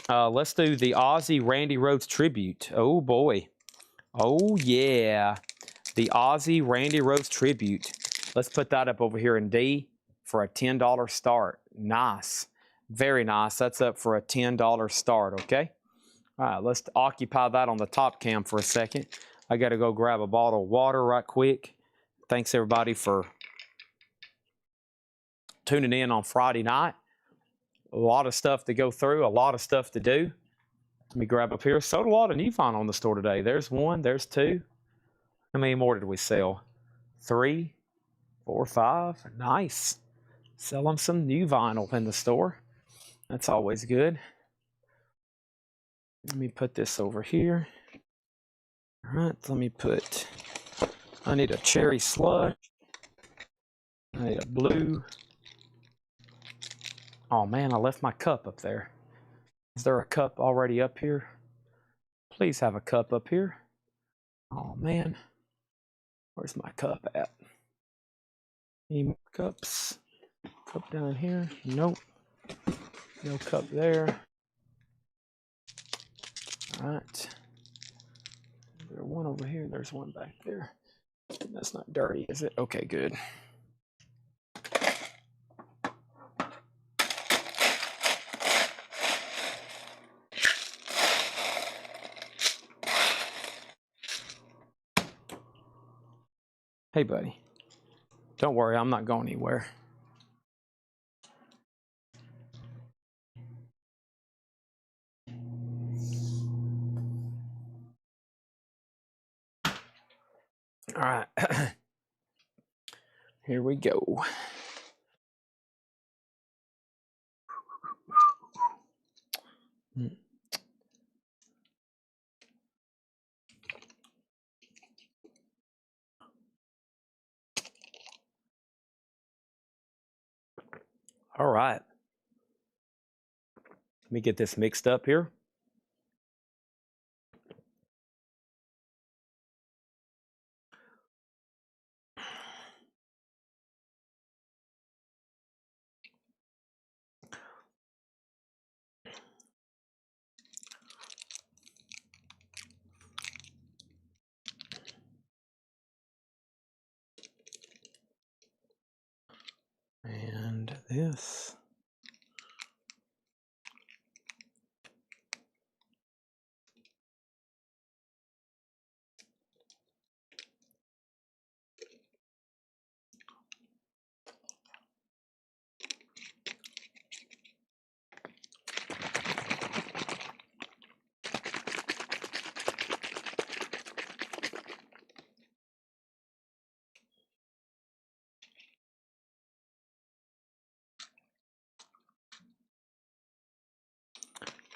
Let's do the Ozzy Randy Rhoads tribute. Oh boy. Oh yeah. The Ozzy Randy Rhoads tribute. Let's put that up over here in D for a $10 start. Nice. Very nice. That's up for a $10 start, okay? All right, let's occupy that on the top cam for a second. I got to go grab a bottle of water right quick. Thanks everybody for tuning in on Friday night. A lot of stuff to go through, a lot of stuff to do. Let me grab up here. Sold a lot of new vinyl on the store today. There's 1, there's 2. How many more did we sell? 3, 4, 5. Nice. Sell them some new vinyl in the store. That's always good. Let me put this over here. All right, let me put, I need a cherry slush. I need a blue. Oh man, I left my cup up there. Is there a cup already up here? Please have a cup up here. Oh man, where's my cup at? Any more cups? Cup down here? Nope. No cup there. All right. There's one over here. There's one back there. That's not dirty, is it? Okay, good. Hey, buddy. Don't worry, I'm not going anywhere. All right. Here we go. All right. Let me get this mixed up here. And this.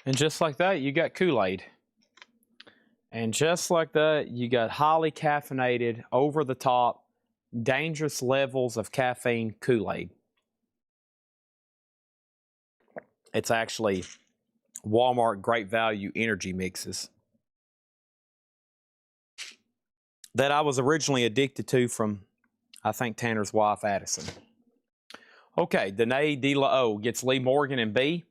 And just like that, you got Kool-Aid. And just like that, you got highly caffeinated, over the top, Dangerous Levels of Caffeine Kool-Aid. It's actually Walmart Great Value energy mixes that I was originally addicted to from, I think, Tanner's wife, Addison. Okay, Danae De La O gets Lee Morgan and B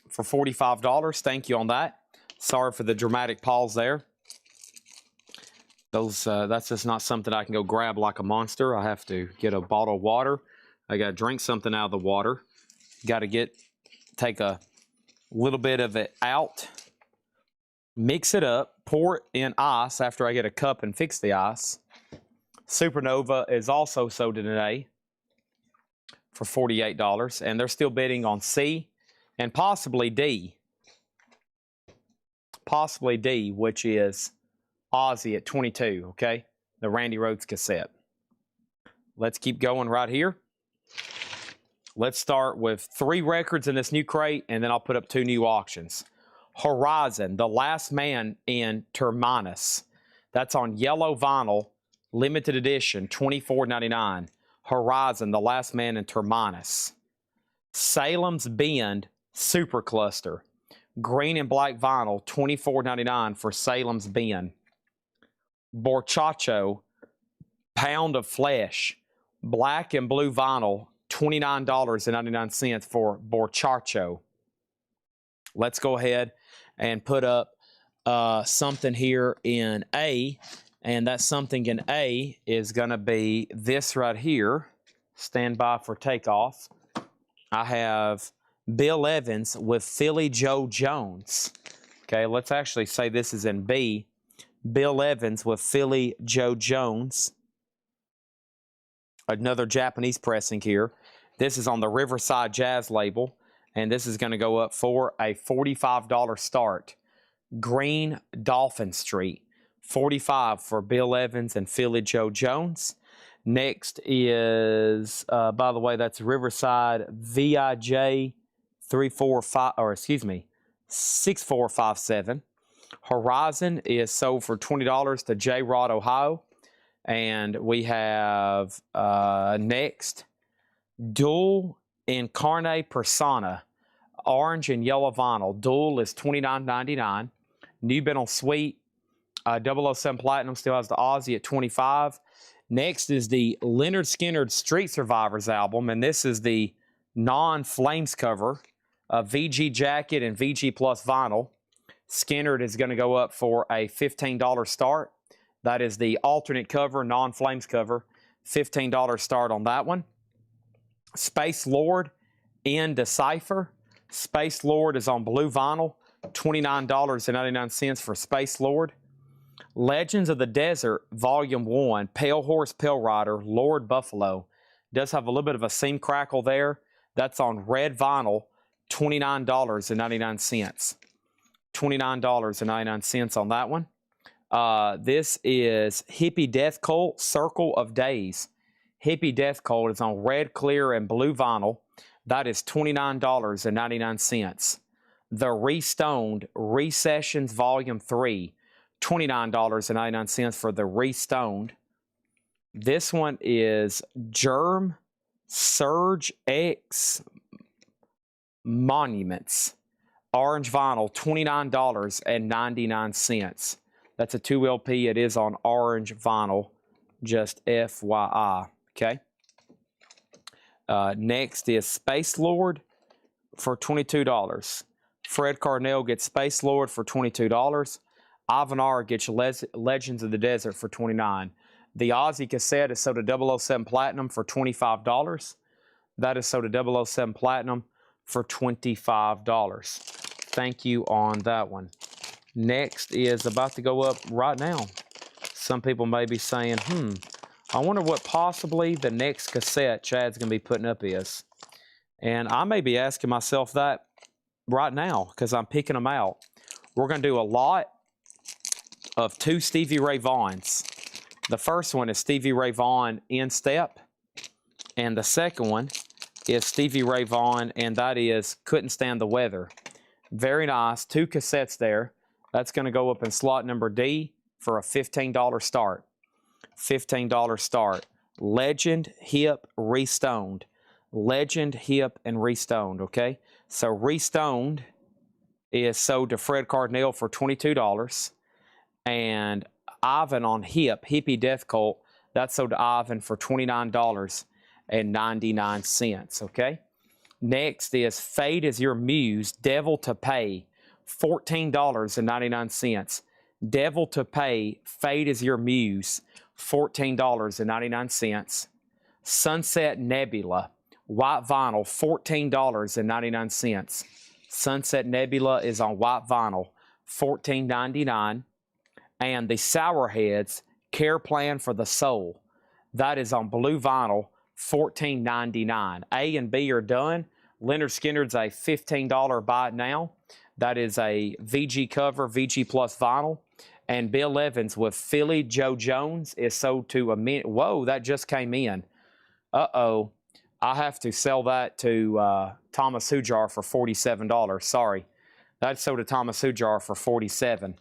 for $45. Thank you on that. Sorry for the dramatic pause there. That's just not something I can go grab like a monster. I have to get a bottle of water. I got to drink something out of the water. Got to take a little bit of it out, mix it up, pour it in ice after I get a cup and fix the ice. Supernova is also sold today for $48, and they're still bidding on C and possibly D. Possibly D, which is Ozzy at 22, okay? The Randy Rhoads cassette. Let's keep going right here. Let's start with 3 records in this new crate, and then I'll put up 2 new auctions. Horizon, The Last Man in Terminus. That's on yellow vinyl, limited edition, $24.99. Horizon, The Last Man in Terminus. Salem's Bend Super Cluster. Green and black vinyl, $24.99 for Salem's Bend. Borchacho, Pound of Flesh. Black and blue vinyl, $29.99 for Borchacho. Let's go ahead and put up something here in A. And that something in A is going to be this right here. Stand by for takeoff. I have Bill Evans with Philly Joe Jones. Okay, let's actually say this is in B. Bill Evans with Philly Joe Jones. Another Japanese pressing here. This is on the Riverside Jazz label, and this is going to go up for a $45 start. Green Dolphin Street, $45 for Bill Evans and Philly Joe Jones. Next is, by the way, that's Riverside VIJ 6457. Horizon is sold for $20 to J. Rod, Ohio. And we have next, Dual Incarne Persona, orange and yellow vinyl. Dual is $29.99. New Been on Sweet, 007 Platinum still has the Ozzy at $25. Next is the Leonard Skinner Street Survivors album, and this is the non-Flames cover, VG jacket and VG Plus vinyl. Skinner is going to go up for a $15 start. That is the alternate cover, non-Flames cover, $15 start on that one. Space Lord in Decipher. Space Lord is on blue vinyl, $29.99 for Space Lord. Legends of the Desert, Volume 1, Pale Horse, Pale Rider, Lord Buffalo. Does have a little bit of a seam crackle there. That's on red vinyl, $29.99. $29.99 on that one. This is Hippie Death Cult, Circle of Days. Hippie Death Cult is on red, clear, and blue vinyl. That is $29.99. The Restoned Recessions Volume 3, $29.99 for the Restoned. This one is Germ Surge X Monuments. Orange vinyl, $29.99. That's a 2 LP. It is on orange vinyl, just FYI, okay? Next is Space Lord for $22. Fred Carnell gets Space Lord for $22. Ivan gets Legends of the Desert for $29. The Ozzy cassette is sold to 007 Platinum for $25. That is sold to 007 Platinum for $25. Thank you on that one. Next is about to go up right now. Some people may be saying, I wonder what possibly the next cassette Chad's going to be putting up is. And I may be asking myself that right now because I'm picking them out. We're going to do a lot of 2 Stevie Ray Vaughns. The first one is Stevie Ray Vaughan In Step. And the second one is Stevie Ray Vaughan, and that is Couldn't Stand the Weather. Very nice. 2 cassettes there. That's going to go up in slot number D for a $15 start. $15 start. Legend, Hip, Restoned. Legend, Hip, and Restoned, okay? So Restoned is sold to Fred Cardinal for $22. And Ivan on Hip, Hippie Death Cult, that's sold to Ivan for $29.99, okay? Next is Fate is Your Muse, Devil to Pay, $14.99. Devil to Pay, Fate is Your Muse, $14.99. Sunset Nebula, white vinyl, $14.99. Sunset Nebula is on white vinyl, $14.99. And the Sourheads, Care Plan for the Soul, that is on blue vinyl, $14.99. A and B are done. Leonard Skinner's a $15 buy it now. That is a VG cover, VG plus vinyl. And Bill Evans with Philly Joe Jones is sold to a minute. Whoa, that just came in. Uh-oh. I have to sell that to Thomas Hujar for $47. Sorry. That's sold to Thomas Hujar for $47.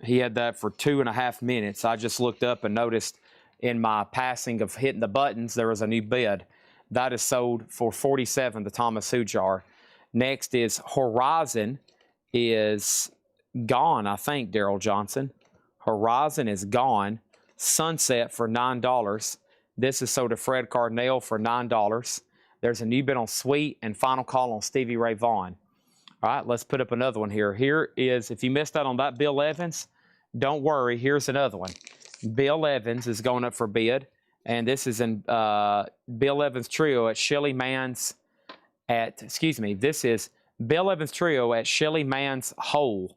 He had that for 2.5 minutes. I just looked up and noticed in my passing of hitting the buttons, there was a new bid. That is sold for $47 to Thomas Hujar. Next is Horizon is gone, I think, Daryl Johnson. Horizon is gone. Sunset for $9. This is sold to Fred Cardinal for $9. There's a new bid on Sweet and final call on Stevie Ray Vaughan. All right, let's put up another one here. Here is, if you missed out on that Bill Evans, don't worry, here's another one. Bill Evans is going up for bid, and this is in Bill Evans Trio at Shelly Mann's this is Bill Evans Trio at Shelly Mann's Hole,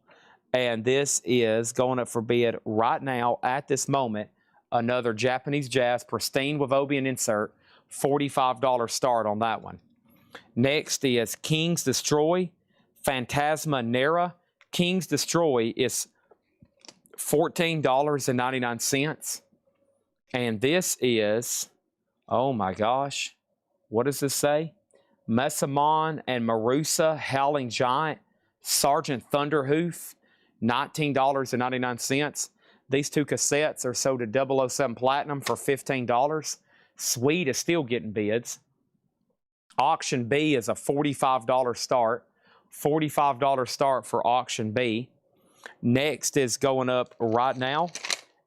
and this is going up for bid right now at this moment. Another Japanese Jazz, pristine with Obian insert, $45 start on that one. Next is Kings Destroy, Phantasma Nera. Kings Destroy is $14.99. And this is, oh my gosh, what does this say? Mesamon and Marusa, Howling Giant, Sergeant Thunderhoof, $19.99. These two cassettes are sold to 007 Platinum for $15. Sweet is still getting bids. Auction B is a $45 start. $45 start for Auction B. Next is going up right now,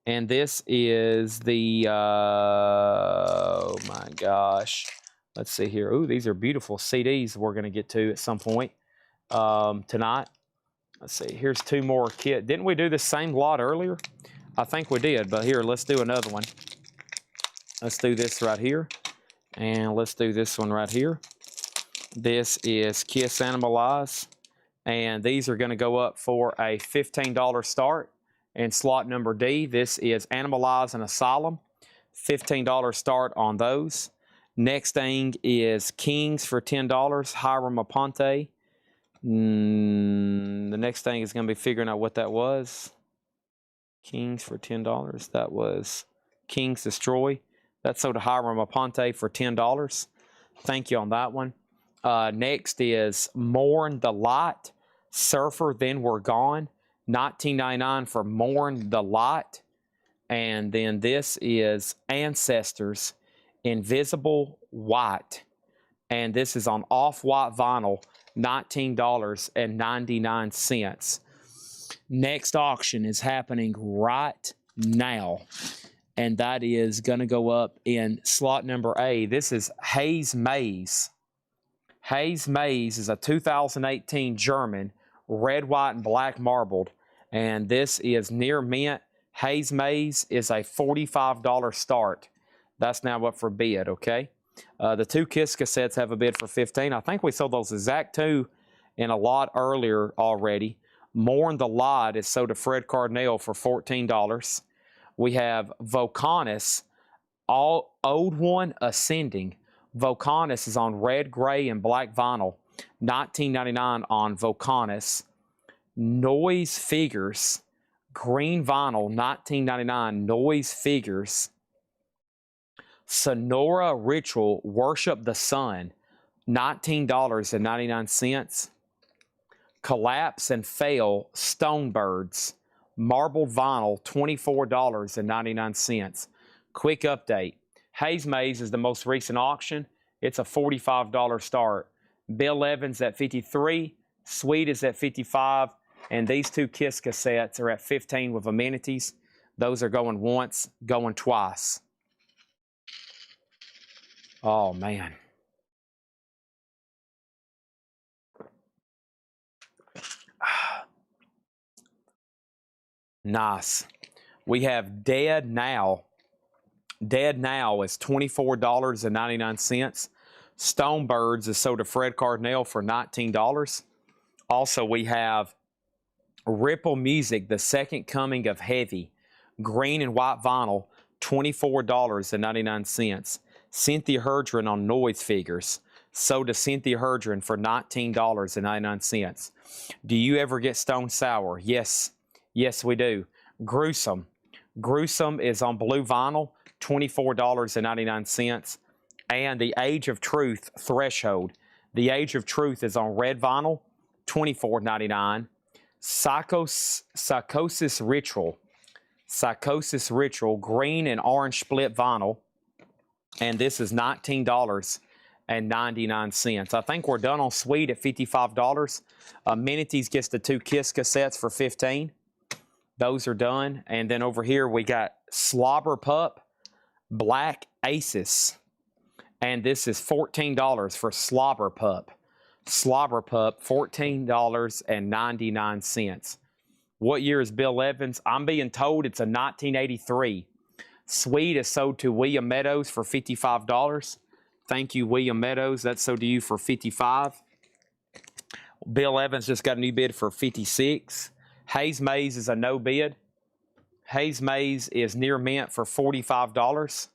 and this is the, oh my gosh, let's see here. Ooh, these are beautiful CDs we're going to get to at some point tonight. Let's see, here's two more kits. Didn't we do the same lot earlier? I think we did, but here, let's do another one. Let's do this right here, and let's do this one right here. This is Kiss Animalize, and these are going to go up for a $15 start. And slot number D, this is Animalize and Asylum, $15 start on those. Next thing is Kings for $10, Hiram Aponte. The next thing is going to be figuring out what that was. Kings for $10, that was Kings Destroy. That's sold to Hiram Aponte for $10. Thank you on that one. Next is Mourn the Light, Surfer, Then We're Gone, $19.99 for Mourn the Light. And then this is Ancestors, Invisible White. And this is on off-white vinyl, $19.99. Next auction is happening right now, and that is going to go up in slot number A. This is Haze Maze. Haze Maze is a 2018 German, red, white, and black marbled, and this is near mint. Haze Maze is a $45 start. That's now up for bid, okay? The two Kiss cassettes have a bid for $15. I think we sold those exact two in a lot earlier already. Mourn the Light is sold to Fred Cardinal for $14. We have Vocanus, Old One Ascending. Vocanus is on red, gray, and black vinyl, $19.99 on Vocanus. Noise Figures, green vinyl, $19.99, Noise Figures. Sonora Ritual, Worship the Sun, $19.99. Collapse and Fail, Stonebirds, marbled vinyl, $24.99. Quick update. Hayes Mays is the most recent auction. It's a $45 start. Bill Evans at $53. Sweet is at $55. And these two Kiss cassettes are at $15 with amenities. Those are going once, going twice. Oh, man. Nice. We have Dead Now. Dead Now is $24.99. Stonebirds is sold to Fred Cardinal for $19. Also, we have Ripple Music, The Second Coming of Heavy, green and white vinyl, $24.99. Cynthia Herdron on Noise Figures, sold to Cynthia Herdron for $19.99. Do you ever get Stone Sour? Yes. Yes, we do. Gruesome. Gruesome is on blue vinyl, $24.99. And The Age of Truth, Threshold. The Age of Truth is on red vinyl, $24.99. Psychosis Ritual. Psychosis Ritual, green and orange split vinyl. And this is $19.99. I think we're done on Sweet at $55. Amenities gets the two Kiss cassettes for $15. Those are done. And then over here we got Slobber Pup, Black Aces. And this is $14 for Slobber Pup. Slobber Pup, $14.99. What year is Bill Evans? I'm being told it's a 1983. Sweet is sold to William Meadows for $55. Thank you, William Meadows. That's sold to you for $55. Bill Evans just got a new bid for $56. Hayes Mays is a no bid. Hayes Mays is near mint for $45.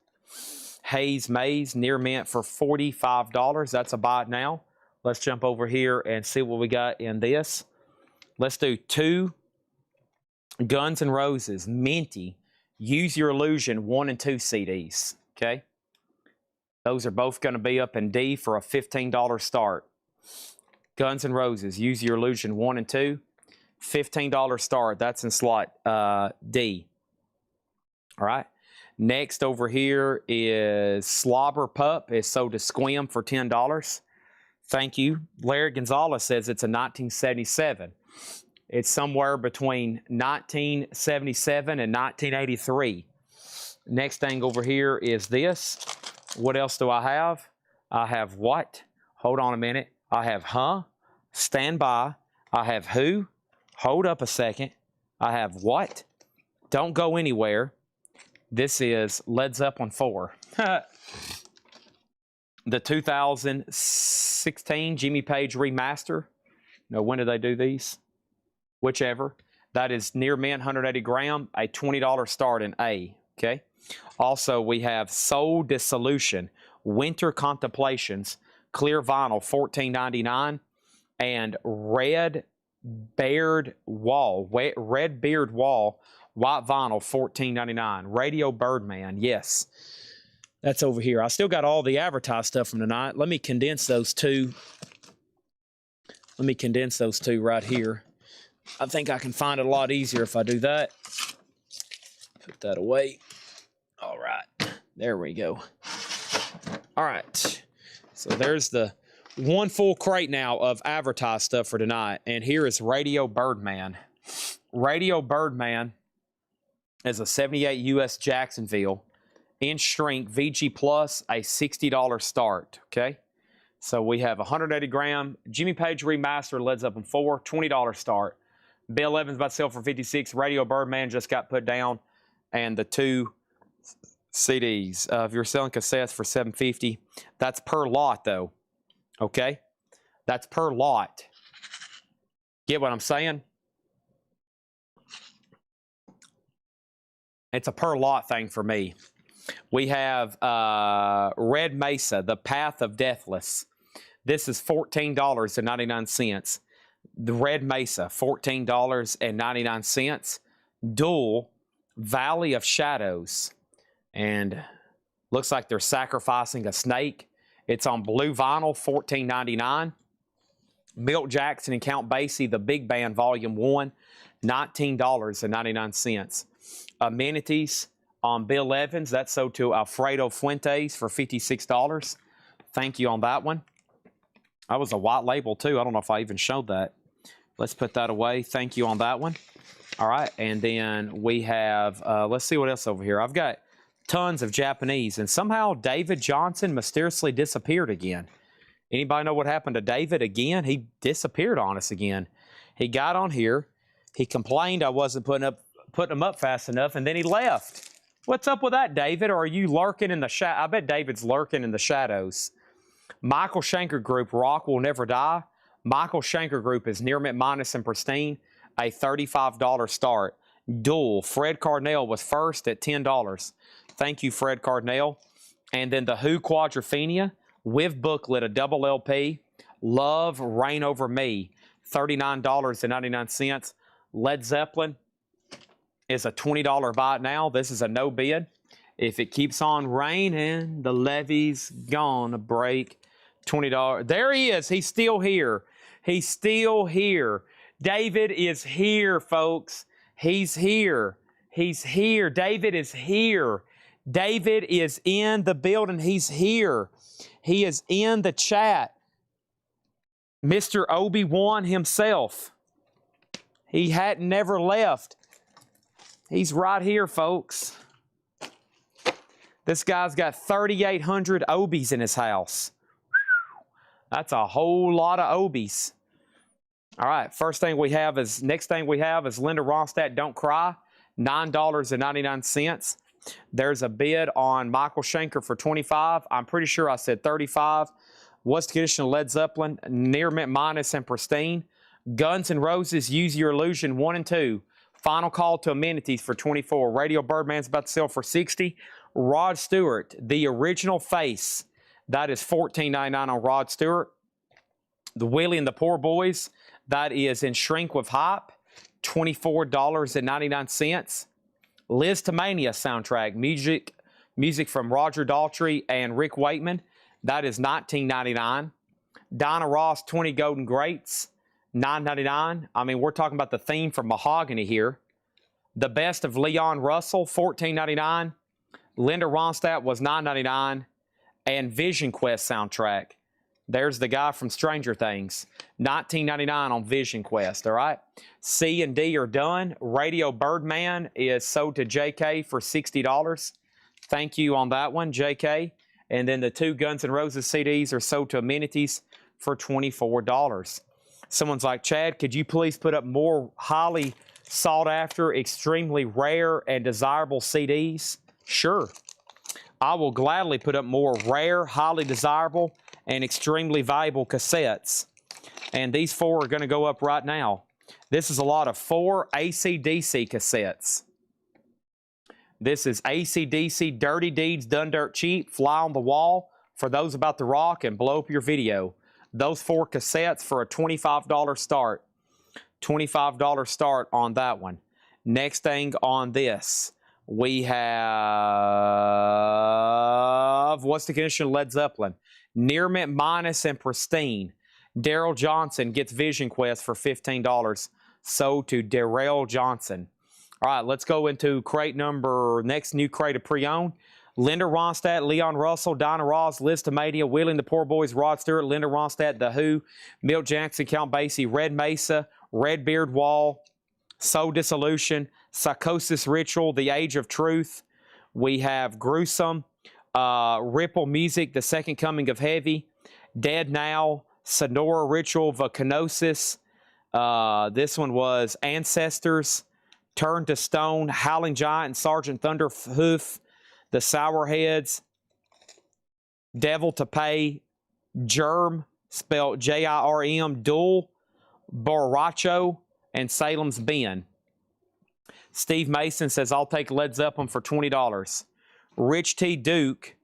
Hayes Mays near mint for $45. That's a buy it now. Let's jump over here and see what we got in this. Let's do two Guns N' Roses Minty Use Your Illusion 1 and 2 CDs. Okay. Those are both going to be up in D for a $15 start. Guns N' Roses Use Your Illusion 1 and 2. $15 start. That's in slot D. All right. Next over here is Slobber Pup. It's sold to Squim for $10. Thank you. Larry Gonzalez says it's a 1977. It's somewhere between 1977 and 1983. Next thing over here is this. What else do I have? I have what? Hold on a minute. I have Huh? Stand By. I have Who? Hold up a second. I have what? Don't Go Anywhere. This is Led Zeppelin 4. The 2016 Jimmy Page remaster. No, when did they do these? Whichever. That is near mint, 180 gram, a $20 start in A. Okay. Also, we have Soul Dissolution, Winter Contemplations, clear vinyl, $14.99, and Red Beard Wall, white vinyl, $14.99. Radio Birdman, yes. That's over here. I still got all the advertised stuff from tonight. Let me condense those two. Let me condense those two right here. I think I can find it a lot easier if I do that. Put that away. All right. There we go. All right. So there's the one full crate now of advertised stuff for tonight. And here is Radio Birdman. Radio Birdman is a 78 US Jacksonville in shrink VG Plus, a $60 start. Okay. So we have 180 gram Jimmy Page remaster Led Zeppelin 4, $20 start. Bill Evans about to sell for $56. Radio Birdman just got put down, and the two CDs. If you're selling cassettes for $750, that's per lot though. Okay, that's per lot. Get what I'm saying? It's a per lot thing for me. We have Red Mesa, The Path of Deathless. This is $14.99. The Red Mesa, $14.99. Dual, Valley of Shadows. And looks like they're sacrificing a snake. It's on blue vinyl, $14.99. Milt Jackson and Count Basie, The Big Band, Volume 1, $19.99. Amenities on Bill Evans, that's sold to Alfredo Fuentes for $56. Thank you on that one. That was a white label too. I don't know if I even showed that. Let's put that away. Thank you on that one. All right, and then we have, let's see what else over here. I've got tons of Japanese, and somehow David Johnson mysteriously disappeared again. Anybody know what happened to David again? He disappeared on us again. He got on here. He complained I wasn't putting him up fast enough, and then he left. What's up with that, David? Or are you lurking in the shadow? I bet David's lurking in the shadows. Michael Schenker Group, Rock Will Never Die. Michael Schenker Group is near mint minus and pristine, a $35 start. Duel, Fred Cardinal was first at $10. Thank you, Fred Cardinal. And then the Who Quadrophenia with booklet, a double LP. Love, Reign Over Me, $39.99. Led Zeppelin is a $20 buy it now. This is a no bid. If it keeps on raining, the levee's gonna break. $20. There he is. He's still here. He's still here. David is here, folks. He's here. He's here. David is here. David is in the building. He's here. He is in the chat. Mr. Obi-Wan himself. He hadn't never left. He's right here, folks. This guy's got 3,800 Obies in his house. That's a whole lot of Obies. All right, next thing we have is Linda Ronstadt, Don't Cry, $9.99. There's a bid on Michael Schenker for $25. I'm pretty sure I said $35. What's the condition of Led Zeppelin? Near mint minus and pristine. Guns N' Roses, Use Your Illusion 1 and 2. Final call to amenities for $24. Radio Birdman's about to sell for $60. Rod Stewart, the original face. That is $14.99 on Rod Stewart. The Willie and the Poor Boys, that is in Shrink with Hype, $24.99. Liz to Mania soundtrack, music from Roger Daltrey and Rick Wakeman, that is $19.99. Donna Ross, 20 Golden Greats, $9.99. I mean, we're talking about the theme from Mahogany here. The Best of Leon Russell, $14.99. Linda Ronstadt was $9.99. And Vision Quest soundtrack. There's the guy from Stranger Things. $19.99 on Vision Quest, all right? C and D are done. Radio Birdman is sold to JK for $60. Thank you on that one, JK. And then the two Guns N' Roses CDs are sold to amenities for $24. Someone's like, Chad, could you please put up more highly sought after, extremely rare, and desirable CDs? Sure. I will gladly put up more rare, highly desirable, and extremely valuable cassettes. And these four are going to go up right now. This is a lot of 4 AC/DC cassettes. This is AC/DC, Dirty Deeds Done Dirt Cheap, Fly on the Wall, For Those About to Rock, and Blow Up Your Video. Those 4 cassettes for a $25 start. $25 start on that one. Next thing on this. We have, what's the condition of Led Zeppelin? Near mint minus and pristine. Daryl Johnson gets Vision Quest for $15. Sold to Daryl Johnson. All right, let's go into next new crate of pre-owned. Linda Ronstadt, Leon Russell, Donna Ross, Liz Tomadia, Willie and the Poor Boys, Rod Stewart, Linda Ronstadt, The Who, Milt Jackson, Count Basie, Red Mesa, Red Beard Wall, Soul Dissolution, Psychosis Ritual, The Age of Truth. We have Gruesome, Ripple Music, The Second Coming of Heavy, Dead Now, Sonora Ritual, Vacanosis. This one was Ancestors, Turn to Stone, Howling Giant, and Sergeant Thunderhoof, The Sourheads, Devil to Pay, Germ, spelled J-I-R-M, Duel, Borracho, and Salem's Ben. Steve Mason says, I'll take Led Zeppelin for $20. Rich T. Duke,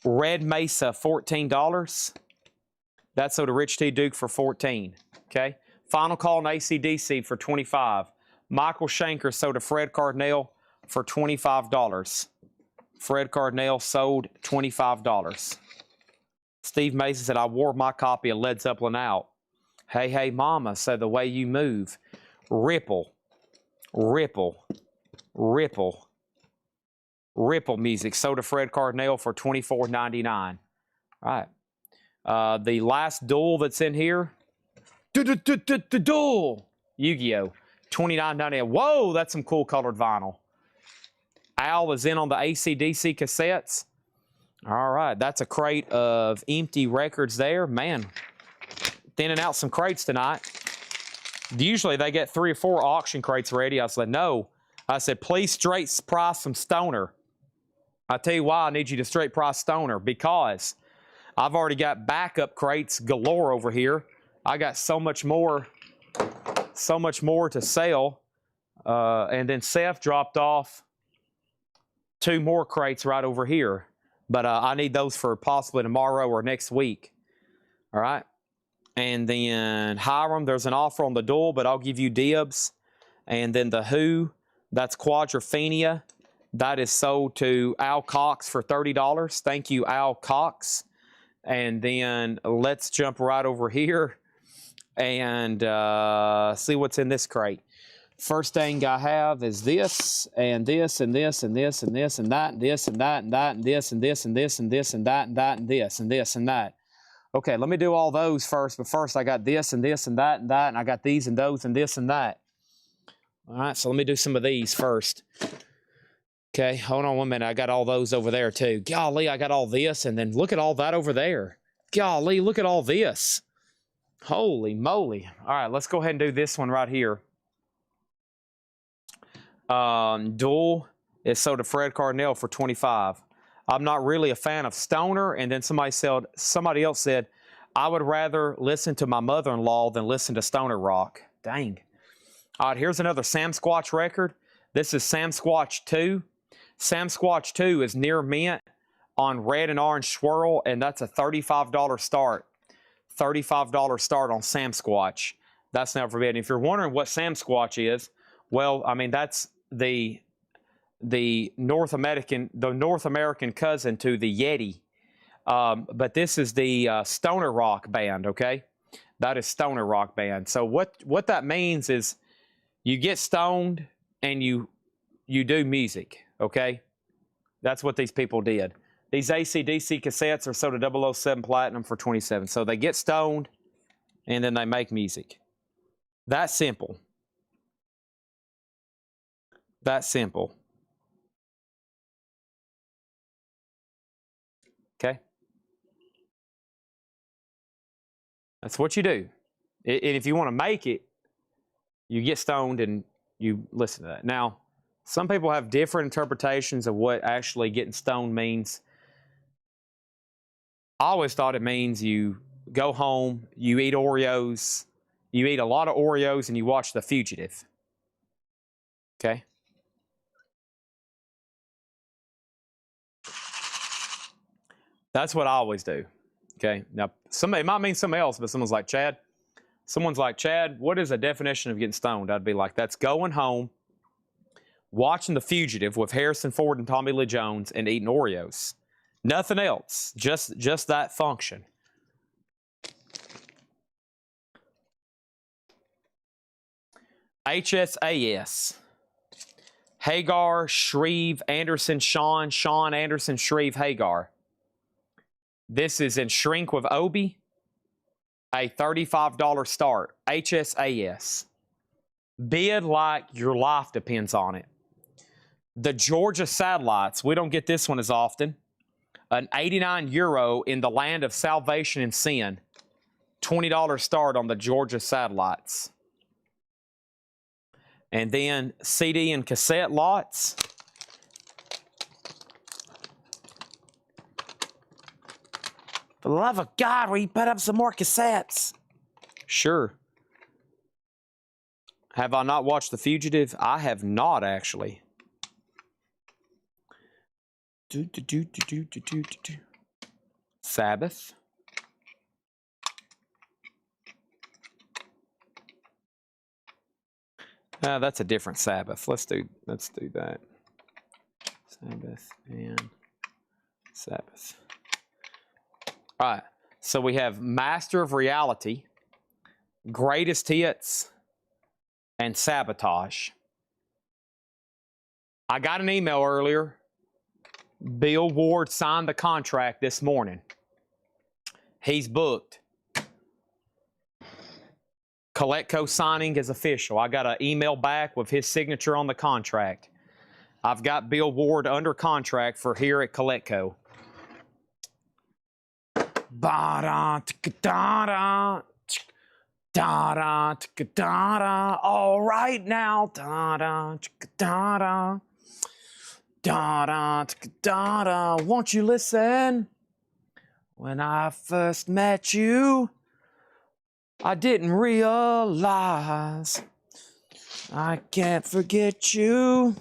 Red Mesa, $14. That's so to Rich T. Duke for $14. Okay. Final Call and AC/DC for $25. Michael Schenker sold to Fred Cardinal for $25. Fred Cardinal sold $25. Steve Mason said, I wore my copy of Led Zeppelin out. Hey, hey, mama, said The Way You Move. Ripple. Ripple music. Soda Fred Cardinale for $24.99. All right. The last duel that's in here. Duel. Yu-Gi-Oh! $29.99. Whoa, that's some cool colored vinyl. Al is in on the AC/DC cassettes. All right, that's a crate of empty records there. Man, thinning out some crates tonight. Usually they get 3 or 4 auction crates ready. I said, no. I said, please straight price some Stoner. I tell you why I need you to straight price Stoner, because I've already got backup crates galore over here. I got so much more to sell. And then Seth dropped off 2 more crates right over here. But I need those for possibly tomorrow or next week. All right. And then Hiram, there's an offer on the duel, but I'll give you dibs. And then the Who, that's Quadrophenia. That is sold to Al Cox for $30. Thank you, Al Cox. And then let's jump right over here and see what's in this crate. First thing I have is this, and this, and this, and this, and this, and that, and this, and that, and that, and this, and this, and this, and this, and that, and that, and this, and this, and that. Okay, let me do all those first, but first I got this, and this, and that, and I got these, and those, and this, and that. All right, so let me do some of these first. Okay, hold on 1 minute. I got all those over there, too. Golly, I got all this, and then look at all that over there. Golly, look at all this. Holy moly. All right, let's go ahead and do this one right here. Duel is sold to Fred Cardinale for $25. I'm not really a fan of Stoner, and then somebody else said, I would rather listen to my mother-in-law than listen to Stoner Rock. Dang. All right, here's another Sam Squatch record. This is Sam Squatch 2. Sam Squatch 2 is near mint on red and orange swirl, and that's a $35 start. $35 start on Sam Squatch. That's never forbidden. If you're wondering what Sam Squatch is, well, I mean, that's the North American cousin to the Yeti. But this is the Stoner Rock band, okay? That is Stoner Rock band. So what that means is you get stoned and you do music, okay? That's what these people did. These AC/DC cassettes are sold to 007 Platinum for $27. So they get stoned and then they make music. That simple. That simple. Okay? That's what you do. And if you want to make it, you get stoned and you listen to that. Now, some people have different interpretations of what actually getting stoned means. I always thought it means you go home, you eat Oreos, you eat a lot of Oreos, and you watch The Fugitive. Okay? That's what I always do. Okay? Now, it might mean something else, but someone's like, Chad, what is the definition of getting stoned? I'd be like, that's going home, watching The Fugitive with Harrison Ford and Tommy Lee Jones, and eating Oreos. Nothing else. Just that function. HSAS. Hagar, Shreve, Anderson, Sean, Anderson, Shreve, Hagar. This is in Shrink with Obi. A $35 start. HSAS. Bid like your life depends on it. The Georgia Satellites. We don't get this one as often. An 89 euro in the land of salvation and sin. $20 start on the Georgia Satellites. And then CD and cassette lots. For the love of God, will you put up some more cassettes? Sure. Have I not watched The Fugitive? I have not, actually. Sabbath. That's a different Sabbath. Let's do that. Sabbath and Sabbath. All right. So we have Master of Reality, Greatest Hits, and Sabotage. I got an email earlier. Bill Ward signed the contract this morning. He's booked. Coletco signing is official. I got an email back with his signature on the contract. I've got Bill Ward under contract for here at Coletco. Ba-da, da-da, da-da, da-da. All right now. Da-da, da-da. Da-da, da-da. Won't you listen? When I first met you, I didn't realize I can't forget you.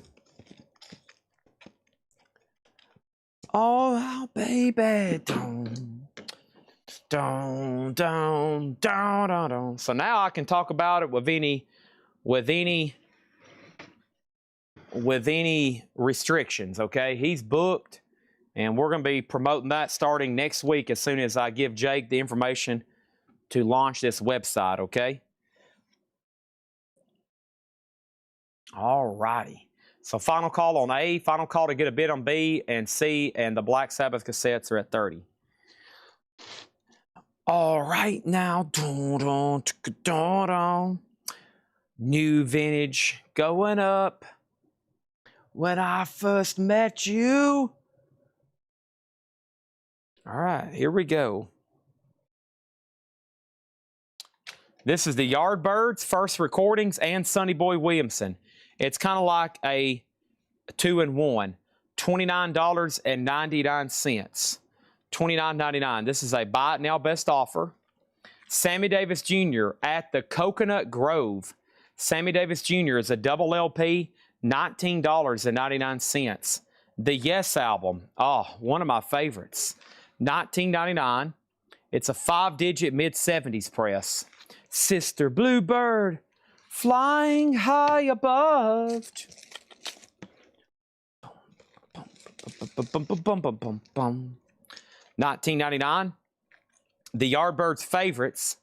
Oh, baby, don't. So now I can talk about it with any restrictions, okay? He's booked, and we're going to be promoting that starting next week as soon as I give Jake the information to launch this website, okay? All righty. So final call on A, final call to get a bid on B and C, and the Black Sabbath cassettes are at 30. All right now. New vintage going up. When I first met you. All right, here we go. This is the Yardbirds, First Recordings, and Sonny Boy Williamson. It's kind of like a 2-in-1. $29.99. $29.99. This is a buy it now best offer. Sammy Davis Jr. at the Coconut Grove. Sammy Davis Jr. is a double LP, $19.99. The Yes album, one of my favorites. $19.99. It's a 5-digit mid-70s press. Sister Bluebird, flying high above. $19.99. The Yardbirds favorites,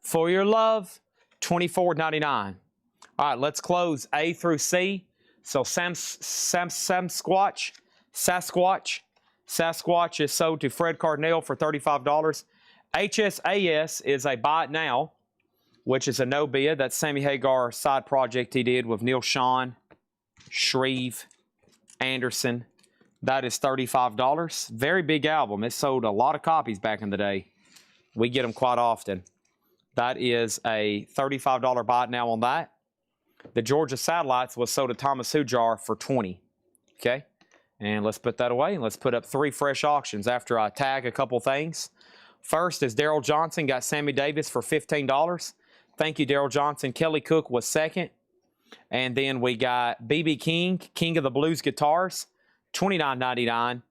For Your Love, $24.99. All right, let's close A through C. So Sasquatch is sold to Fred Cardinal for $35. HSAS is a buy it now, which is a no bid. That's Sammy Hagar side project he did with Neil Sean, Shreve, Anderson. That is $35. Very big album. It sold a lot of copies back in the day. We get them quite often. That is a $35 buy it now on that. The Georgia Satellites was sold to Thomas Hujar for $20. Okay? And let's put that away, and let's put up 3 fresh auctions after I tag a couple things. First is Daryl Johnson got Sammy Davis for $15. Thank you, Daryl Johnson. Kelly Cook was second. And then we got B.B. King, King of the Blues Guitars, $29.99.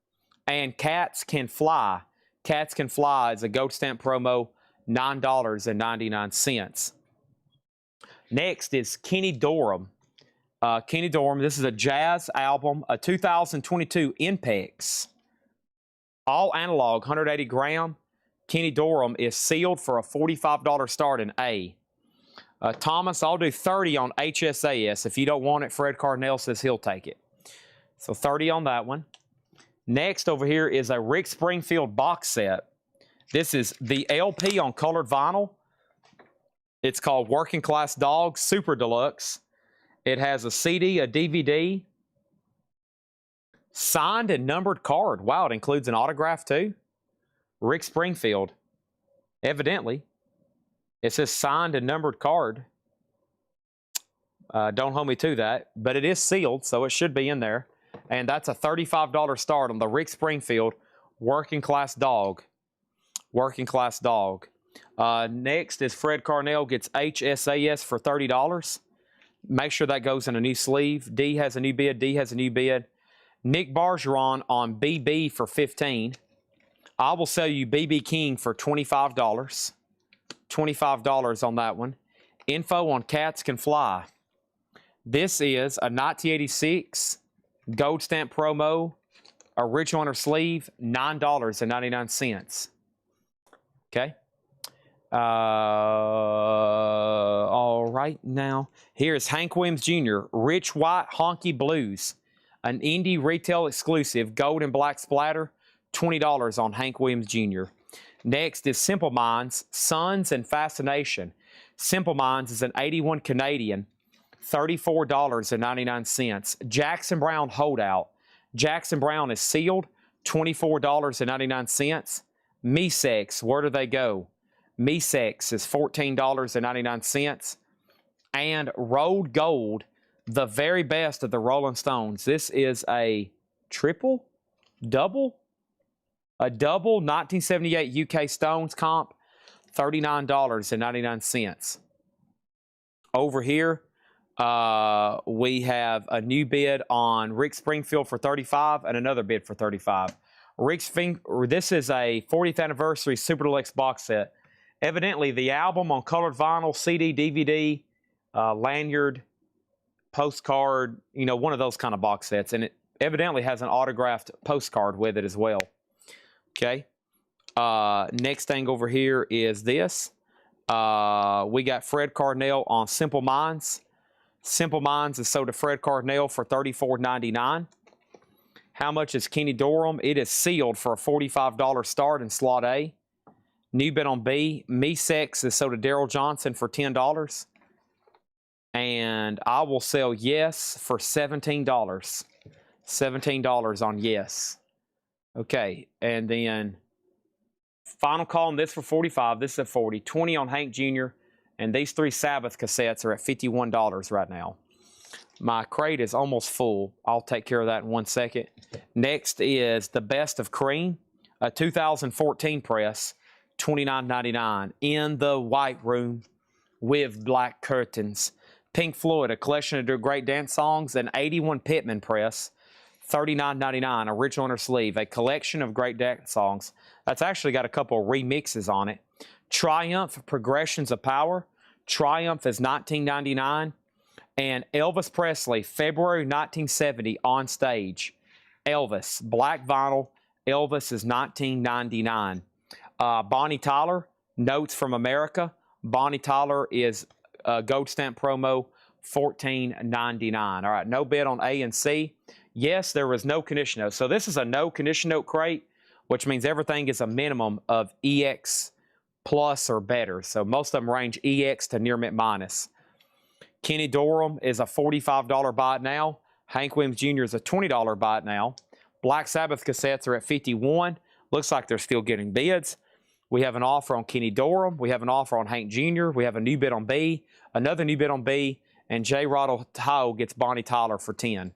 And Cats Can Fly. Cats Can Fly is a gold stamp promo, $9.99. Next is Kenny Dorham. Kenny Dorham, this is a jazz album, a 2022 Impex. All analog, 180 gram. Kenny Dorham is sealed for a $45 start in A. Thomas, I'll do 30 on HSAS. If you don't want it, Fred Cardinal says he'll take it. So 30 on that one. Next over here is a Rick Springfield box set. This is the LP on colored vinyl. It's called Working Class Dog Super Deluxe. It has a CD, a DVD, signed and numbered card. Wow, it includes an autograph too. Rick Springfield. Evidently. It says signed and numbered card. Don't hold me to that, but it is sealed, so it should be in there. And that's a $35 start on the Rick Springfield Working Class Dog. Working Class Dog. Next is Fred Cardinal gets HSAS for $30. Make sure that goes in a new sleeve. D has a new bid. D has a new bid. Nick Bargeron on BB for $15. I will sell you BB King for $25. $25 on that one. Info on Cats Can Fly. This is a 1986 gold stamp promo, original inner sleeve, $9.99. Okay. All right now. Here's Hank Williams Jr., Rich White Honky Blues. An indie retail exclusive gold and black splatter, $20 on Hank Williams Jr. Next is Simple Minds, Sons and Fascination. Simple Minds is an 81 Canadian, $34.99. Jackson Brown Holdout. Jackson Brown is sealed, $24.99. Mesex, where do they go? Mesex is $14.99. And Rolled Gold, the very best of the Rolling Stones. This is a double 1978 UK Stones comp, $39.99. Over here, we have a new bid on Rick Springfield for $35 and another bid for $35. This is a 40th anniversary Super Deluxe box set. Evidently, the album on colored vinyl, CD, DVD, lanyard, postcard, one of those kind of box sets. And it evidently has an autographed postcard with it as well. Okay. Next thing over here is this. We got Fred Carnell on Simple Minds. Simple Minds is sold to Fred Carnell for $34.99. How much is Kenny Dorham? It is sealed for a $45 start in slot A. New bid on B. Mesex is sold to Daryl Johnson for $10. And I will sell Yes for $17. $17 on Yes. Okay, and then final call on this for $45. This is at $40. $20 on Hank Jr. And these 3 Sabbath cassettes are at $51 right now. My crate is almost full. I'll take care of that in 1 second. Next is the Best of Cream, a 2014 press, $29.99. In the White Room with black curtains. Pink Floyd, a collection of their great dance songs, an 81 Pittman press, $39.99, original inner sleeve, a collection of great dance songs. That's actually got a couple of remixes on it. Triumph, Progressions of Power. Triumph is $19.99. And Elvis Presley, February 1970, On Stage. Elvis, black vinyl. Elvis is $19.99. Bonnie Tyler, Notes from America. Bonnie Tyler is gold stamp promo, $14.99. All right, no bid on A and C. Yes, there was no condition note. So this is a no condition note crate, which means everything is a minimum of EX plus or better. So most of them range EX to near mint minus. Kenny Dorham is a $45 buy it now. Hank Williams Jr. is a $20 buy it now. Black Sabbath cassettes are at $51. Looks like they're still getting bids. We have an offer on Kenny Dorham. We have an offer on Hank Jr. We have a new bid on B, another new bid on B, and J. Rod Ohio gets Bonnie Tyler for $10.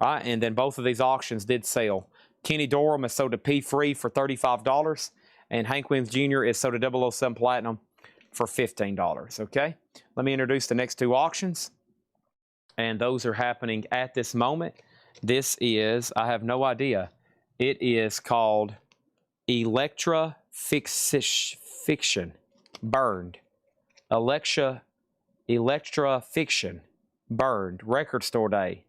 All right, and then both of these auctions did sell. Kenny Dorham is sold to P. Free for $35, and Hank Williams Jr. is sold to 007 Platinum for $15. Okay, let me introduce the next 2 auctions, and those are happening at this moment. This is, I have no idea. It is called Electra Fiction Burned. Electra Fiction Burned. Record Store Day.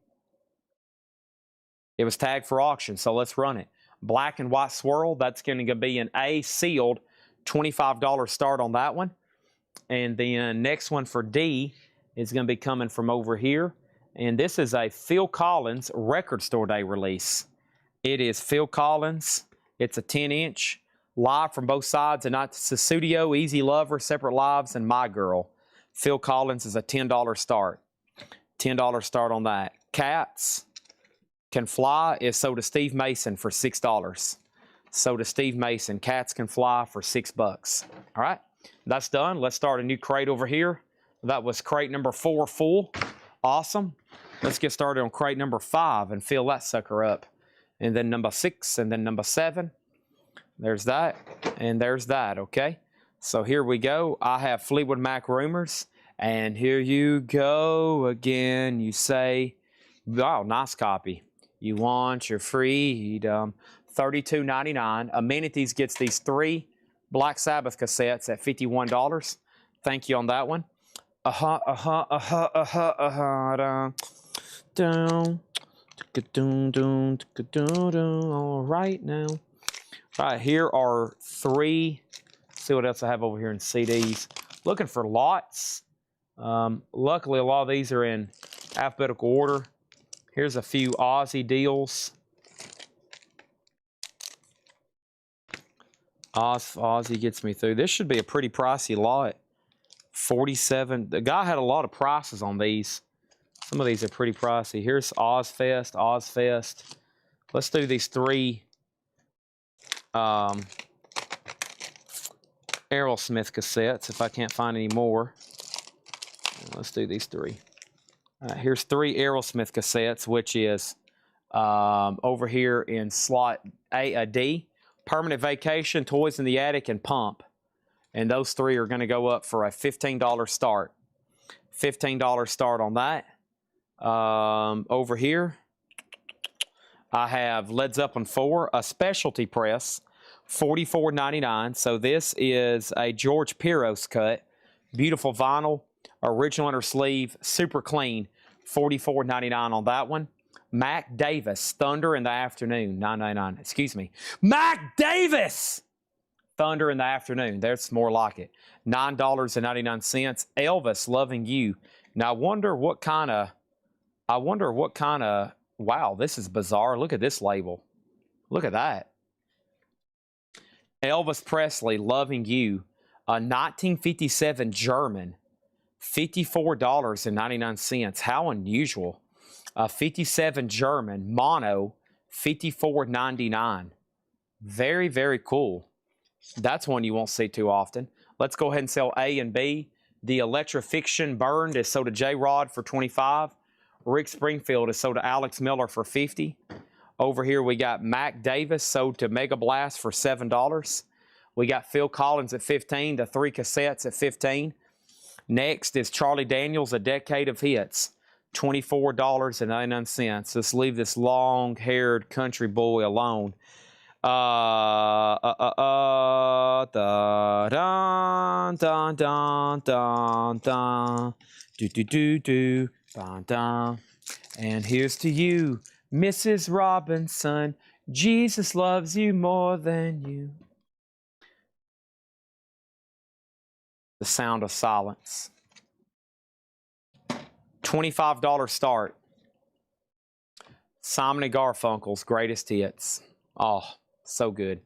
It was tagged for auction, so let's run it. Black and White Swirl, that's going to be an A sealed, $25 start on that one. And then next one for D is going to be coming from over here. And this is a Phil Collins Record Store Day release. It is Phil Collins. It's a 10-inch. Live from both sides, and not the studio, Easy Lover, Separate Lives, and My Girl. Phil Collins is a $10 start. $10 start on that. Cats Can Fly is sold to Steve Mason for $6. Sold to Steve Mason. Cats Can Fly for $6. All right, that's done. Let's start a new crate over here. That was crate number 4 full. Awesome. Let's get started on crate number 5 and fill that sucker up. And then number 6, and then number 7. There's that, and there's that, okay? So here we go. I have Fleetwood Mac Rumors, and here you go again. You say, oh, nice copy. You want your freedom. $32.99. Amenities gets these 3 Black Sabbath cassettes at $51. Thank you on that one. All right now. All right, here are 3. Let's see what else I have over here in CDs. Looking for lots. Luckily, a lot of these are in alphabetical order. Here's a few Aussie deals. Aussie gets me through. This should be a pretty pricey lot. 47. The guy had a lot of prices on these. Some of these are pretty pricey. Here's Ozfest. Let's do these 3 Aerosmith cassettes if I can't find any more. Let's do these 3. Here's 3 Aerosmith cassettes, which is over here in slot D. Permanent Vacation, Toys in the Attic, and Pump. And those 3 are going to go up for a $15 start. $15 start on that. Over here, I have Led Zeppelin 4, a specialty press, $44.99. So this is a George Piros cut. Beautiful vinyl, original inner sleeve, super clean, $44.99 on that one. Mac Davis, Thunder in the Afternoon, $9.99. Excuse me. Mac Davis! Thunder in the Afternoon. There's more like it. $9.99. Elvis, Loving You. Now, I wonder what kind of, wow, this is bizarre. Look at this label. Look at that. Elvis Presley, Loving You. A 1957 German, $54.99. How unusual. 57 German, mono, $54.99. Very, very cool. That's one you won't see too often. Let's go ahead and sell A and B. The Electrofiction Burned is sold to J-Rod for $25. Rick Springfield is sold to Alex Miller for $50. Over here we got Mac Davis sold to Mega Blast for $7. We got Phil Collins at $15. The 3 cassettes at $15. Next is Charlie Daniels, A Decade of Hits. $24.99. Let's leave this long-haired country boy alone. Dun, dun, dun, dun, dun. Do, do, do, do. Dun, dun. And here's to you, Mrs. Robinson. Jesus loves you more than you. The Sound of Silence. $25 start. Simon & Garfunkel's Greatest Hits. Oh, so good.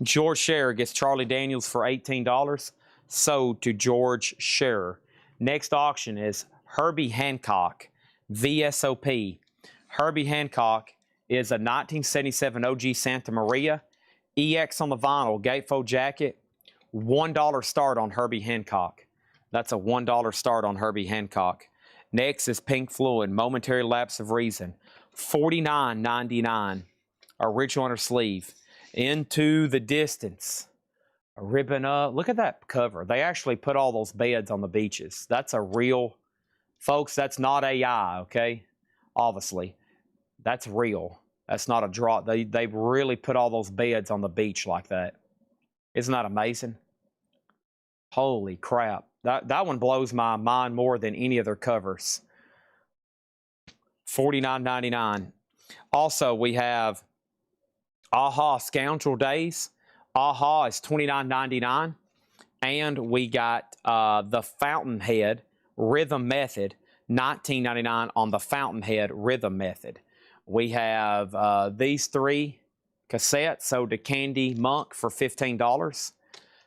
George Scherer gets Charlie Daniels for $18. Sold to George Scherer. Next auction is Herbie Hancock, VSOP. Herbie Hancock is a 1977 OG Santa Maria. EX on the vinyl, gatefold jacket. $1 start on Herbie Hancock. That's a $1 start on Herbie Hancock. Next is Pink Floyd, Momentary Lapse of Reason, $49.99. Original inner sleeve. Into the Distance. A ribbon up. Look at that cover. They actually put all those beds on the beaches. That's a real, folks, that's not AI, okay? Obviously. That's real. That's not a draw. They really put all those beds on the beach like that. Isn't that amazing? Holy crap. That one blows my mind more than any of their covers. $49.99. Also, we have Aha Scoundrel Days. Aha is $29.99. And we got the Fountainhead Rhythm Method, $19.99 on the Fountainhead Rhythm Method. We have these 3 cassettes sold to Candy Monk for $15.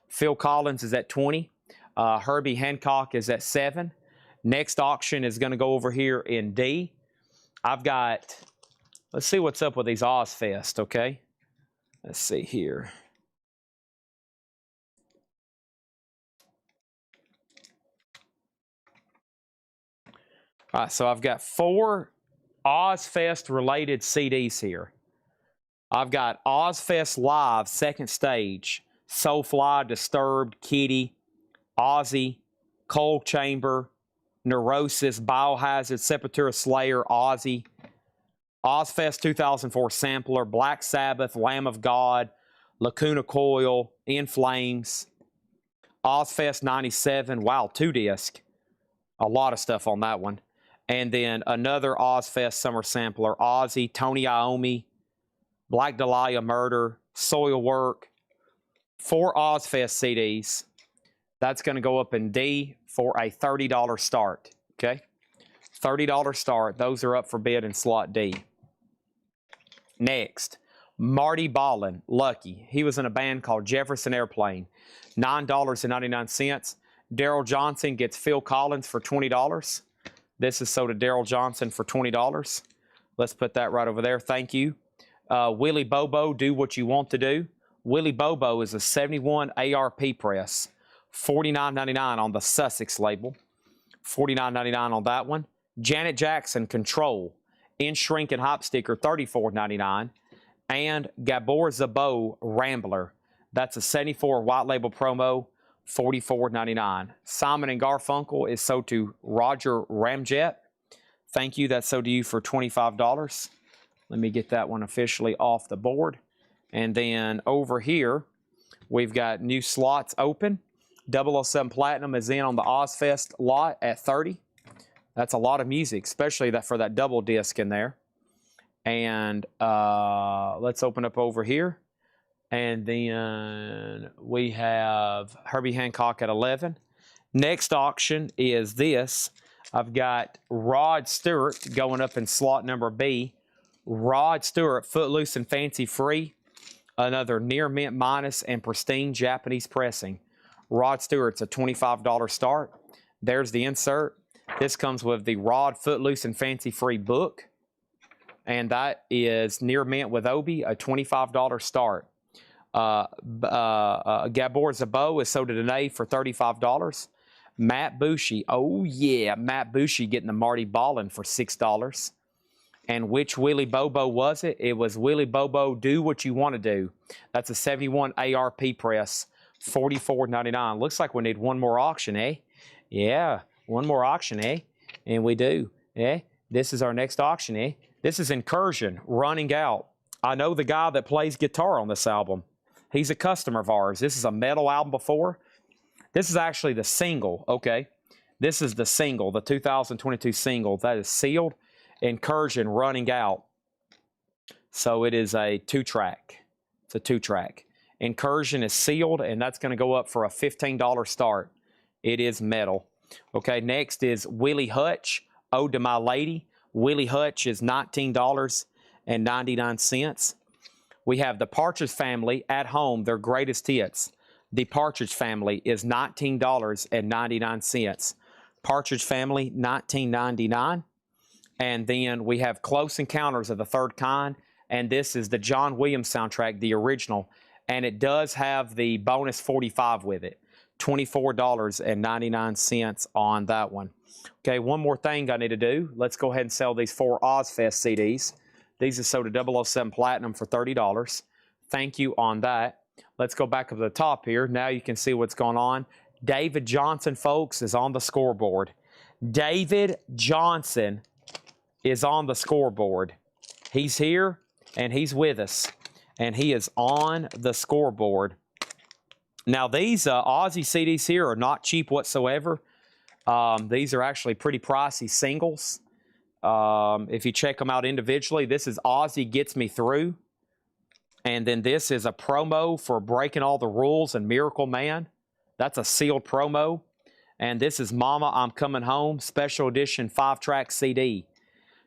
Phil Collins is at $20. Herbie Hancock is at $7. Next auction is going to go over here in D. I've got, let's see what's up with these Ozfest, okay? Let's see here. All right, so I've got 4 Ozfest related CDs here. I've got Ozfest Live, second stage, Soulfly, Disturbed, Kitty, Ozzy, Cold Chamber, Neurosis, Biohazard, Sepultura, Slayer, Ozzy, Ozfest 2004 Sampler, Black Sabbath, Lamb of God, Lacuna Coil, In Flames, Ozfest 97, wow, 2-disc. A lot of stuff on that one. And then another Ozfest Summer Sampler, Ozzy, Tony Iommi, Black Dahlia Murder, Soilwork, 4 Ozfest CDs. That's going to go up in D for a $30 start, okay? $30 start. Those are up for bid in slot D. Next, Marty Ballin, Lucky. He was in a band called Jefferson Airplane. $9.99. Daryl Johnson gets Phil Collins for $20. This is sold to Daryl Johnson for $20. Let's put that right over there. Thank you. Willie Bobo, Do What You Want to Do. Willie Bobo is a 71 ARP press. $49.99 on the Sussex label. $49.99 on that one. Janet Jackson, Control. In Shrink and Hop sticker, $34.99. And Gabor Szabo, Rambler. That's a 74 white label promo, $44.99. Simon & Garfunkel is sold to Roger Ramjet. Thank you. That's sold to you for $25. Let me get that one officially off the board. And then over here, we've got new slots open. 007 Platinum is in on the Ozfest lot at 30. That's a lot of music, especially for that double disc in there. And let's open up over here. And then we have Herbie Hancock at 11. Next auction is this. I've got Rod Stewart going up in slot number B. Rod Stewart, Footloose and Fancy Free. Another near mint minus and pristine Japanese pressing. Rod Stewart's a $25 start. There's the insert. This comes with the Rod Footloose and Fancy Free book. And that is near mint with Obi, a $25 start. Gabor Szabo is sold to Danae for $35. Matt Bushi, oh yeah, Matt Bushi getting the Marty Ballin for $6. And which Willie Bobo was it? It was Willie Bobo, Do What You Want to Do. That's a 71 ARP press, $44.99. Looks like we need one more auction, eh? Yeah, one more auction, eh? And we do, eh? This is our next auction, eh? This is Incursion, Running Out. I know the guy that plays guitar on this album. He's a customer of ours. This is a metal album before. This is actually the single, okay? This is the single, the 2022 single that is sealed. Incursion, Running Out. So it is a 2-track. It's a 2-track. Incursion is sealed, and that's going to go up for a $15 start. It is metal. Okay, next is Willie Hutch, Ode to My Lady. Willie Hutch is $19.99. We have the Partridge Family at home, their greatest hits. The Partridge Family is $19.99. Partridge Family, $19.99. And then we have Close Encounters of the Third Kind. And this is the John Williams soundtrack, the original. And it does have the bonus 45 with it. $24.99 on that one. Okay, one more thing I need to do. Let's go ahead and sell these 4 Ozfest CDs. These are sold to 007 Platinum for $30. Thank you on that. Let's go back up to the top here. Now you can see what's going on. David Johnson, folks, is on the scoreboard. David Johnson is on the scoreboard. He's here, and he's with us. And he is on the scoreboard. Now, these Ozzy CDs here are not cheap whatsoever. These are actually pretty pricey singles. If you check them out individually, this is Ozzy Gets Me Through. And then this is a promo for Breaking All the Rules and Miracle Man. That's a sealed promo. And this is Mama, I'm Coming Home, special edition 5-track CD.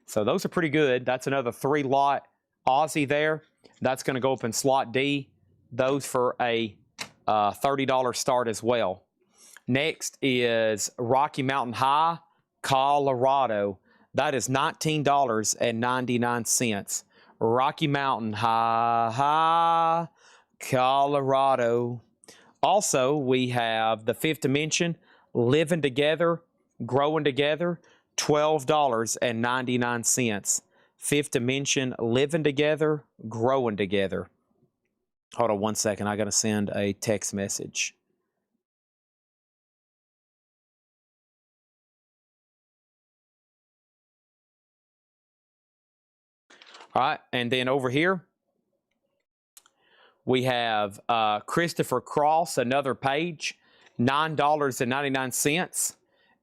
So those are pretty good. That's another 3-lot Ozzy there. That's going to go up in slot D. Those for a $30 start as well. Next is Rocky Mountain High, Colorado. That is $19.99. Rocky Mountain High, Colorado. Also, we have the Fifth Dimension, Living Together, Growing Together, $12.99. Fifth Dimension, Living Together, Growing Together. Hold on one second. I got to send a text message. All right, and then over here, we have Christopher Cross, another page, $9.99.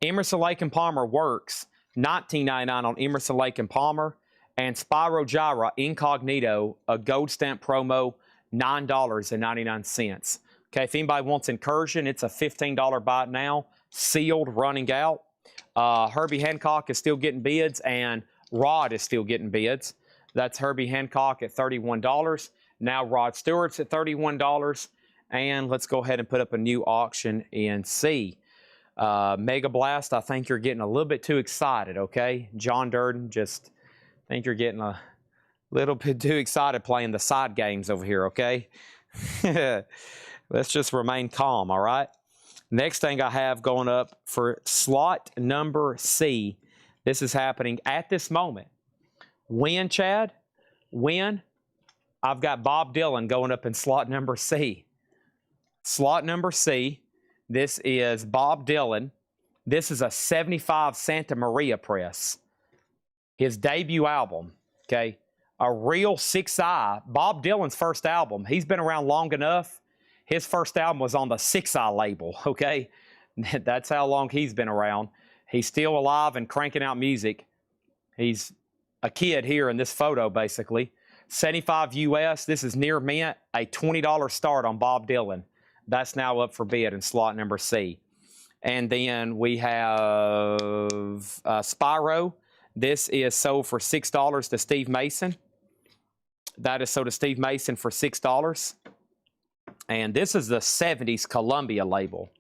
Emerson, Lake and Palmer Works, $19.99 on Emerson, Lake and Palmer. And Spyro Gyra Incognito, a gold stamp promo, $9.99. Okay, if anybody wants Incursion, it's a $15 buy it now. Sealed, Running Out. Herbie Hancock is still getting bids, and Rod is still getting bids. That's Herbie Hancock at $31. Now Rod Stewart's at $31. And let's go ahead and put up a new auction in C. Mega Blast, I think you're getting a little bit too excited, okay? John Durden, just think you're getting a little bit too excited playing the side games over here, okay? Let's just remain calm, all right? Next thing I have going up for slot number C, this is happening at this moment. Win, Chad? Win? I've got Bob Dylan going up in slot number C. Slot number C, this is Bob Dylan. This is a 75 Santa Maria press. His debut album, okay? A real 6i. Bob Dylan's first album. He's been around long enough. His first album was on the 6i label, okay? That's how long he's been around. He's still alive and cranking out music. He's a kid here in this photo, basically. 75 US, this is near mint, a $20 start on Bob Dylan. That's now up for bid in slot number C. And then we have Spyro. This is sold for $6 to Steve Mason. That is sold to Steve Mason for $6. And this is the 70s Columbia label.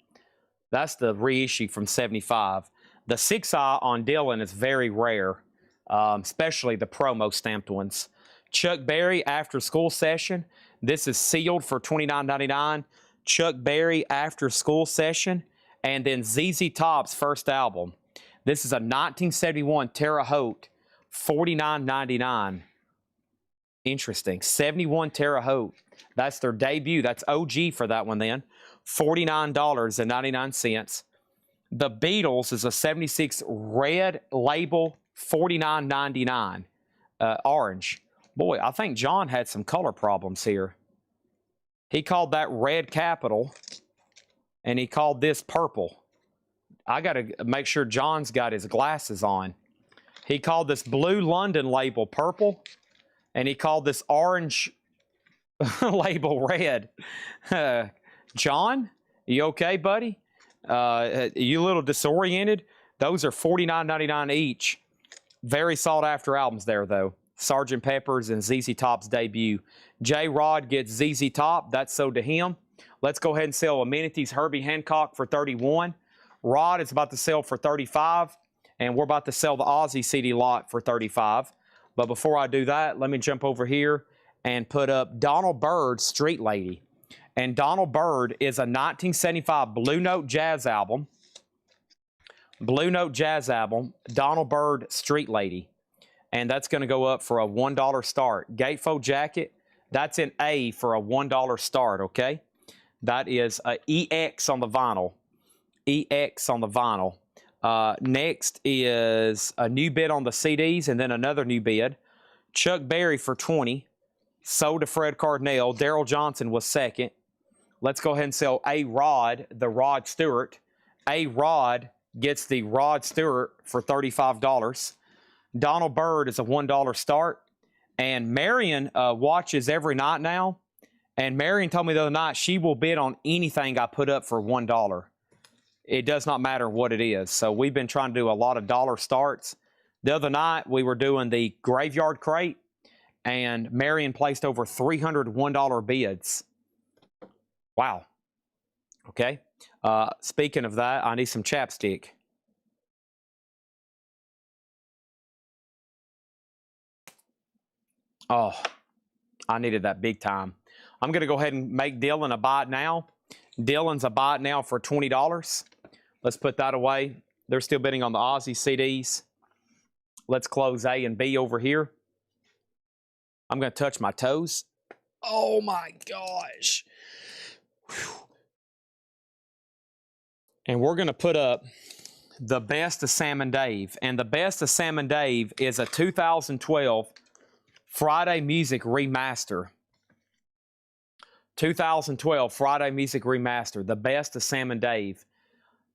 That's the reissue from 75. The 6i on Dylan is very rare, especially the promo stamped ones. Chuck Berry After School Session. This is sealed for $29.99. Chuck Berry After School Session. And then ZZ Top's first album. This is a 1971 Terre Haute, $49.99. Interesting. 71 Terre Haute. That's their debut. That's OG for that one then. $49.99. The Beatles is a 76 red label, $49.99. Orange. Boy, I think John had some color problems here. He called that red capital, and he called this purple. I got to make sure John's got his glasses on. He called this blue London label purple, and he called this orange label red. John, you okay, buddy? You a little disoriented? Those are $49.99 each. Very sought after albums there, though. Sgt. Pepper's and ZZ Top's debut. J. Rod gets ZZ Top. That's sold to him. Let's go ahead and sell Amenities Herbie Hancock for $31. Rod is about to sell for $35. And we're about to sell the Ozzy CD lot for $35. But before I do that, let me jump over here and put up Donald Byrd's Street Lady. And Donald Byrd is a 1975 Blue Note Jazz album. Blue Note Jazz album, Donald Byrd Street Lady. And that's going to go up for a $1 start. Gatefold jacket, that's an A for a $1 start, okay? That is a EX on the vinyl. EX on the vinyl. Next is a new bid on the CDs and then another new bid. Chuck Berry for $20. Sold to Fred Cardinal. Daryl Johnson was second. Let's go ahead and sell A. Rod, the Rod Stewart. A. Rod gets the Rod Stewart for $35. Donald Byrd is a $1 start. And Marion watches every night now. And Marion told me the other night she will bid on anything I put up for $1. It does not matter what it is. So we've been trying to do a lot of dollar starts. The other night we were doing the Graveyard Crate. And Marion placed over $301 bids. Wow. Okay. Speaking of that, I need some chapstick. Oh, I needed that big time. I'm going to go ahead and make Dylan a buy it now. Dylan's a buy it now for $20. Let's put that away. They're still bidding on the Ozzy CDs. Let's close A and B over here. I'm going to touch my toes. Oh my gosh. Whew. And we're going to put up the best of Sam and Dave. And the best of Sam and Dave is a 2012 Friday Music Remaster. 2012 Friday Music Remaster. The best of Sam and Dave.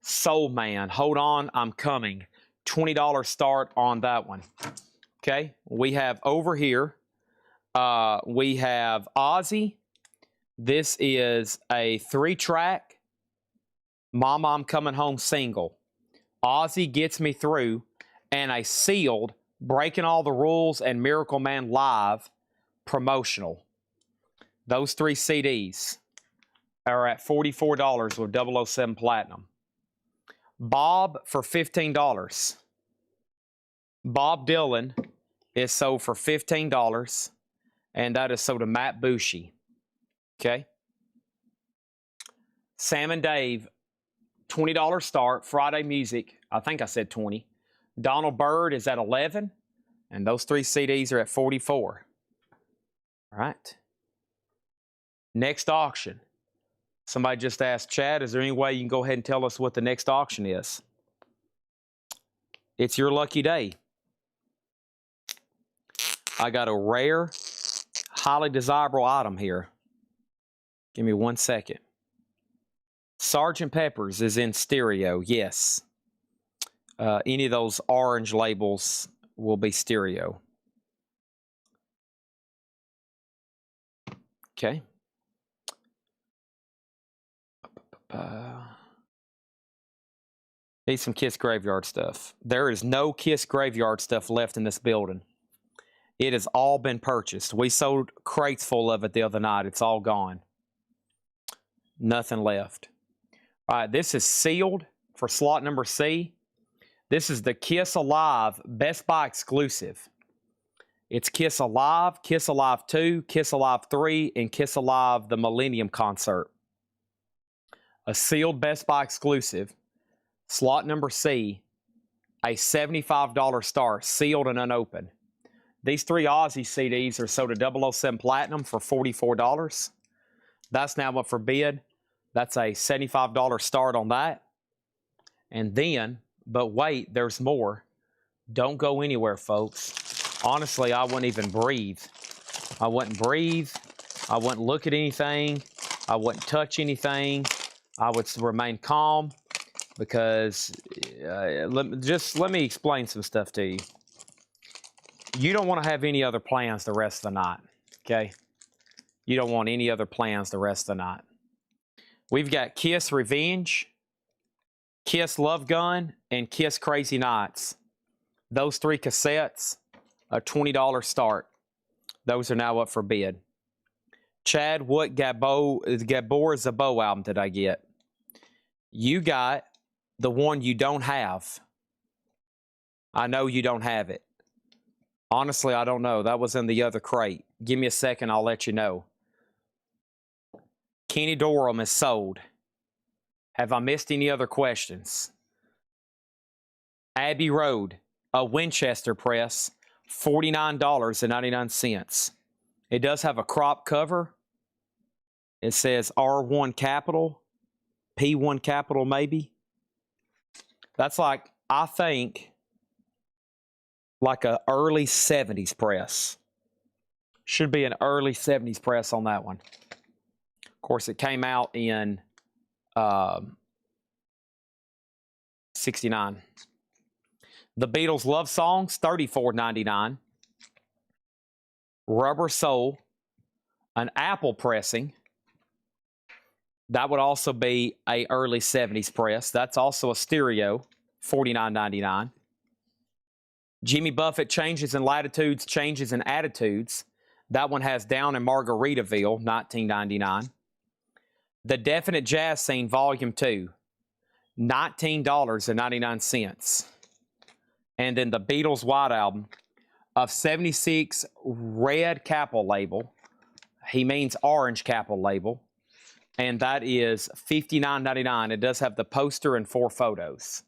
Soul Man. Hold on, I'm coming. $20 start on that one. Okay. We have over here. We have Ozzy. This is a 3-track Mama I'm Coming Home single. Ozzy Gets Me Through, and a sealed Breaking All the Rules and Miracle Man Live promotional. Those 3 CDs are at $44 with 007 Platinum. Bob for $15. Bob Dylan is sold for $15, and that is sold to Matt Bushy. Okay. Sam and Dave, $20 start. Friday Music, I think I said 20. Donald Byrd is at 11, and those 3 CDs are at 44. All right. Next auction. Somebody just asked, Chad, is there any way you can go ahead and tell us what the next auction is? It's your lucky day. I got a rare, highly desirable item here. Give me 1 second. Sgt. Pepper's is in stereo, yes. Any of those orange labels will be stereo. Okay. Need some Kiss Graveyard stuff. There is no Kiss Graveyard stuff left in this building. It has all been purchased. We sold crates full of it the other night. It's all gone. Nothing left. All right, this is sealed for slot number C. This is the Kiss Alive Best Buy exclusive. It's Kiss Alive, Kiss Alive 2, Kiss Alive 3, and Kiss Alive the Millennium Concert. A sealed Best Buy exclusive. Slot number C, a $75 start, sealed and unopened. These 3 Ozzy CDs are sold at 007 Platinum for $44. That's now up for bid. That's a $75 start on that. And then, but wait, there's more. Don't go anywhere, folks. Honestly, I wouldn't even breathe. I wouldn't breathe. I wouldn't look at anything. I wouldn't touch anything. I would remain calm because let me explain some stuff to you. You don't want to have any other plans the rest of the night, okay? You don't want any other plans the rest of the night. We've got Kiss Revenge, Kiss Love Gun, and Kiss Crazy Nights. Those 3 cassettes, a $20 start. Those are now up for bid. Chad, what Gabor Szabo album did I get? You got the one you don't have. I know you don't have it. Honestly, I don't know. That was in the other crate. Give me a second, I'll let you know. Kenny Dorham is sold. Have I missed any other questions? Abbey Road, a Winchester press, $49.99. It does have a crop cover. It says R1 capital, P1 capital maybe. That's like, I think, like an early 70s press. Should be an early 70s press on that one. Of course, it came out in 69. The Beatles Love Songs, $34.99. Rubber Soul, an Apple pressing. That would also be a early 70s press. That's also a stereo, $49.99. Jimmy Buffett, Changes in Latitudes, Changes in Attitudes. That one has Down in Margaritaville, $19.99. The Definite Jazz Scene, Volume 2, $19.99. And then the Beatles White Album of 76 red capital label. He means orange capital label. And that is $59.99. It does have the poster and 4 photos.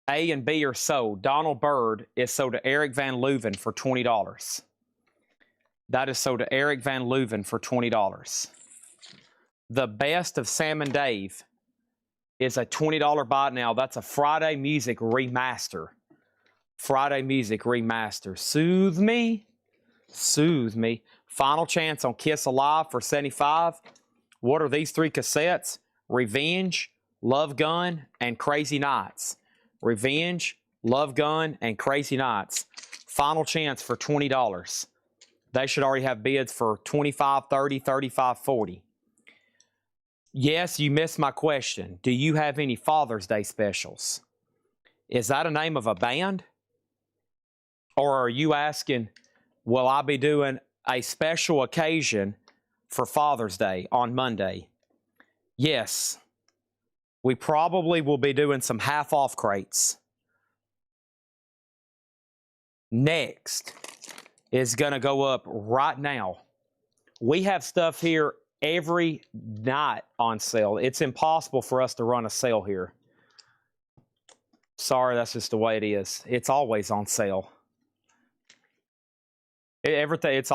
A and B are sold. Donald Byrd is sold to Eric Van Leuven for $20. That is sold to Eric Van Leuven for $20. The Best of Sam and Dave is a $20 buy now. That's a Friday Music remaster. Friday Music remaster. Soothe Me. Soothe Me. Final Chance on Kiss Alive for $75. What are these 3 cassettes? Revenge, Love Gun, and Crazy Nights. Revenge, Love Gun, and Crazy Nights. Final Chance for $20. They should already have bids for $25, $30, $35, $40. Yes, you missed my question. Do you have any Father's Day specials? Is that a name of a band? Or are you asking, will I be doing a special occasion for Father's Day on Monday? Yes. We probably will be doing some half-off crates. Next is going to go up right now. We have stuff here every night on sale. It's impossible for us to run a sale here. Sorry, that's just the way it is. It's always on sale. Everything's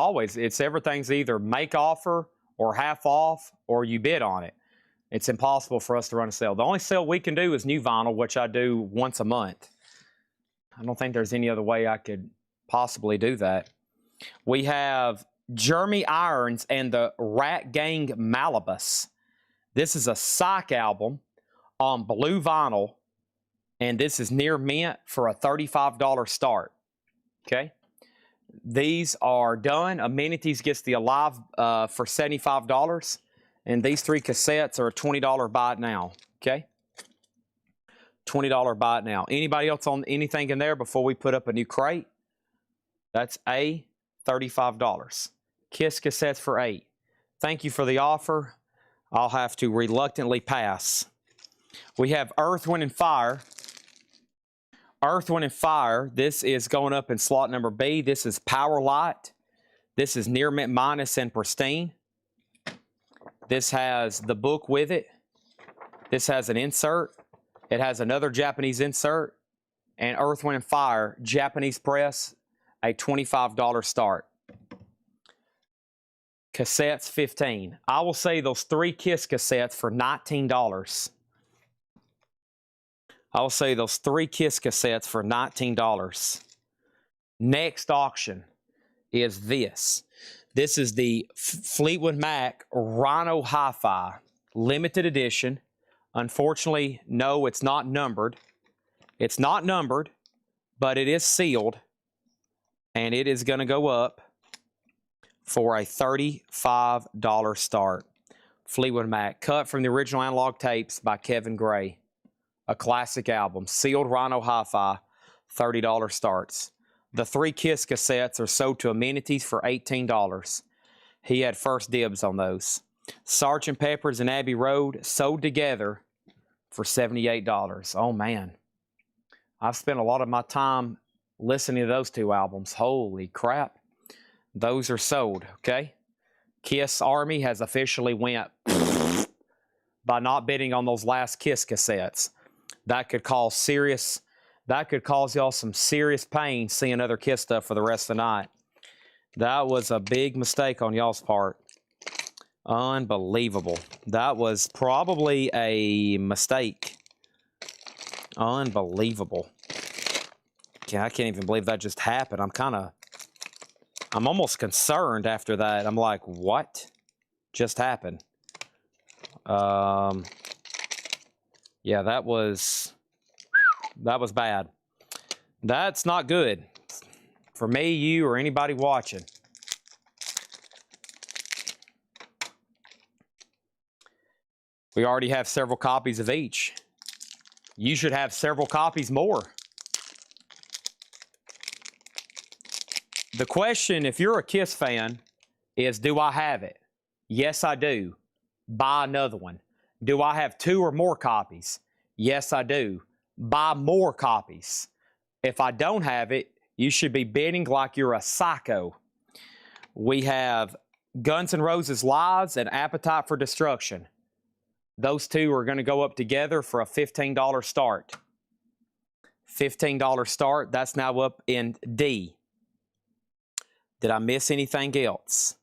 either make offer or half off or you bid on it. It's impossible for us to run a sale. The only sale we can do is new vinyl, which I do once a month. I don't think there's any other way I could possibly do that. We have Jeremy Irons and the Rat Gang Malibus. This is a Psych album on blue vinyl, and this is near mint for a $35 start. Okay? These are done. Amenities gets the Alive for $75. And these 3 cassettes are a $20 buy it now. Okay? $20 buy it now. Anybody else on anything in there before we put up a new crate? That's A, $35. Kiss cassettes for $8. Thank you for the offer. I'll have to reluctantly pass. We have Earth, Wind, and Fire. Earth, Wind, and Fire. This is going up in slot number B. This is Power Light. This is Near Mint Minus and Pristine. This has the book with it. This has an insert. It has another Japanese insert. And Earth, Wind, and Fire, Japanese press, a $25 start. Cassettes, $15. I will say those 3 Kiss cassettes for $19. I will say those 3 Kiss cassettes for $19. Next auction is this. This is the Fleetwood Mac Rhino Hi-Fi limited edition. Unfortunately, no, it's not numbered. It's not numbered, but it is sealed. And it is going to go up for a $35 start. Fleetwood Mac, cut from the original analog tapes by Kevin Gray. A classic album. Sealed Rhino Hi-Fi, $30 starts. The 3 Kiss cassettes are sold to Amenities for $18. He had first dibs on those. Sgt. Pepper's and Abbey Road sold together for $78. Oh, man. I've spent a lot of my time listening to those 2 albums. Holy crap. Those are sold, okay? Kiss Army has officially went by not bidding on those last Kiss cassettes. That could cause y'all some serious pain seeing other Kiss stuff for the rest of the night. That was a big mistake on y'all's part. Unbelievable. That was probably a mistake. Unbelievable. I can't even believe that just happened. I'm almost concerned after that. I'm like, what just happened? Yeah, that was bad. That's not good for me, you, or anybody watching. We already have several copies of each. You should have several copies more. The question, if you're a Kiss fan, is do I have it? Yes, I do. Buy another one. Do I have 2 or more copies? Yes, I do. Buy more copies. If I don't have it, you should be bidding like you're a psycho. We have Guns N' Roses Lives and Appetite for Destruction. Those 2 are going to go up together for a $15 start. $15 start. That's now up in D. Did I miss anything else?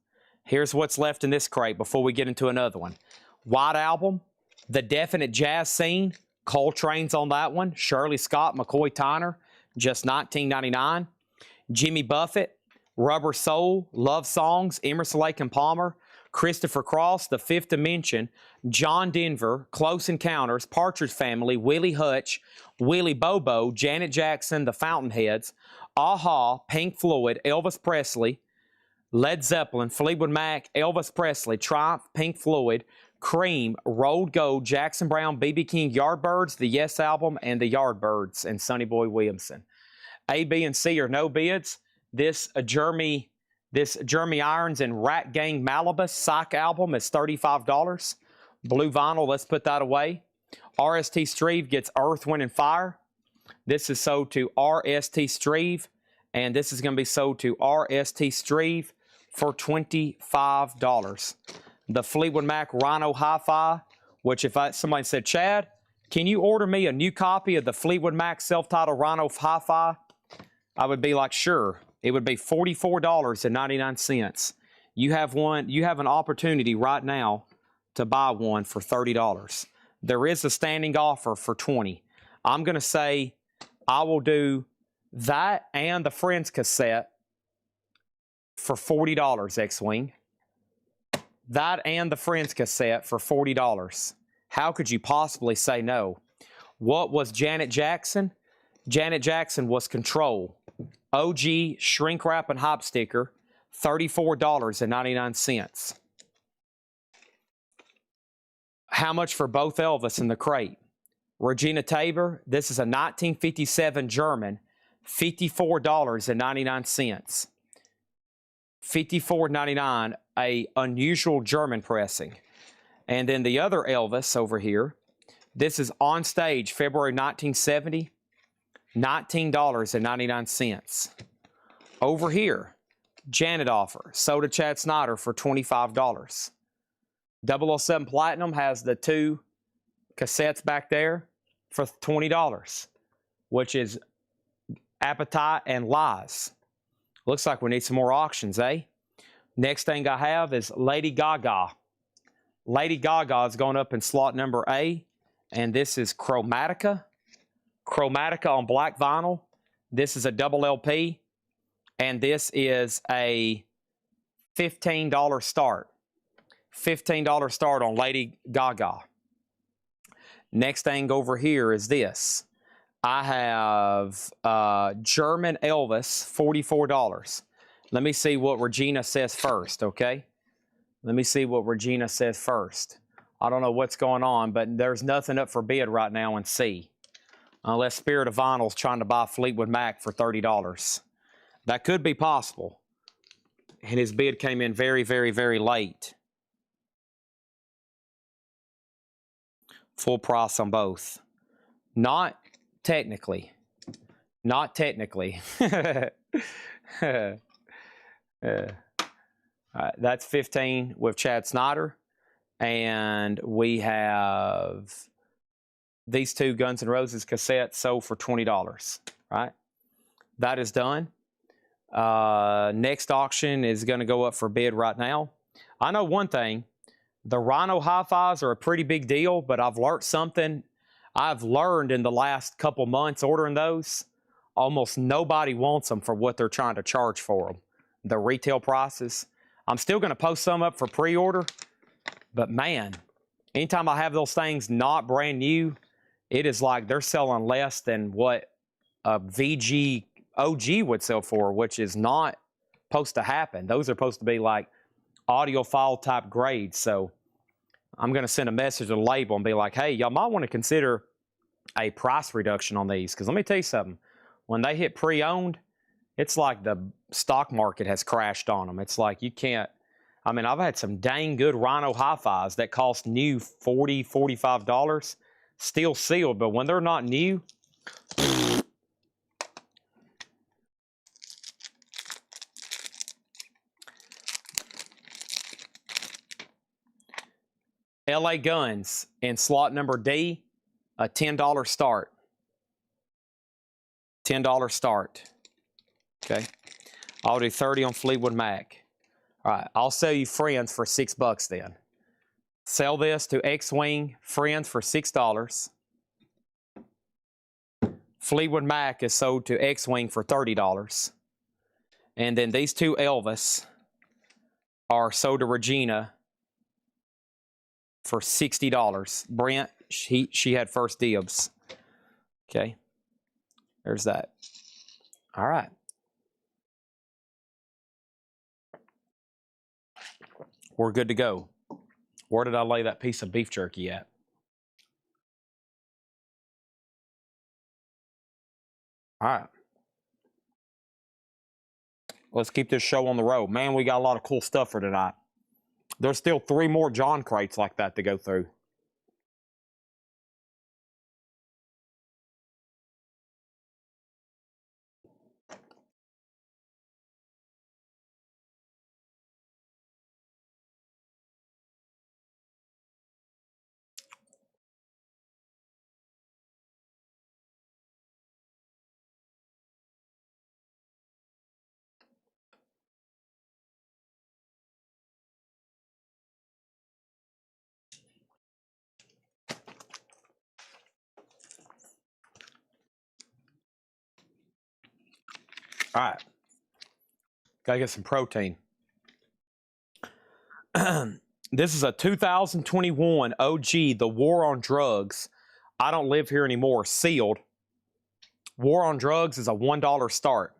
Here's what's left in this crate before we get into another one. White Album, The Definite Jazz Scene, Coltrane's on that one. Shirley Scott, McCoy Tyner, just $19.99. Jimmy Buffett, Rubber Soul, Love Songs, Emerson, Lake and Palmer, Christopher Cross, The Fifth Dimension, John Denver, Close Encounters, Partridge Family, Willie Hutch, Willie Bobo, Janet Jackson, The Fountainheads, Aha, Pink Floyd, Elvis Presley, Led Zeppelin, Fleetwood Mac, Elvis Presley, Triumph, Pink Floyd, Cream, Rolled Gold, Jackson Browne, B.B. King, Yardbirds, the Yes Album, and the Yardbirds, and Sonny Boy Williamson. A, B, and C are no bids. This Jeremy Irons and Rat Gang Malibus Psych album is $35. Blue vinyl, let's put that away. RST Streve gets Earth, Wind, and Fire. This is sold to RST Streve, and this is going to be sold to RST Streve for $25. The Fleetwood Mac Rhino Hi-Fi, which if somebody said, Chad, can you order me a new copy of the Fleetwood Mac self-titled Rhino Hi-Fi? I would be like, sure. It would be $44.99. You have an opportunity right now to buy one for $30. There is a standing offer for $20. I'm going to say I will do that and the Friends cassette for $40, X-Wing. That and the Friends cassette for $40. How could you possibly say no? What was Janet Jackson? Janet Jackson was Control. OG shrink wrap and hop sticker, $34.99. How much for both Elvis in the crate? Regina Tabor, this is a 1957 German, $54.99. $54.99, a unusual German pressing. And then the other Elvis over here, this is on stage, February 1970, $19.99. Over here, Janet offer, sold to Chad Snyder for $25. 007 Platinum has the two cassettes back there for $20, which is Appetite and Lies. Looks like we need some more auctions, eh? Next thing I have is Lady Gaga. Lady Gaga is going up in slot number A, and this is Chromatica. Chromatica on black vinyl. This is a double LP, and this is a $15 start. $15 start on Lady Gaga. Next thing over here is this. I have German Elvis, $44. Let me see what Regina says first, okay? Let me see what Regina says first. I don't know what's going on, but there's nothing up for bid right now in C. Unless Spirit of Vinyl's trying to buy Fleetwood Mac for $30. That could be possible. And his bid came in very, very, very late. Full price on both. Not technically. Not technically. That's 15 with Chad Snyder. And we have these two Guns N' Roses cassettes sold for $20. Right? That is done. Next auction is going to go up for bid right now. I know one thing. The Rhino Hi-Fis are a pretty big deal, but I've learned something. I've learned in the last couple months ordering those, almost nobody wants them for what they're trying to charge for them. The retail prices. I'm still going to post some up for pre-order, but man, anytime I have those things not brand new, it is like they're selling less than what a VG OG would sell for, which is not supposed to happen. Those are supposed to be like audiophile type grades. So I'm going to send a message to the label and be like, hey, y'all might want to consider a price reduction on these. Because let me tell you something. When they hit pre-owned, it's like the stock market has crashed on them. It's like you can't. I mean, I've had some dang good Rhino Hi-Fis that cost new $40, $45, still sealed. But when they're not new, LA Guns in slot number D, a $10 start. $10 start. Okay. I'll do 30 on Fleetwood Mac. All right. I'll sell you Friends for $6 then. Sell this to X-Wing Friends for $6. Fleetwood Mac is sold to X-Wing for $30. And then these two Elvis are sold to Regina for $60. Brent, she had first dibs. Okay. There's that. All right. We're good to go. Where did I lay that piece of beef jerky at? All right. Let's keep this show on the road. Man, we got a lot of cool stuff for tonight. There's still 3 more John crates like that to go through. All right. Gotta get some protein. This is a 2021 OG, The War on Drugs. I Don't Live Here Anymore, sealed. War on Drugs is a $1 start.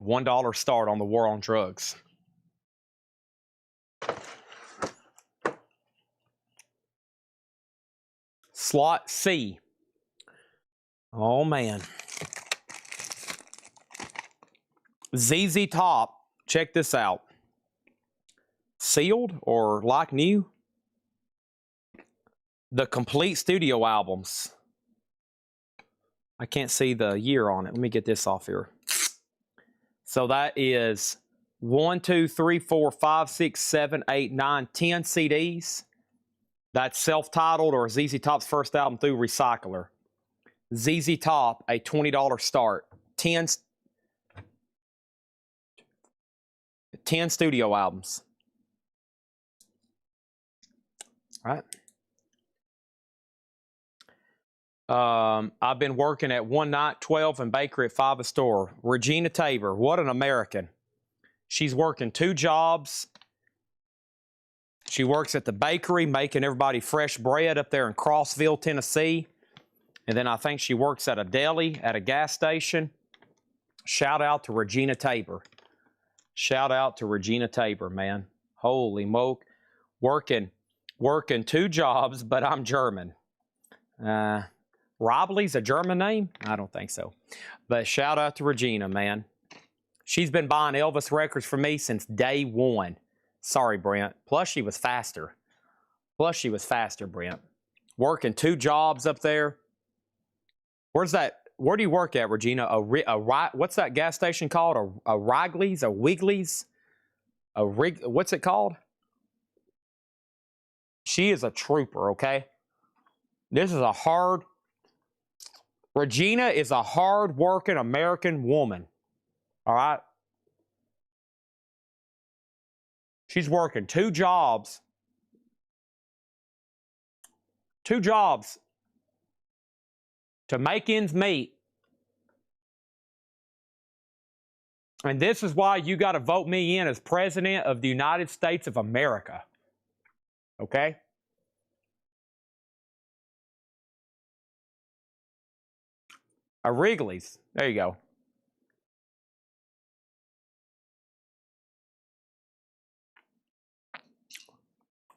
$1 start on the War on Drugs. Slot C. Oh, man. ZZ Top. Check this out. Sealed or like new? The complete studio albums. I can't see the year on it. Let me get this off here. So that is 1, 2, 3, 4, 5, 6, 7, 8, 9, 10 CDs. That's self-titled or ZZ Top's first album through Recycler. ZZ Top, a $20 start. 10 studio albums. All right. I've been working at One Night 12 and Bakery at 5 a Store. Regina Tabor, what an American. She's working 2 jobs. She works at the bakery, making everybody fresh bread up there in Crossville, Tennessee. And then I think she works at a deli, at a gas station. Shout out to Regina Tabor. Shout out to Regina Tabor, man. Holy moke. Working 2 jobs, but I'm German. Robley's a German name? I don't think so. But shout out to Regina, man. She's been buying Elvis records for me since day 1. Sorry, Brent. Plus, she was faster. Brent. Working 2 jobs up there. Where's that? Where do you work at, Regina? What's that gas station called? A Wrigley's? A Wiggly's? What's it called? She is a trooper, okay? Regina is a hard-working American woman, all right? She's working 2 jobs. 2 jobs to make ends meet. And this is why you got to vote me in as President of the United States of America. Okay? A Wrigley's. There you go.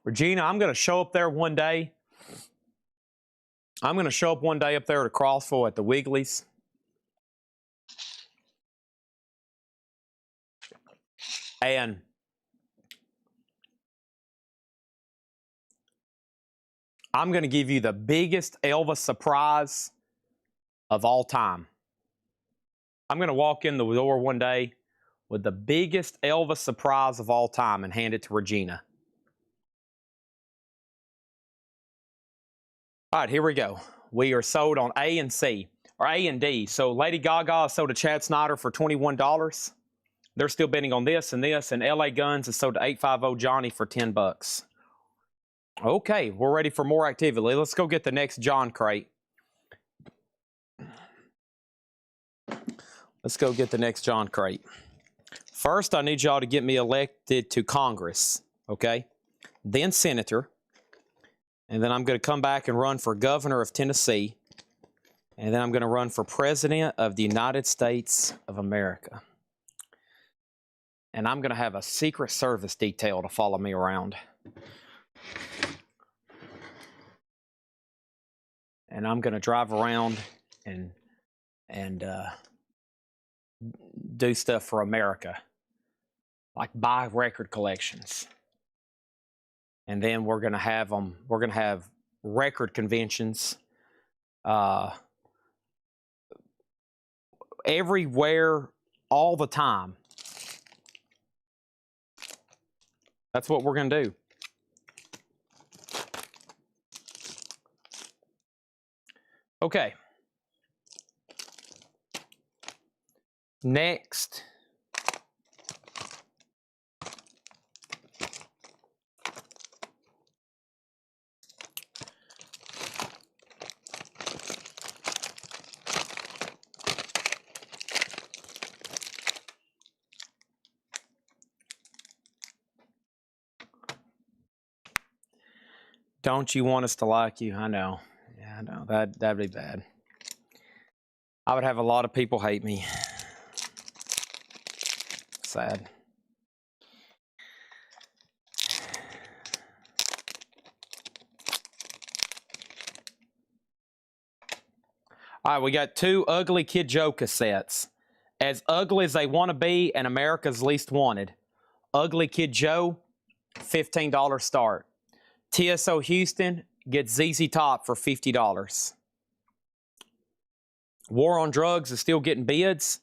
Regina, I'm going to show up there one day. I'm going to show up one day up there at Crossville at the Wiggly's. And I'm going to give you the biggest Elvis surprise of all time. I'm going to walk in the door one day with the biggest Elvis surprise of all time and hand it to Regina. All right, here we go. We are sold on A and C, or A and D. So Lady Gaga is sold to Chad Snyder for $21. They're still bidding on this, and LA Guns is sold to 850 Johnny for $10. Okay, we're ready for more activity. Let's go get the next John crate. Let's go get the next John crate. First, I need y'all to get me elected to Congress, okay? Then Senator. And then I'm going to come back and run for governor of Tennessee. And then I'm going to run for president of the United States of America. and I'm going to have a Secret Service detail to follow me around. And I'm going to drive around and do stuff for America, like buy record collections. And then we're going to have them. We're going to have record conventions everywhere, all the time. That's what we're going to do. Okay. Next. Don't you want us to like you? I know. Yeah, I know. That'd be bad. I would have a lot of people hate me. Sad. All right, we got 2 Ugly Kid Joe cassettes. As ugly as they want to be and America's Least Wanted. Ugly Kid Joe, $15 start. TSO Houston gets ZZ Top for $50. War on Drugs is still getting bids.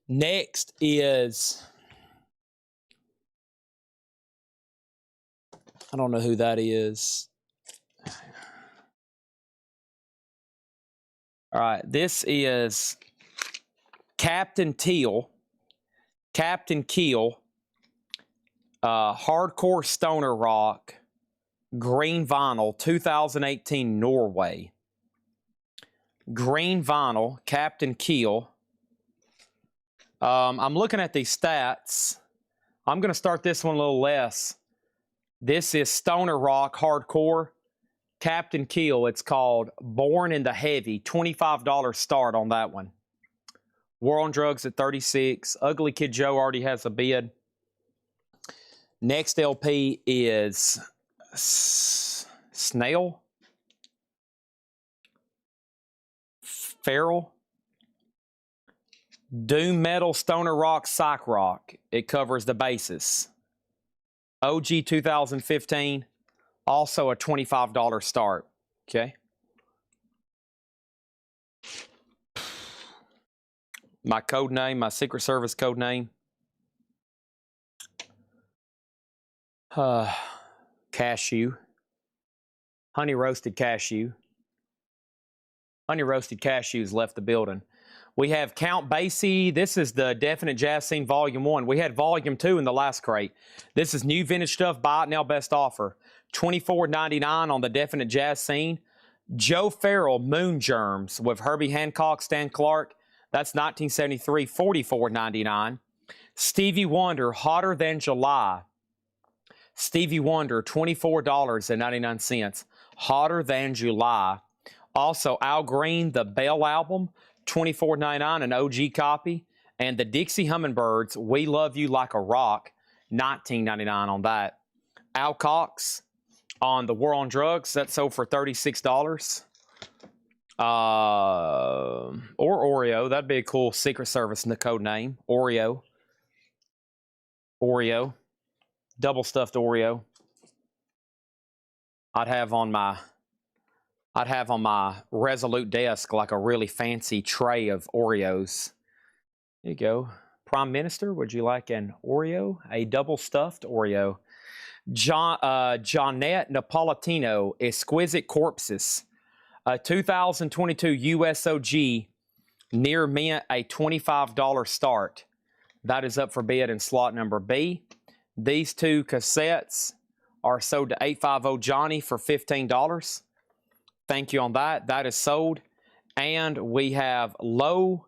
Next is, I don't know who that is. All right, this is Captain Teal. Captain Keel. Hardcore Stoner Rock. Green Vinyl, 2018 Norway. Green Vinyl, Captain Keel. I'm looking at these stats. I'm going to start this one a little less. This is Stoner Rock Hardcore. Captain Keel, it's called Born in the Heavy. $25 start on that one. War on Drugs at $36. Ugly Kid Joe already has a bid. Next LP is Snail. Feral. Doom Metal, Stoner Rock, Psych Rock. It covers the bases. OG 2015. Also a $25 start. Okay. My code name, my Secret Service code name. Cashew. Honey roasted cashew. Honey roasted cashews left the building. We have Count Basie. This is the Definite Jazz Scene Volume 1. We had Volume 2 in the last crate. This is new vintage stuff. Buy it now, best offer. $24.99 on the Definite Jazz Scene. Joe Farrell, Moon Germs with Herbie Hancock, Stan Clark. That's 1973, $44.99. Stevie Wonder, Hotter Than July. Stevie Wonder, $24.99. Hotter Than July. Also, Al Green, the Bell album, $24.99, an OG copy. And the Dixie Hummingbirds, We Love You Like a Rock, $19.99 on that. Al Cox on the War on Drugs, that's sold for $36. Or Oreo, that'd be a cool Secret Service code name. Oreo. Oreo. Double stuffed Oreo. I'd have on my Resolute desk like a really fancy tray of Oreos. There you go. Prime Minister, would you like an Oreo? A double stuffed Oreo. Johnette Napolitano, Exquisite Corpses. 2022 USOG, near mint, a $25 start. That is up for bid in slot number B. These 2 cassettes are sold to 850 Johnny for $15. Thank you on that. That is sold. And we have Lou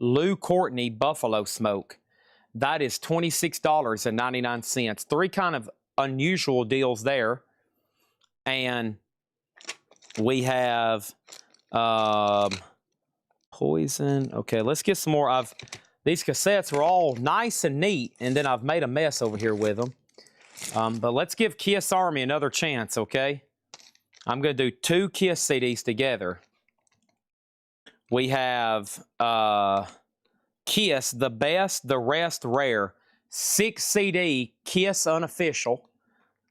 Courtney Buffalo Smoke. That is $26.99. 3 kind of unusual deals there. And we have Poison. Okay, let's get some more. These cassettes were all nice and neat, and then I've made a mess over here with them. But let's give Kiss Army another chance, okay? I'm going to do 2 Kiss CDs together. We have Kiss, The Best, The Rest, Rare. 6 CD Kiss Unofficial.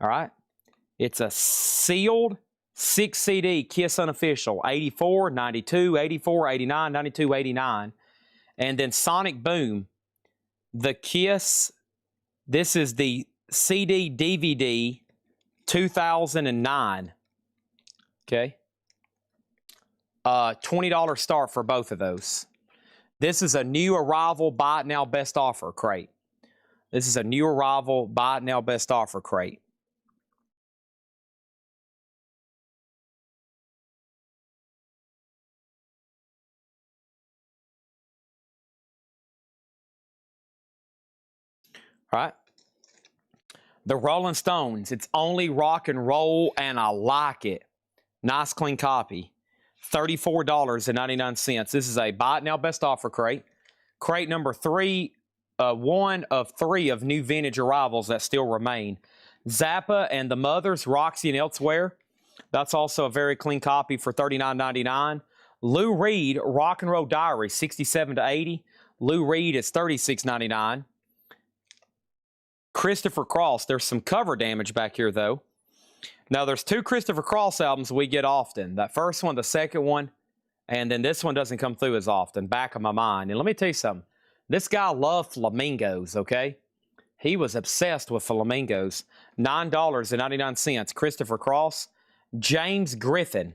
All right? It's a sealed 6 CD Kiss Unofficial. 84, 92, 84, 89, 92, 89. And then Sonic Boom, the Kiss, this is the CD DVD 2009. Okay. $20 start for both of those. This is a new arrival buy it now best offer crate. This is a new arrival buy it now best offer crate. All right. The Rolling Stones. It's only rock and roll, and I like it. Nice, clean copy. $34.99. This is a buy it now best offer crate. Crate number 3, 1 of 3 of new vintage arrivals that still remain. Zappa and the Mothers, Roxy and Elsewhere. That's also a very clean copy for $39.99. Lou Reed, Rock and Roll Diary, 67 to 80. Lou Reed is $36.99. Christopher Cross. There's some cover damage back here, though. Now, there's 2 Christopher Cross albums we get often. That first one, the second one, and then this one doesn't come through as often, back of my mind. And let me tell you something. This guy loved flamingos, okay? He was obsessed with flamingos. $9.99, Christopher Cross. James Griffin.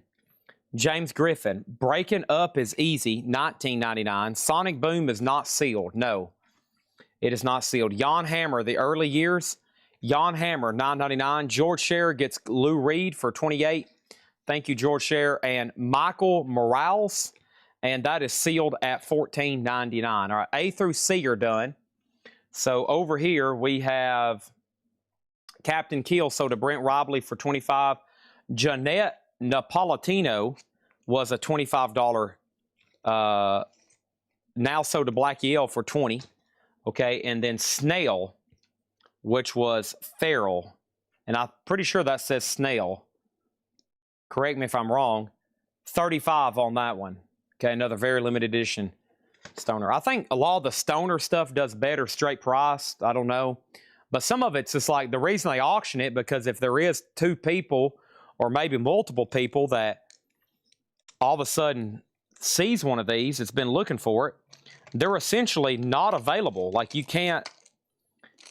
James Griffin. Breaking Up is Easy, $19.99. Sonic Boom is not sealed. No, it is not sealed. Jan Hammer, The Early Years. Jan Hammer, $9.99. George Scherer gets Lou Reed for $28. Thank you, George Scherer. And Michael Morales, and that is sealed at $14.99. All right, A through C are done. So over here we have Captain Keel sold to Brent Robley for $25. Jeanette Napolitano was a $25. Now sold to Blackie L for $20. Okay, and then Snail, which was Feral, and I'm pretty sure that says Snail. Correct me if I'm wrong. $35 on that one. Okay, another very limited edition Stoner. I think a lot of the Stoner stuff does better straight price. I don't know. But some of it's just like the reason they auction it, because if there is 2 people or maybe multiple people that all of a sudden sees one of these, it's been looking for it, they're essentially not available. Like you can't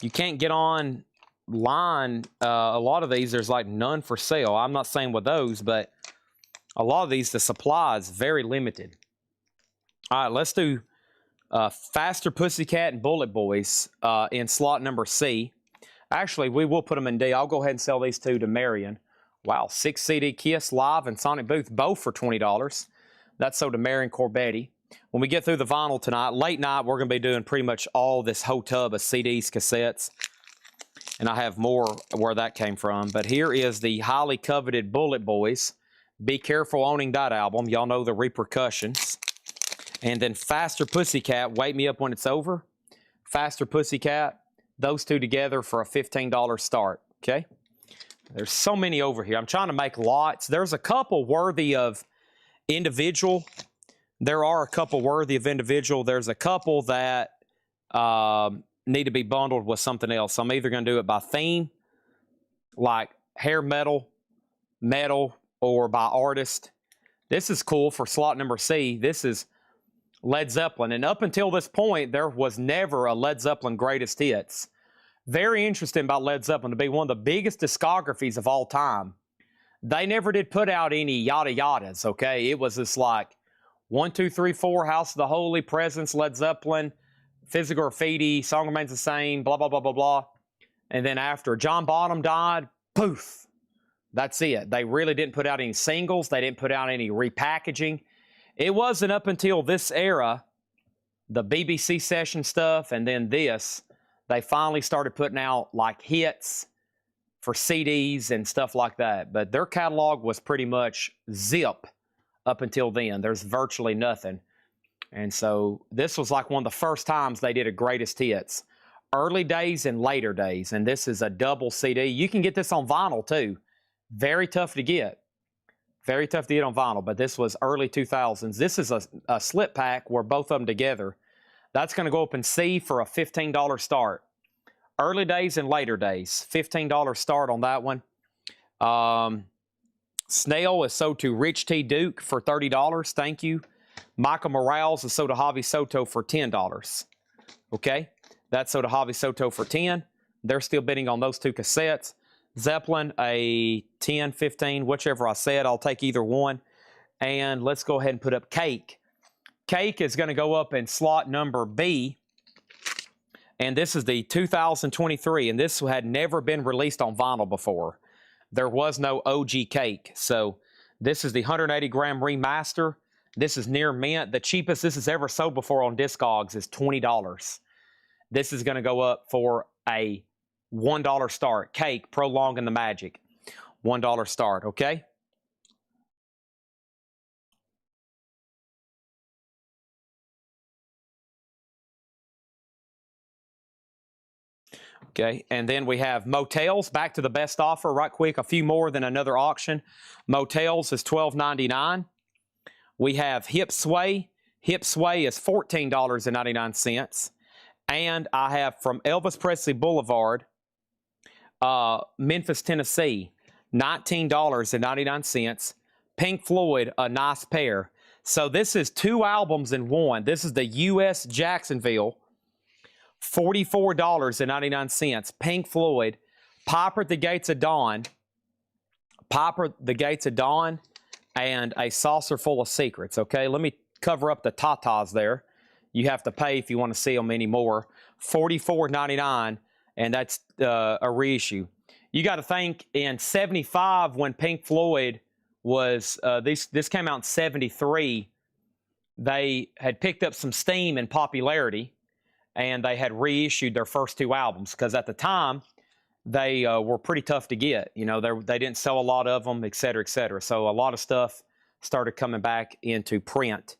get online. A lot of these, there's like none for sale. I'm not saying with those, but a lot of these, the supply is very limited. All right, let's do Faster Pussycat and Bullet Boys in slot number C. Actually, we will put them in D. I'll go ahead and sell these 2 to Marion. Wow, 6 CD Kiss Live and Sonic Booth, both for $20. That's sold to Marion Corbetti. When we get through the vinyl tonight, late night, we're going to be doing pretty much all this whole tub of CDs, cassettes. And I have more where that came from. But here is the highly coveted Bullet Boys. Be careful owning that album. Y'all know the repercussions. And then Faster Pussycat, Wake Me Up When It's Over. Faster Pussycat, those 2 together for a $15 start. Okay? There's so many over here. I'm trying to make lots. There's a couple worthy of individual. There are a couple worthy of individual. There's a couple that need to be bundled with something else. I'm either going to do it by theme, like hair metal, or by artist. This is cool for slot number C. This is Led Zeppelin. And up until this point, there was never a Led Zeppelin greatest hits. Very interesting about Led Zeppelin to be one of the biggest discographies of all time. They never did put out any yada yadas, okay? It was just like 1, 2, 3, 4, House of the Holy, Presence, Led Zeppelin, Physical Graffiti, Song Remains the Same, blah, blah, blah, blah, blah. And then after John Bonham died, poof, that's it. They really didn't put out any singles. They didn't put out any repackaging. It wasn't up until this era, the BBC session stuff, and then this, they finally started putting out like hits for CDs and stuff like that. But their catalog was pretty much zip up until then. There's virtually nothing. And so this was like one of the first times they did a greatest hits. Early days and later days. And this is a double CD. You can get this on vinyl too. Very tough to get. Very tough to get on vinyl, but this was early 2000s. This is a slip pack where both of them together. That's going to go up in C for a $15 start. Early days and later days. $15 start on that one. Snail is sold to Rich T. Duke for $30. Thank you. Michael Morales is sold to Javi Soto for $10. Okay? That's sold to Javi Soto for $10. They're still bidding on those two cassettes. Zeppelin, a 10, 15, whichever I said. I'll take either one. And let's go ahead and put up Cake. Cake is going to go up in slot number B. And this is the 2023. And this had never been released on vinyl before. There was no OG Cake. So this is the 180 gram remaster. This is near mint. The cheapest this has ever sold before on Discogs is $20. This is going to go up for a $1 start. Cake, Prolonging the Magic. $1 start, okay? Okay, and then we have Motels, back to the best offer right quick, a few more than another auction. Motels is $12.99. We have Hip Sway. Hip Sway is $14.99. And I have from Elvis Presley Boulevard, Memphis, Tennessee, $19.99. Pink Floyd, A Nice Pair. So this is two albums in one. This is the U.S. Jacksonville, $44.99. Pink Floyd, Piper at the Gates of Dawn, and A Saucer Full of Secrets. Okay, let me cover up the tatas there. You have to pay if you want to see them anymore. $44.99, and that's a reissue. You got to think in '75 when Pink Floyd was this came out in '73. They had picked up some steam and popularity, and they had reissued their first two albums because at the time they were pretty tough to get. You know, they didn't sell a lot of them, et cetera, et cetera. So a lot of stuff started coming back into print,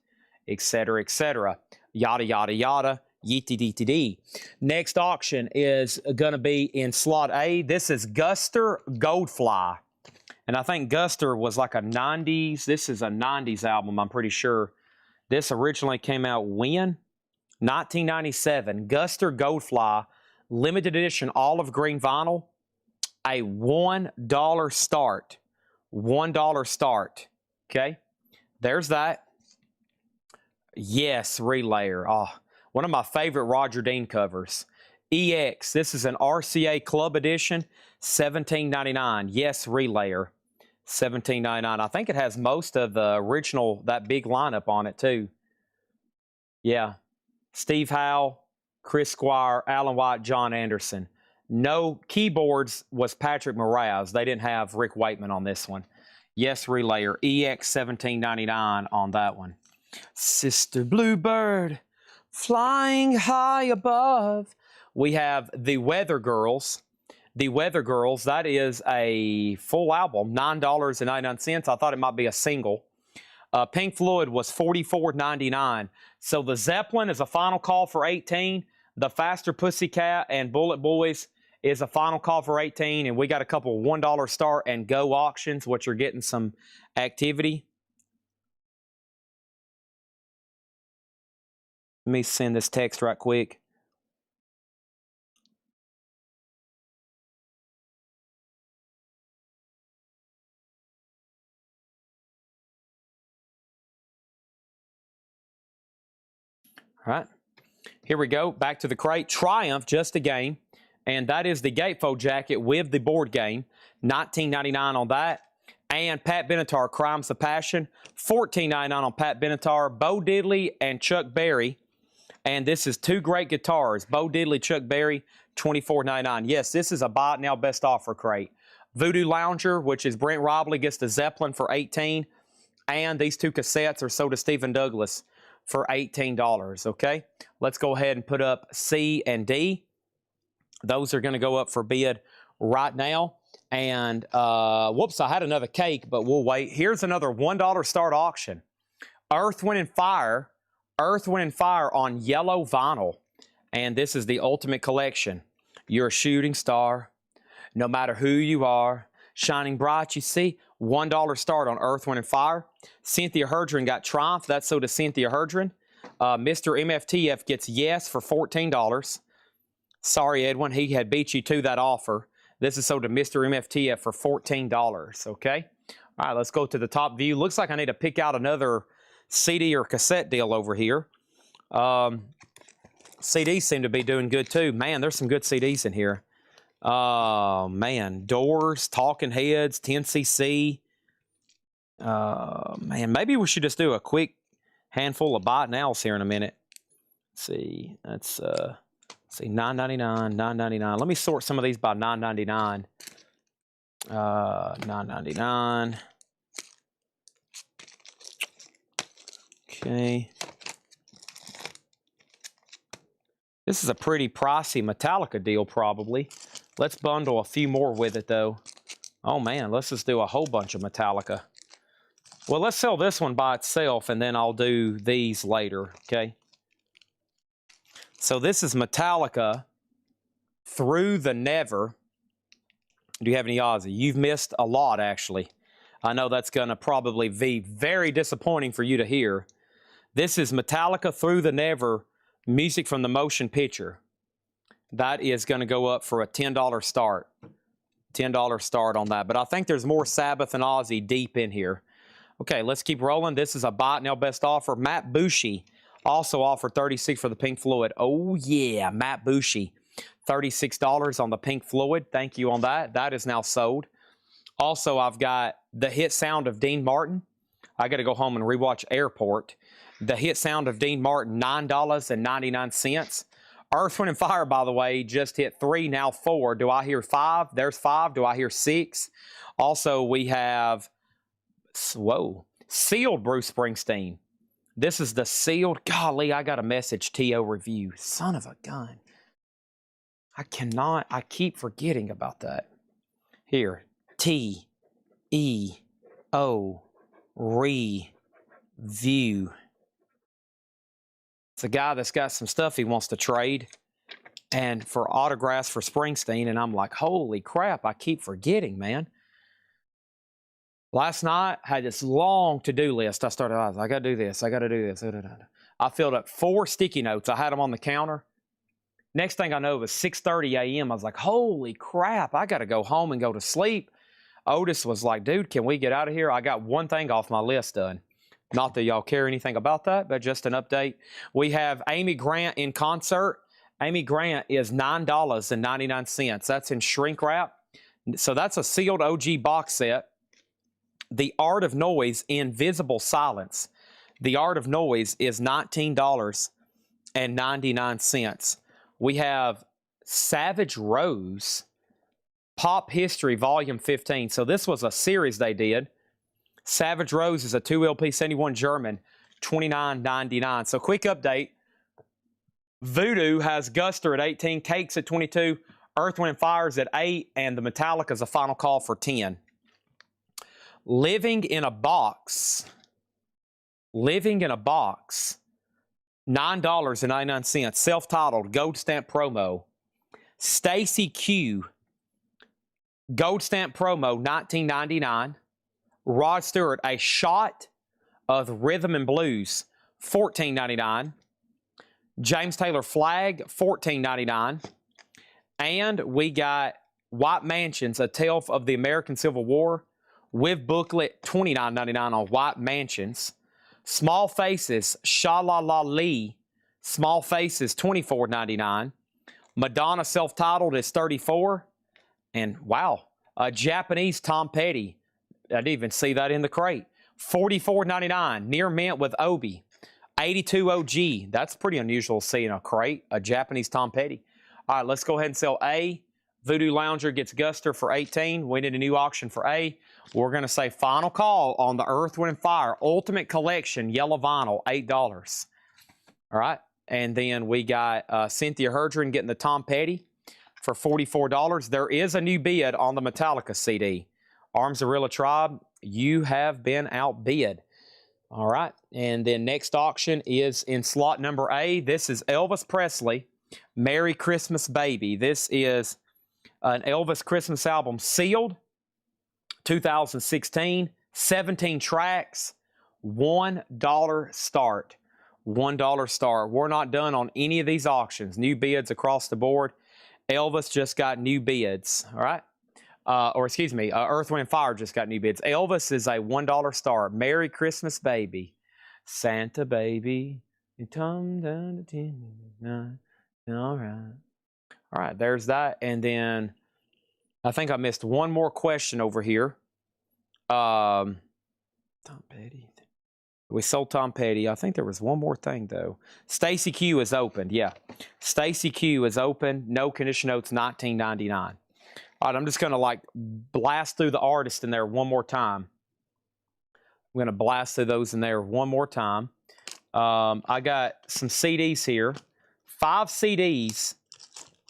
et cetera, et cetera. Yada, yada, yada, yee-dee-dee-dee-dee. Next auction is going to be in slot A. This is Guster Goldfly. And I think Guster was like a 90s. This is a 90s album, I'm pretty sure. This originally came out when? 1997. Guster Goldfly, limited edition olive green vinyl. A $1 start. $1 start. Okay? There's that. Yes, Relayer. Oh, one of my favorite Roger Dean covers. EX. This is an RCA Club Edition. $17.99. Yes, Relayer. $17.99. I think it has most of the original, that big lineup on it too. Yeah. Steve Howe, Chris Squire, Alan White, John Anderson. No keyboards was Patrick Moraz. They didn't have Rick Wakeman on this one. Yes, Relayer. EX $17.99 on that one. Sister Bluebird, flying high above. We have The Weather Girls. The Weather Girls, that is a full album, $9.99. I thought it might be a single. Pink Floyd was $44.99. So the Zeppelin is a final call for 18. The Faster Pussycat and Bullet Boys is a final call for 18. And we got a couple $1 start and go auctions, which are getting some activity. Let me send this text right quick. All right, here we go. Back to the crate. Triumph, just a game. And that is the gatefold jacket with the board game. $19.99 on that. And Pat Benatar, Crimes of Passion. $14.99 on Pat Benatar. Bo Diddley and Chuck Berry. And this is two great guitars. Bo Diddley, Chuck Berry, $24.99. Yes, this is a buy it now best offer crate. Voodoo Lounger, which is Brent Robley, gets the Zeppelin for $18. And these two cassettes are sold to Stephen Douglas for $18, okay? Let's go ahead and put up C and D. Those are going to go up for bid right now. And, whoops, I had another cake, but we'll wait. Here's another $1 start auction. Earth, Wind, and Fire, Earth, Wind, and Fire on yellow vinyl. And this is the Ultimate Collection. You're a shooting star, no matter who you are, shining bright, you see. $1 start on Earth, Wind, and Fire. Cynthia Herdron got Triumph. That's so does Cynthia Herdron. Mr. MFTF gets Yes for $14. Sorry, Edwin, he had beat you to that offer. This is sold to Mr. MFTF for $14, okay? All right, let's go to the top view. Looks like I need to pick out another CD or cassette deal over here. CDs seem to be doing good too. Man, there's some good CDs in here. Man, Doors, Talking Heads, 10cc. Man, maybe we should just do a quick handful of buy nows here in a minute. Let's see, that's see, $9.99, $9.99. Let me sort some of these by $9.99. $9.99. Okay. This is a pretty pricey Metallica deal, probably. Let's bundle a few more with it, though. Oh, man, let's just do a whole bunch of Metallica. Well, let's sell this one by itself, and then I'll do these later, okay? So this is Metallica Through the Never. Do you have any Ozzy? You've missed a lot, actually. I know that's going to probably be very disappointing for you to hear. This is Metallica Through the Never, music from the motion picture. That is going to go up for a $10 start. $10 start on that. But I think there's more Sabbath and Ozzy deep in here. Okay, let's keep rolling. This is a Buy It Now Best Offer. Matt Bushey also offered $36 for the Pink Floyd. Oh, yeah, Matt Bushey. $36 on the Pink Floyd. Thank you on that. That is now sold. Also, I've got the hit sound of Dean Martin. I got to go home and rewatch Airport. The hit sound of Dean Martin, $9.99. Earth, Wind, and Fire, by the way, just hit 3, now 4. Do I hear 5? There's 5. Do I hear 6? Also, we have, whoa, sealed Bruce Springsteen. This is the sealed. Golly, I got a message, T.O. review. Son of a gun. I keep forgetting about that. Here, T.E.O. review. It's a guy that's got some stuff he wants to trade and for autographs for Springsteen. And I'm like, holy crap, I keep forgetting, man. Last night, I had this long to-do list. I was like, I got to do this. I got to do this. I filled up 4 sticky notes. I had them on the counter. Next thing I know, it was 6:30 a.m. I was like, holy crap, I got to go home and go to sleep. Otis was like, dude, can we get out of here? I got one thing off my list done. Not that y'all care anything about that, but just an update. We have Amy Grant in concert. Amy Grant is $9.99. That's in shrink wrap. So that's a sealed OG box set. The Art of Noise, Invisible Silence. The Art of Noise is $19.99. We have Savage Rose, Pop History Volume 15. So this was a series they did. Savage Rose is a 2LP 71 German, $29.99. So quick update. Voodoo has Guster at 18, Cakes at 22, Earth, Wind, and Fire's at 8, and the Metallica's a final call for 10. Living in a Box. Living in a Box. $9.99. Self-titled, gold stamp promo. Stacy Q. Gold stamp promo, $19.99. Rod Stewart, A Shot of Rhythm and Blues, $14.99. James Taylor Flag, $14.99. And we got White Mansions, A Tale of the American Civil War, with booklet, $29.99 on White Mansions. Small Faces, Sha-La-La Lee, Small Faces, $24.99. Madonna Self-Titled is $34. And wow, a Japanese Tom Petty. I didn't even see that in the crate. $44.99. Near Mint with Obi. 82 OG. That's pretty unusual to see in a crate. A Japanese Tom Petty. All right, let's go ahead and sell A. Voodoo Lounger gets Guster for 18. We need a new auction for A. We're going to say final call on the Earth, Wind, and Fire Ultimate Collection Yellow Vinyl, $8. All right. And then we got Cynthia Herdron getting the Tom Petty for $44. There is a new bid on the Metallica CD. Arms of Rilla Tribe, you have been outbid. All right. And then next auction is in slot number A. This is Elvis Presley, Merry Christmas Baby. This is an Elvis Christmas album sealed, 2016, 17 tracks, $1 start. $1 start. We're not done on any of these auctions. New bids across the board. Elvis just got new bids. All right. Earth, Wind, and Fire just got new bids. Elvis is a $1 start. Merry Christmas Baby. Santa Baby. You come down to 10. All right. All right, there's that. And then I think I missed one more question over here. Tom Petty. We sold Tom Petty. I think there was one more thing, though. Stacy Q is open. Yeah. Stacy Q is open. No condition notes, $19.99. All right, I'm just going to blast through the artist in there one more time. I'm going to blast through those in there one more time. I got some CDs here. 5 CDs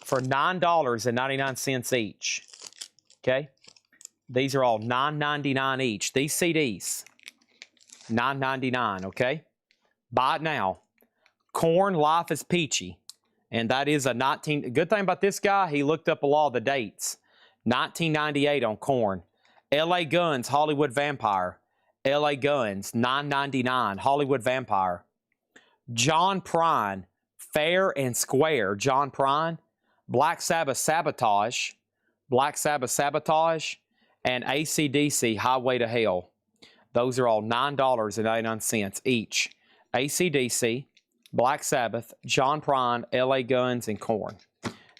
for $9.99 each. Okay? These are all $9.99 each. These CDs, $9.99, okay? Buy it now. Korn, Life is Peachy. And that is a good thing about this guy, he looked up a lot of the dates. 1998 on Korn. LA Guns, Hollywood Vampire. LA Guns, $9.99, Hollywood Vampire. John Prine, Fair and Square. John Prine. Black Sabbath, Sabotage. Black Sabbath, Sabotage. And AC/DC, Highway to Hell. Those are all $9.99 each. AC/DC, Black Sabbath, John Prine, LA Guns, and Korn.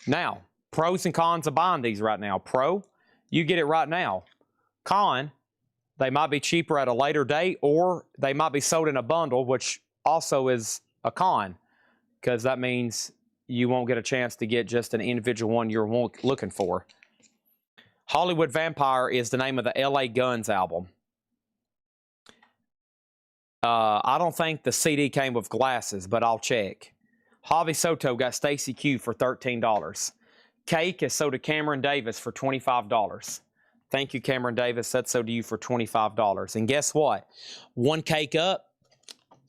Now, pros and cons of buying these right now. Pro, you get it right now. Con, they might be cheaper at a later date, or they might be sold in a bundle, which also is a con, because that means you won't get a chance to get just an individual one you're looking for. Hollywood Vampire is the name of the LA Guns album. I don't think the CD came with glasses, but I'll check. Javi Soto got Stacy Q for $13. Cake is sold to Cameron Davis for $25. Thank you, Cameron Davis. That's sold to you for $25. And guess what? One cake up,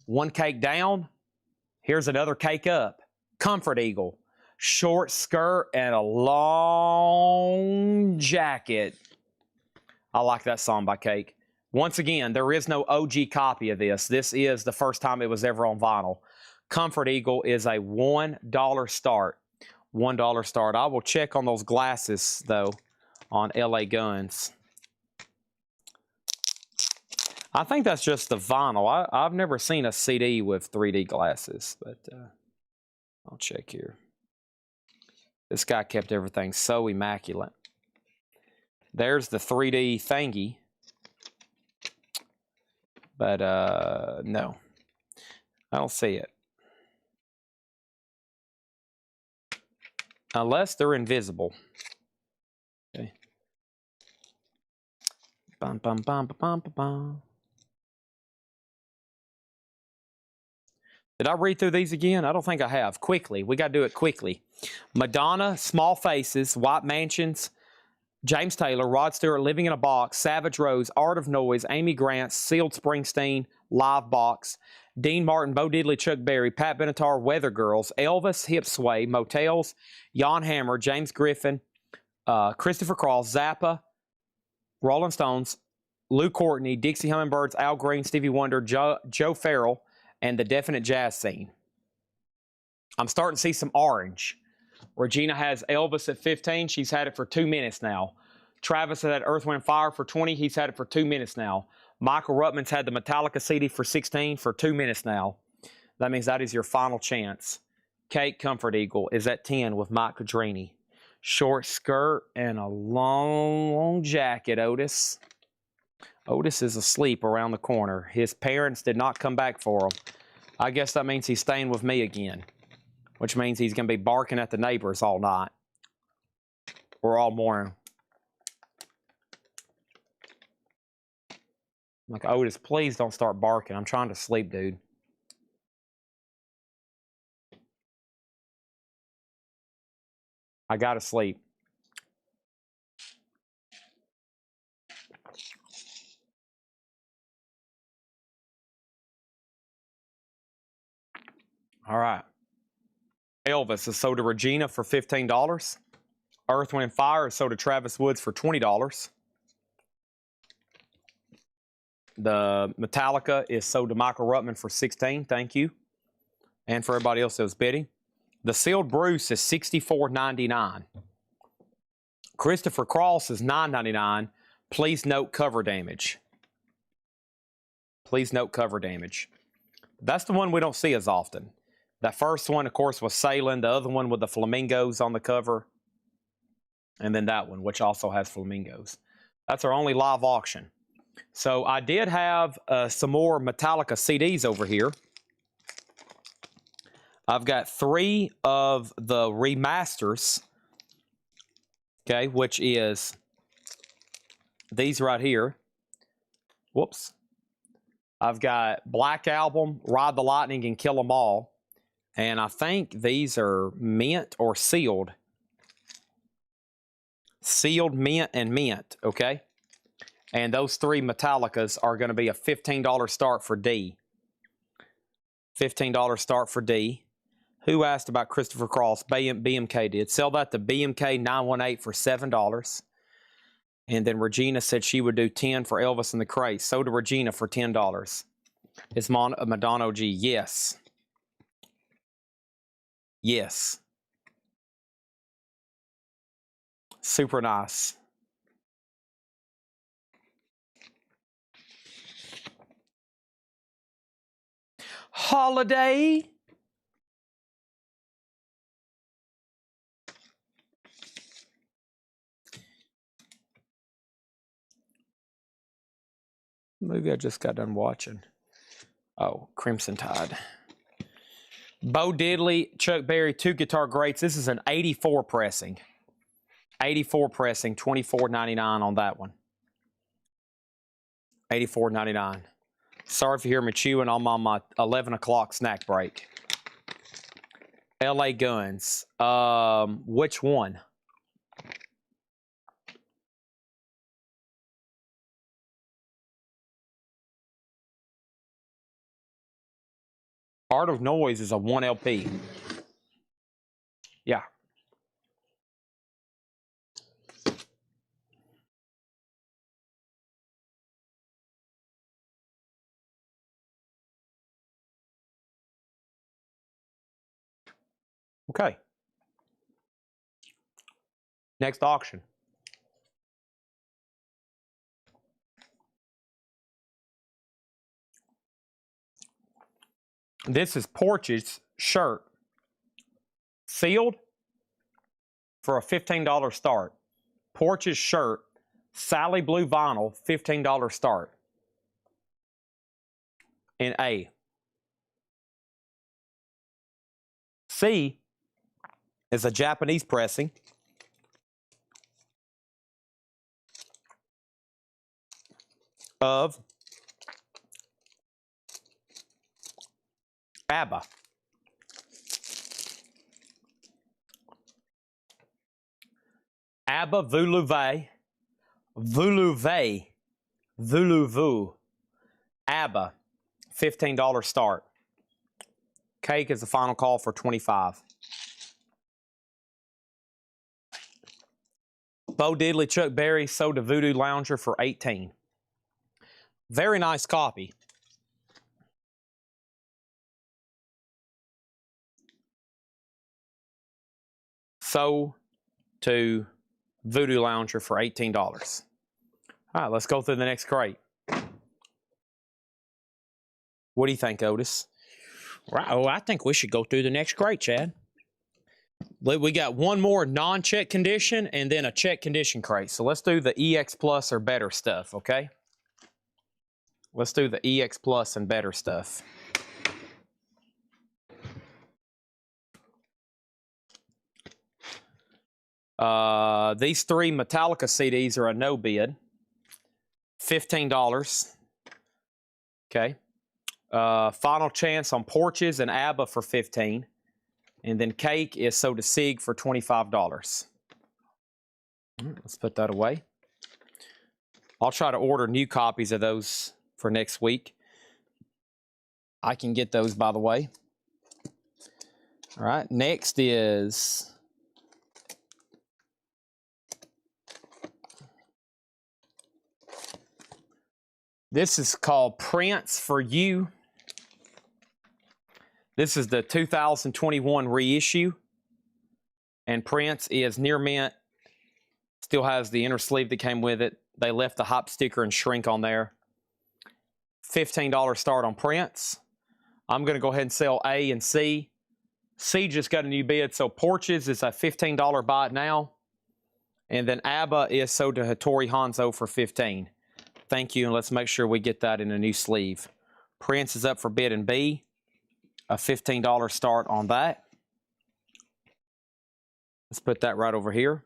one cake down. Here's another cake up. Comfort Eagle. Short skirt and a long jacket. I like that song by Cake. Once again, there is no OG copy of this. This is the first time it was ever on vinyl. Comfort Eagle is a $1 start. $1 start. I will check on those glasses, though, on LA Guns. I think that's just the vinyl. I've never seen a CD with 3D glasses, but I'll check here. This guy kept everything so immaculate. There's the 3D thingy. But, no. I don't see it. Unless they're invisible. Okay. Bum, bum, bum, bum, bum, bum. Did I read through these again? I don't think I have. Quickly. We got to do it quickly. Madonna, Small Faces, White Mansions, James Taylor, Rod Stewart, Living in a Box, Savage Rose, Art of Noise, Amy Grant, Sealed Springsteen, Live Box, Dean Martin, Bo Diddley, Chuck Berry, Pat Benatar, Weather Girls, Elvis, Hip Sway, Motels, Jan Hammer, James Griffin, Christopher Cross, Zappa, Rolling Stones, Lou Courtney, Dixie Hummingbirds, Al Green, Stevie Wonder, Joe Farrell, and the Definite Jazz Scene. I'm starting to see some orange. Regina has Elvis at 15. She's had it for 2 minutes now. Travis had Earth, Wind, Fire for 20. He's had it for 2 minutes now. Michael Ruttman's had the Metallica CD for 16 for 2 minutes now. That means that is your final chance. Cake, Comfort Eagle is at 10 with Mike Cadrini. Short skirt and a long jacket, Otis. Otis is asleep around the corner. His parents did not come back for him. I guess that means he's staying with me again, which means he's going to be barking at the neighbors all night or all morning. I'm like, Otis, please don't start barking. I'm trying to sleep, dude. I got to sleep. All right. Elvis is sold to Regina for $15. Earth, Wind, and Fire is sold to Travis Woods for $20. The Metallica is sold to Michael Ruttman for $16. Thank you. And for everybody else that was bidding. The Sealed Bruce is $64.99. Christopher Cross is $9.99. Please note cover damage. Please note cover damage. That's the one we don't see as often. That first one, of course, was Sailing. The other one with the flamingos on the cover. And then that one, which also has flamingos. That's our only live auction. So I did have some more Metallica CDs over here. I've got 3 of the remasters, okay, which is these right here. Whoops. I've got Black Album, Ride the Lightning, and Kill 'Em All. And I think these are mint or sealed. Sealed, mint, and mint, okay? And those 3 Metallicas are going to be a $15 start for D. $15 start for D. Who asked about Christopher Cross? BMK did. Sell that to BMK 918 for $7. And then Regina said she would do 10 for Elvis and the Craze. So to Regina for $10. Is Madonna G? Yes. Yes. Super nice. Holiday. Movie I just got done watching. Oh, Crimson Tide. Bo Diddley, Chuck Berry, 2 guitar greats. This is an 84 pressing. 84 pressing, $24.99 on that one. $84.99. Sorry if you hear me chewing. I'm on my 11 o'clock snack break. LA Guns. Which one? Art of Noise is a 1 LP. Yeah. Okay. Next auction. This is Porch's shirt. Sealed for a $15 start. Porch's shirt, Sally Blue vinyl, $15 start. In A. C is a Japanese pressing. Of ABBA. ABBA Voulez-Vous. Voulez-Vous. Voulez-Vous. ABBA. $15 start. Cake is the final call for $25. Bo Diddley, Chuck Berry, sold to Voodoo Lounger for $18. Very nice copy. Sold to Voodoo Lounger for $18. All right, let's go through the next crate. What do you think, Otis? Right. Oh, I think we should go through the next crate, Chad. We got one more non-check condition and then a check condition crate. So let's do the EX Plus or better stuff, okay? Let's do the EX Plus and better stuff. These 3 Metallica CDs are a no bid. $15. Okay. Final Chance on Porches and ABBA for $15. And then Cake is sold to Sig for $25. Let's put that away. I'll try to order new copies of those for next week. I can get those, by the way. All right, next is this is called Prince for You. This is the 2021 reissue. And Prince is near mint. Still has the inner sleeve that came with it. They left the hop sticker and shrink on there. $15 start on Prince. I'm going to go ahead and sell A and C. C just got a new bid, so Porches is a $15 buy it now. And then ABBA is sold to Hattori Hanzo for $15. Thank you, and let's make sure we get that in a new sleeve. Prince is up for bid in B. A $15 start on that. Let's put that right over here.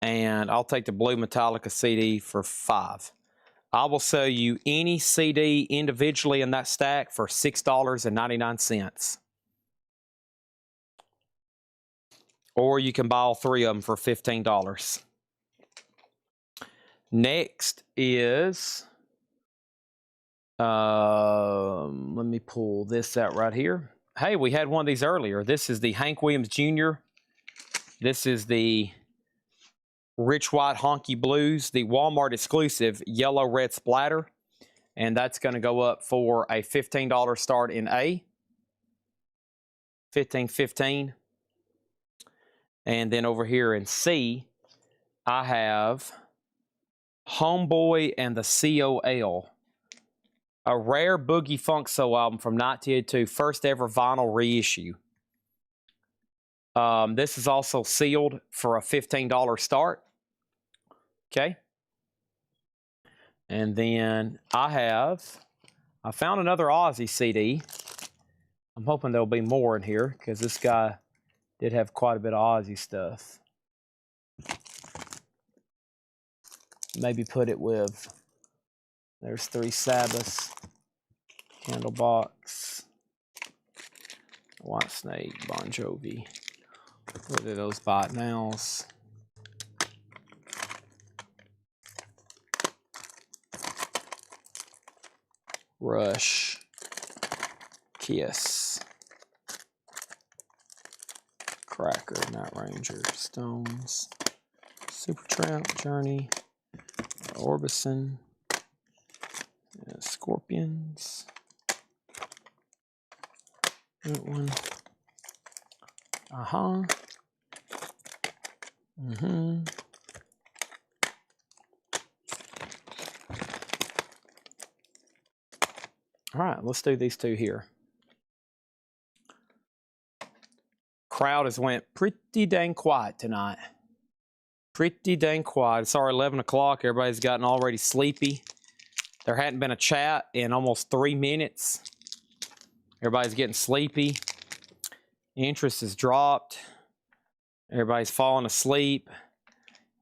And I'll take the blue Metallica CD for $5. I will sell you any CD individually in that stack for $6.99. Or you can buy all three of them for $15. Next is, let me pull this out right here. Hey, we had one of these earlier. This is the Hank Williams Jr. This is the Rich White Honky Blues, the Walmart exclusive yellow red splatter. And that's going to go up for a $15 start in A. $15.15. And then over here in C, I have Homeboy and the COL. A rare Boogie Funk Soul album from 1982, first ever vinyl reissue. This is also sealed for a $15 start. Okay. And then I found another Ozzy CD. I'm hoping there'll be more in here because this guy did have quite a bit of Ozzy stuff. Maybe put it with, there's 3 Sabbaths, Candlebox, Whitesnake, Bon Jovi. What are those bot nows? Rush, Kiss, Cracker, Night Ranger, Stones, Supertramp, Journey, Orbison, Scorpions. That one. All right, let's do these two here. Crowd has went pretty dang quiet tonight. Pretty dang quiet. It's already 11 o'clock. Everybody's gotten already sleepy. There hadn't been a chat in almost 3 minutes. Everybody's getting sleepy. Interest has dropped. Everybody's falling asleep.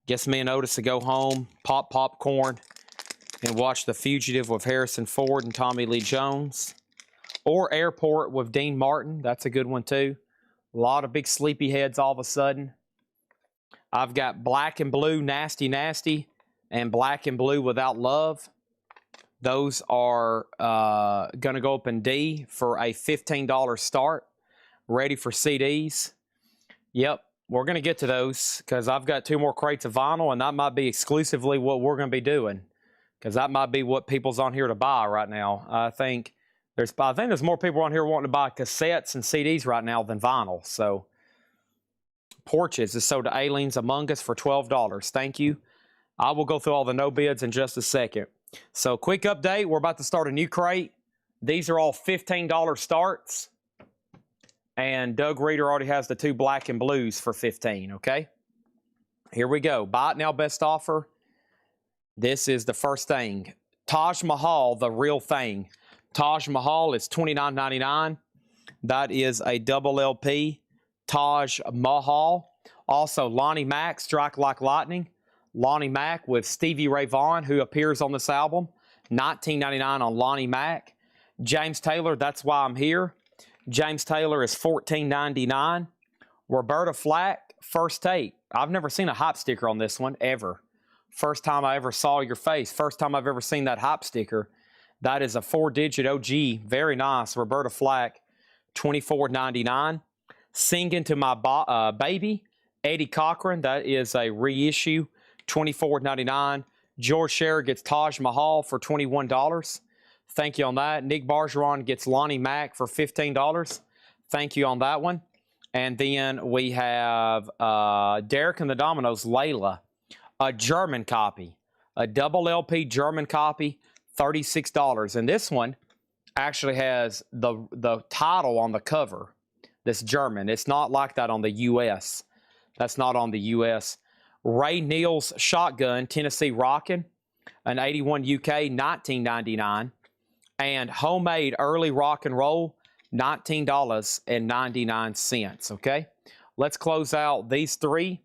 Guess me and Otis to go home, pop popcorn, and watch The Fugitive with Harrison Ford and Tommy Lee Jones. Or Airport with Dean Martin. That's a good one too. A lot of big sleepy heads all of a sudden. I've got Black and Blue, Nasty Nasty, and Black and Blue Without Love. Those are going to go up in D for a $15 start. Ready for CDs. Yep, we're going to get to those because I've got 2 more crates of vinyl, and that might be exclusively what we're going to be doing because that might be what people's on here to buy right now. I think there's more people on here wanting to buy cassettes and CDs right now than vinyl. So Porches is sold to Aliens Among Us for $12. Thank you. I will go through all the no bids in just a second. So quick update. We're about to start a new crate. These are all $15 starts. And Doug Reeder already has the 2 Black and Blues for $15, okay? Here we go. Buy it now, best offer. This is the first thing. Taj Mahal, The Real Thing. Taj Mahal is $29.99. That is a double LP. Taj Mahal. Also, Lonnie Mack, Strike Like Lightning. Lonnie Mack with Stevie Ray Vaughan, who appears on this album. $19.99 on Lonnie Mack. James Taylor, That's Why I'm Here. James Taylor is $14.99. Roberta Flack, First Take. I've never seen a hop sticker on this one, ever. First time I ever saw your face. First time I've ever seen that hop sticker. That is a 4-digit OG. Very nice. Roberta Flack, $24.99. Singing to My Baby, Eddie Cochran, that is a reissue, $24.99. George Sherritt gets Taj Mahal for $21. Thank you on that. Nick Bargeron gets Lonnie Mack for $15. Thank you on that one. And then we have Derek and the Dominoes, Layla, a German copy, a double LP German copy, $36. And this one actually has the title on the cover that's German. It's not like that on the U.S. That's not on the U.S. Ray Neal's Shotgun, Tennessee Rockin', an 81 UK, $19.99. And Homemade Early Rock and Roll, $19.99. Okay, let's close out these three.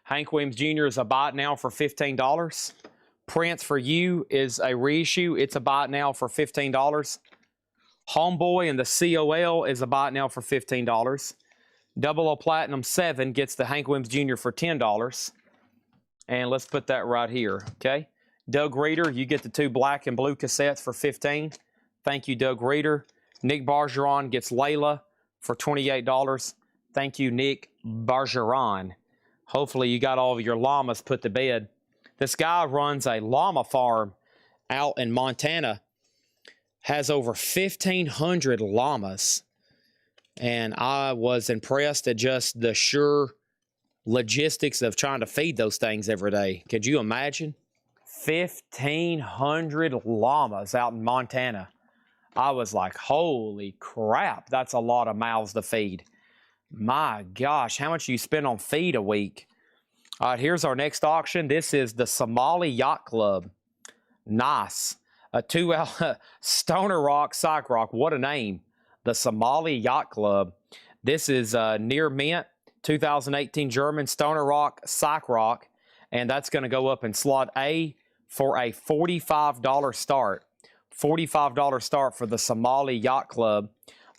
Hank Williams Jr. is a buy it now for $15. Prince for You is a reissue. It's a buy it now for $15. Homeboy and the COL is a buy it now for $15. Double O Platinum 7 gets the Hank Williams Jr. for $10. And let's put that right here, okay? Doug Reeder, you get the 2 black and blue cassettes for $15. Thank you, Doug Reeder. Nick Bargeron gets Layla for $28. Thank you, Nick Bargeron. Hopefully you got all of your llamas put to bed. This guy runs a llama farm out in Montana, has over 1,500 llamas. And I was impressed at just the sure logistics of trying to feed those things every day. Could you imagine? 1,500 llamas out in Montana. I was like, holy crap, that's a lot of mouths to feed. My gosh, how much do you spend on feed a week? All right, here's our next auction. This is the Somali Yacht Club. Nice. A 2 Stoner Rock, Psych Rock. What a name. The Somali Yacht Club. This is near mint, 2018 German Stoner Rock, Psych Rock. And that's going to go up in slot A for a $45 start. $45 start for the Somali Yacht Club.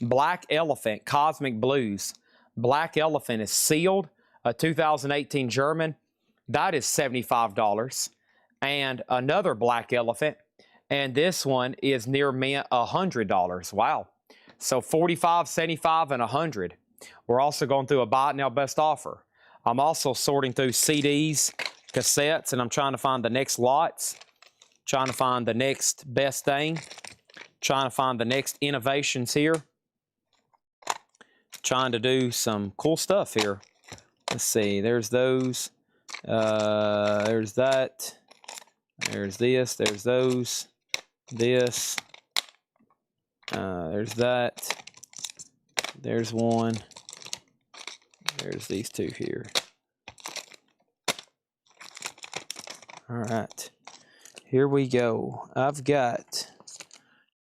Black Elephant, Cosmic Blues. Black Elephant is sealed, a 2018 German. That is $75. And another Black Elephant. And this one is near mint, $100. Wow. So 45, 75, and 100. We're also going through a buy it now best offer. I'm also sorting through CDs, cassettes, and I'm trying to find the next lots. Trying to find the next best thing. Trying to find the next innovations here. Trying to do some cool stuff here. Let's see. There's those. There's that. There's this. There's those. This. There's that. There's one. There's these two here. All right. Here we go. I've got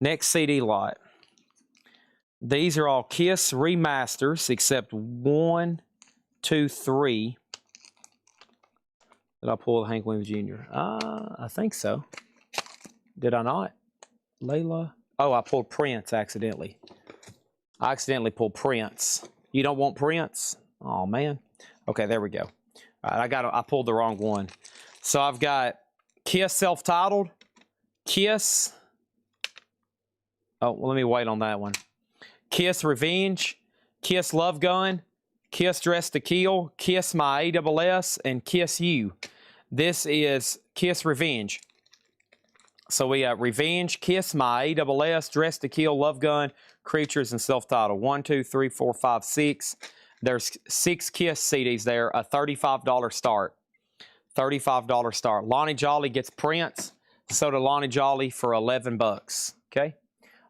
next CD lot. These are all Kiss remasters except 1, 2, 3. Did I pull Hank Williams Jr.? I think so. Did I not? Layla? Oh, I pulled Prince accidentally. I accidentally pulled Prince. You don't want Prince? Oh, man. Okay, there we go. All right, I pulled the wrong one. So I've got Kiss self-titled, Kiss. Oh, well, let me wait on that one. Kiss Revenge, Kiss Love Gun, Kiss Dress to Kill, Kiss My ASS, and Kiss You. This is Kiss Revenge. So we have Revenge, Kiss My ASS, Dress to Kill, Love Gun, Creatures, and self-titled. 1, 2, 3, 4, 5, 6. There's 6 Kiss CDs there, a $35 start. $35 start. Lonnie Jolly gets Prince. So did Lonnie Jolly for $11. Okay?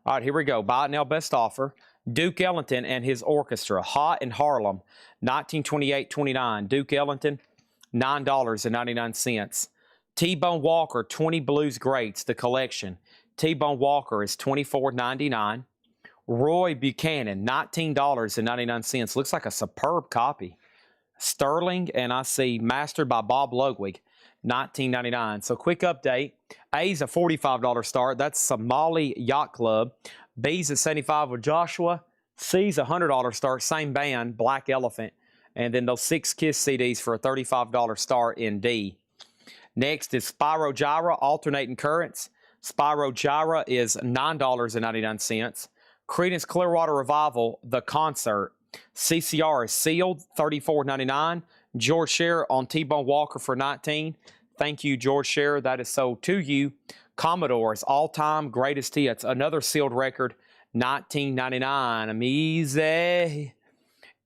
All right, here we go. Buy it now, best offer. Duke Ellington and his orchestra. Hot in Harlem, 1928-29. Duke Ellington, $9.99. T-Bone Walker, 20 Blues Greats, the collection. T-Bone Walker is $24.99. Roy Buchanan, $19.99. Looks like a superb copy. Sterling, and I see mastered by Bob Ludwig, $19.99. So quick update. A's a $45 start. That's Somali Yacht Club. B's a $75 with Joshua. C's a $100 start. Same band, Black Elephant. And then those 6 Kiss CDs for a $35 start in D. Next is Spyro Gyra, Alternating Currents. Spyro Gyra is $9.99. Creedence Clearwater Revival, the concert. CCR is sealed, $34.99. George Scherer on T-Bone Walker for $19. Thank you, George Scherer. That is sold to you. Commodores, all-time greatest hits. Another sealed record, $19.99. I'm easy.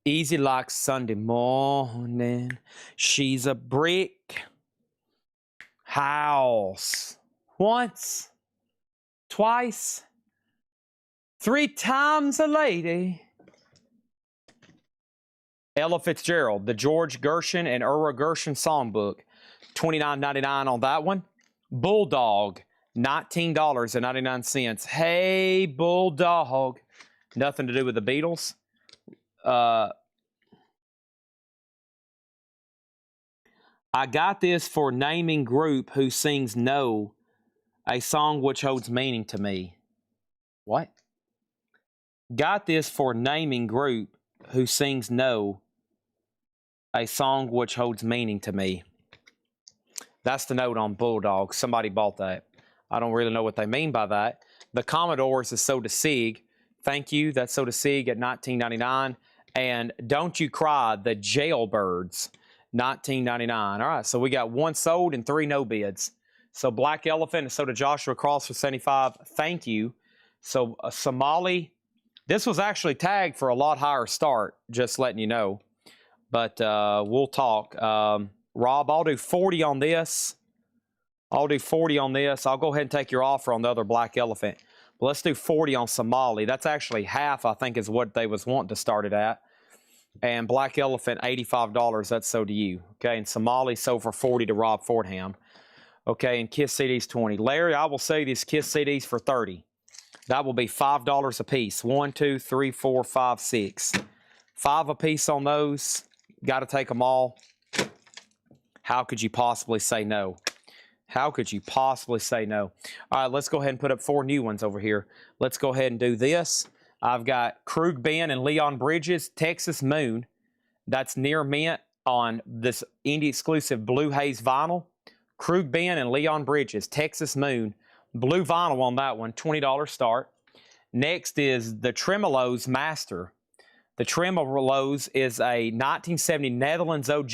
Easy like Sunday morning. She's a brick house. Once, twice, 3 times a lady. Ella Fitzgerald, the George Gershon and Ira Gershon songbook, $29.99 on that one. Bulldog, $19.99. Hey, Bulldog. Nothing to do with the Beatles. I got this for naming group who sings No, a song which holds meaning to me. What? Got this for naming group who sings No, a song which holds meaning to me. That's the note on Bulldog. Somebody bought that. I don't really know what they mean by that. The Commodores is Soda Sig. Thank you. That's Soda Sig at $19.99. And Don't You Cry, the Jailbirds, $19.99. All right, so we got 1 sold and 3 no bids. So Black Elephant and Soda Joshua Cross for $75. Thank you. So Somali, this was actually tagged for a lot higher start, just letting you know. But we'll talk. Rob, I'll do 40 on this. I'll do 40 on this. I'll go ahead and take your offer on the other Black Elephant. But let's do 40 on Somali. That's actually half, I think, is what they was wanting to start it at. And Black Elephant, $85. That's so to you. Okay, and Somali sold for 40 to Rob Fordham. Okay, and Kiss CDs 20. Larry, I will sell these Kiss CDs for 30. That will be $5 a piece. 1, 2, 3, 4, 5, 6. 5 a piece on those. Got to take them all. How could you possibly say no? How could you possibly say no? All right, let's go ahead and put up 4 new ones over here. Let's go ahead and do this. I've got Krug Ben and Leon Bridges, Texas Moon. That's near mint on this indie exclusive Blue Haze vinyl. Krug Ben and Leon Bridges, Texas Moon. Blue vinyl on that one, $20 start. Next is the Tremolos Master. The Tremolos is a 1970 Netherlands OG,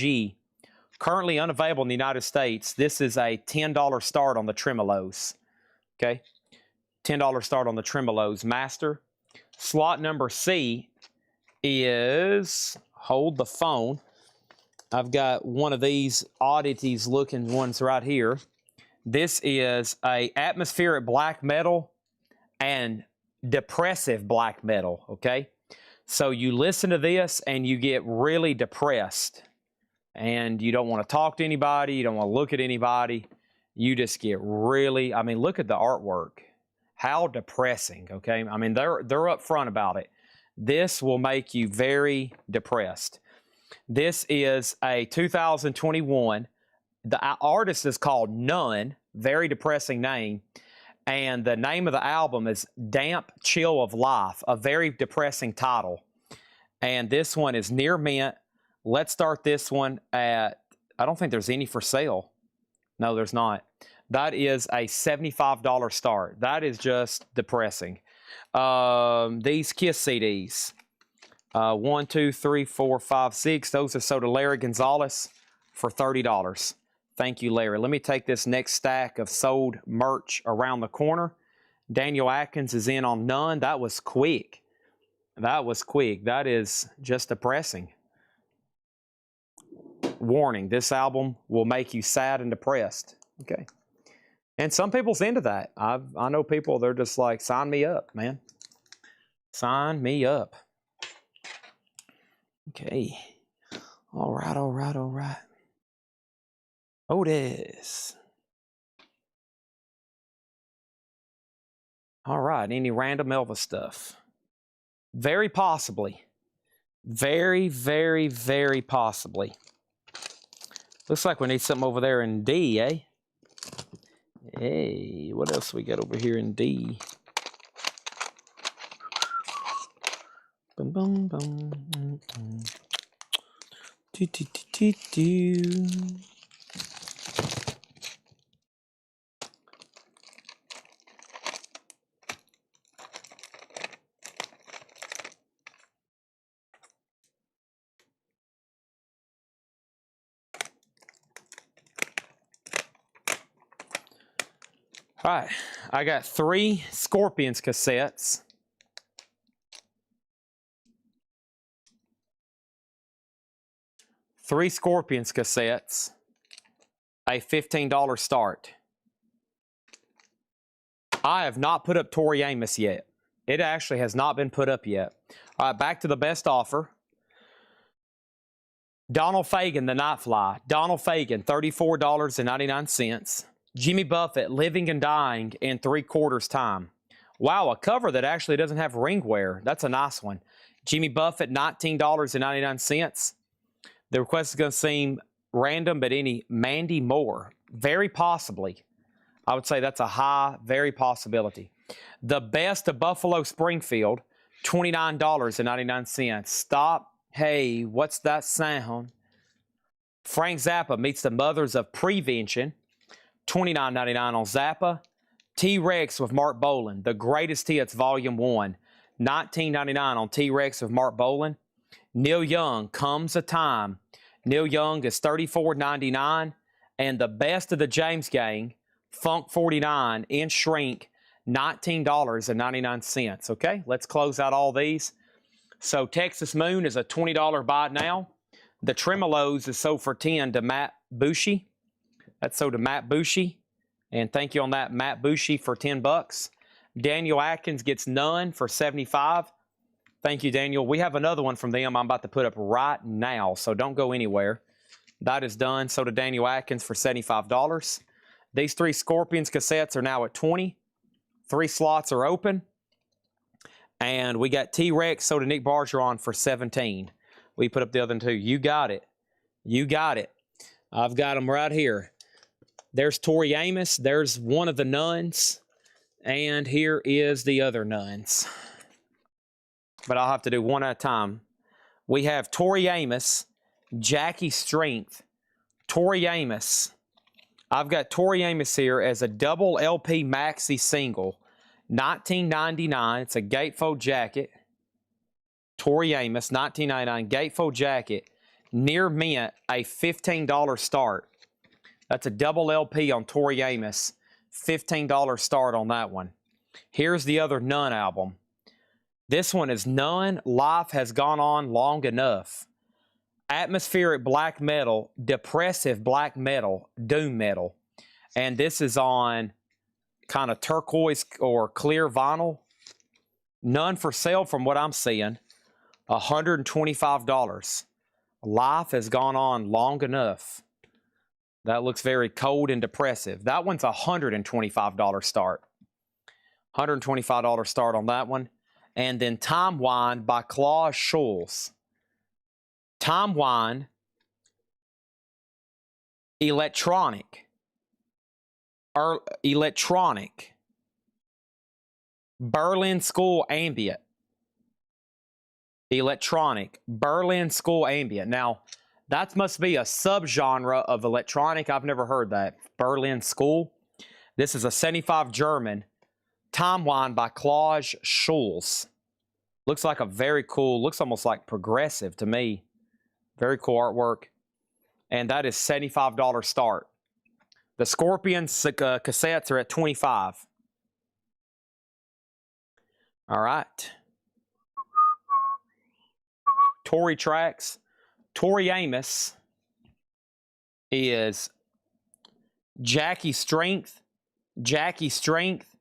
currently unavailable in the United States. This is a $10 start on the Tremolos. Okay, $10 start on the Tremolos Master. Slot number C is, hold the phone. I've got one of these oddities looking ones right here. This is a atmospheric black metal and depressive black metal, okay? So you listen to this and you get really depressed and you don't want to talk to anybody, you don't want to look at anybody. You just get really, I mean, look at the artwork. How depressing, okay? I mean, they're upfront about it. This will make you very depressed. This is a 2021. The artist is called None, very depressing name. And the name of the album is Damp Chill of Life, a very depressing title. And this one is near mint. Let's start this one at, I don't think there's any for sale. No, there's not. That is a $75 start. That is just depressing. These Kiss CDs. 1, 2, 3, 4, 5, 6. Those are sold to Larry Gonzalez for $30. Thank you, Larry. Let me take this next stack of sold merch around the corner. Daniel Atkins is in on None. That was quick. That was quick. That is just depressing. Warning, this album will make you sad and depressed. Okay. And some people's into that. I know people, they're just like, sign me up, man. Sign me up. Okay. All right, all right, all right. Otis. All right, any random Elvis stuff? Very possibly. Very, very, very possibly. Looks like we need something over there in D, eh? Hey, what else we got over here in D? Boom, boom, boom. Do, do, do, do, do. All right, I got 3 Scorpions cassettes. Three Scorpions cassettes, a $15 start. I have not put up Tori Amos yet. It actually has not been put up yet. All right, back to the best offer. Donald Fagen, the Nightfly. Donald Fagen, $34.99. Jimmy Buffett, Living and Dying in 3/4 time. Wow, a cover that actually doesn't have ring wear. That's a nice one. Jimmy Buffett, $19.99. The request is going to seem random, but any Mandy Moore, very possibly. I would say that's a high, very possibility. The Best of Buffalo Springfield, $29.99. Stop. Hey, what's that sound? Frank Zappa meets the Mothers of Prevention, $29.99 on Zappa. T-Rex with Mark Bolan, The Greatest Hits, Volume 1, $19.99 on T-Rex with Mark Bolan. Neil Young, Comes a Time. Neil Young is $34.99. And the Best of the James Gang, Funk 49 in shrink, $19.99. Okay, let's close out all these. So Texas Moon is a $20 buy now. The Tremolos is sold for $10 to Matt Bushy. That's sold to Matt Bushy. And thank you on that, Matt Bushy, for $10. Daniel Atkins gets none for $75. Thank you, Daniel. We have another one from them I'm about to put up right now, so don't go anywhere. That is done. So to Daniel Atkins for $75. These 3 Scorpions cassettes are now at $20. 3 slots are open. And we got T-Rex, so to Nick Bargeron for $17. We put up the other 2. You got it. You got it. I've got them right here. There's Tori Amos. There's one of the nuns. And here is the other nuns. But I'll have to do one at a time. We have Tori Amos, Jackie Strength. Tori Amos. I've got Tori Amos here as a double LP maxi single. $19.99. It's a gatefold jacket. Tori Amos, $19.99. Gatefold jacket. Near mint, a $15 start. That's a double LP on Tori Amos. $15 start on that one. Here's the other Nun album. This one is Nun, Life Has Gone On Long Enough. Atmospheric black metal, depressive black metal, doom metal. And this is on kind of turquoise or clear vinyl. None for sale from what I'm seeing. $125. Life Has Gone On Long Enough. That looks very cold and depressive. That one's $125 start. $125 start on that one. And then Time Wine by Claude Schulz. Time Wine, electronic. Berlin School Ambient. Electronic. Berlin School Ambient. Now, that must be a subgenre of electronic. I've never heard that. Berlin School. This is a 75 German. Time Wine by Claude Schulz. Looks like a very cool, looks almost like progressive to me. Very cool artwork. And that is $75 start. The Scorpions cassettes are at $25. All right. Tori tracks. Tori Amos is Jackie Strength, Jackie Strength,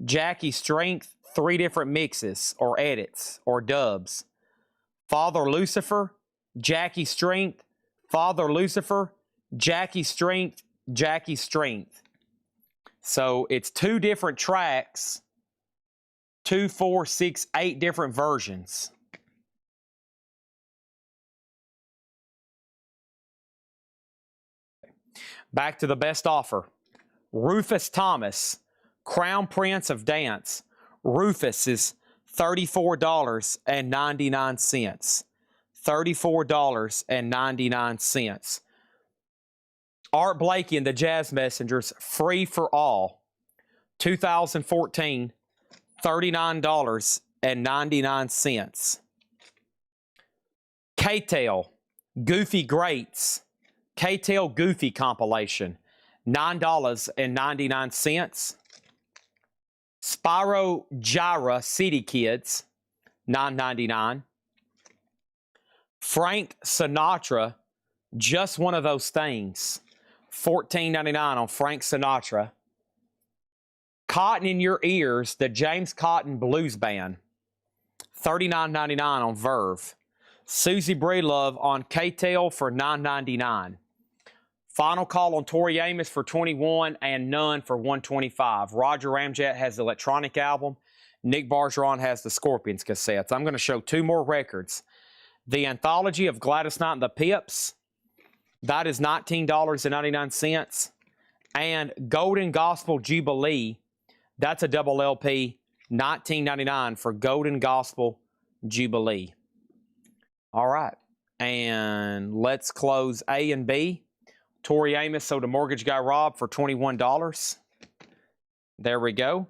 Jackie Strength, 3 different mixes or edits or dubs. Father Lucifer, Jackie Strength, Father Lucifer, Jackie Strength, Jackie Strength. So it's 2 different tracks, 2, 4, 6, 8 different versions. Back to the best offer. Rufus Thomas, Crown Prince of Dance. Rufus is $34.99. $34.99. Art Blakey and the Jazz Messengers, Free for All. 2014, $39.99. K-Tel, Goofy Greats. K-Tel Goofy compilation, $9.99. Spyro Gyra City Kids, $9.99. Frank Sinatra, Just One of Those Things, $14.99 on Frank Sinatra. Cotton in Your Ears, the James Cotton Blues Band, $39.99 on Verve. Susie Breedlove on K-Tel for $9.99. Final Call on Tori Amos for $21 and None for $125. Roger Ramjet has the electronic album. Nick Bargeron has the Scorpions cassettes. I'm going to show two more records. The Anthology of Gladys Knight and the Pips, that is $19.99. And Golden Gospel Jubilee, that's a double LP, $19.99 for Golden Gospel Jubilee. All right, and let's close A and B. Tori Amos sold to Mortgage Guy Rob for $21. There we go.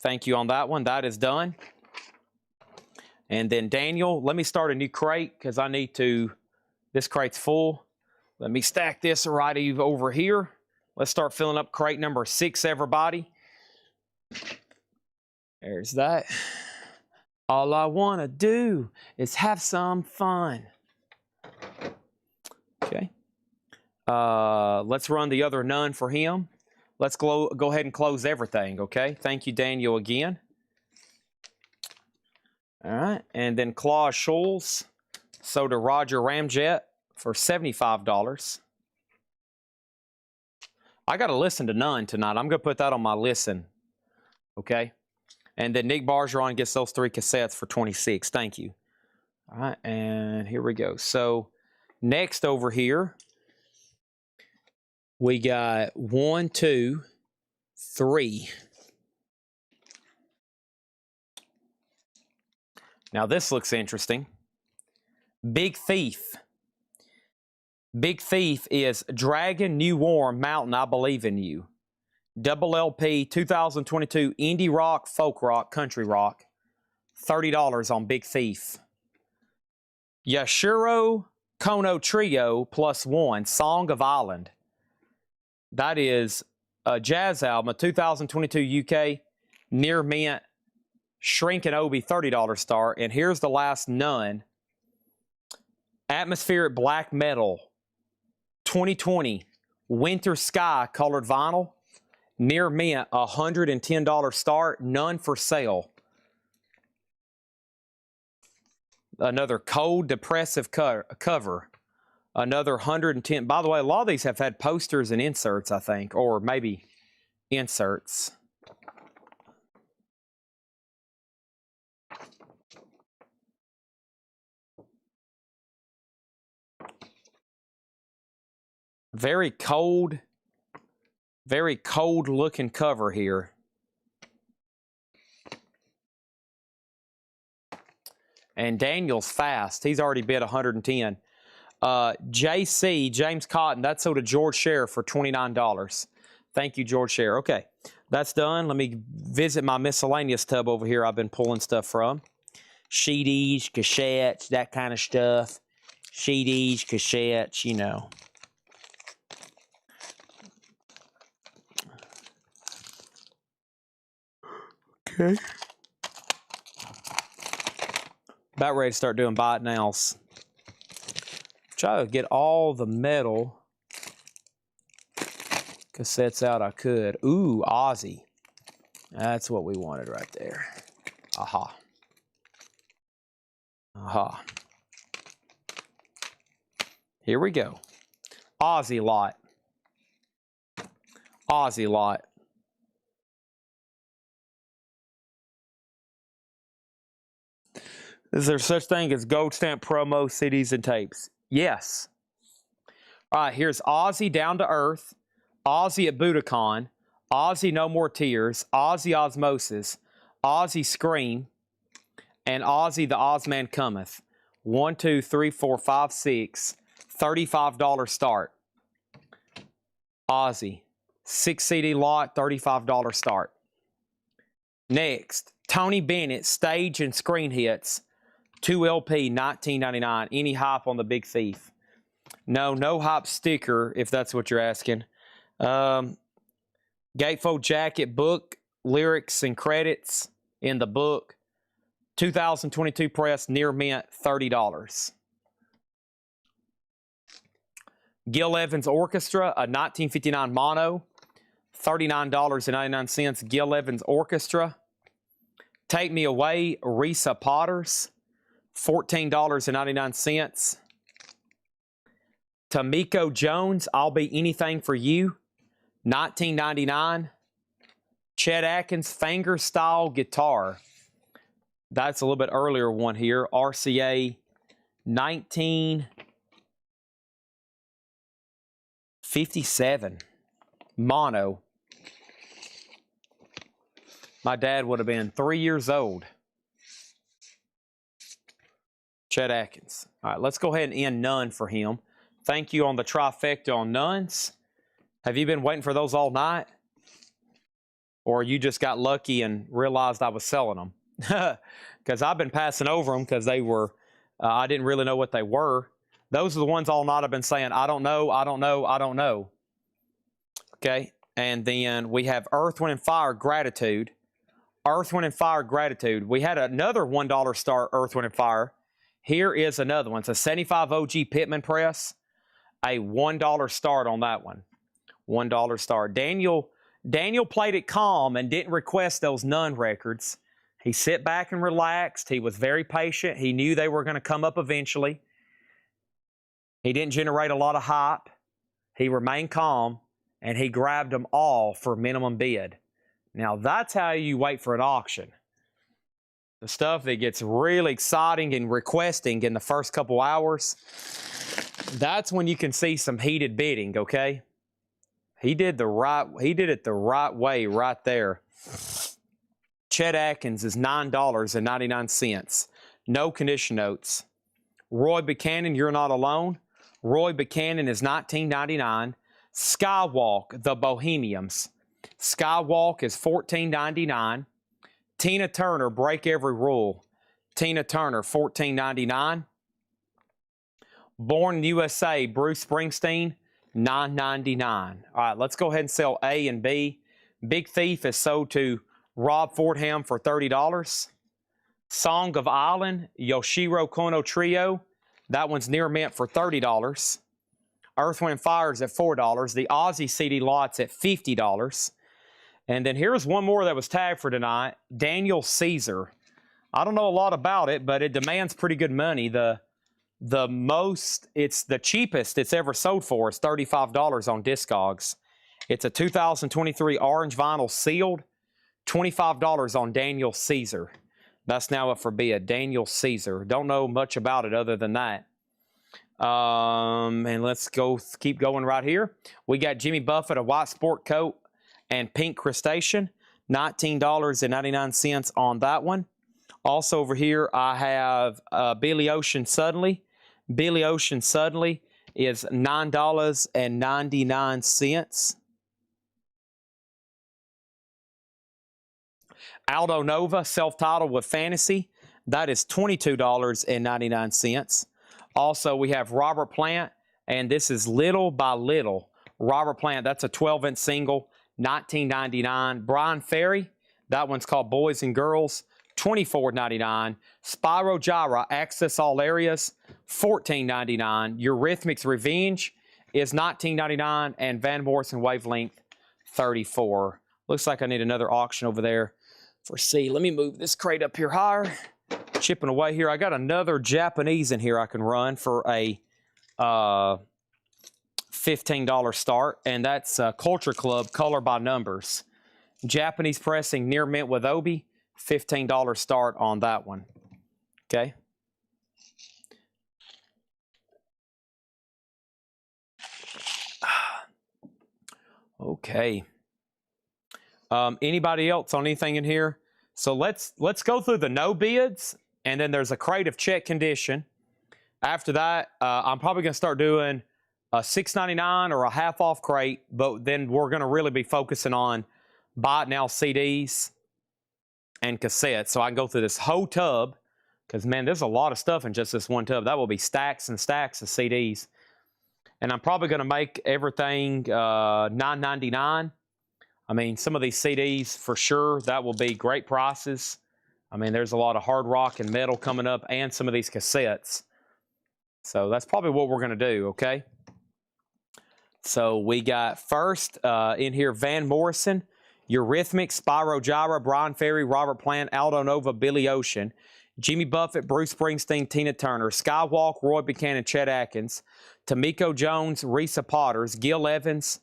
Thank you on that one. That is done. And then Daniel, let me start a new crate because I need to, this crate's full. Let me stack this right over here. Let's start filling up crate number 6, everybody. There's that. All I want to do is have some fun. Okay. Let's run the other None for him. Let's go ahead and close everything, okay? Thank you, Daniel, again. All right. And then Claude Schulz sold to Roger Ramjet for $75. I got to listen to None tonight. I'm going to put that on my listen, okay? And then Nick Bargeron gets those 3 cassettes for $26. Thank you. All right, and here we go. So next over here, we got 1, 2, 3. Now this looks interesting. Big Thief. Big Thief is Dragon, New Warm, Mountain, I Believe in You. Double LP, 2022 indie rock, folk rock, country rock. $30 on Big Thief. Yashiro Kono Trio +1, Song of Island. That is a jazz album, a 2022 UK, Near Mint, Shrink and Obi, $30 start. And here's the last None. Atmospheric Black Metal, 2020, Winter Sky colored vinyl. Near Mint, $110 start, None for sale. Another cold, depressive cover. Another 110. By the way, a lot of these have had posters and inserts, I think, or maybe inserts. Very cold looking cover here. And Daniel's fast. He's already bid 110. JC, James Cotton, that's sold to George Scher for $29. Thank you, George Scher. Okay, that's done. Let me visit my miscellaneous tub over here I've been pulling stuff from. CDs, cassettes, that kind of stuff. CDs, cassettes, you know. Okay. About ready to start doing buy it nows. Try to get all the metal cassettes out I could. Ooh, Ozzy. That's what we wanted right there. Aha. Aha. Here we go. Ozzy lot. Ozzy lot. Is there such thing as gold stamp promo CDs and tapes? Yes. All right, here's Ozzy Down to Earth, Ozzy at Budokan, Ozzy No More Tears, Ozzy Osmosis, Ozzy Scream, and Ozzy the Ozman Cometh. 1, 2, 3, 4, 5, 6. $35 start. Ozzy. 6 CD lot, $35 start. Next, Tony Bennett, Stage and Screen Hits. 2 LP, $19.99. Any hype on the Big Thief? No hype sticker, if that's what you're asking. Gatefold Jacket, Book, lyrics and credits in the book. 2022 press, near mint, $30. Gil Evans Orchestra, a 1959 mono, $39.99. Gil Evans Orchestra. Take Me Away, Risa Potters, $14.99. Tamiko Jones, I'll Be Anything for You, $19.99. Chet Atkins fingerstyle guitar. That's a little bit earlier one here. RCA 1957 mono. My dad would have been 3 years old. Chet Atkins. All right, let's go ahead and end none for him. Thank you on the trifecta on nuns. Have you been waiting for those all night? Or you just got lucky and realized I was selling them? Because I've been passing over them because they were, I didn't really know what they were. Those are the ones all night I've been saying, I don't know, I don't know, I don't know. Okay, and then we have Earth, Wind, and Fire, Gratitude. Earth, Wind, and Fire, Gratitude. We had another $1 star Earth, Wind, and Fire. Here is another one. It's a 75 OG Pittman press. A $1 start on that one. $1 star. Daniel played it calm and didn't request those none records. He sit back and relaxed. He was very patient. He knew they were going to come up eventually. He didn't generate a lot of hype. He remained calm, and he grabbed them all for minimum bid. Now, that's how you wait for an auction. The stuff that gets really exciting and requesting in the first couple hours, that's when you can see some heated bidding, okay? He did it the right way right there. Chet Atkins is $9.99. No condition notes. Roy Buchanan, You're Not Alone. Roy Buchanan is $19.99. Skywalk, The Bohemians. Skywalk is $14.99. Tina Turner, Break Every Rule. Tina Turner, $14.99. Born in USA, Bruce Springsteen, $9.99. All right, let's go ahead and sell A and B. Big Thief is sold to Rob Fordham for $30. Song of Island, Yoshiro Kono Trio. That one's near mint for $30. Earth, Wind, and Fire is at $4. The Ozzy CD lot's at $50. And then here's one more that was tagged for tonight. Daniel Caesar. I don't know a lot about it, but it demands pretty good money. It's the cheapest it's ever sold for. It's $35 on Discogs. It's a 2023 orange vinyl sealed. $25 on Daniel Caesar. That's now up for bid. Daniel Caesar. Don't know much about it other than that. And let's keep going right here. We got Jimmy Buffett, a white sport coat, and pink crustacean. $19.99 on that one. Also over here, I have Billy Ocean Suddenly. Billy Ocean Suddenly is $9.99. Aldo Nova, self-titled with Fantasy. That is $22.99. Also, we have Robert Plant, and this is Little by Little. Robert Plant, that's a 12-inch single, $19.99. Brian Ferry, that one's called Boys and Girls, $24.99. Spyro Gyra, Access All Areas, $14.99. Eurythmics Revenge is $19.99, and Van Morrison Wavelength, $34. Looks like I need another auction over there for C. Let me move this crate up here higher. Chipping away here. I got another Japanese in here I can run for a $15 start, and that's Culture Club Color by Numbers. Japanese pressing near mint with Obi, $15 start on that one. Okay. Okay. Anybody else on anything in here? So let's go through the no bids, and then there's a crate of check condition. After that, I'm probably going to start doing a $6.99 or a half off crate, but then we're going to really be focusing on buy it now CDs and cassettes. So I can go through this whole tub, because man, there's a lot of stuff in just this one tub. That will be stacks and stacks of CDs. And I'm probably going to make everything $9.99. I mean, some of these CDs for sure, that will be great prices. I mean, there's a lot of hard rock and metal coming up and some of these cassettes. So that's probably what we're going to do, okay? So we got first in here Van Morrison, Eurythmics, Spyro Gyra, Brian Ferry, Robert Plant, Aldo Nova, Billy Ocean, Jimmy Buffett, Bruce Springsteen, Tina Turner, Skywalk, Roy Buchanan, Chet Atkins, Tamiko Jones, Risa Potters, Gil Evans,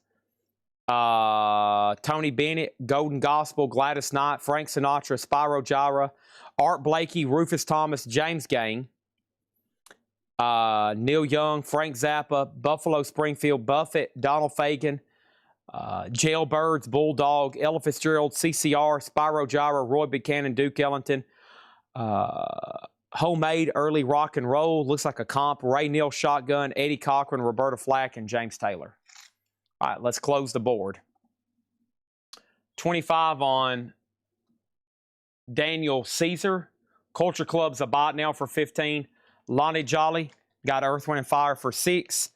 Tony Bennett, Golden Gospel, Gladys Knight, Frank Sinatra, Spyro Gyra, Art Blakey, Rufus Thomas, James Gang, Neil Young, Frank Zappa, Buffalo Springfield, Buffett, Donald Fagen, Jailbirds, Bulldog, Ella Fitzgerald, CCR, Spyro Gyra, Roy Buchanan, Duke Ellington, Homemade, Early Rock and Roll, looks like a comp, Ray Neal, Shotgun, Eddie Cochran, Roberta Flack, and James Taylor. All right, let's close the board. 25 on Daniel Caesar. Culture Club's a bot now for 15. Lonnie Jolly got Earth, Wind, and Fire for 6.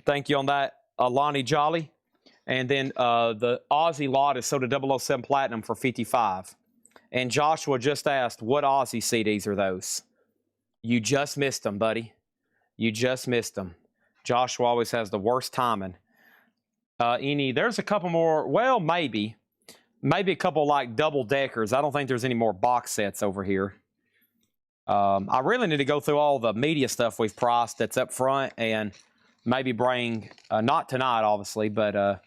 Thank you on that, Lonnie Jolly. And then the Aussie lot is Soda 007 Platinum for 55. And Joshua just asked, what Aussie CDs are those? You just missed them, buddy. You just missed them. Joshua always has the worst timing. There's a couple more, well, maybe a couple like double deckers. I don't think there's any more box sets over here. I really need to go through all the media stuff we've priced that's up front and maybe bring, not tonight, obviously, but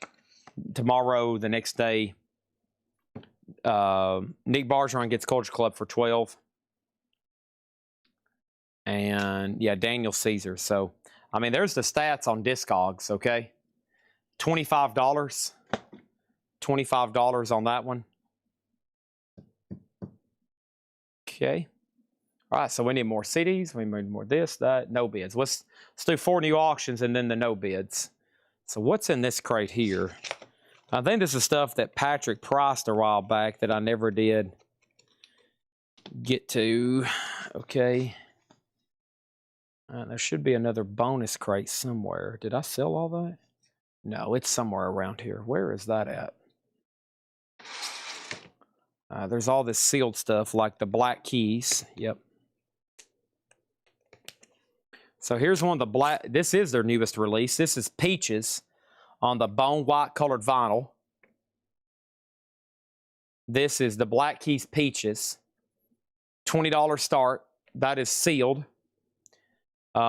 tomorrow, the next day, Nick Bargeron gets Culture Club for 12. And, yeah, Daniel Caesar. So, I mean, there's the stats on Discogs, okay? $25. $25 on that one. Okay. All right, so we need more CDs. We need more this, that, no bids. Let's do 4 new auctions and then the no bids. So what's in this crate here? I think this is stuff that Patrick priced a while back that I never did get to. Okay. There should be another bonus crate somewhere. Did I sell all that? No, it's somewhere around here. Where is that at? There's all this sealed stuff like the Black Keys. Yep. So here's one of the black, this is their newest release. This is Peaches on the bone white colored vinyl. This is the Black Keys Peaches. $20 start. That is sealed. We've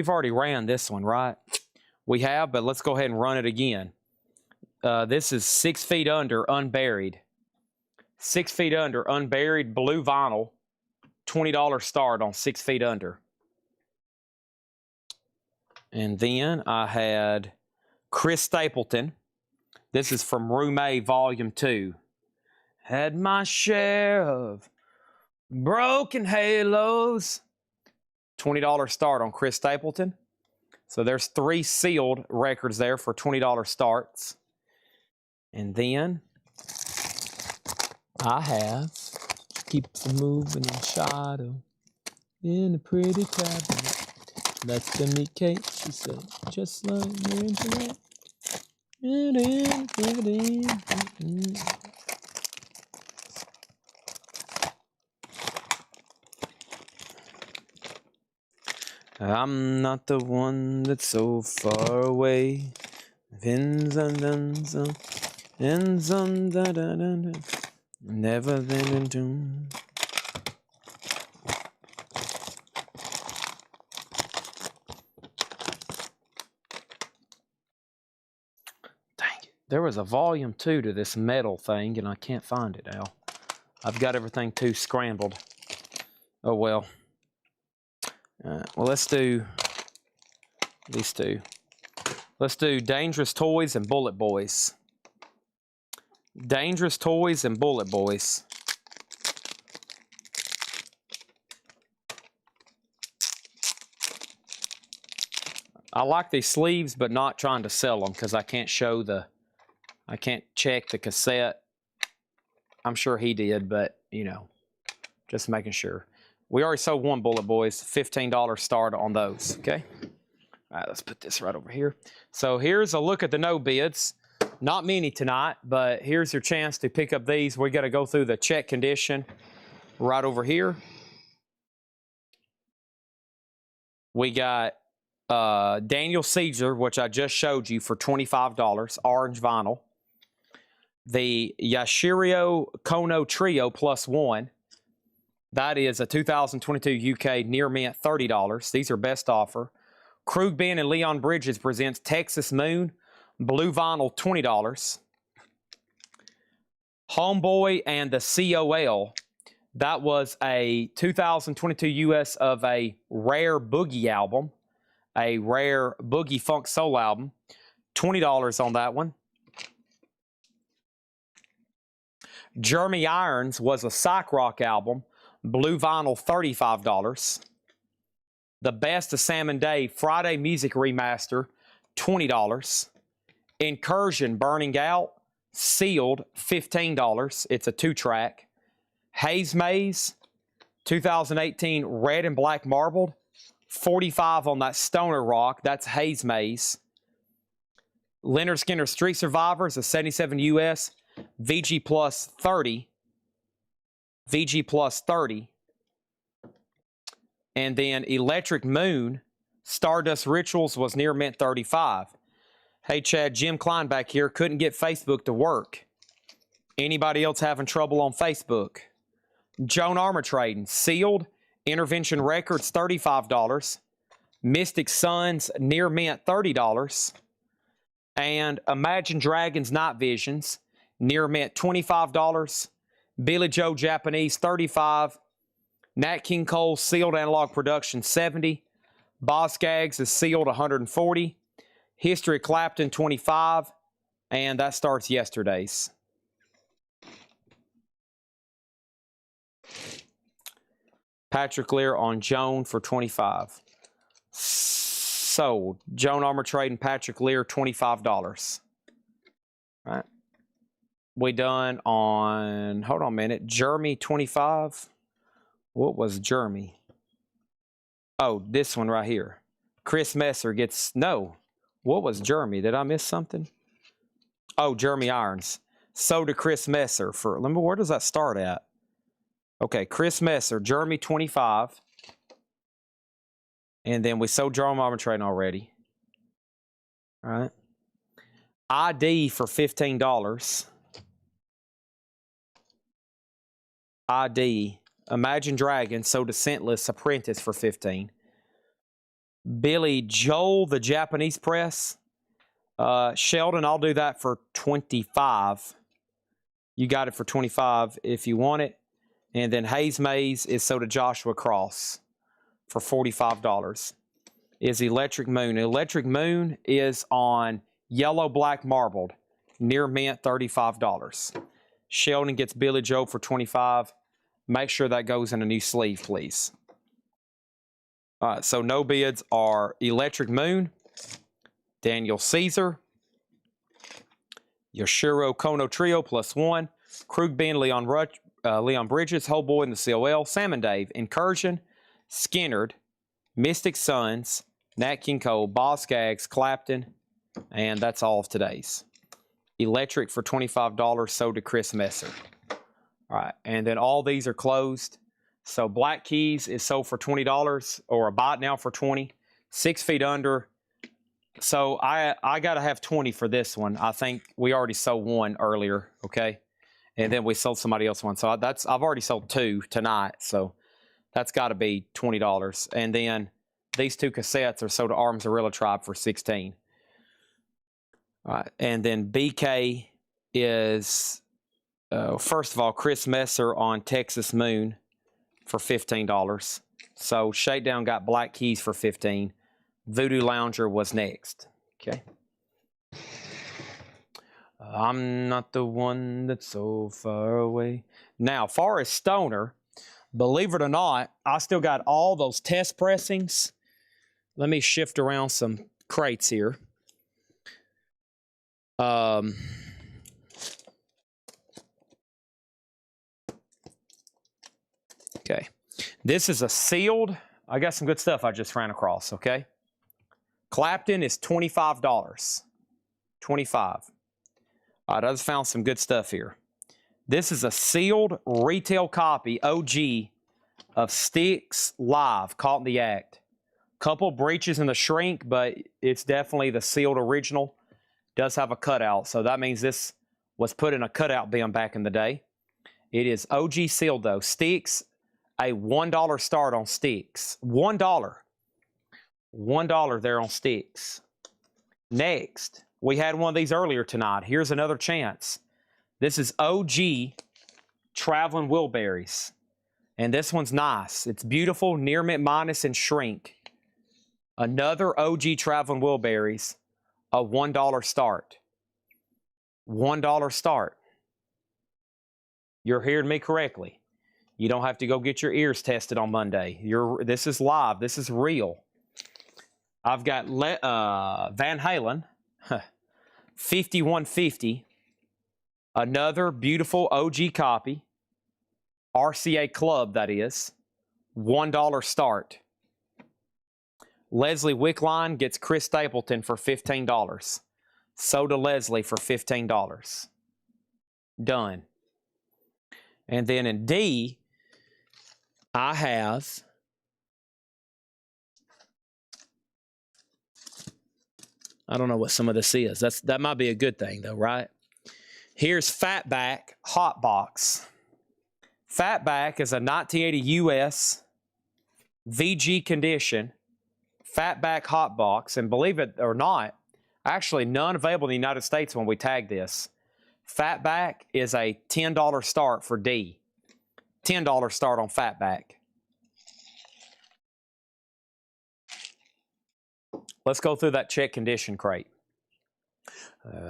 already ran this one, right? We have, but let's go ahead and run it again. This is 6 Feet Under, Unburied. 6 Feet Under, Unburied, blue vinyl. $20 start on 6 Feet Under. And then I had Chris Stapleton. This is from Room A, Volume 2. Had my share of broken halos. $20 start on Chris Stapleton. So there's 3 sealed records there for $20 starts. And then I have Keeps a Moving in Shadow in a pretty cabinet. That's the meat cake, she said, just like your internet. I'm not the one that's so far away. Never been in tune. There was a volume 2 to this metal thing, and I can't find it now. I've got everything too scrambled. Oh, well. Well, let's do these two. Let's do Dangerous Toys and Bullet Boys. Dangerous Toys and Bullet Boys. I like these sleeves, but not trying to sell them because I can't show the... I can't check the cassette. I'm sure he did, but, you know, just making sure. We already sold one Bullet Boys, $15 start on those, okay? All right, let's put this right over here. So here's a look at the no bids. Not many tonight, but here's your chance to pick up these. We got to go through the check condition right over here. We got Daniel Caesar, which I just showed you for $25, orange vinyl. The Yashirio Kono Trio +1. That is a 2022 UK near mint, $30. These are best offer. Krug Ben and Leon Bridges presents Texas Moon, blue vinyl, $20. Homeboy and the COL. That was a 2022 US of a rare boogie album, a rare boogie funk soul album. $20 on that one. Jeremy Irons was a psych rock album, blue vinyl, $35. The Best of Sam and Dave Friday Music Remaster, $20. Incursion Burning Out, sealed, $15. It's a 2-track. Haze Maze, 2018 red and black marbled, $45 on that stoner rock. That's Haze Maze. Leonard Skinner Street Survivors, a 77 US, VG plus 30. VG plus 30. And then Electric Moon, Stardust Rituals was near mint, $35. Hey, Chad, Jim Klein back here couldn't get Facebook to work. Anybody else having trouble on Facebook? Joan Armour Trading, sealed, Intervention Records, $35. Mystic Suns, near mint, $30. And Imagine Dragons Night Visions, near mint, $25. Billy Joe Japanese, $35. Nat King Cole sealed analog production, $70. Boz Skaggs is sealed, $140. History Clapton, $25. And that starts yesterday's. Patrick Lear on Joan for $25. Sold. Joan Armour Trading Patrick Lear, $25. All right. We done on, hold on a minute, Jeremy, $25. What was Jeremy? Oh, this one right here. Chris Messer gets, no. What was Jeremy? Did I miss something? Oh, Jeremy Irons. So to Chris Messer for, let me, where does that start at? Okay, Chris Messer, Jeremy, $25. And then we sold Jerome Armour Trading already. All right. ID for $15. ID. Imagine Dragons sold to Scentless Apprentice for $15. Billy Joel, the Japanese press. Sheldon, I'll do that for $25. You got it for $25 if you want it. And then Haze Maze is sold to Joshua Cross for $45. Is Electric Moon. Electric Moon is on yellow black marbled, near mint, $35. Sheldon gets Billy Joe for $25. Make sure that goes in a new sleeve, please. All right, so no bids are Electric Moon, Daniel Caesar, Yoshiro Kono Trio +1, Krug Ben, Leon Bridges, Homeboy and the COL, Sam and Dave, Incursion, Skinnerd, Mystic Suns, Nat King Cole, Boz Skaggs, Clapton, and that's all of today's. Electric for $25, sold to Chris Messer. All right, and then all these are closed. So Black Keys is sold for $20, or a buy it now for $20. 6 feet under. So I got to have 20 for this one. I think we already sold one earlier, okay? And then we sold somebody else one. So I've already sold 2 tonight. So that's got to be $20. And then these 2 cassettes are sold to Arms Gorilla Tribe for $16. All right, and then BK is, first of all, Chris Messer on Texas Moon for $15. So Shakedown got Black Keys for $15. Voodoo Lounger was next. Okay. I'm not the one that's so far away. Now, far as Stoner, believe it or not, I still got all those test pressings. Let me shift around some crates here. Okay. This is a sealed. I got some good stuff I just ran across, okay? Clapton is $25. $25. All right, I just found some good stuff here. This is a sealed retail copy, OG, of Styx Live, Caught in the Act. Couple breaches in the shrink, but it's definitely the sealed original. Does have a cutout, so that means this was put in a cutout bin back in the day. It is OG sealed though. Styx, a $1 start on Styx. $1. $1 there on Styx. Next, we had one of these earlier tonight. Here's another chance. This is OG Traveling Wilburys. And this one's nice. It's beautiful, near mint minus and shrink. Another OG Traveling Wilburys, a $1 start. $1 start. You're hearing me correctly. You don't have to go get your ears tested on Monday. This is live. This is real. I've got Van Halen, 5150. Another beautiful OG copy. RCA Club, that is. $1 start. Leslie Wickline gets Chris Stapleton for $15. So to Leslie for $15. Done. And then in D, I have I don't know what some of this is. That might be a good thing though, right? Here's Fatback Hot Box. Fatback is a 1980 US VG condition Fatback Hot Box, and believe it or not, actually none available in the United States when we tag this. Fatback is a $10 start for D. $10 start on Fatback. Let's go through that check condition crate.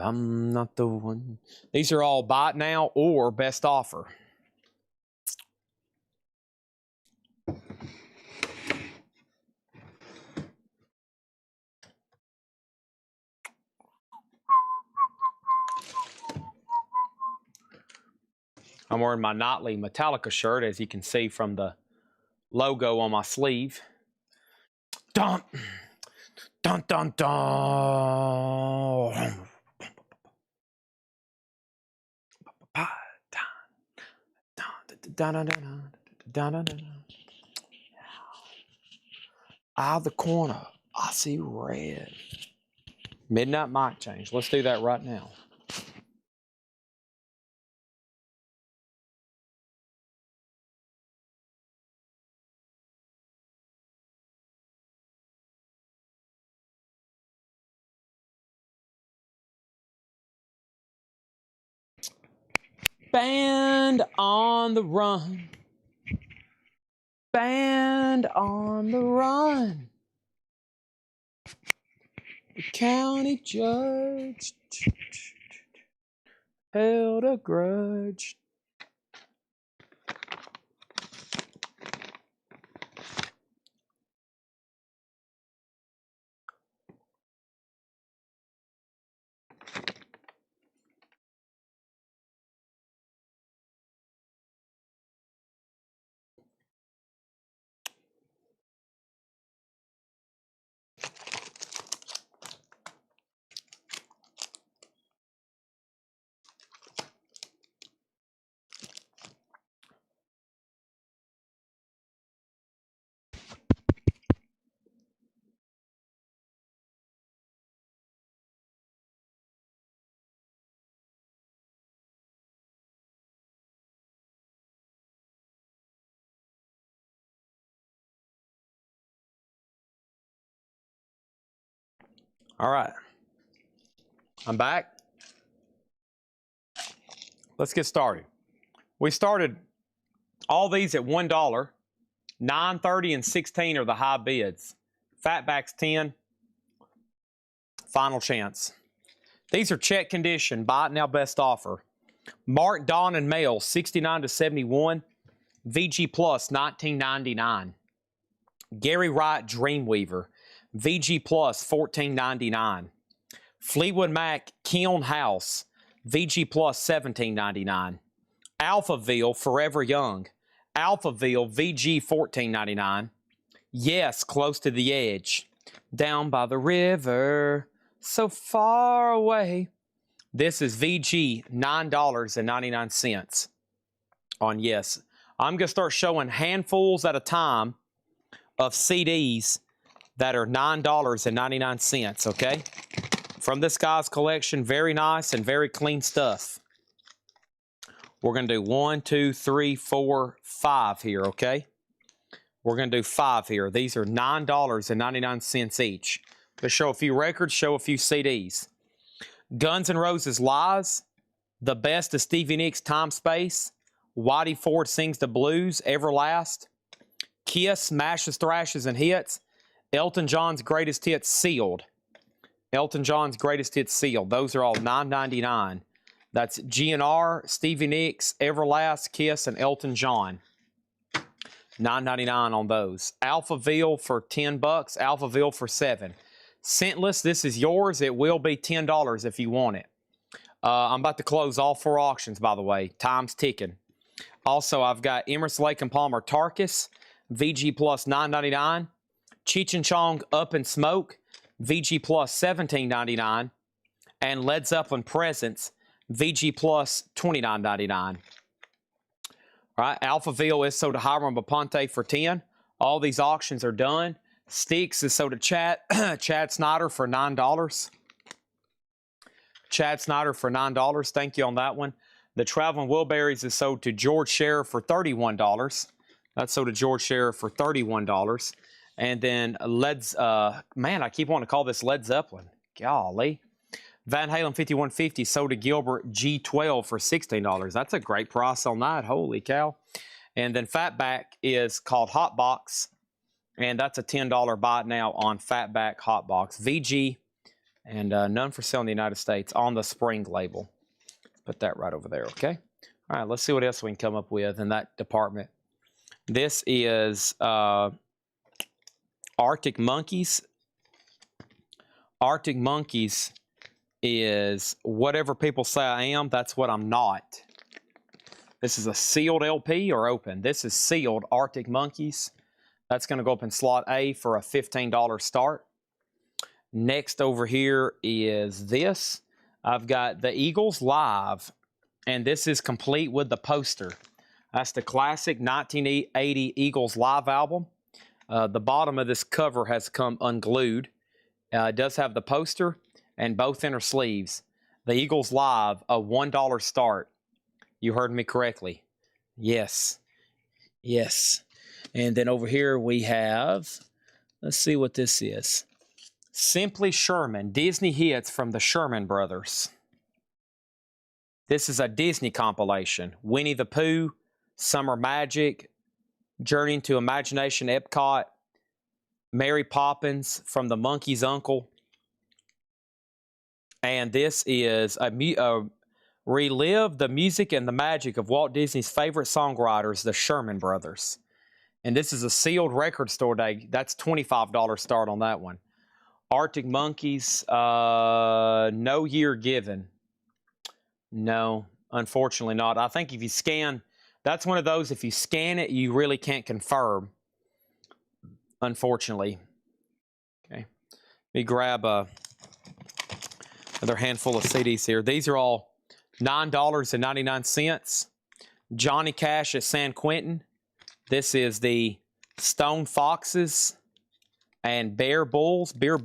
I'm not the one. These are all buy it now or best offer. I'm wearing my Notley Metallica shirt, as you can see from the logo on my sleeve. Dun, dun, dun, dun. Out of the corner, I see red. Midnight mic change. Let's do that right now. Band on the run. Band on the run. The county judge held a grudge. All right, I'm back. Let's get started. We started all these at $1. 9.30 and 16 are the high bids. Fatback's 10. Final chance. These are check condition. Buy it now, best offer. Mark, Don, and Male, 69 to 71. VG Plus, 19.99. Gary Wright, Dreamweaver, VG Plus, $14.99. Fleetwood Mac, Kiln House, VG Plus, $17.99. Alphaville, Forever Young, Alphaville, VG, $14.99. Yes, Close to the Edge, Down by the River, So Far Away, This is VG, $9.99 on Yes. I'm going to start showing handfuls at a time of CDs that are $9.99, okay? From this guy's collection, very nice and very clean stuff. We're going to do 1, 2, 3, 4, 5 here, okay? We're going to do 5 here. These are $9.99 each. Let's show a few records, show a few CDs. Guns N' Roses Lies, The Best of Stevie Nicks Time Space, Whitey Ford Sings the Blues, Everlast, Kiss, Smashes, Thrashes, and Hits, Elton John's Greatest Hits Sealed. Elton John's Greatest Hits Sealed. Those are all $9.99. That's GNR, Stevie Nicks, Everlast, Kiss, and Elton John. $9.99 on those. Alphaville for $10, Alphaville for $7. Scentless, this is yours. It will be $10 if you want it. I'm about to close all 4 auctions, by the way. Time's ticking. Also, I've got Emerson, Lake and Palmer Tarkus, VG plus $9.99. Cheech and Chong Up in Smoke, VG plus $17.99. And Led Zeppelin Presents, VG plus $29.99. All right, Alphaville is sold to Hiram Aponte for $10. All these auctions are done. Sticks is sold to Chad Snyder for $9. Chad Snyder for $9. Thank you on that one. The Traveling Wilburys is sold to George Sheriff for $31. That's sold to George Sheriff for $31. And then man, I keep wanting to call this Led Zeppelin. Golly. Van Halen 5150 sold to Gilbert G12 for $16. That's a great price on that. Holy cow. And then Fatback is called Hotbox. And that's a $10 buy now on Fatback Hotbox. VG and none for sale in the United States on the Spring label. Put that right over there, okay? All right, let's see what else we can come up with in that department. This is Arctic Monkeys. Arctic Monkeys is whatever people say I am, that's what I'm not. This is a sealed LP or open? This is sealed Arctic Monkeys. That's going to go up in slot A for a $15 start. Next over here is this. I've got the Eagles Live, and this is complete with the poster. That's the classic 1980 Eagles Live album. The bottom of this cover has come unglued. It does have the poster and both inner sleeves. The Eagles Live, a $1 start. You heard me correctly. Yes. Yes. And then over here we have, let's see what this is. Simply Sherman, Disney hits from the Sherman Brothers. This is a Disney compilation. Winnie the Pooh, Summer Magic, Journey into Imagination, Epcot, Mary Poppins from the Monkey's Uncle. And this is a relive the music and the magic of Walt Disney's favorite songwriters, the Sherman Brothers. And this is a sealed record store day. That's $25 start on that one. Arctic Monkeys, no year given. No, unfortunately not. I think if you scan, that's one of those, if you scan it, you really can't confirm, unfortunately. Okay, let me grab another handful of CDs here. These are all $9.99. Johnny Cash at San Quentin. This is the Stone Foxes and Bear Bulls. The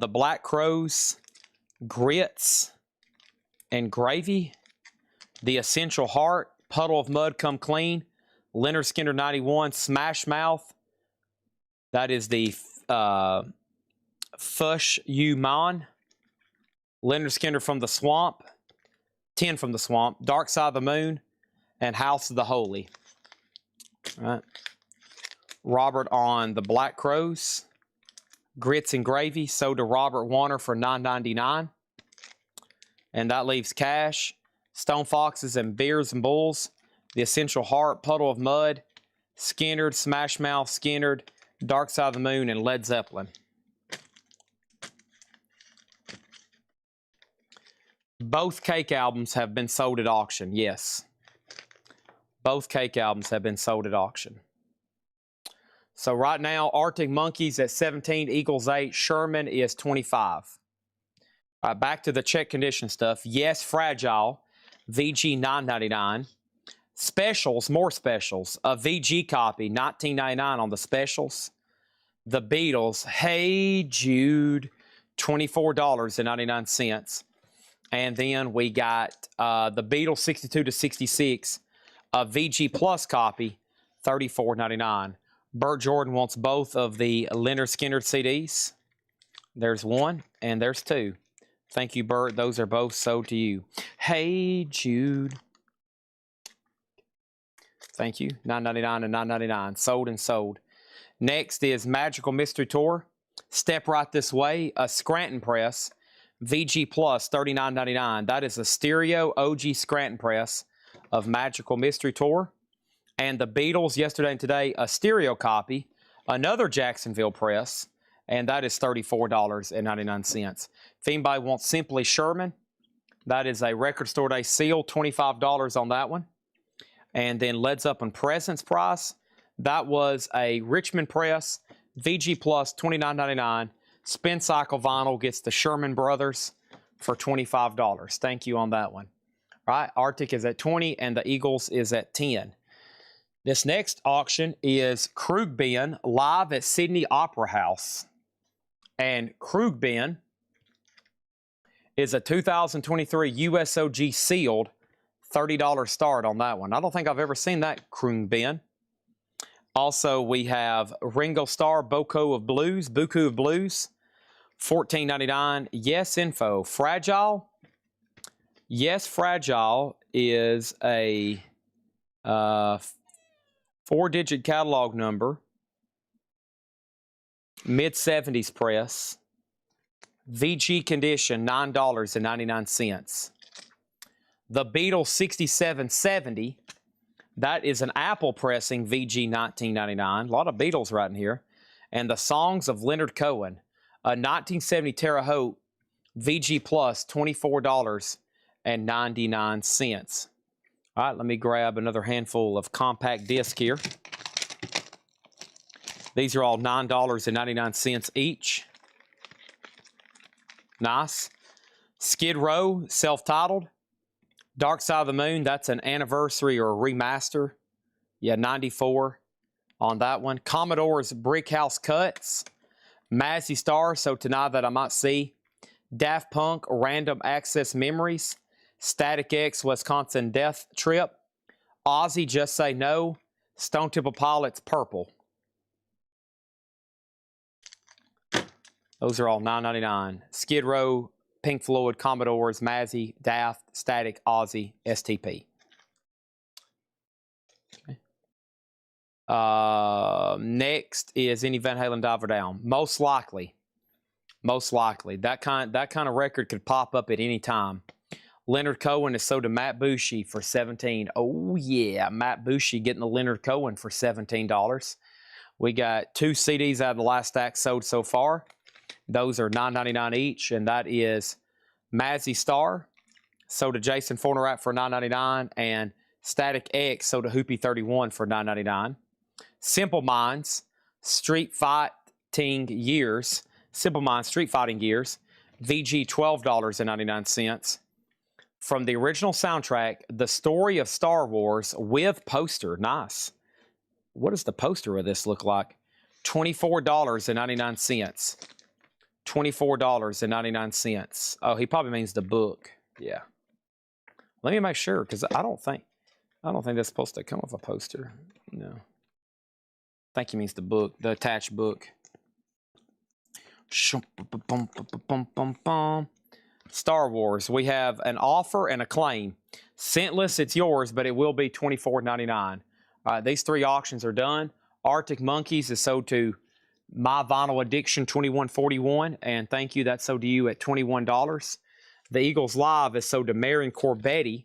Black Crows, Grits and Gravy. The Essential Heart, Puddle of Mud Come Clean. Leonard Skinner 91, Smash Mouth. That is the Fush You Man. Leonard Skinner from the Swamp. 10 from the Swamp. Dark Side of the Moon. And House of the Holy. All right. Robert on the Black Crows. Grits and Gravy, sold to Robert Warner for $9.99. And that leaves Cash, Stone Foxes and Bears and Bulls, The Essential Heart, Puddle of Mud, Skinnerd, Smash Mouth, Skinnerd, Dark Side of the Moon, and Led Zeppelin. Both Cake albums have been sold at auction, yes. Both Cake albums have been sold at auction. So right now, Arctic Monkeys at 17, Eagles 8, Sherman is 25. Back to the check condition stuff. Yes, Fragile, VG $9.99. Specials, more specials. A VG copy, $19.99 on the specials. The Beatles, Hey Jude, $24.99. And then we got the Beatles 62 to 66, a VG Plus copy, $34.99. Bert Jordan wants both of the Leonard Skinner CDs. There's one and there's two. Thank you, Bert. Those are both sold to you. Hey Jude. Thank you. $9.99 and $9.99. Sold and sold. Next is Magical Mystery Tour. Step Right This Way. A Scranton press. VG Plus, $39.99. That is a stereo OG Scranton press of Magical Mystery Tour. And the Beatles, yesterday and today, a stereo copy. Another Jacksonville press. And that is $34.99. If anybody wants Simply Sherman, that is a Record Store Day seal, $25 on that one. And then Led Zeppelin Presents price, that was a Richmond press, VG Plus, $29.99. Spin Cycle Vinyl gets the Sherman Brothers for $25. Thank you on that one. All right, Arctic is at 20 and the Eagles is at 10. This next auction is Krug-Benn live at Sydney Opera House. And Krug-Benn is a 2023 USOG sealed, $30 start on that one. I don't think I've ever seen that Krug-Benn. Also, we have Ringo Starr Buku of Blues, $14.99. Yes Info. Fragile. Yes Fragile is a 4-digit catalog number. Mid-70s press. VG condition, $9.99. The Beatles 6770, that is an Apple pressing, VG $19.99. A lot of Beatles right in here. And the Songs of Leonard Cohen, a 1970 Terre Haute, VG Plus, $24.99. All right, let me grab another handful of compact disc here. These are all $9.99 each. Nice. Skid Row, self-titled. Dark Side of the Moon, that's an anniversary or a remaster. Yeah, 94 on that one. Commodore's Brick House Cuts. Mazzy Star, So Tonight That I Might See. Daft Punk, Random Access Memories. Static X, Wisconsin Death Trip. Ozzy, Just Say No. Stone Temple Pilots, Purple. Those are all $9.99. Skid Row, Pink Floyd, Commodores, Mazzy, Daft, Static, Ozzy, STP. Okay. Next is any Van Halen Diver Down. Most likely. That kind of record could pop up at any time. Leonard Cohen is sold to Matt Bushey for $17. Oh yeah, Matt Bushey getting the Leonard Cohen for $17. We got 2 CDs out of the last stack sold so far. Those are $9.99 each, and that is Mazzy Star, sold to Jason Fornerat for $9.99, and Static X, sold to Hoopy 31 for $9.99. Simple Minds, Street Fighting Gears, VG $12.99. From the original soundtrack, The Story of Star Wars with poster. Nice. What does the poster of this look like? $24.99. $24.99. Oh, he probably means the book. Yeah. Let me make sure, because I don't think that's supposed to come with a poster. No. I think he means the book, the attached book. Star Wars. We have an offer and a claim. Scentless, it's yours, but it will be $24.99. These 3 auctions are done. Arctic Monkeys is sold to My Vinyl Addiction 2141, and thank you, that's sold to you at $21. The Eagles Live is sold to Marion Corbetti.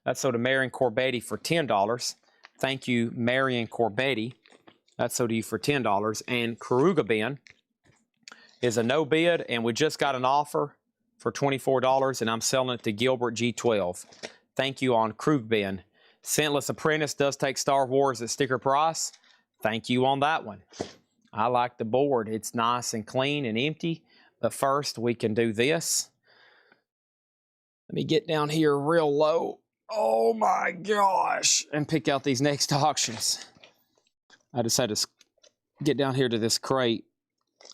That's sold to Marion Corbetti for $10. Thank you, Marion Corbetti. That's sold to you for $10. And Krug-Benn is a no bid, and we just got an offer for $24, and I'm selling it to Gilbert G12. Thank you on Krug-Benn. Scentless Apprentice does take Star Wars at sticker price. Thank you on that one. I like the board. It's nice and clean and empty. But first, we can do this. Let me get down here real low. Oh my gosh. And pick out these next auctions. I just had to get down here to this crate.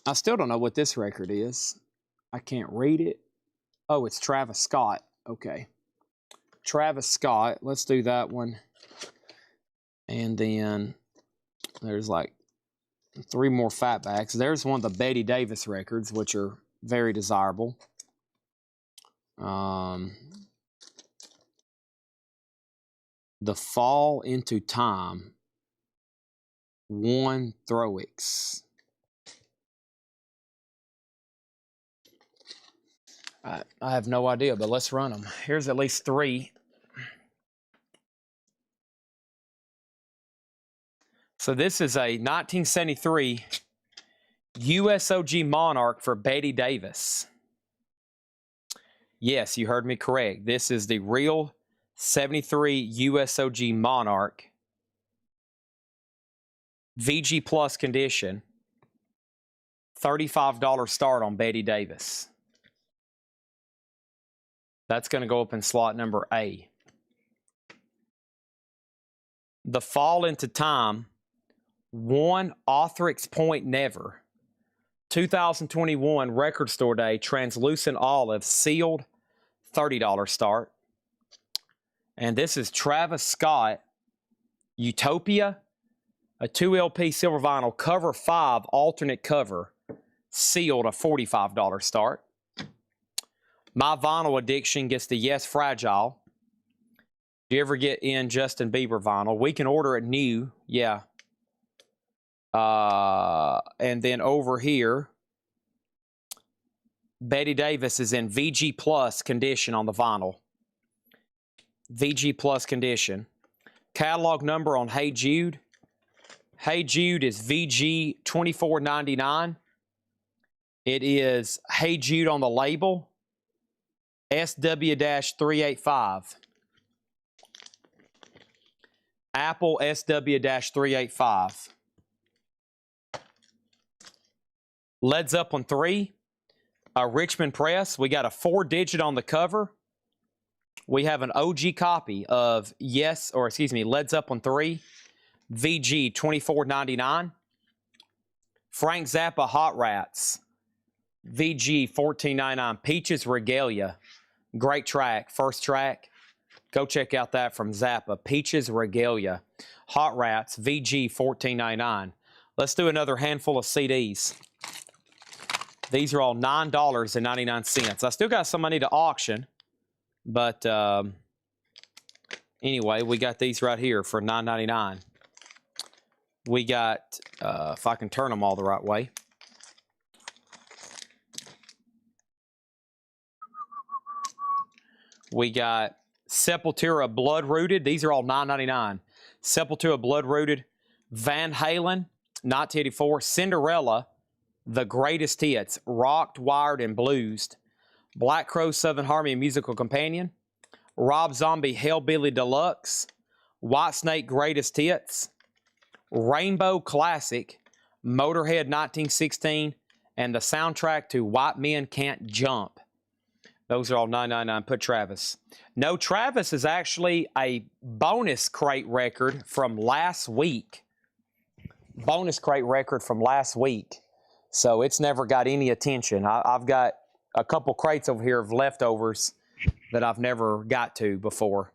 I still don't know what this record is. I can't read it. Oh, it's Travis Scott. Okay. Travis Scott. Let's do that one. And then there's like 3 more fatbacks. There's one of the Betty Davis records, which are very desirable. The Fall into Time. 1 Throix. I have no idea, but let's run them. Here's at least 3. So this is a 1973 USOG Monarch for Betty Davis. Yes, you heard me correct. This is the real 73 USOG Monarch. VG Plus condition. $35 start on Betty Davis. That's going to go up in slot number A. The Fall into Time. 1 Arthrix Point Never. 2021 Record Store Day. Translucent Olive. Sealed. $30 start. And this is Travis Scott. Utopia. A 2 LP silver vinyl. Cover 5. Alternate cover. Sealed. A $45 start. My Vinyl Addiction gets the Yes Fragile. Do you ever get in Justin Bieber vinyl? We can order it new. Yeah. And then over here, Betty Davis is in VG Plus condition on the vinyl. VG Plus condition. Catalog number on Hey Jude. Hey Jude is VG 2499. It is Hey Jude on the label. SW-385. Apple SW-385. Led Zeppelin 3. Richmond Press. We got a 4-digit on the cover. We have an OG copy of Led Zeppelin 3. VG 2499. Frank Zappa Hot Rats. VG 1499. Peaches Regalia. Great track. First track. Go check out that from Zappa. Peaches Regalia. Hot Rats. VG 1499. Let's do another handful of CDs. These are all $9.99. I still got some I need to auction. But anyway, we got these right here for $9.99. We got, if I can turn them all the right way. We got Sepultura Blood Rooted. These are all $9.99. Sepultura Blood Rooted. Van Halen, 1984. Cinderella, The Greatest Hits. Rocked, Wired, and Bluesed. Black Crow Southern Harmony Musical Companion. Rob Zombie Hellbilly Deluxe. Whitesnake Greatest Hits. Rainbow Classic. Motorhead 1916. And the soundtrack to White Men Can't Jump. Those are all $9.99. Put Travis. No, Travis is actually a bonus crate record from last week. Bonus crate record from last week. So it's never got any attention. I've got a couple crates over here of leftovers that I've never got to before.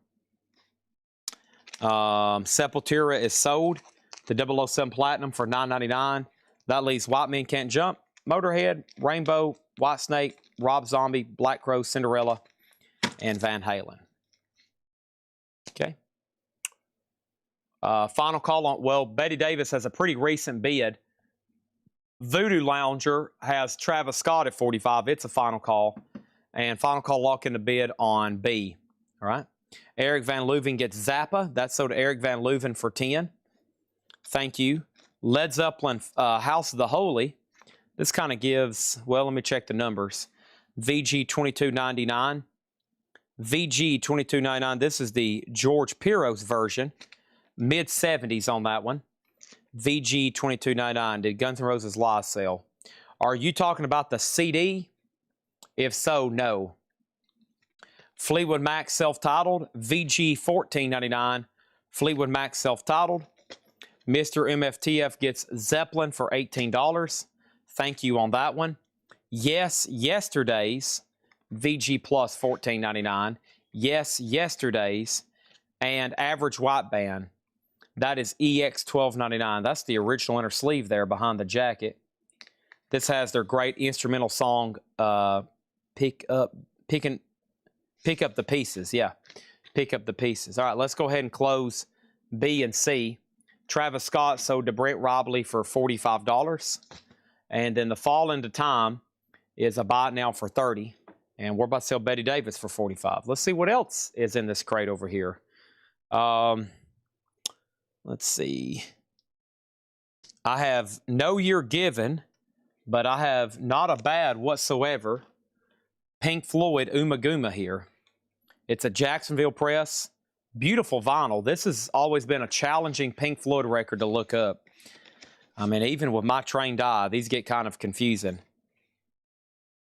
Sepultura is sold. The 007 Platinum for $9.99. That leaves White Men Can't Jump, Motorhead, Rainbow, Whitesnake, Rob Zombie, Black Crow, Cinderella, and Van Halen. Okay. Final call on, well, Betty Davis has a pretty recent bid. Voodoo Lounger has Travis Scott at 45. It's a final call. And final call lock in the bid on B. All right. Eric Van Leuven gets Zappa. That's sold to Eric Van Leuven for 10. Thank you. Led Zeppelin House of the Holy. This kind of gives, well, let me check the numbers. VG 2299. VG 2299. This is the George Piros version. Mid-70s on that one. VG 2299. Did Guns N' Roses live sale? Are you talking about the CD? If so, no. Fleetwood Mac self-titled, VG $14.99. Fleetwood Mac self-titled. Mr. MFTF gets Zeppelin for $18. Thank you on that one. Yes, Yesterday's VG Plus $14.99. Yes, Yesterday's. And Average White Band. That is EX $12.99. That's the original inner sleeve there behind the jacket. This has their great instrumental song, Pick Up the Pieces. Yeah, Pick Up the Pieces. All right, let's go ahead and close B and C. Travis Scott sold to Brent Robley for $45. And then the Fall Into Time is a buy it now for $30. And we're about to sell Betty Davis for $45. Let's see what else is in this crate over here. Let's see. I have No Year Given, but I have Not a Bad Whatsoever. Pink Floyd Ummagumma here. It's a Jacksonville press. Beautiful vinyl. This has always been a challenging Pink Floyd record to look up. I mean, even with my trained eye, these get kind of confusing.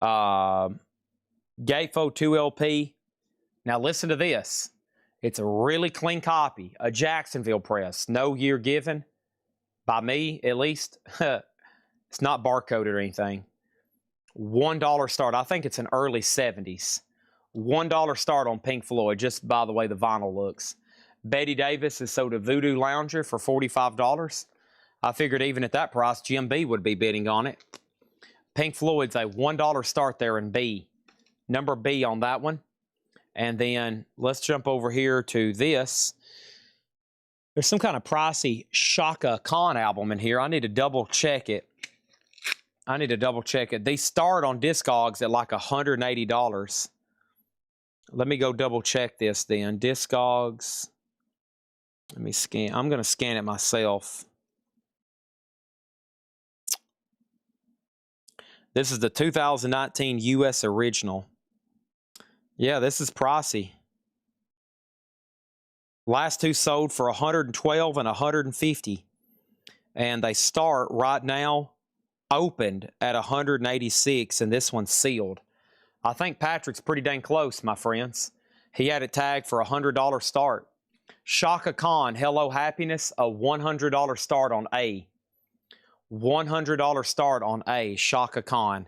Gatefold 2 LP. Now listen to this. It's a really clean copy. A Jacksonville press. No Year Given. By me, at least. It's not barcoded or anything. $1 start. I think it's an early 70s. $1 start on Pink Floyd, just by the way the vinyl looks. Betty Davis is sold to Voodoo Lounger for $45. I figured even at that price, Jim B would be bidding on it. Pink Floyd's a $1 start there in B. Number B on that one. And then let's jump over here to this. There's some kind of pricey Shaka Khan album in here. I need to double check it. They start on Discogs at like $180. Let me go double check this then. Discogs. Let me scan. I'm going to scan it myself. This is the 2019 US original. Yeah, this is pricey. Last two sold for $112 and $150. And they start right now opened at $186, and this one's sealed. I think Patrick's pretty dang close, my friends. He had it tagged for a $100 start. Shaka Khan, Hello Happiness, a $100 start on A. $100 start on A, Shaka Khan.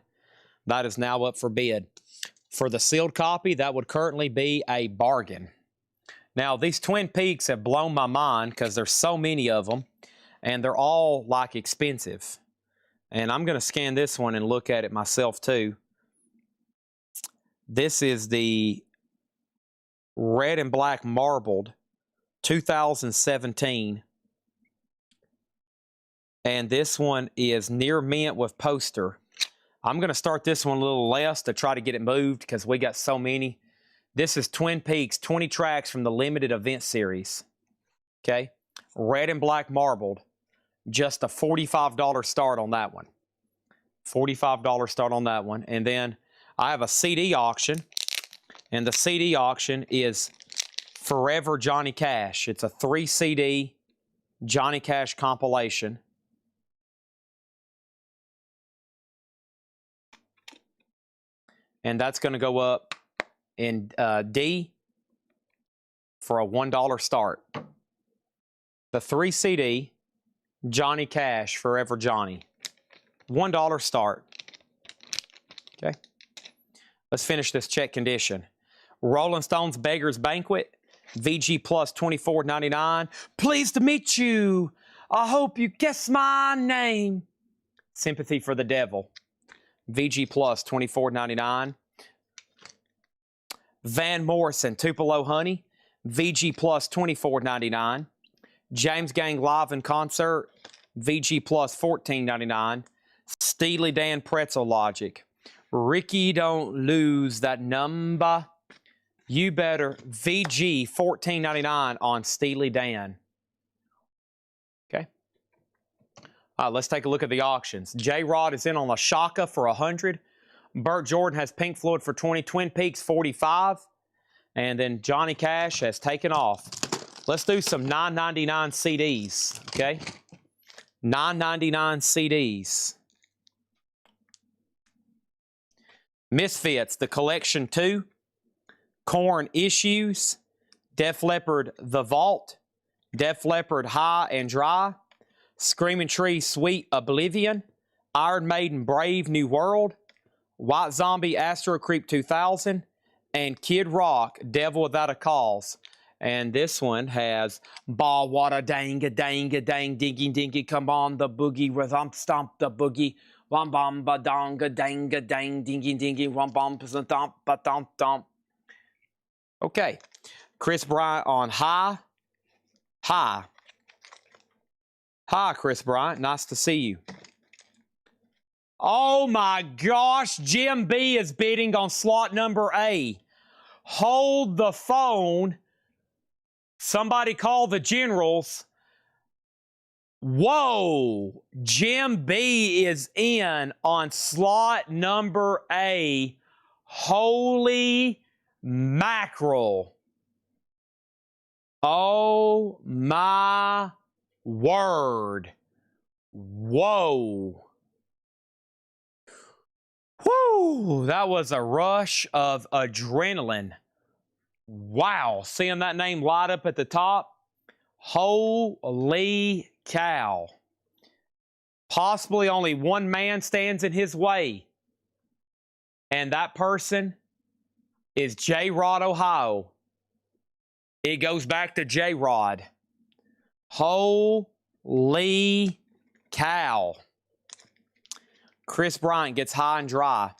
That is now up for bid. For the sealed copy, that would currently be a bargain. Now, these Twin Peaks have blown my mind because there's so many of them, and they're all, like, expensive. And I'm going to scan this one and look at it myself, too. This is the red and black marbled 2017. And this one is near mint with poster. I'm going to start this one a little less to try to get it moved because we got so many. This is Twin Peaks, 20 tracks from the limited event series. Okay? Red and black marbled. Just a $45 start on that one. $45 start on that one. And then I have a CD auction. And the CD auction is Forever Johnny Cash. It's a 3 CD Johnny Cash compilation. And that's going to go up in D for a $1 start. The 3 CD Johnny Cash, Forever Johnny. $1 start. Okay. Let's finish this check condition. Rolling Stones Beggar's Banquet. VG Plus $24.99. Pleased to meet you. I hope you guess my name. Sympathy for the Devil. VG Plus $24.99. Van Morrison Tupelo Honey. VG Plus $24.99. James Gang Live in Concert. VG Plus $14.99. Steely Dan Pretzel Logic. Ricky Don't Lose That Number. You better. VG $14.99 on Steely Dan. Okay. Let's take a look at the auctions. J-Rod is in on a Shaka for $100. Burt Jordan has Pink Floyd for $20. Twin Peaks $45. And then Johnny Cash has taken off. Let's do some $9.99 CDs. Okay. $9.99 CDs. Misfits, the Collection 2. Korn Issues, Def Leppard The Vault, Def Leppard High and Dry, Screaming Trees Sweet Oblivion, Iron Maiden Brave New World, White Zombie Astro Creep 2000, and Kid Rock Devil Without a Cause. And this one has Ba Wada Dang a Dang a Dang Dingy Dingy Come on the Boogie Rhythm Stomp the Boogie Wam Bam Ba Dong a Dang a Dang Dingy Dingy Wam Bam Dump Ba Dump Dump. Okay, Chris Bryant on High. Hi, Chris Bryant. Nice to see you. Oh my gosh, Jim B is bidding on slot number A. Hold the phone. Somebody call the generals. Whoa, Jim B is in on slot number A. Holy mackerel. Oh my word. Whoa. Whew, that was a rush of adrenaline. Wow, seeing that name light up at the top. Holy cow. Possibly only one man stands in his way. And that person is J-Rod, Ohio. It goes back to J-Rod. Holy cow. Chris Bryant gets High and Dry.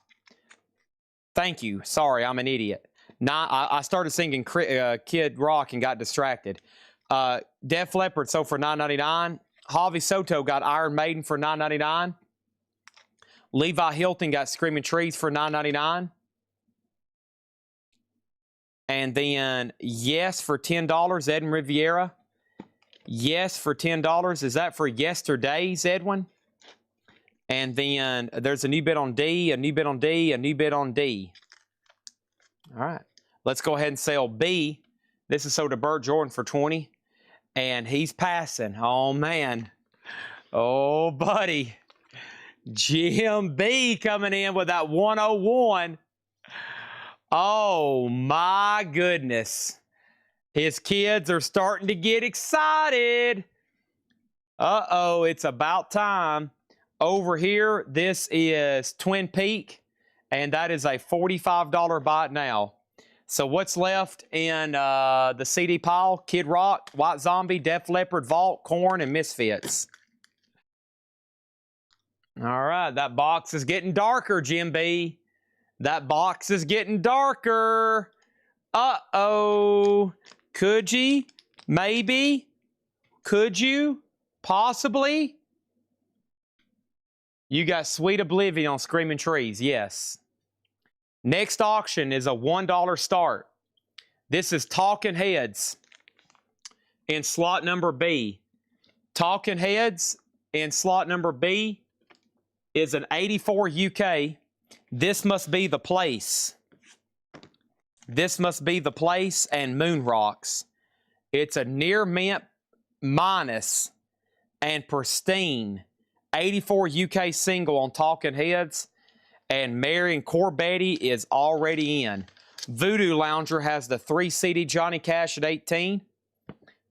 Thank you. Sorry, I'm an idiot. I started singing Kid Rock and got distracted. Def Leppard sold for $9.99. Javi Soto got Iron Maiden for $9.99. Levi Hilton got Screaming Trees for $9.99. And then Yes for $10, Edwin Riviera. Yes for $10. Is that for Yesterday's, Edwin? And then there's a new bid on D, a new bid on D, a new bid on D. All right. Let's go ahead and sell B. This is sold to Burt Jordan for $20. And he's passing. Oh, man. Oh, buddy. Jim B coming in with that 101. Oh, my goodness. His kids are starting to get excited. Uh-oh, it's about time. Over here, this is Twin Peak, and that is a $45 buy it now. So what's left in the CD pile? Kid Rock, White Zombie, Def Leppard, Vault, Korn, and Misfits. All right, that box is getting darker, Jim B. That box is getting darker. Uh-oh. Could you? Maybe? Could you? Possibly? You got Sweet Oblivion on Screaming Trees, yes. Next auction is a $1 start. This is Talking Heads in slot number B. Talking Heads in slot number B is an 84 UK. This must be the place. This must be the place and Moon Rocks. It's a near mint minus and pristine 84 UK single on Talking Heads, and Marion Corbetti is already in. Voodoo Lounger has the 3 CD Johnny Cash at 18.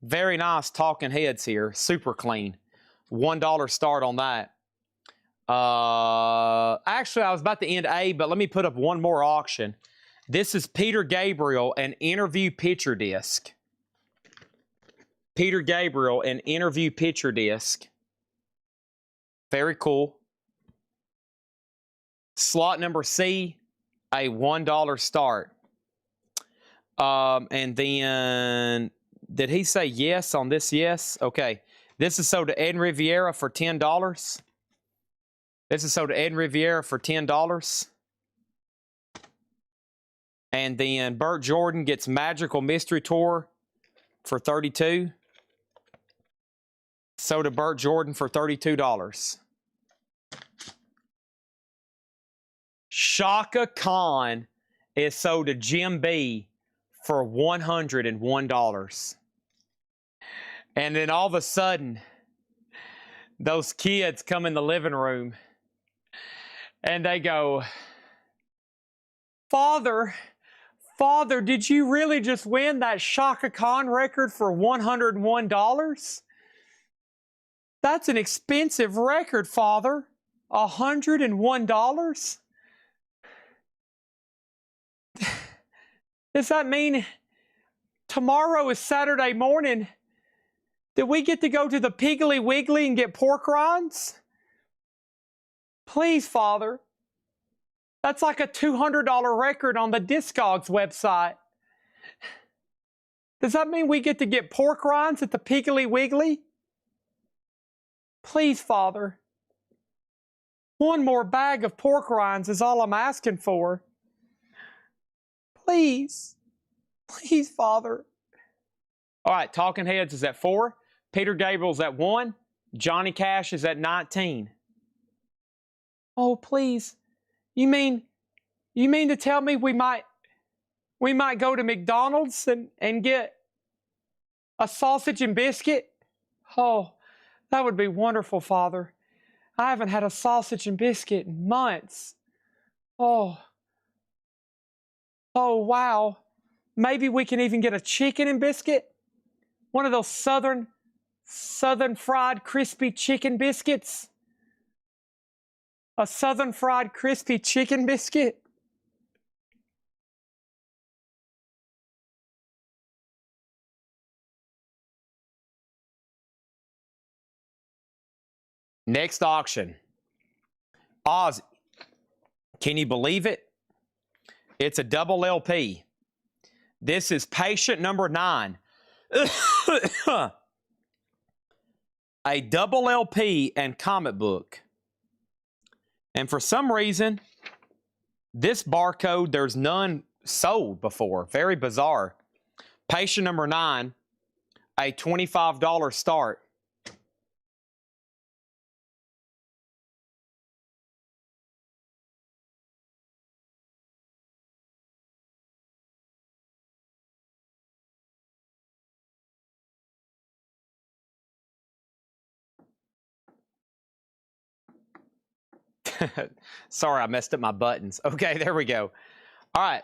Very nice Talking Heads here. Super clean. $1 start on that. Actually, I was about to end A, but let me put up one more auction. This is Peter Gabriel, an interview picture disc. Peter Gabriel, an interview picture disc. Very cool. Slot number C, a $1 start. And then, did he say yes on this? Yes. Okay. This is sold to Ed Riviera for $10. This is sold to Ed Riviera for $10. And then Burt Jordan gets Magical Mystery Tour for $32. Sold to Burt Jordan for $32. Shaka Khan is sold to Jim B for $101. And then all of a sudden, those kids come in the living room and they go, Father, Father, did you really just win that Shaka Khan record for $101? That's an expensive record, Father. $101? Does that mean tomorrow is Saturday morning? Did we get to go to the Piggly Wiggly and get pork rinds? Please, Father. That's like a $200 record on the Discogs website. Does that mean we get to get pork rinds at the Piggly Wiggly? Please, Father. One more bag of pork rinds is all I'm asking for. Please. Please, Father. All right, Talking Heads is at 4. Peter Gabriel's at 1. Johnny Cash is at 19. Oh, please. You mean to tell me we might go to McDonald's and get a sausage and biscuit? Oh, that would be wonderful, Father. I haven't had a sausage and biscuit in months. Oh, wow. Maybe we can even get a chicken and biscuit? One of those southern fried crispy chicken biscuits? A southern fried crispy chicken biscuit? Next auction. Oz, can you believe it? It's a double LP. This is patient number 9. A double LP and comic book. And for some reason, this barcode, there's none sold before. Very bizarre. Patient number 9, a $25 start. Sorry, I messed up my buttons. Okay, there we go. All right,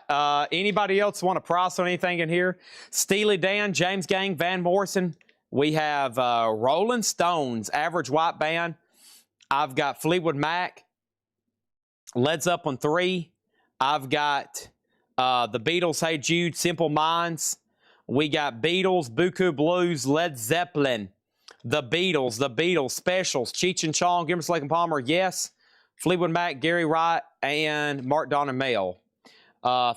anybody else want to price on anything in here? Steely Dan, James Gang, Van Morrison. We have Rolling Stones, Average White Band. I've got Fleetwood Mac, Led Zeppelin 3. I've got the Beatles, Hey Jude, Simple Minds. We got Beatles, Buku Blues, Led Zeppelin. The Beatles, Specials, Cheech and Chong, Emerson, Lake and Palmer, Yes. Fleetwood Mac, Gary Wright, and Mark Don and Mel.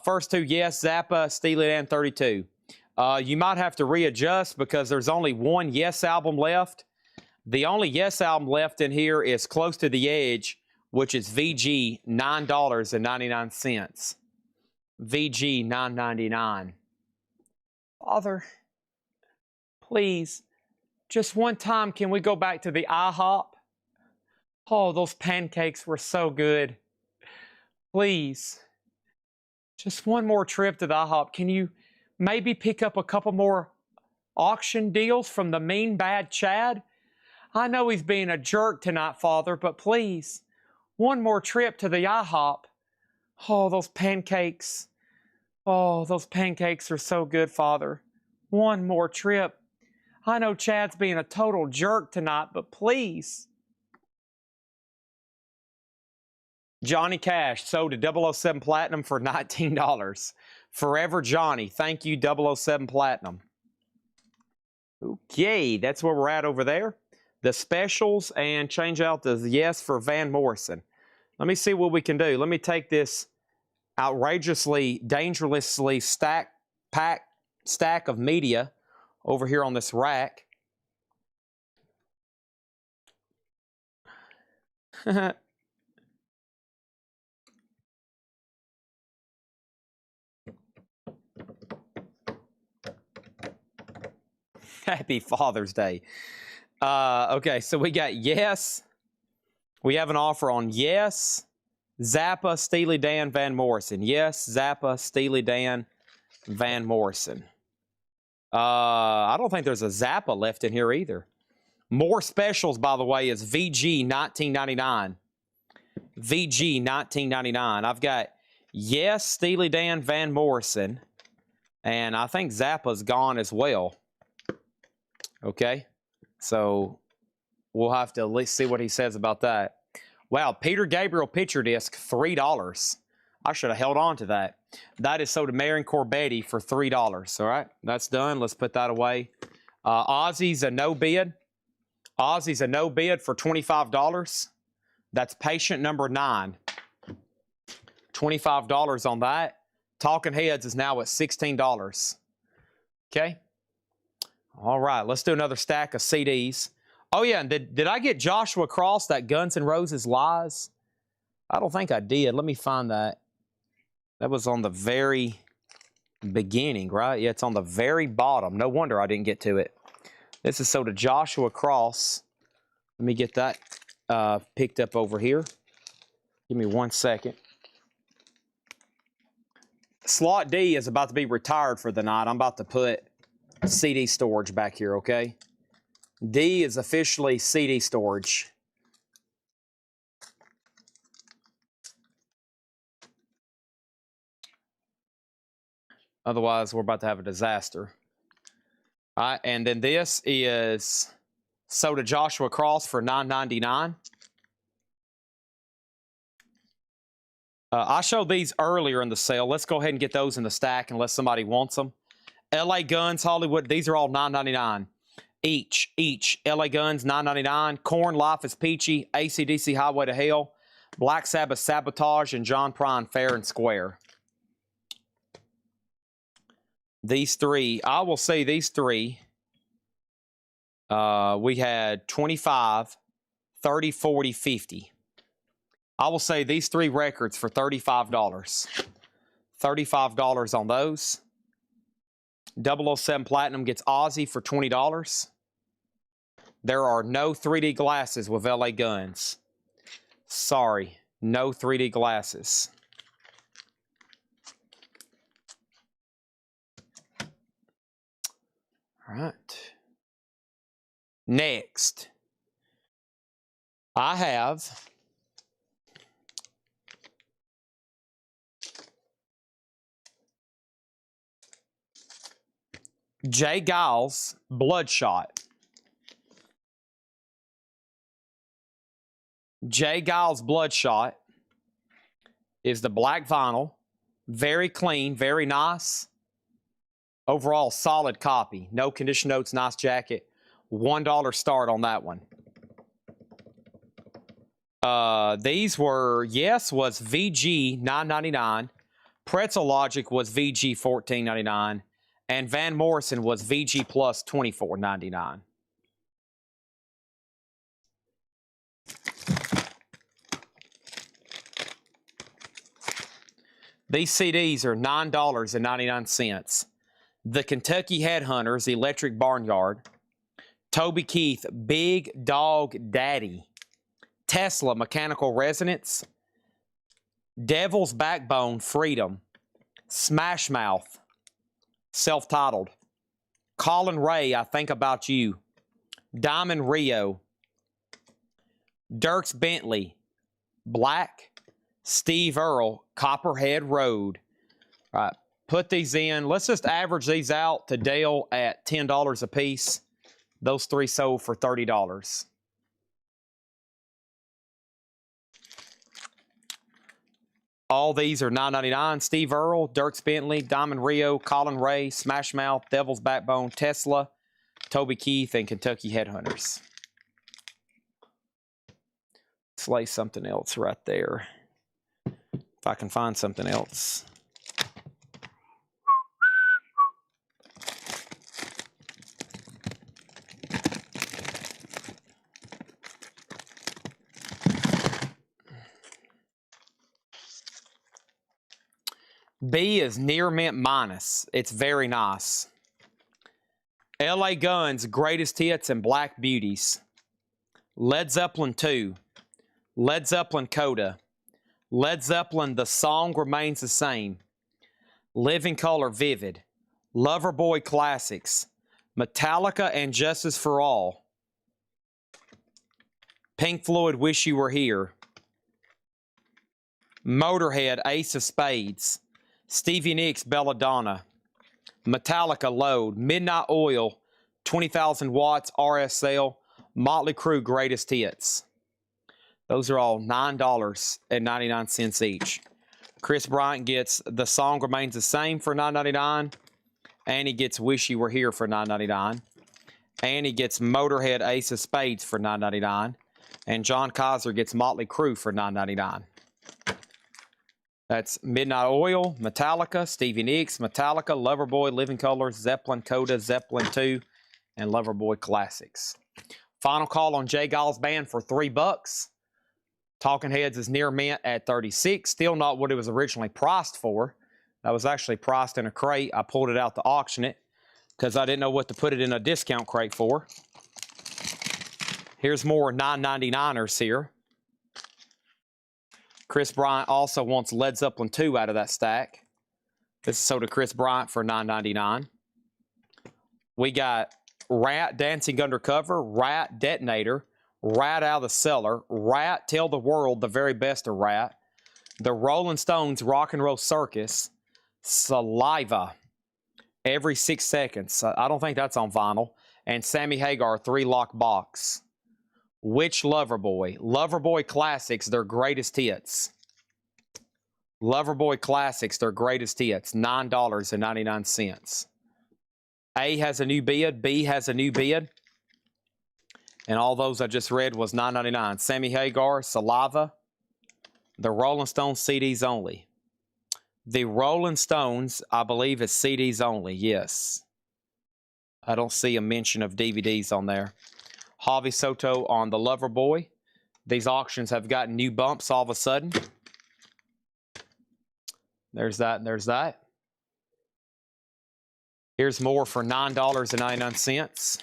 First 2, Yes, Zappa, Steely Dan, 32. You might have to readjust because there's only one Yes album left. The only Yes album left in here is Close to the Edge, which is VG, $9.99. VG, $9.99. Father, please, just one time, can we go back to the IHOP? Oh, those pancakes were so good. Please, just one more trip to the IHOP. Can you maybe pick up a couple more auction deals from the Mean Bad Chad? I know he's being a jerk tonight, Father, but please, one more trip to the IHOP. Oh, those pancakes. Oh, those pancakes are so good, Father. One more trip. I know Chad's being a total jerk tonight, but please. Johnny Cash sold to 007 Platinum for $19. Forever Johnny. Thank you, 007 Platinum. Okay, that's where we're at over there. The specials, and change out the Yes for Van Morrison. Let me see what we can do. Let me take this outrageously, dangerously stack of media over here on this rack. Happy Father's Day. Okay, so we got Yes. We have an offer on Yes, Zappa, Steely Dan, Van Morrison. Yes, Zappa, Steely Dan, Van Morrison. I don't think there's a Zappa left in here either. More specials, by the way, is VG $19.99. VG $19.99. I've got Yes, Steely Dan, Van Morrison. And I think Zappa's gone as well. Okay. So we'll have to at least see what he says about that. Wow, Peter Gabriel picture disc, $3. I should have held on to that. That is sold to Marion Corbetti for $3. All right, that's done. Let's put that away. Ozzy's a no bid. Ozzy's a no bid for $25. That's patient number 9. $25 on that. Talking Heads is now at $16. Okay. All right, let's do another stack of CDs. Oh, yeah, and did I get Joshua Cross, that Guns N' Roses Lies? I don't think I did. Let me find that. That was on the very beginning, right? Yeah, it's on the very bottom. No wonder I didn't get to it. This is sold to Joshua Cross. Let me get that picked up over here. Give me 1 second. Slot D is about to be retired for the night. I'm about to put CD storage back here, okay? D is officially CD storage. Otherwise, we're about to have a disaster. All right, and then this is sold to Joshua Cross for $9.99. I showed these earlier in the sale. Let's go ahead and get those in the stack unless somebody wants them. LA Guns, Hollywood, these are all $9.99. Each. LA Guns, $9.99. Korn, Life is Peachy. AC/DC, Highway to Hell. Black Sabbath, Sabotage. And John Prine, Fair and Square. These three, I will say these three. We had 25, 30, 40, 50. I will say these three records for $35. $35 on those. 007 Platinum gets Ozzy for $20. There are no 3D glasses with LA Guns. Sorry, no 3D glasses. All right. Next, I have Jay Giles, Bloodshot. Jay Giles Bloodshot is the black vinyl. Very clean, very nice. Overall, solid copy. No condition notes, nice jacket. $1 start on that one. These were, Yes was VG $9.99. Pretzel Logic was VG $14.99. And Van Morrison was VG Plus $24.99. These CDs are $9.99. The Kentucky Headhunters, Electric Barnyard. Toby Keith, Big Dog Daddy. Tesla, Mechanical Resonance. Devil's Backbone, Freedom. Smash Mouth, self-titled. Colin Ray, I Think About You. Diamond Rio. Dierks Bentley, Black. Steve Earle, Copperhead Road. All right, put these in. Let's just average these out to Dale at $10 a piece. Those three sold for $30. All these are $9.99. Steve Earle, Dierks Bentley, Diamond Rio, Colin Ray, Smash Mouth, Devil's Backbone, Tesla, Toby Keith, and Kentucky Headhunters. Let's lay something else right there. If I can find something else. B is Near Mint Minus. It's very nice. LA Guns, Greatest Hits and Black Beauties. Led Zeppelin 2. Led Zeppelin Coda. Led Zeppelin, The Song Remains the Same. Living Color Vivid. Loverboy Classics. Metallica and Justice for All. Pink Floyd, Wish You Were Here. Motorhead, Ace of Spades. Stevie Nicks, Belladonna. Metallica, Load. Midnight Oil, 20,000 watts, RSL. Motley Crue, Greatest Hits. Those are all $9.99 each. Chris Bryant gets The Song Remains the Same for $9.99. And he gets Wish You Were Here for $9.99. And he gets Motorhead, Ace of Spades for $9.99. And John Kaiser gets Motley Crue for $9.99. That's Midnight Oil, Metallica, Stevie Nicks, Metallica, Loverboy, Living Colours, Zeppelin, Coda, Zeppelin 2, and Loverboy Classics. Final call on J. Giles Band for $3. Talking Heads is near mint at $36. Still not what it was originally priced for. That was actually priced in a crate. I pulled it out to auction it because I didn't know what to put it in a discount crate for. Here's more $9.99ers here. Chris Bryant also wants Led Zeppelin 2 out of that stack. This is sold to Chris Bryant for $9.99. We got Rat, Dancing Undercover, Rat, Detonator, Rat Out of the Cellar, Rat, Tell the World, The Very Best of Rat, The Rolling Stones, Rock and Roll Circus, Saliva, Every 6 Seconds. I don't think that's on vinyl. And Sammy Hagar, 3-lock box. Which Loverboy? Loverboy Classics, their greatest hits. Loverboy Classics, their greatest hits. $9.99. A has a new bid. B has a new bid. And all those I just read was $9.99. Sammy Hagar, Saliva. The Rolling Stones CDs only. The Rolling Stones, I believe, is CDs only. Yes. I don't see a mention of DVDs on there. Javi Soto on the Loverboy. These auctions have gotten new bumps all of a sudden. There's that and there's that. Here's more for $9.99.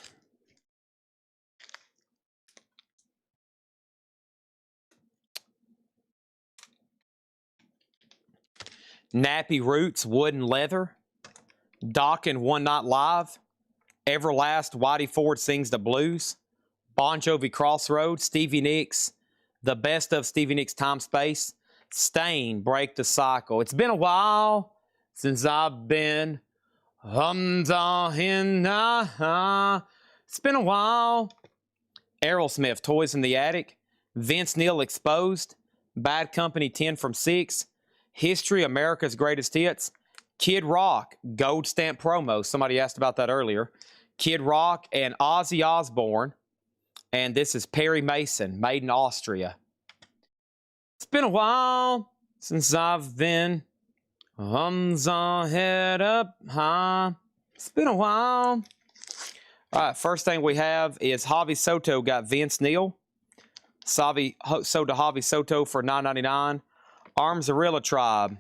Nappy Roots, Wood and Leather. Dokken, One Night Live. Everlast, Whitey Ford Sings the Blues. Bon Jovi, Crossroads. Stevie Nicks, The Best of Stevie Nicks, Time Space. Stain, Break the Cycle. It's been a while since I've been It's been a while. Aerosmith, Toys in the Attic. Vince Neil, Exposed. Bad Company, 10 from 6. History, America's Greatest Hits. Kid Rock, Gold Stamp Promo. Somebody asked about that earlier. Kid Rock and Ozzy Osbourne. And this is Perry Mason, made in Austria. It's been a while since I've been head up high. It's been a while. All right, first thing we have is Javi Soto got Vince Neil. Sold to Javi Soto for $9.99. Armzarilla Tribe.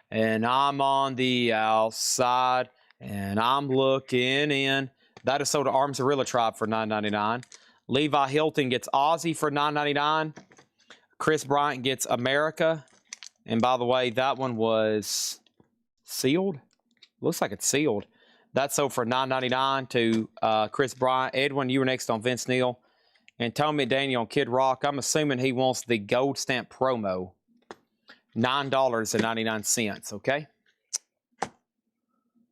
And I'm on the outside, and I'm looking in. That is sold to Armzarilla Tribe for $9.99. Levi Hilton gets Ozzy for $9.99. Chris Bryant gets America. And by the way, that one was sealed. Looks like it's sealed. That's sold for $9.99 to Chris Bryant. Edwin, you were next on Vince Neil. And Tommy McDaniel on Kid Rock. I'm assuming he wants the Gold Stamp Promo. $9.99, okay?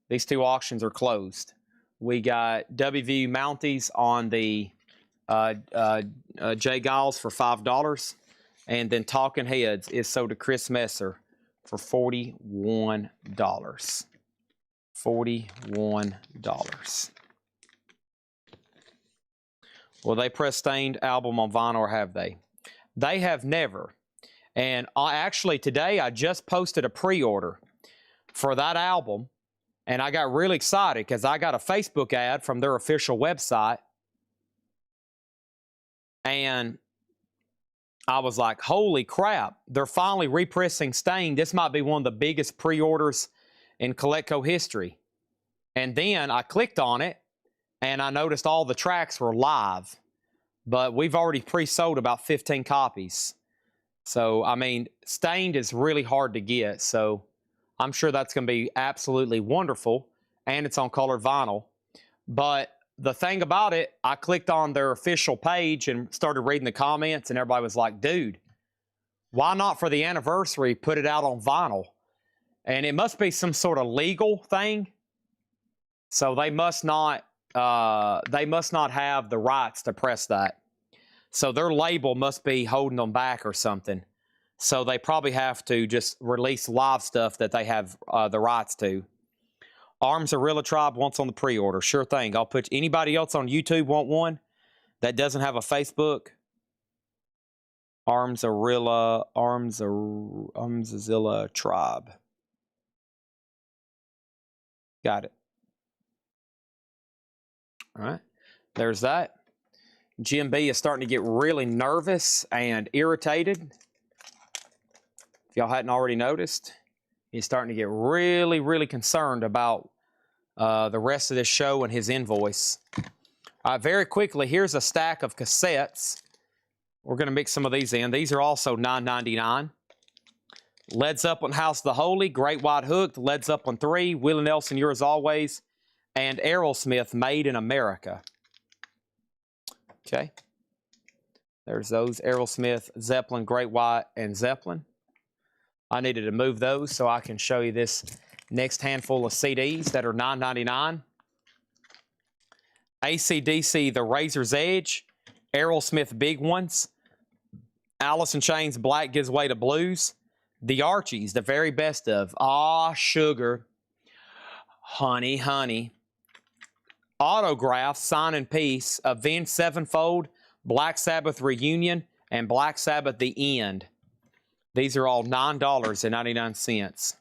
These two auctions are closed. We got WVU Mounties on the J. Giles for $5. And then Talking Heads is sold to Chris Messer for $41. $41. Will they press Stained album on vinyl or have they? They have never. And actually today I just posted a pre-order for that album. And I got really excited because I got a Facebook ad from their official website. And I was like, holy crap, they're finally repressing Stained. This might be one of the biggest pre-orders in Colecco history. And then I clicked on it, and I noticed all the tracks were live. But we've already pre-sold about 15 copies. So, I mean, Stained is really hard to get. So, I'm sure that's going to be absolutely wonderful. And it's on colored vinyl. But the thing about it, I clicked on their official page and started reading the comments, and everybody was like, dude, Why not for the anniversary put it out on vinyl? And it must be some sort of legal thing. So they must not have the rights to press that. So their label must be holding them back or something. So they probably have to just release live stuff that they have the rights to. Arms Arilla Tribe wants on the pre-order. Sure thing. I'll put anybody else on YouTube want one that doesn't have a Facebook. Arms Arilla Tribe. Got it. All right. There's that. Jim B is starting to get really nervous and irritated. If y'all hadn't already noticed, he's starting to get really, really concerned about the rest of this show and his invoice. Very quickly, here's a stack of cassettes. We're going to mix some of these in. These are also $9.99. Led Zeppelin, House of the Holy, Great White Hook, Led Zeppelin 3, Willie Nelson, Yours Always, and Aerosmith, Made in America. Okay. There's those, Aerosmith, Zeppelin, Great White, and Zeppelin. I needed to move those so I can show you this next handful of CDs that are $9.99. AC/DC, The Razor's Edge, Aerosmith, Big Ones, Alice in Chains, Black Gives Way to Blues, The Archies, the very best of Ah Sugar, Honey, Honey, Autograph, Sign and Peace, Avenged Sevenfold, Black Sabbath Reunion, and Black Sabbath The End. These are all $9.99.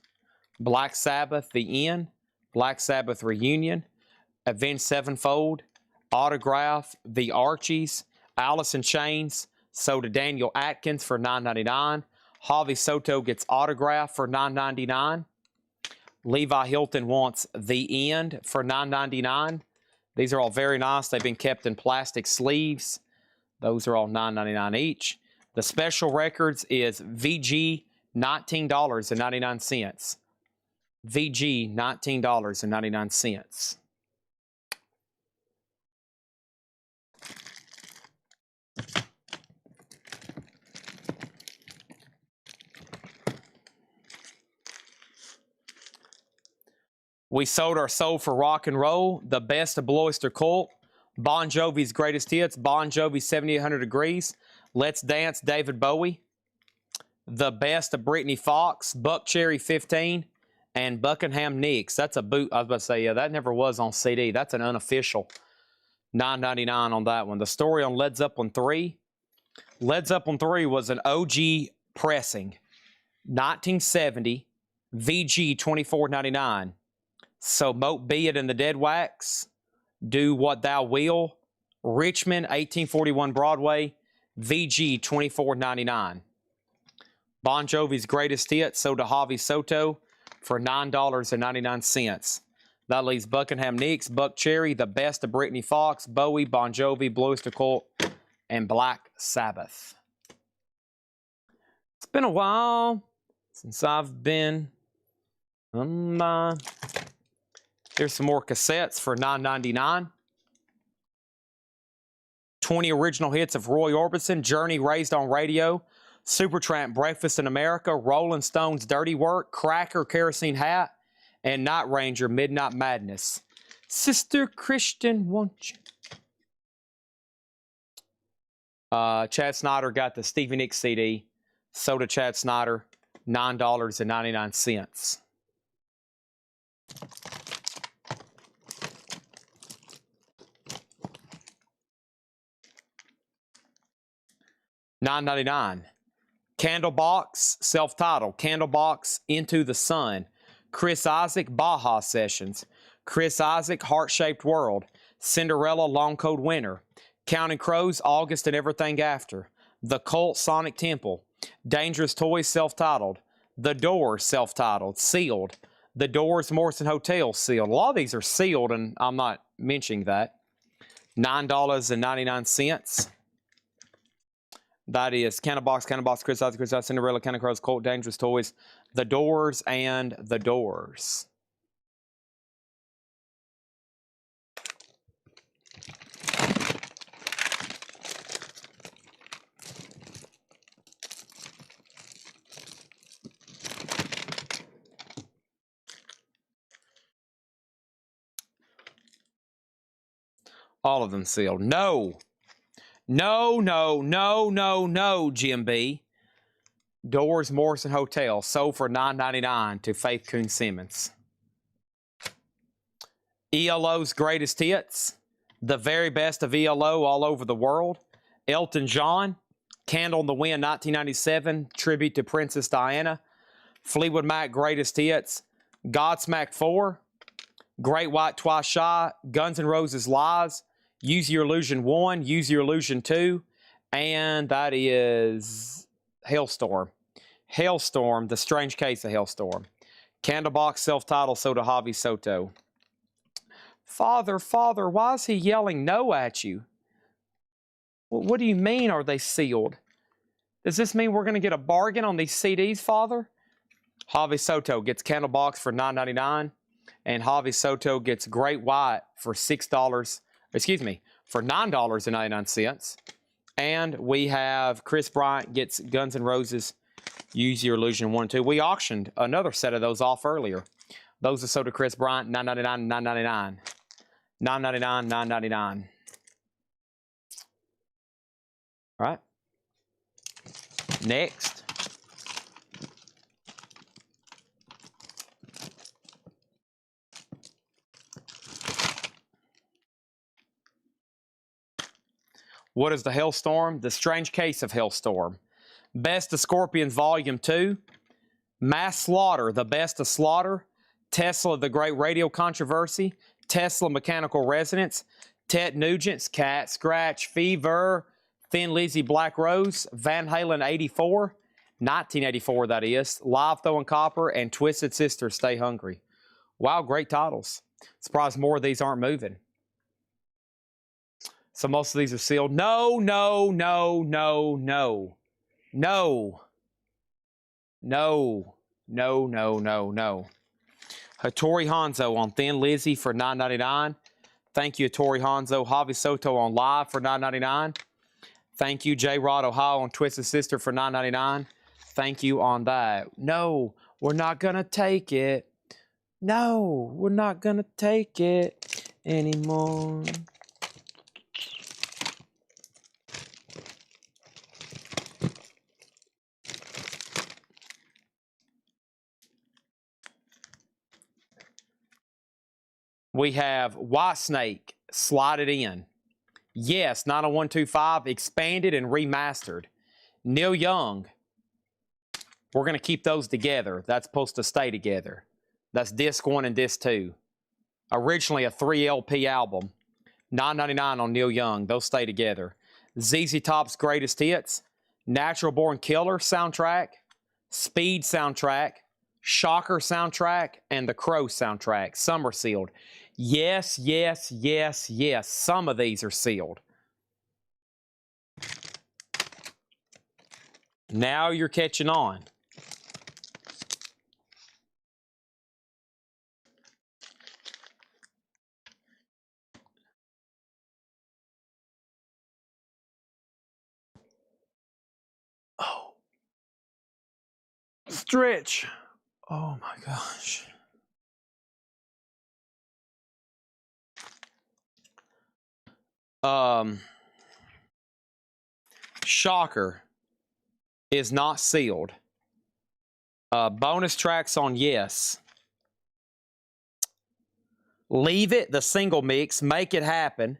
Black Sabbath The End, Black Sabbath Reunion, Avenged Sevenfold, Autograph, The Archies, Alice in Chains, sold to Daniel Atkins for $9.99. Javi Soto gets Autograph for $9.99. Levi Hilton wants The End for $9.99. These are all very nice. They've been kept in plastic sleeves. Those are all $9.99 each. The special records is VG, $19.99. VG, $19.99. We sold our soul for rock and roll, the best of Blue Oyster Cult, Bon Jovi's greatest hits, Bon Jovi 7800 Degrees, Let's Dance, David Bowie, the best of Britney Fox, Buck Cherry 15, and Buckingham Nicks. That's a boot. I was about to say, yeah, that never was on CD. That's an unofficial $9.99 on that one. The story on Led Zeppelin 3. Led Zeppelin 3 was an OG pressing, 1970, VG $24.99. So Moat Be It and the Dead Wax, Do What Thou Will, Richmond, 1841 Broadway, VG $24.99. Bon Jovi's greatest hit, sold to Javi Soto for $9.99. That leaves Buckingham Nicks, Buck Cherry, the best of Britney Fox, Bowie, Bon Jovi, Blue Oyster Cult, and Black Sabbath. It's been a while since I've been online. Here's some more cassettes for $9.99. 20 original hits of Roy Orbison, Journey, Raised on Radio, Supertramp, Breakfast in America, Rolling Stones, Dirty Work, Cracker, Kerosene Hat, and Night Ranger, Midnight Madness. Sister Christian, won't you? Chad Snyder got the Stevie Nicks CD. Sold to Chad Snyder, $9.99. $9.99. Candlebox, self-titled. Candlebox, Into the Sun. Chris Isaak, Baja Sessions. Chris Isaak, Heart-Shaped World. Cinderella, Long Cold Winter. Counting Crows, August and Everything After. The Cult, Sonic Temple. Dangerous Toys, self-titled. The Doors, self-titled. Sealed. The Doors, Morrison Hotel, sealed. A lot of these are sealed, and I'm not mentioning that. $9.99. That is Candlebox, Chris Isaak, Cinderella, Counting Crows, Cult, Dangerous Toys, The Doors, and The Doors. All of them sealed. No. No, no, no, no, no, Jim B. Doors Morrison Hotel sold for $9.99 to Faith Coon Simmons. ELO's greatest hits, the very best of ELO all over the world. Elton John, Candle in the Wind 1997, tribute to Princess Diana. Fleetwood Mac greatest hits, Godsmack 4, Great White Twice Shy, Guns N' Roses Lies, Use Your Illusion 1, Use Your Illusion 2, and that is Hailstorm. Hailstorm, The Strange Case of Hailstorm. Candlebox self-titled Soda Javi Soto. Father, Father, why is he yelling no at you? What do you mean, are they sealed? Does this mean we're going to get a bargain on these CDs, Father? Javi Soto gets Candlebox for $9.99, and Javi Soto gets Great White for for $9.99. And we have Chris Bryant gets Guns N' Roses, Use Your Illusion 1 and 2. We auctioned another set of those off earlier. Those are sold to Chris Bryant, $9.99, $9.99. $9.99, $9.99. All right. Next. What is the Hailstorm? The Strange Case of Hailstorm. Best of Scorpions Volume 2. Mass Slaughter, The Best of Slaughter. Tesla, The Great Radio Controversy. Tesla, Mechanical Resonance. Ted Nugent's Cat Scratch Fever. Thin Lizzy Black Rose. Van Halen 84. 1984, that is. Live Throwing Copper. And Twisted Sister Stay Hungry. Wow, great titles. Surprised more of these aren't moving. So most of these are sealed. No, no, no, no, no. No. No. No, no, no, no. Hattori Hanzo on Thin Lizzy for $9.99. Thank you, Hattori Hanzo. Javi Soto on Live for $9.99. Thank you, J. Rod Ohio on Twisted Sister for $9.99. Thank you on that. No, we're not going to take it. No, we're not going to take it anymore. We have Whitesnake, Slide It In. Yes, 90125, expanded and remastered. Neil Young. We're going to keep those together. That's supposed to stay together. That's disc 1 and disc 2. Originally a 3 LP album. $9.99 on Neil Young. Those stay together. ZZ Top's Greatest Hits. Natural Born Killer soundtrack. Speed soundtrack. Shocker soundtrack. And The Crow soundtrack. Some are sealed. Yes, yes, yes, yes. Some of these are sealed. Now you're catching on. Oh. Stretch. Oh my gosh. Shocker is not sealed. Bonus tracks on Yes. Leave It, the single mix. Make It Happen.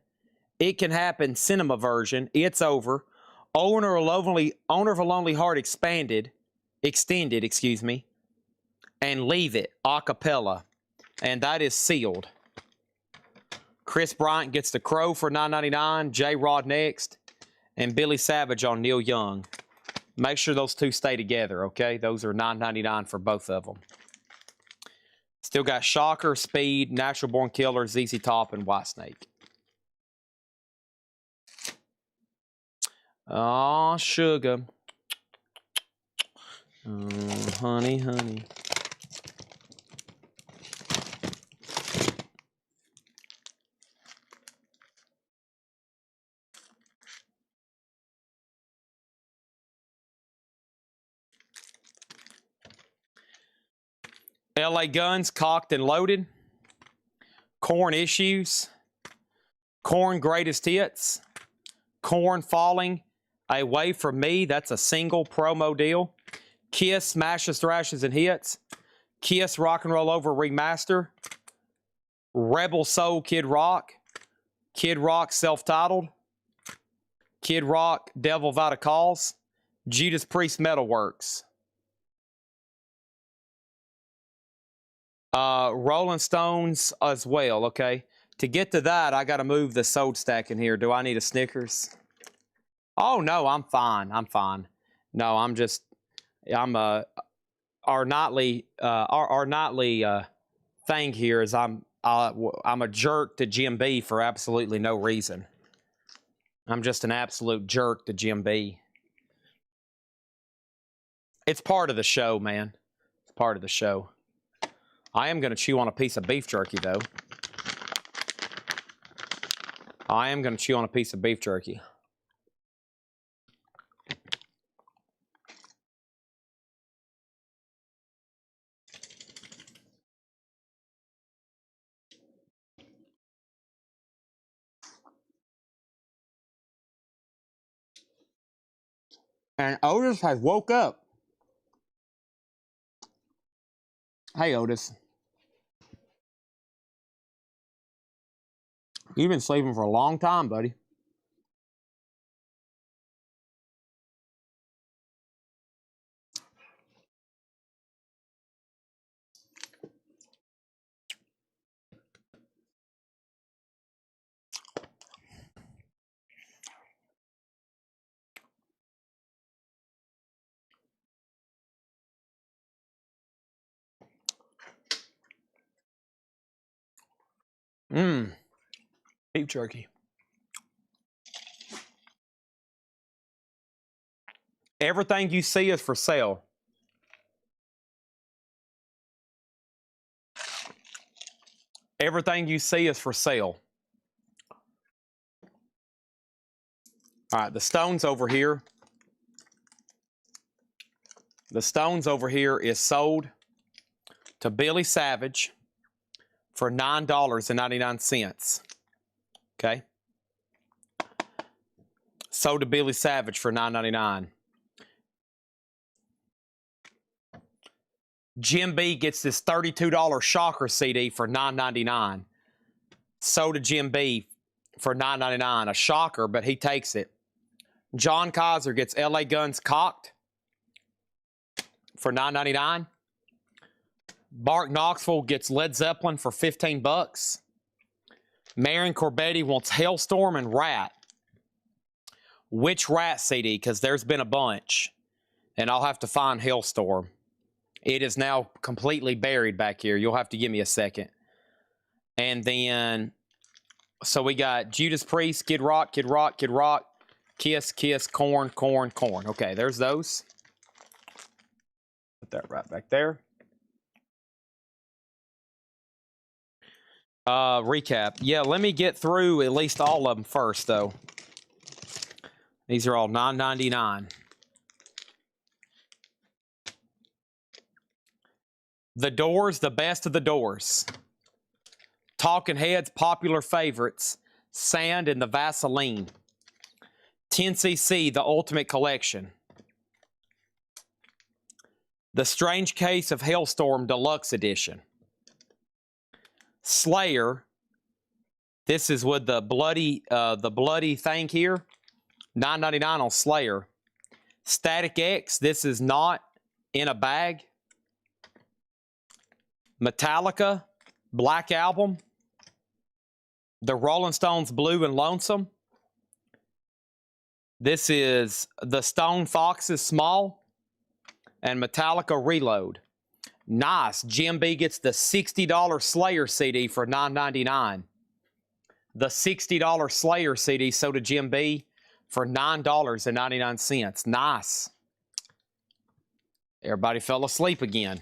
It Can Happen, cinema version. It's Over. Owner of a Lonely Heart extended, excuse me. And Leave It, a cappella. And that is sealed. Chris Bryant gets The Crow for $9.99. J. Rod next. And Billy Savage on Neil Young. Make sure those two stay together, okay? Those are $9.99 for both of them. Still got Shocker, Speed, Natural Born Killer, ZZ Top, and Whitesnake. Oh, sugar. Oh, honey, honey. LA Guns, Cocked and Loaded. Korn Issues. Korn Greatest Hits. Korn Falling Away From Me. That's a single promo deal. Kiss Smashes, Thrashes, and Hits. Kiss Rock and Roll Over Remaster. Rebel Soul Kid Rock. Kid Rock Self-Titled. Kid Rock Devil Without a Cause. Judas Priest Metalworks. Rolling Stones as well, okay? To get to that, I got to move the sold stack in here. Do I need a Snickers? Oh, no, I'm fine. I'm fine. No, I'm our nightly thing here is I'm a jerk to Jim B for absolutely no reason. I'm just an absolute jerk to Jim B. It's part of the show, man. It's part of the show. I am going to chew on a piece of beef jerky, though. I am going to chew on a piece of beef jerky. And Otis has woke up. Hey, Otis. You've been sleeping for a long time, buddy. Beef jerky. Everything you see is for sale. Everything you see is for sale. All right, the Stones over here. The Stones over here is sold to Billy Savage for $9.99. Okay? Sold to Billy Savage for $9.99. Jim B gets this $32 Shocker CD for $9.99. Sold to Jim B for $9.99. A shocker, but he takes it. John Kaiser gets LA Guns Cocked for $9.99. Bart Knoxville gets Led Zeppelin for $15. Marion Corbetti wants Hailstorm and Rat. Which Rat CD? Because there's been a bunch. And I'll have to find Hailstorm. It is now completely buried back here. You'll have to give me a second. And then, so we got Judas Priest, Kid Rock, Kid Rock, Kid Rock, Kiss, Kiss, Korn, Korn, Korn. Okay, there's those. Put that right back there. Recap. Yeah, let me get through at least all of them first, though. These are all $9.99. The Doors, the best of the Doors. Talking Heads, popular favorites. Sand and the Vaseline. 10cc, the Ultimate Collection. The Strange Case of Hailstorm Deluxe Edition. Slayer. This is with the bloody thing here. $9.99 on Slayer. Static X. This is not in a bag. Metallica. Black Album. The Rolling Stones Blue and Lonesome. This is the Stone Foxes Small. And Metallica Reload. Nice. Jim B gets the $60 Slayer CD for $9.99. The $60 Slayer CD sold to Jim B for $9.99. Nice. Everybody fell asleep again.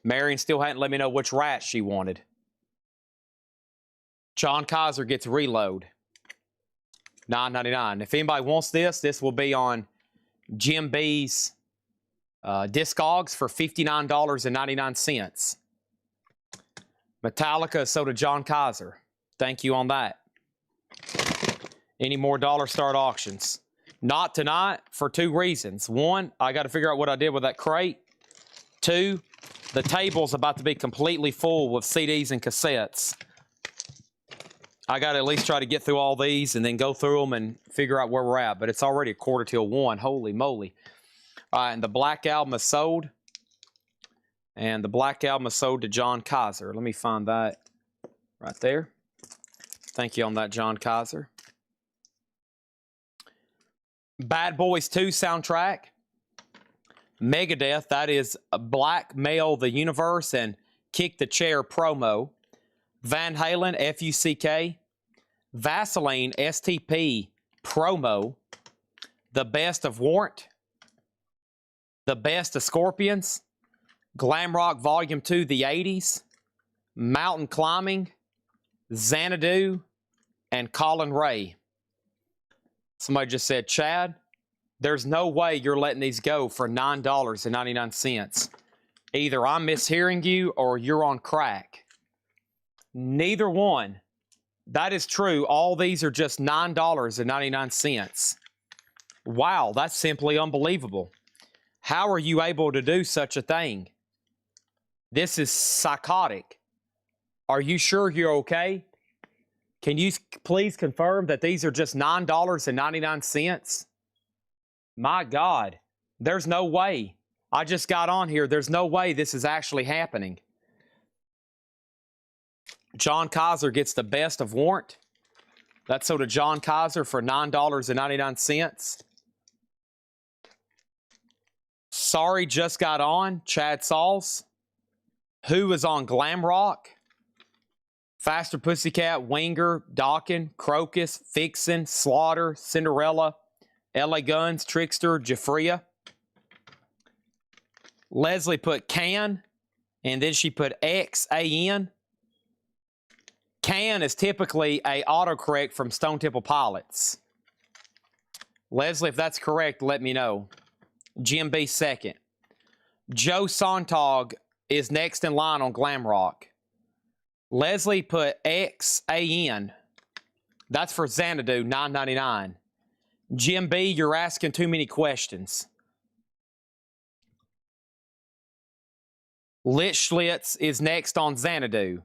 Marion still hadn't let me know which Rat she wanted. John Kaiser gets Reload. $9.99. If anybody wants this, this will be on Jim B's Discogs for $59.99. Metallica sold to John Kaiser. Thank you on that. Any more dollar start auctions? Not tonight for two reasons. One, I got to figure out what I did with that crate. Two, the table's about to be completely full with CDs and cassettes. I got to at least try to get through all these and then go through them and figure out where we're at. But it's already 1:45. Holy moly. All right, and the Black Album is sold. And the Black Album is sold to John Kaiser. Let me find that right there. Thank you on that, John Kaiser. Bad Boys 2 soundtrack. Megadeth, that is Blackmail the Universe and Kick the Chair promo. Van Halen, FUCK. Vaseline, STP promo. The Best of Warrant. The Best of Scorpions. Glam Rock Volume 2, the 80s. Mountain Climbing. Xanadu. And Colin Ray. Somebody just said, Chad, there's no way you're letting these go for $9.99. Either I'm mishearing you or you're on crack. Neither one. That is true. All these are just $9.99. Wow, that's simply unbelievable. How are you able to do such a thing? This is psychotic. Are you sure you're okay? Can you please confirm that these are just $9.99? My God, there's no way. I just got on here. There's no way this is actually happening. John Kaiser gets the Best of Warrant. That's sold to John Kaiser for $9.99. Sorry, just got on. Chad Sauls. Who is on Glam Rock? Faster Pussycat, Winger, Dawkin, Crocus, Fixin', Slaughter, Cinderella, LA Guns, Trickster, Jafria. Leslie put Can, and then she put XAN. Can is typically a autocorrect from Stone Temple Pilots. Leslie, if that's correct, let me know. Jim B second. Joe Sontag is next in line on Glam Rock. Leslie put XAN. That's for Xanadu, $9.99. Jim B, you're asking too many questions. Lit Schlitz is next on Xanadu.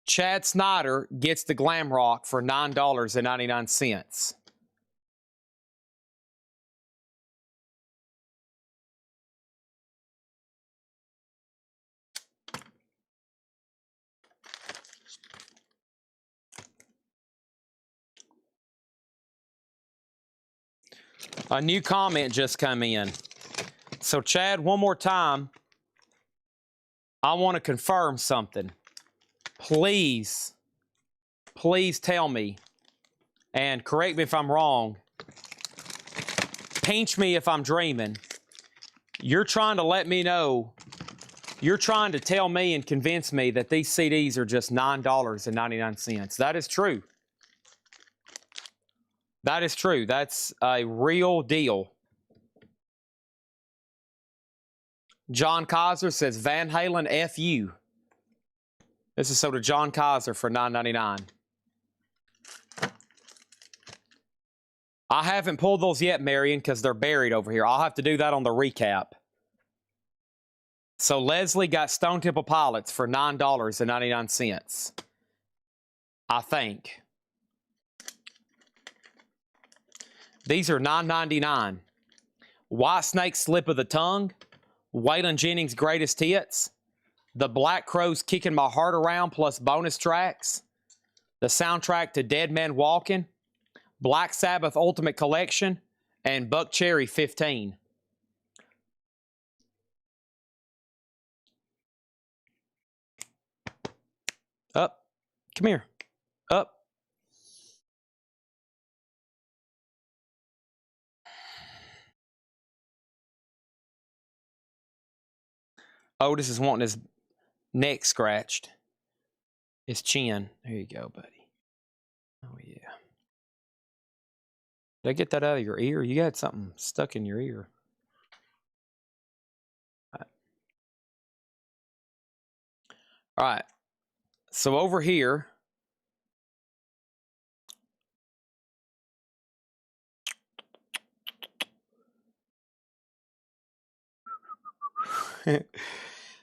Chad Snyder gets the Glam Rock for $9.99. A new comment just come in. So, Chad, one more time, I want to confirm something. Please tell me, and correct me if I'm wrong, pinch me if I'm dreaming. You're trying to let me know, you're trying to tell me and convince me that these CDs are just $9.99. That is true. That is true. That's a real deal. John Kaiser says Van Halen FU. This is sold to John Kaiser for $9.99. I haven't pulled those yet, Marion, because they're buried over here. I'll have to do that on the recap. So Leslie got Stone Temple Pilots for $9.99. I think. These are $9.99. Whitesnake Slip of the Tongue. Waylon Jennings' Greatest Hits. The Black Crowes Kicking My Heart Around plus bonus tracks. The soundtrack to Dead Man Walking. Black Sabbath Ultimate Collection. And Buck Cherry 15. Up. Come here. Up. Otis is wanting his neck scratched. His chin. There you go, buddy. Oh, yeah. Did I get that out of your ear? You got something stuck in your ear. All right. So over here,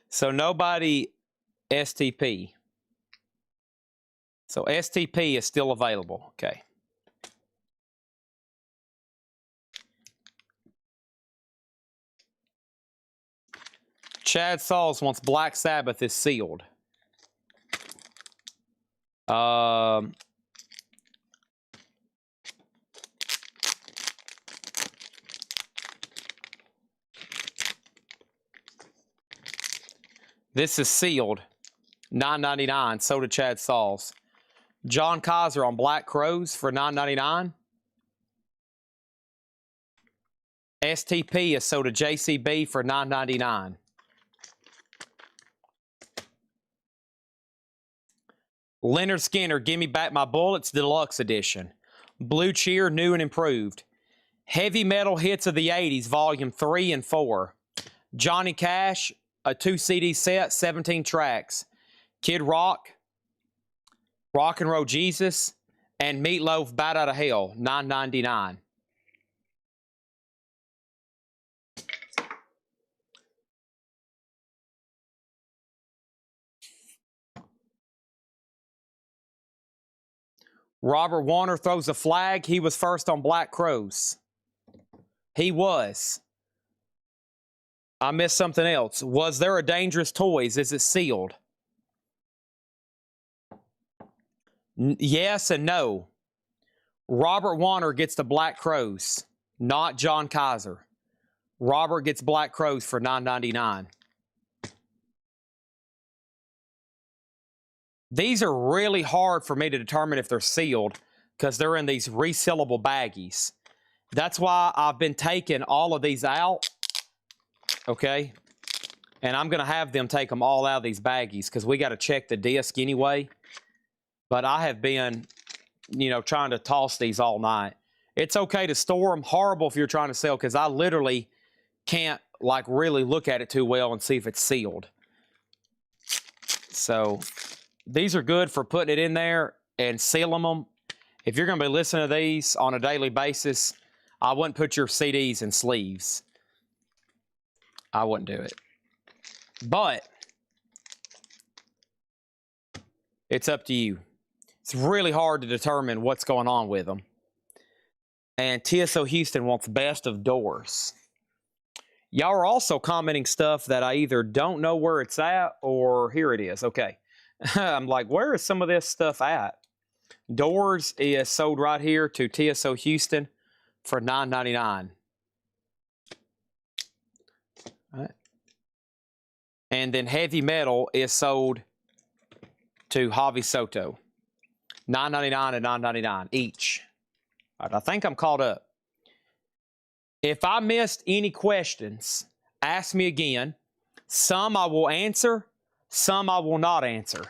So nobody STP. So STP is still available. Okay. Chad Sauls wants Black Sabbath is sealed. This is sealed. $9.99. So did Chad Sauls. John Kaiser on Black Crows for $9.99. STP is sold to JCB for $9.99. Leonard Skinner, Give Me Back My Bullets Deluxe Edition. Blue Cheer, new and improved. Heavy Metal Hits of the 80s, Volume 3 and 4. Johnny Cash, a 2 CD set, 17 tracks. Kid Rock, Rock and Roll Jesus, and Meatloaf, Bat Out of Hell, $9.99. Robert Warner throws a flag. He was first on Black Crows. He was. I missed something else. Was there a Dangerous Toys? Is it sealed? Yes and no. Robert Warner gets the Black Crows, not John Kaiser. Robert gets Black Crows for $9.99. These are really hard for me to determine if they're sealed because they're in these resealable baggies. That's why I've been taking all of these out, okay? And I'm going to have them take them all out of these baggies because we got to check the disc anyway. But I have been, you know, trying to toss these all night. It's okay to store them. Horrible if you're trying to sell because I literally can't, like, really look at it too well and see if it's sealed. So these are good for putting it in there and sealing them. If you're going to be listening to these on a daily basis, I wouldn't put your CDs in sleeves. I wouldn't do it. But it's up to you. It's really hard to determine what's going on with them. And TSO Houston wants Best of Doors. Y'all are also commenting stuff that I either don't know where it's at or here it is. Okay. I'm like, where is some of this stuff at? Doors is sold right here to TSO Houston for $9.99. All right. And then Heavy Metal is sold to Javi Soto. $9.99 and $9.99 each. All right, I think I'm caught up. If I missed any questions, ask me again. Some I will answer, some I will not answer.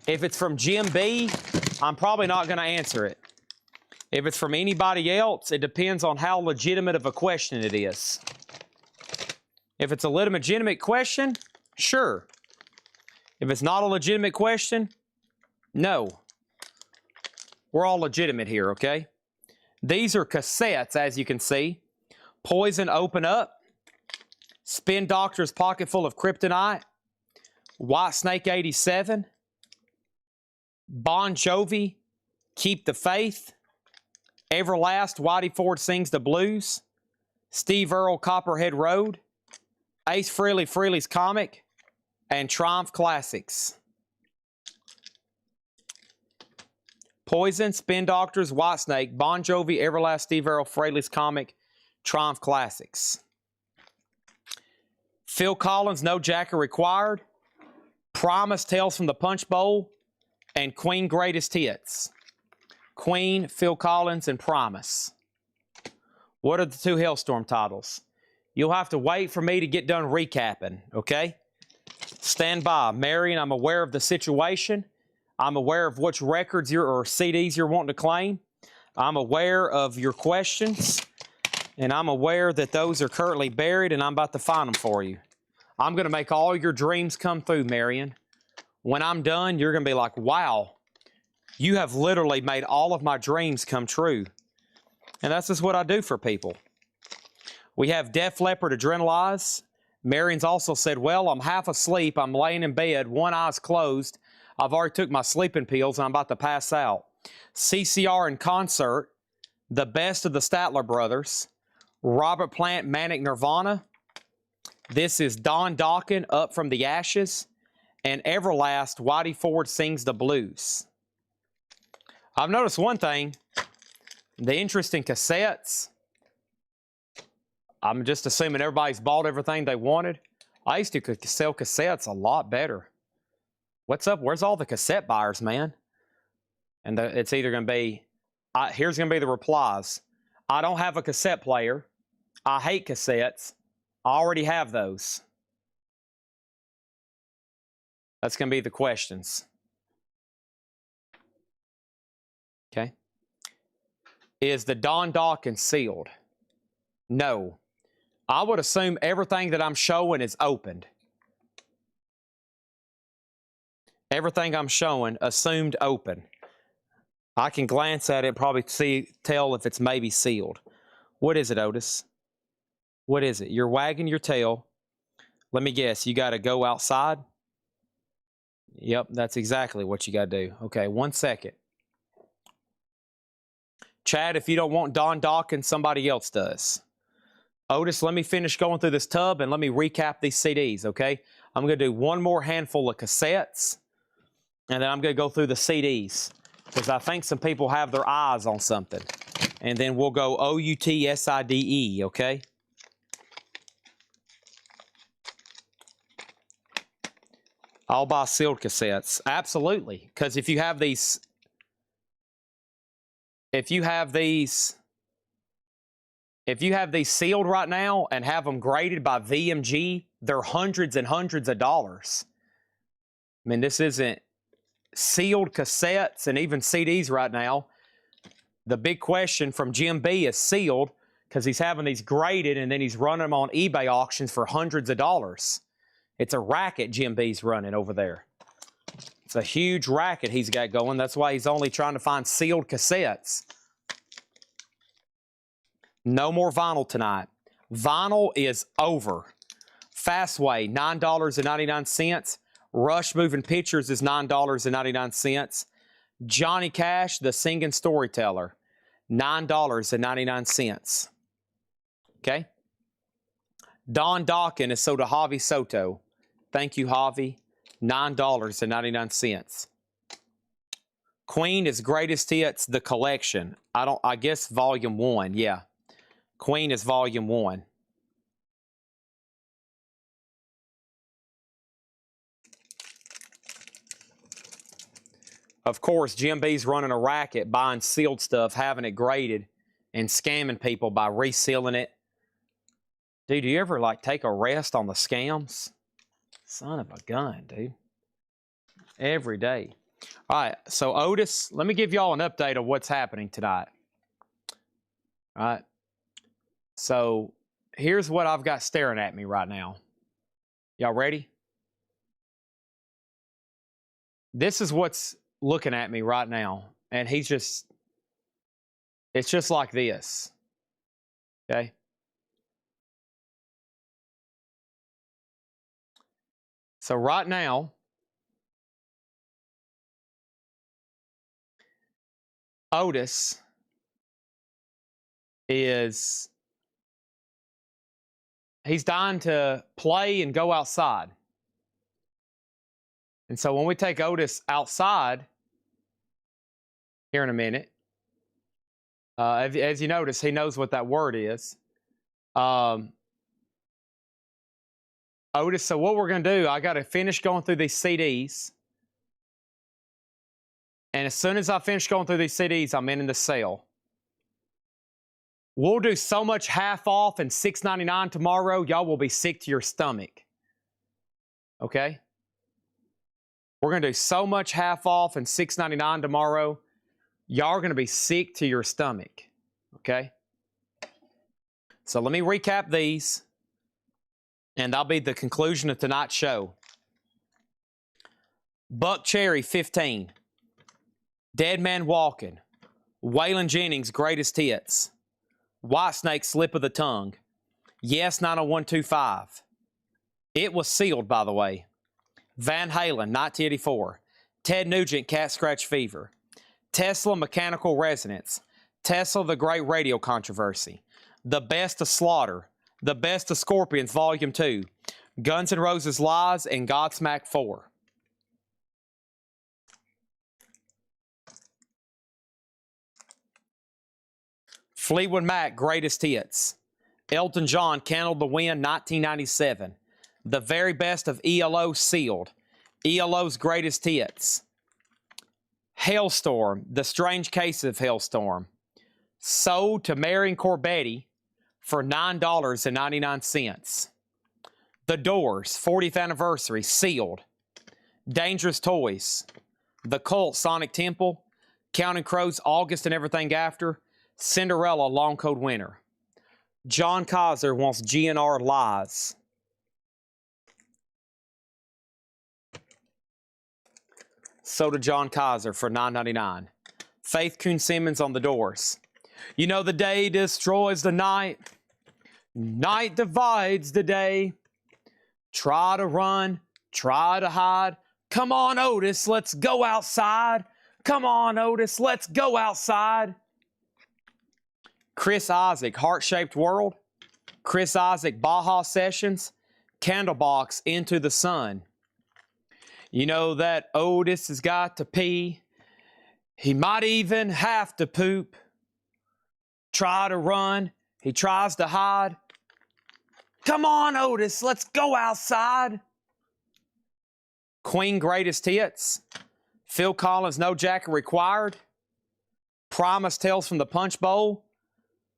If it's from Jim B, I'm probably not going to answer it. If it's from anybody else, it depends on how legitimate of a question it is. If it's a legitimate question, sure. If it's not a legitimate question, no. We're all legitimate here, okay? These are cassettes, as you can see. Poison Open Up. Spin Doctor's Pocket Full of Kryptonite. White Snake 87. Bon Jovi, Keep the Faith. Everlast, Whitey Ford Sings the Blues. Steve Earle, Copperhead Road. Ace Frehley's Comic. And Triumph Classics. Poison, Spin Doctors, Whitesnake, Bon Jovi, Everlast, Steve Earle, Frehley's Comic, Triumph Classics. Phil Collins, No Jacket Required. Promise, Tales from the Punch Bowl. And Queen Greatest Hits. Queen, Phil Collins, and Promise. What are the two Hailstorm titles? You'll have to wait for me to get done recapping, okay? Stand by. Marion, I'm aware of the situation. I'm aware of which records or CDs you're wanting to claim. I'm aware of your questions. And I'm aware that those are currently buried, and I'm about to find them for you. I'm going to make all your dreams come through, Marion. When I'm done, you're going to be like, wow, you have literally made all of my dreams come true. And that's just what I do for people. We have Def Leppard Adrenalize, Marion's also said, well, I'm half asleep. I'm laying in bed. One eye's closed. I've already took my sleeping pills and I'm about to pass out. CCR in concert, the best of the Statler brothers. Robert Plant, Manic Nirvana. This is Don Dokken, Up from the Ashes. And Everlast, Whitey Ford Sings the Blues. I've noticed one thing. The interest in cassettes. I'm just assuming everybody's bought everything they wanted. I used to sell cassettes a lot better. What's up? Where's all the cassette buyers, man? And it's either going to be, here's going to be the replies. I don't have a cassette player. I hate cassettes. I already have those. That's going to be the questions. Okay. Is the Don Dokken sealed? No. I would assume everything that I'm showing is opened. Everything I'm showing, assumed open. I can glance at it and probably tell if it's maybe sealed. What is it, Otis? What is it? You're wagging your tail. Let me guess, you got to go outside? Yep, that's exactly what you got to do. Okay, 1 second. Chad, if you don't want Don Dokken, somebody else does. Otis, let me finish going through this tub and let me recap these CDs, okay? I'm going to do one more handful of cassettes, and then I'm going to go through the CDs because I think some people have their eyes on something. And then we'll go OUTSIDE, okay? I'll buy sealed cassettes. Absolutely. Because if you have these sealed right now and have them graded by VMG, they're hundreds and hundreds of dollars. I mean, this isn't sealed cassettes and even CDs right now. The big question from Jim B is sealed because he's having these graded and then he's running them on eBay auctions for hundreds of dollars. It's a racket Jim B's running over there. It's a huge racket he's got going. That's why he's only trying to find sealed cassettes. No more vinyl tonight. Vinyl is over. Fastway, $9.99. Rush Moving Pictures is $9.99. Johnny Cash, The Singing Storyteller, $9.99. Okay? Don Dokken is sold to Javi Soto. Thank you, Javi. $9.99. Queen is Greatest Hits, The Collection. I guess Volume 1, yeah. Queen is Volume 1. Of course, Jim B's running a racket, buying sealed stuff, having it graded, and scamming people by resealing it. Dude, do you ever, take a rest on the scams? Son of a gun, dude. Every day. All right, so Otis, let me give y'all an update of what's happening tonight. All right. So here's what I've got staring at me right now. Y'all ready? This is what's looking at me right now. And it's just like this. Okay? So right now, Otis he's dying to play and go outside. And so when we take Otis outside here in a minute, as you notice, he knows what that word is. Otis, so what we're going to do, I got to finish going through these CDs. And as soon as I finish going through these CDs, I'm in the sale. We'll do so much half off and $6.99 tomorrow, y'all will be sick to your stomach. Okay? We're going to do so much half off and $6.99 tomorrow, y'all are going to be sick to your stomach. Okay? So let me recap these, and that'll be the conclusion of tonight's show. Buck Cherry, 15. Dead Man Walking. Waylon Jennings, Greatest Hits. Whitesnake, Slip of the Tongue. Yes, 90125. It was sealed, by the way. Van Halen, 1984. Ted Nugent, Cat Scratch Fever. Tesla, Mechanical Resonance. Tesla, The Great Radio Controversy. The Best of Slaughter. The Best of Scorpions, Volume 2. Guns N' Roses Lies, and Godsmack 4. Fleetwood Mac, Greatest Hits. Elton John, Candle in the Wind, 1997. The Very Best of ELO, Sealed. ELO's Greatest Hits. Hailstorm, The Strange Case of Hailstorm. Sold to Marion Corbetti for $9.99. The Doors, 40th Anniversary, Sealed. Dangerous Toys. The Cult, Sonic Temple. Counting Crows, August and Everything After. Cinderella, Long Cold Winter. John Kaiser wants GNR Lies. So did John Kaiser for $9.99. Faith Coon Simmons on The Doors. You know the day destroys the night. Night divides the day. Try to run, try to hide. Come on, Otis, let's go outside. Come on, Otis, let's go outside. Chris Isaak, Heart-Shaped World. Chris Isaak, Baja Sessions. Candlebox, Into the Sun. You know that Otis has got to pee. He might even have to poop. Try to run, he tries to hide. Come on, Otis, let's go outside. Queen Greatest Hits. Phil Collins, No Jacket Required. Promise, Tales from the Punch Bowl.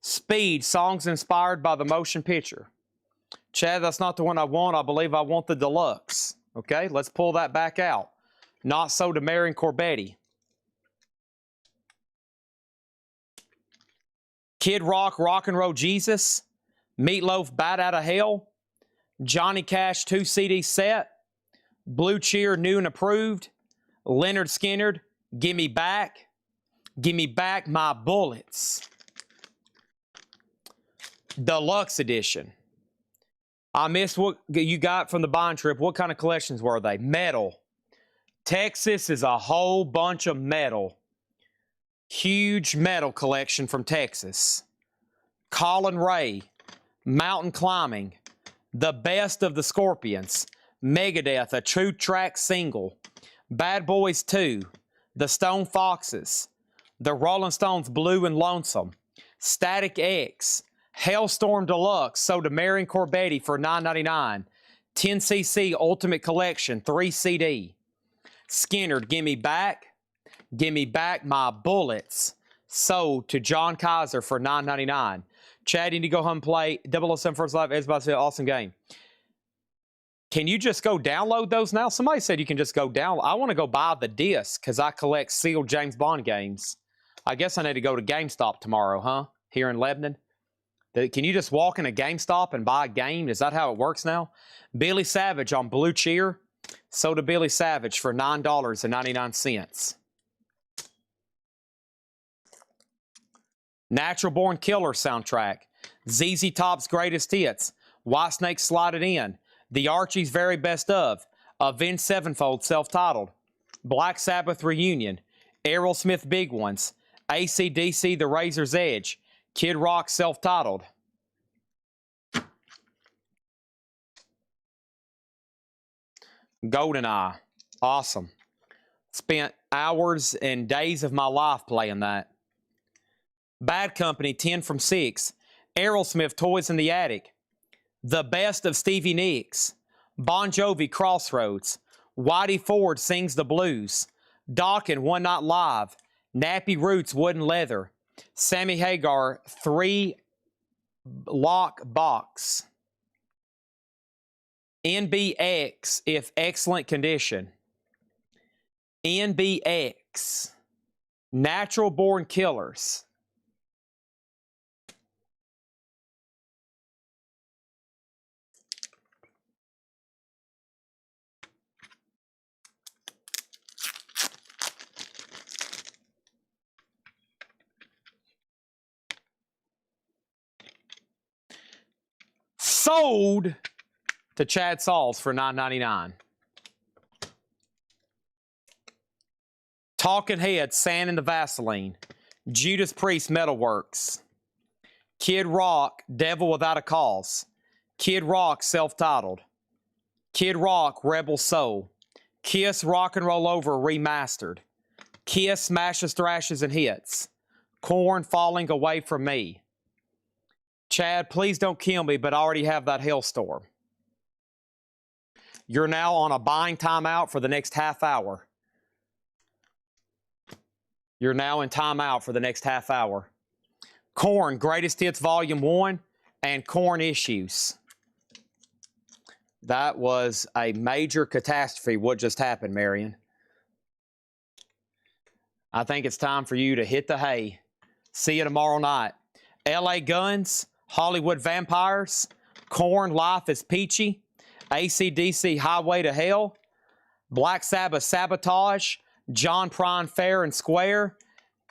Speed, songs inspired by the motion picture. Chad, that's not the one I want. I believe I want the deluxe. Okay, let's pull that back out. Not So to Marion Corbetti. Kid Rock, Rock and Roll Jesus. Meatloaf, Bat Out of Hell. Johnny Cash, 2 CD set. Blue Cheer, New and Approved. Leonard Skinner, Gimme Back. Gimme Back My Bullets. Deluxe Edition. I missed what you got from the Bond trip. What kind of collections were they? Metal. Texas is a whole bunch of metal. Huge metal collection from Texas. Colin Ray. Mountain Climbing. The Best of the Scorpions. Megadeth, a true track single. Bad Boys 2. The Stone Foxes. The Rolling Stones, Blue and Lonesome. Static X. Hailstorm Deluxe, sold to Marion Corbetti for $9.99. 10cc Ultimate Collection, 3 CD. Skinner, Gimme Back. Gimme Back My Bullets, sold to John Kaiser for $9.99. Chad, you need to go home and play 007 First Life. Everybody said, awesome game. Can you just go download those now? Somebody said you can just go download. I want to go buy the disc because I collect sealed James Bond games. I guess I need to go to GameStop tomorrow, huh? Here in Lebanon. Can you just walk in a GameStop and buy a game? Is that how it works now? Billy Savage on Blue Cheer. Sold to Billy Savage for $9.99. Natural Born Killer soundtrack. ZZ Top's Greatest Hits. Whitesnake Slide It In. The Archies' Very Best Of. Avenged Sevenfold self-titled. Black Sabbath Reunion. Aerosmith Big Ones. AC/DC The Razor's Edge. Kid Rock self-titled. GoldenEye. Awesome. Spent hours and days of my life playing that. Bad Company, 10 from 6. Aerosmith, Toys in the Attic. The Best of Stevie Nicks. Bon Jovi, Crossroads. Whitey Ford Sings the Blues. Dawkins, One Night Live. Nappy Roots, Wooden Leather. Sammy Hagar, 3 Lock Box. NBX, If Excellent Condition. NBX. Natural Born Killers. Sold to Chad Sauls for $9.99. Talking Head, Sand and the Vaseline. Judas Priest, Metalworks. Kid Rock, Devil Without a Cause. Kid Rock, Self-Titled. Kid Rock, Rebel Soul. Kiss, Rock and Roll Over, Remastered. Kiss, Smashes, Thrashes, and Hits. Korn, Falling Away From Me. Chad, please don't kill me, but I already have that Hellstorm. You're now on a buying timeout for the next half hour. You're now in timeout for the next half hour. Korn, Greatest Hits Volume 1 and Korn Issues. That was a major catastrophe, what just happened, Marion. I think it's time for you to hit the hay. See you tomorrow night. LA Guns, Hollywood Vampires, Korn, Life is Peachy, AC/DC, Highway to Hell, Black Sabbath, Sabotage, John Prine, Fair and Square,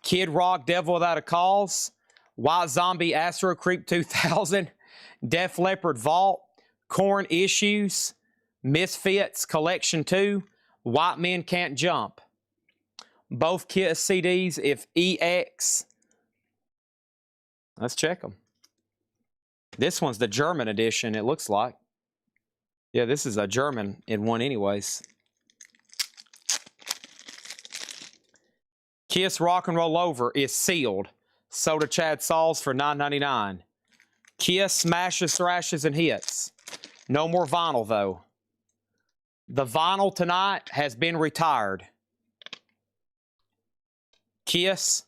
Kid Rock, Devil Without a Cause, White Zombie, Astro Creep 2000, Def Leppard, Vault, Korn Issues, Misfits, Collection 2, White Men Can't Jump. Both Kiss CDs, if EX. Let's check them. This one's the German edition, it looks like. Yeah, this is a German in one anyways. Kiss Rock and Roll Over is sealed. Sold to Chad Sauls for $9.99. Kiss Smashes, Thrashes, and Hits. No more vinyl, though. The vinyl tonight has been retired. Kiss,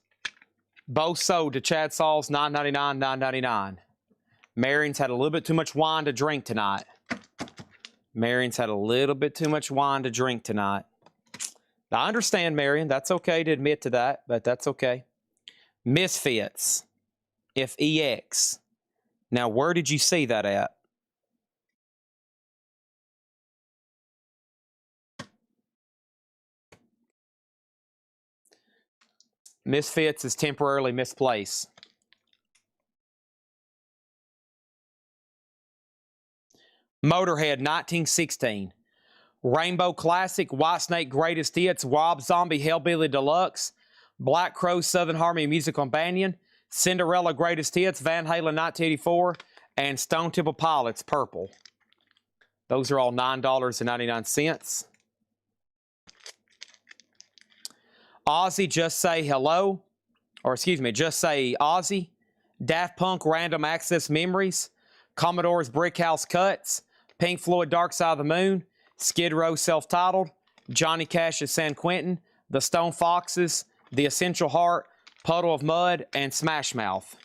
both sold to Chad Sauls, $9.99, $9.99. Marion's had a little bit too much wine to drink tonight. Marion's had a little bit too much wine to drink tonight. I understand, Marion. That's okay to admit to that, but that's okay. Misfits, if EX. Now, where did you see that at? Misfits is temporarily misplaced. Motorhead, 1916. Rainbow Classic, Whitesnake Greatest Hits, Rob Zombie Hellbilly Deluxe, Black Crow Southern Harmony Music Companion, Cinderella Greatest Hits, Van Halen 1984, and Stone Temple Pilots Purple. Those are all $9.99. Ozzy, Just Say Hello, or excuse me, Just Say Ozzy, Daft Punk Random Access Memories, Commodore's Brickhouse Cuts, Pink Floyd Dark Side of the Moon, Skid Row Self-Titled, Johnny Cash's San Quentin, The Stone Foxes, The Essential Heart, Puddle of Mud, and Smash Mouth.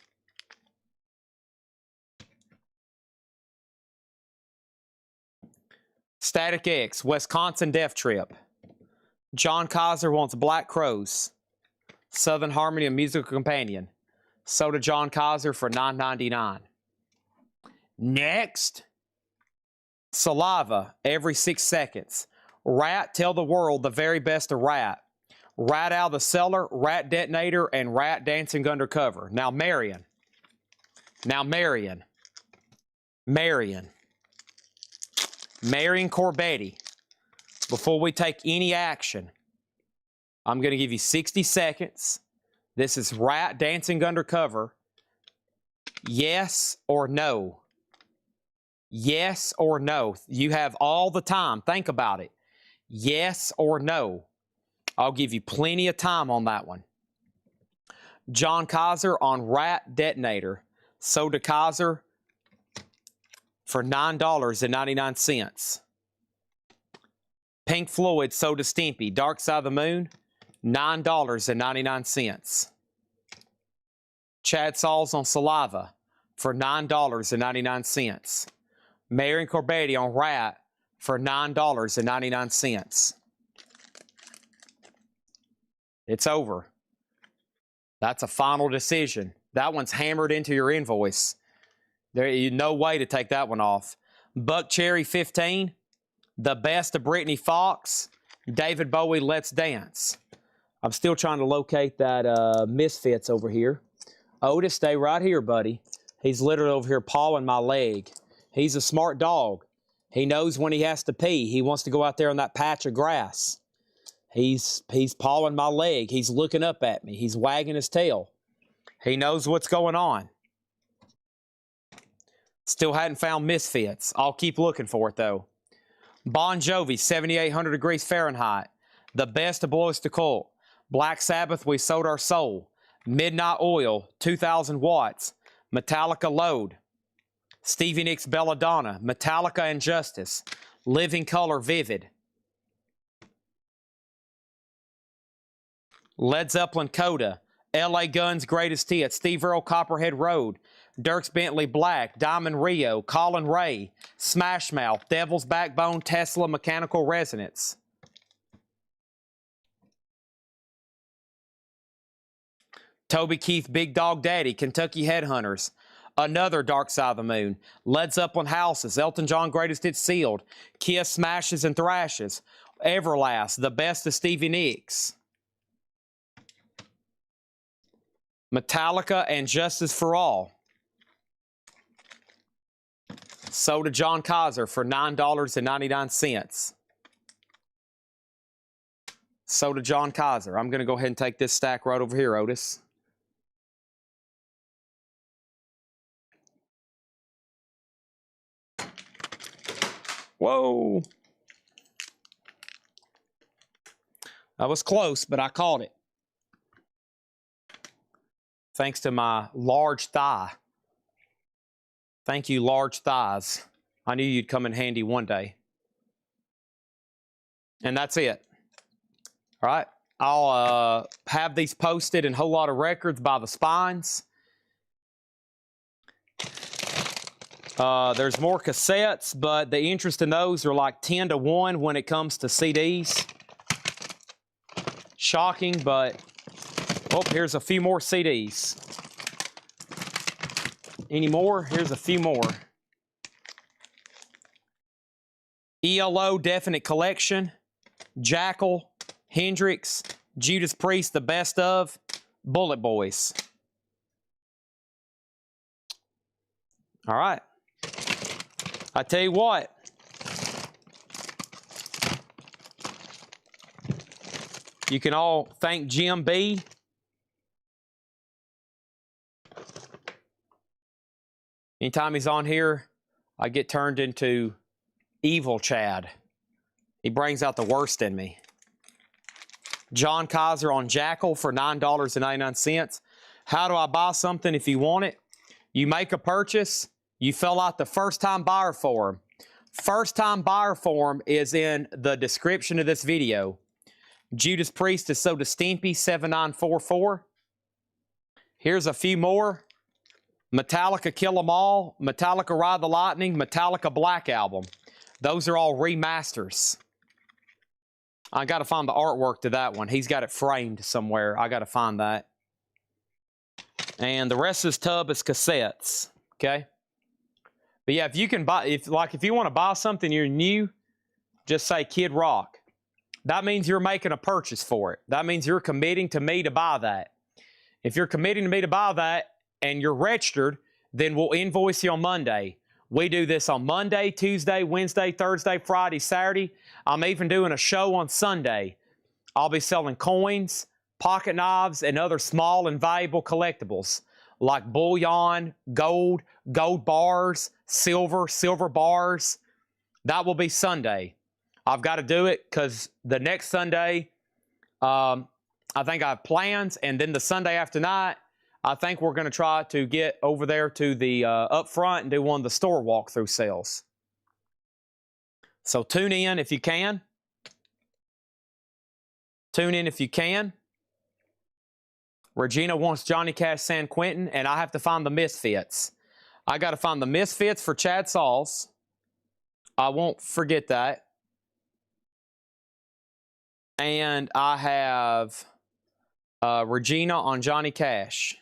Static X, Wisconsin Death Trip. John Kaiser wants Black Crows, Southern Harmony and Musical Companion. Sold to John Kaiser for $9.99. Next, Saliva, Every 6 Seconds. Rat, Tell the World the Very Best of Rat. Rat Out of the Cellar, Rat Detonator, and Rat Dancing Undercover. Now, Marion. Marion Corbetti. Before we take any action, I'm going to give you 60 seconds. This is Rat Dancing Undercover. Yes or no? Yes or no? You have all the time. Think about it. Yes or no? I'll give you plenty of time on that one. John Kaiser on Rat Detonator. Sold to Kaiser for $9.99. Pink Floyd, sold to Stimpy. Dark Side of the Moon, $9.99. Chad Sauls on Saliva for $9.99. Marion Corbetti on Rat for $9.99. It's over. That's a final decision. That one's hammered into your invoice. There is no way to take that one off. Buck Cherry 15. The Best of Brittany Fox, David Bowie, Let's Dance. I'm still trying to locate that Misfits over here. Otis, stay right here, buddy. He's literally over here pawing my leg. He's a smart dog. He knows when he has to pee. He wants to go out there on that patch of grass. He's pawing my leg. He's looking up at me. He's wagging his tail. He knows what's going on. Still hadn't found Misfits. I'll keep looking for it, though. Bon Jovi, 7,800 degrees Fahrenheit. The Best of Blow Us to Cult. Black Sabbath, We Sold Our Soul. Midnight Oil, 2,000 watts. Metallica, Load. Stevie Nicks, Belladonna. Metallica, Injustice. Living Color, Vivid. Led Zeppelin, Coda. L.A. Guns, Greatest Hits. Steve Earle, Copperhead Road. Dierks Bentley, Black. Diamond Rio. Colin Ray. Smash Mouth. Devil's Backbone, Tesla, Mechanical Resonance. Toby Keith, Big Dog Daddy. Kentucky Headhunters. Another Dark Side of the Moon. Led Zeppelin, Houses. Elton John, Greatest Hits, Sealed. Kiss, Smashes and Thrashes. Everlast, The Best of Stevie Nicks. Metallica and Justice for All. Sold to John Kaiser for $9.99. Sold to John Kaiser. I'm going to go ahead and take this stack right over here, Otis. Whoa. I was close, but I caught it. Thanks to my large thigh. Thank you, large thighs. I knew you'd come in handy one day. And that's it. All right. I'll have these posted in Whole Lot of Records by the spines. There's more cassettes, but the interest in those are like 10 to 1 when it comes to CDs. Shocking, but oh, here's a few more CDs. Any more? Here's a few more. ELO Definite Collection, Jackal, Hendrix, Judas Priest, The Best Of, Bullet Boys. All right. I tell you what. You can all thank Jim B. Anytime he's on here, I get turned into evil Chad. He brings out the worst in me. John Kaiser on Jackal for $9.99. How do I buy something if you want it? You make a purchase, you fill out the first-time buyer form. First-time buyer form is in the description of this video. Judas Priest is sold to Stimpy, 7944. Here's a few more. Metallica Kill 'Em All, Metallica Ride the Lightning, Metallica Black Album. Those are all remasters. I got to find the artwork to that one. He's got it framed somewhere. I got to find that. And the rest of this tub is cassettes. Okay? But yeah, if you can buy, if you want to buy something you're new, just say Kid Rock. That means you're making a purchase for it. That means you're committing to me to buy that. If you're committing to me to buy that and you're registered, then we'll invoice you on Monday. We do this on Monday, Tuesday, Wednesday, Thursday, Friday, Saturday. I'm even doing a show on Sunday. I'll be selling coins, pocket knives, and other small and valuable collectibles like bullion, gold, gold bars, silver, silver bars. That will be Sunday. I've got to do it because the next Sunday, I think I have plans, and then the Sunday after night, I think we're going to try to get over there to the up front and do one of the store walkthrough sales. So tune in if you can. Tune in if you can. Regina wants Johnny Cash San Quentin, and I have to find the Misfits. I got to find the Misfits for Chad Sauls. I won't forget that. And I have Regina on Johnny Cash.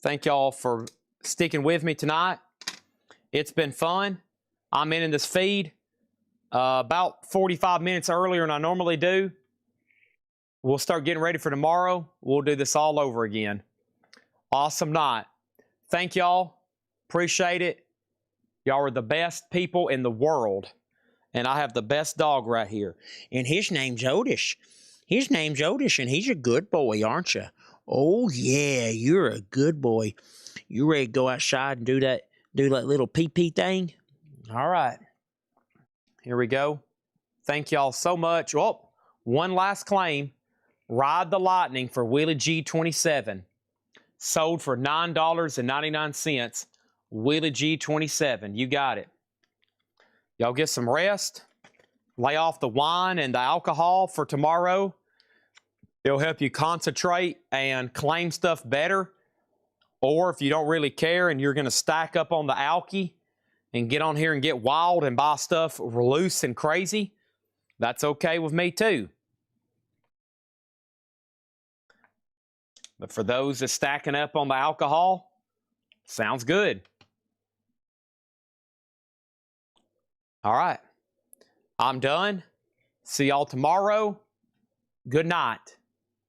Thank y'all for sticking with me tonight. It's been fun. I'm in this feed about 45 minutes earlier than I normally do. We'll start getting ready for tomorrow. We'll do this all over again. Awesome night. Thank y'all. Appreciate it. Y'all are the best people in the world. And I have the best dog right here. And his name's Otis. His name's Otis, and he's a good boy, aren't you? Oh, yeah, you're a good boy. You ready to go outside and do that little pee-pee thing? All right. Here we go. Thank y'all so much. Oh, one last claim. Ride the Lightning for Willie G27. Sold for $9.99. Willie G27. You got it. Y'all get some rest. Lay off the wine and the alcohol for tomorrow. It'll help you concentrate and claim stuff better. Or if you don't really care and you're going to stack up on the alky and get on here and get wild and buy stuff loose and crazy, that's okay with me too. But for those that's stacking up on the alcohol, sounds good. All right. I'm done. See y'all tomorrow. Good night.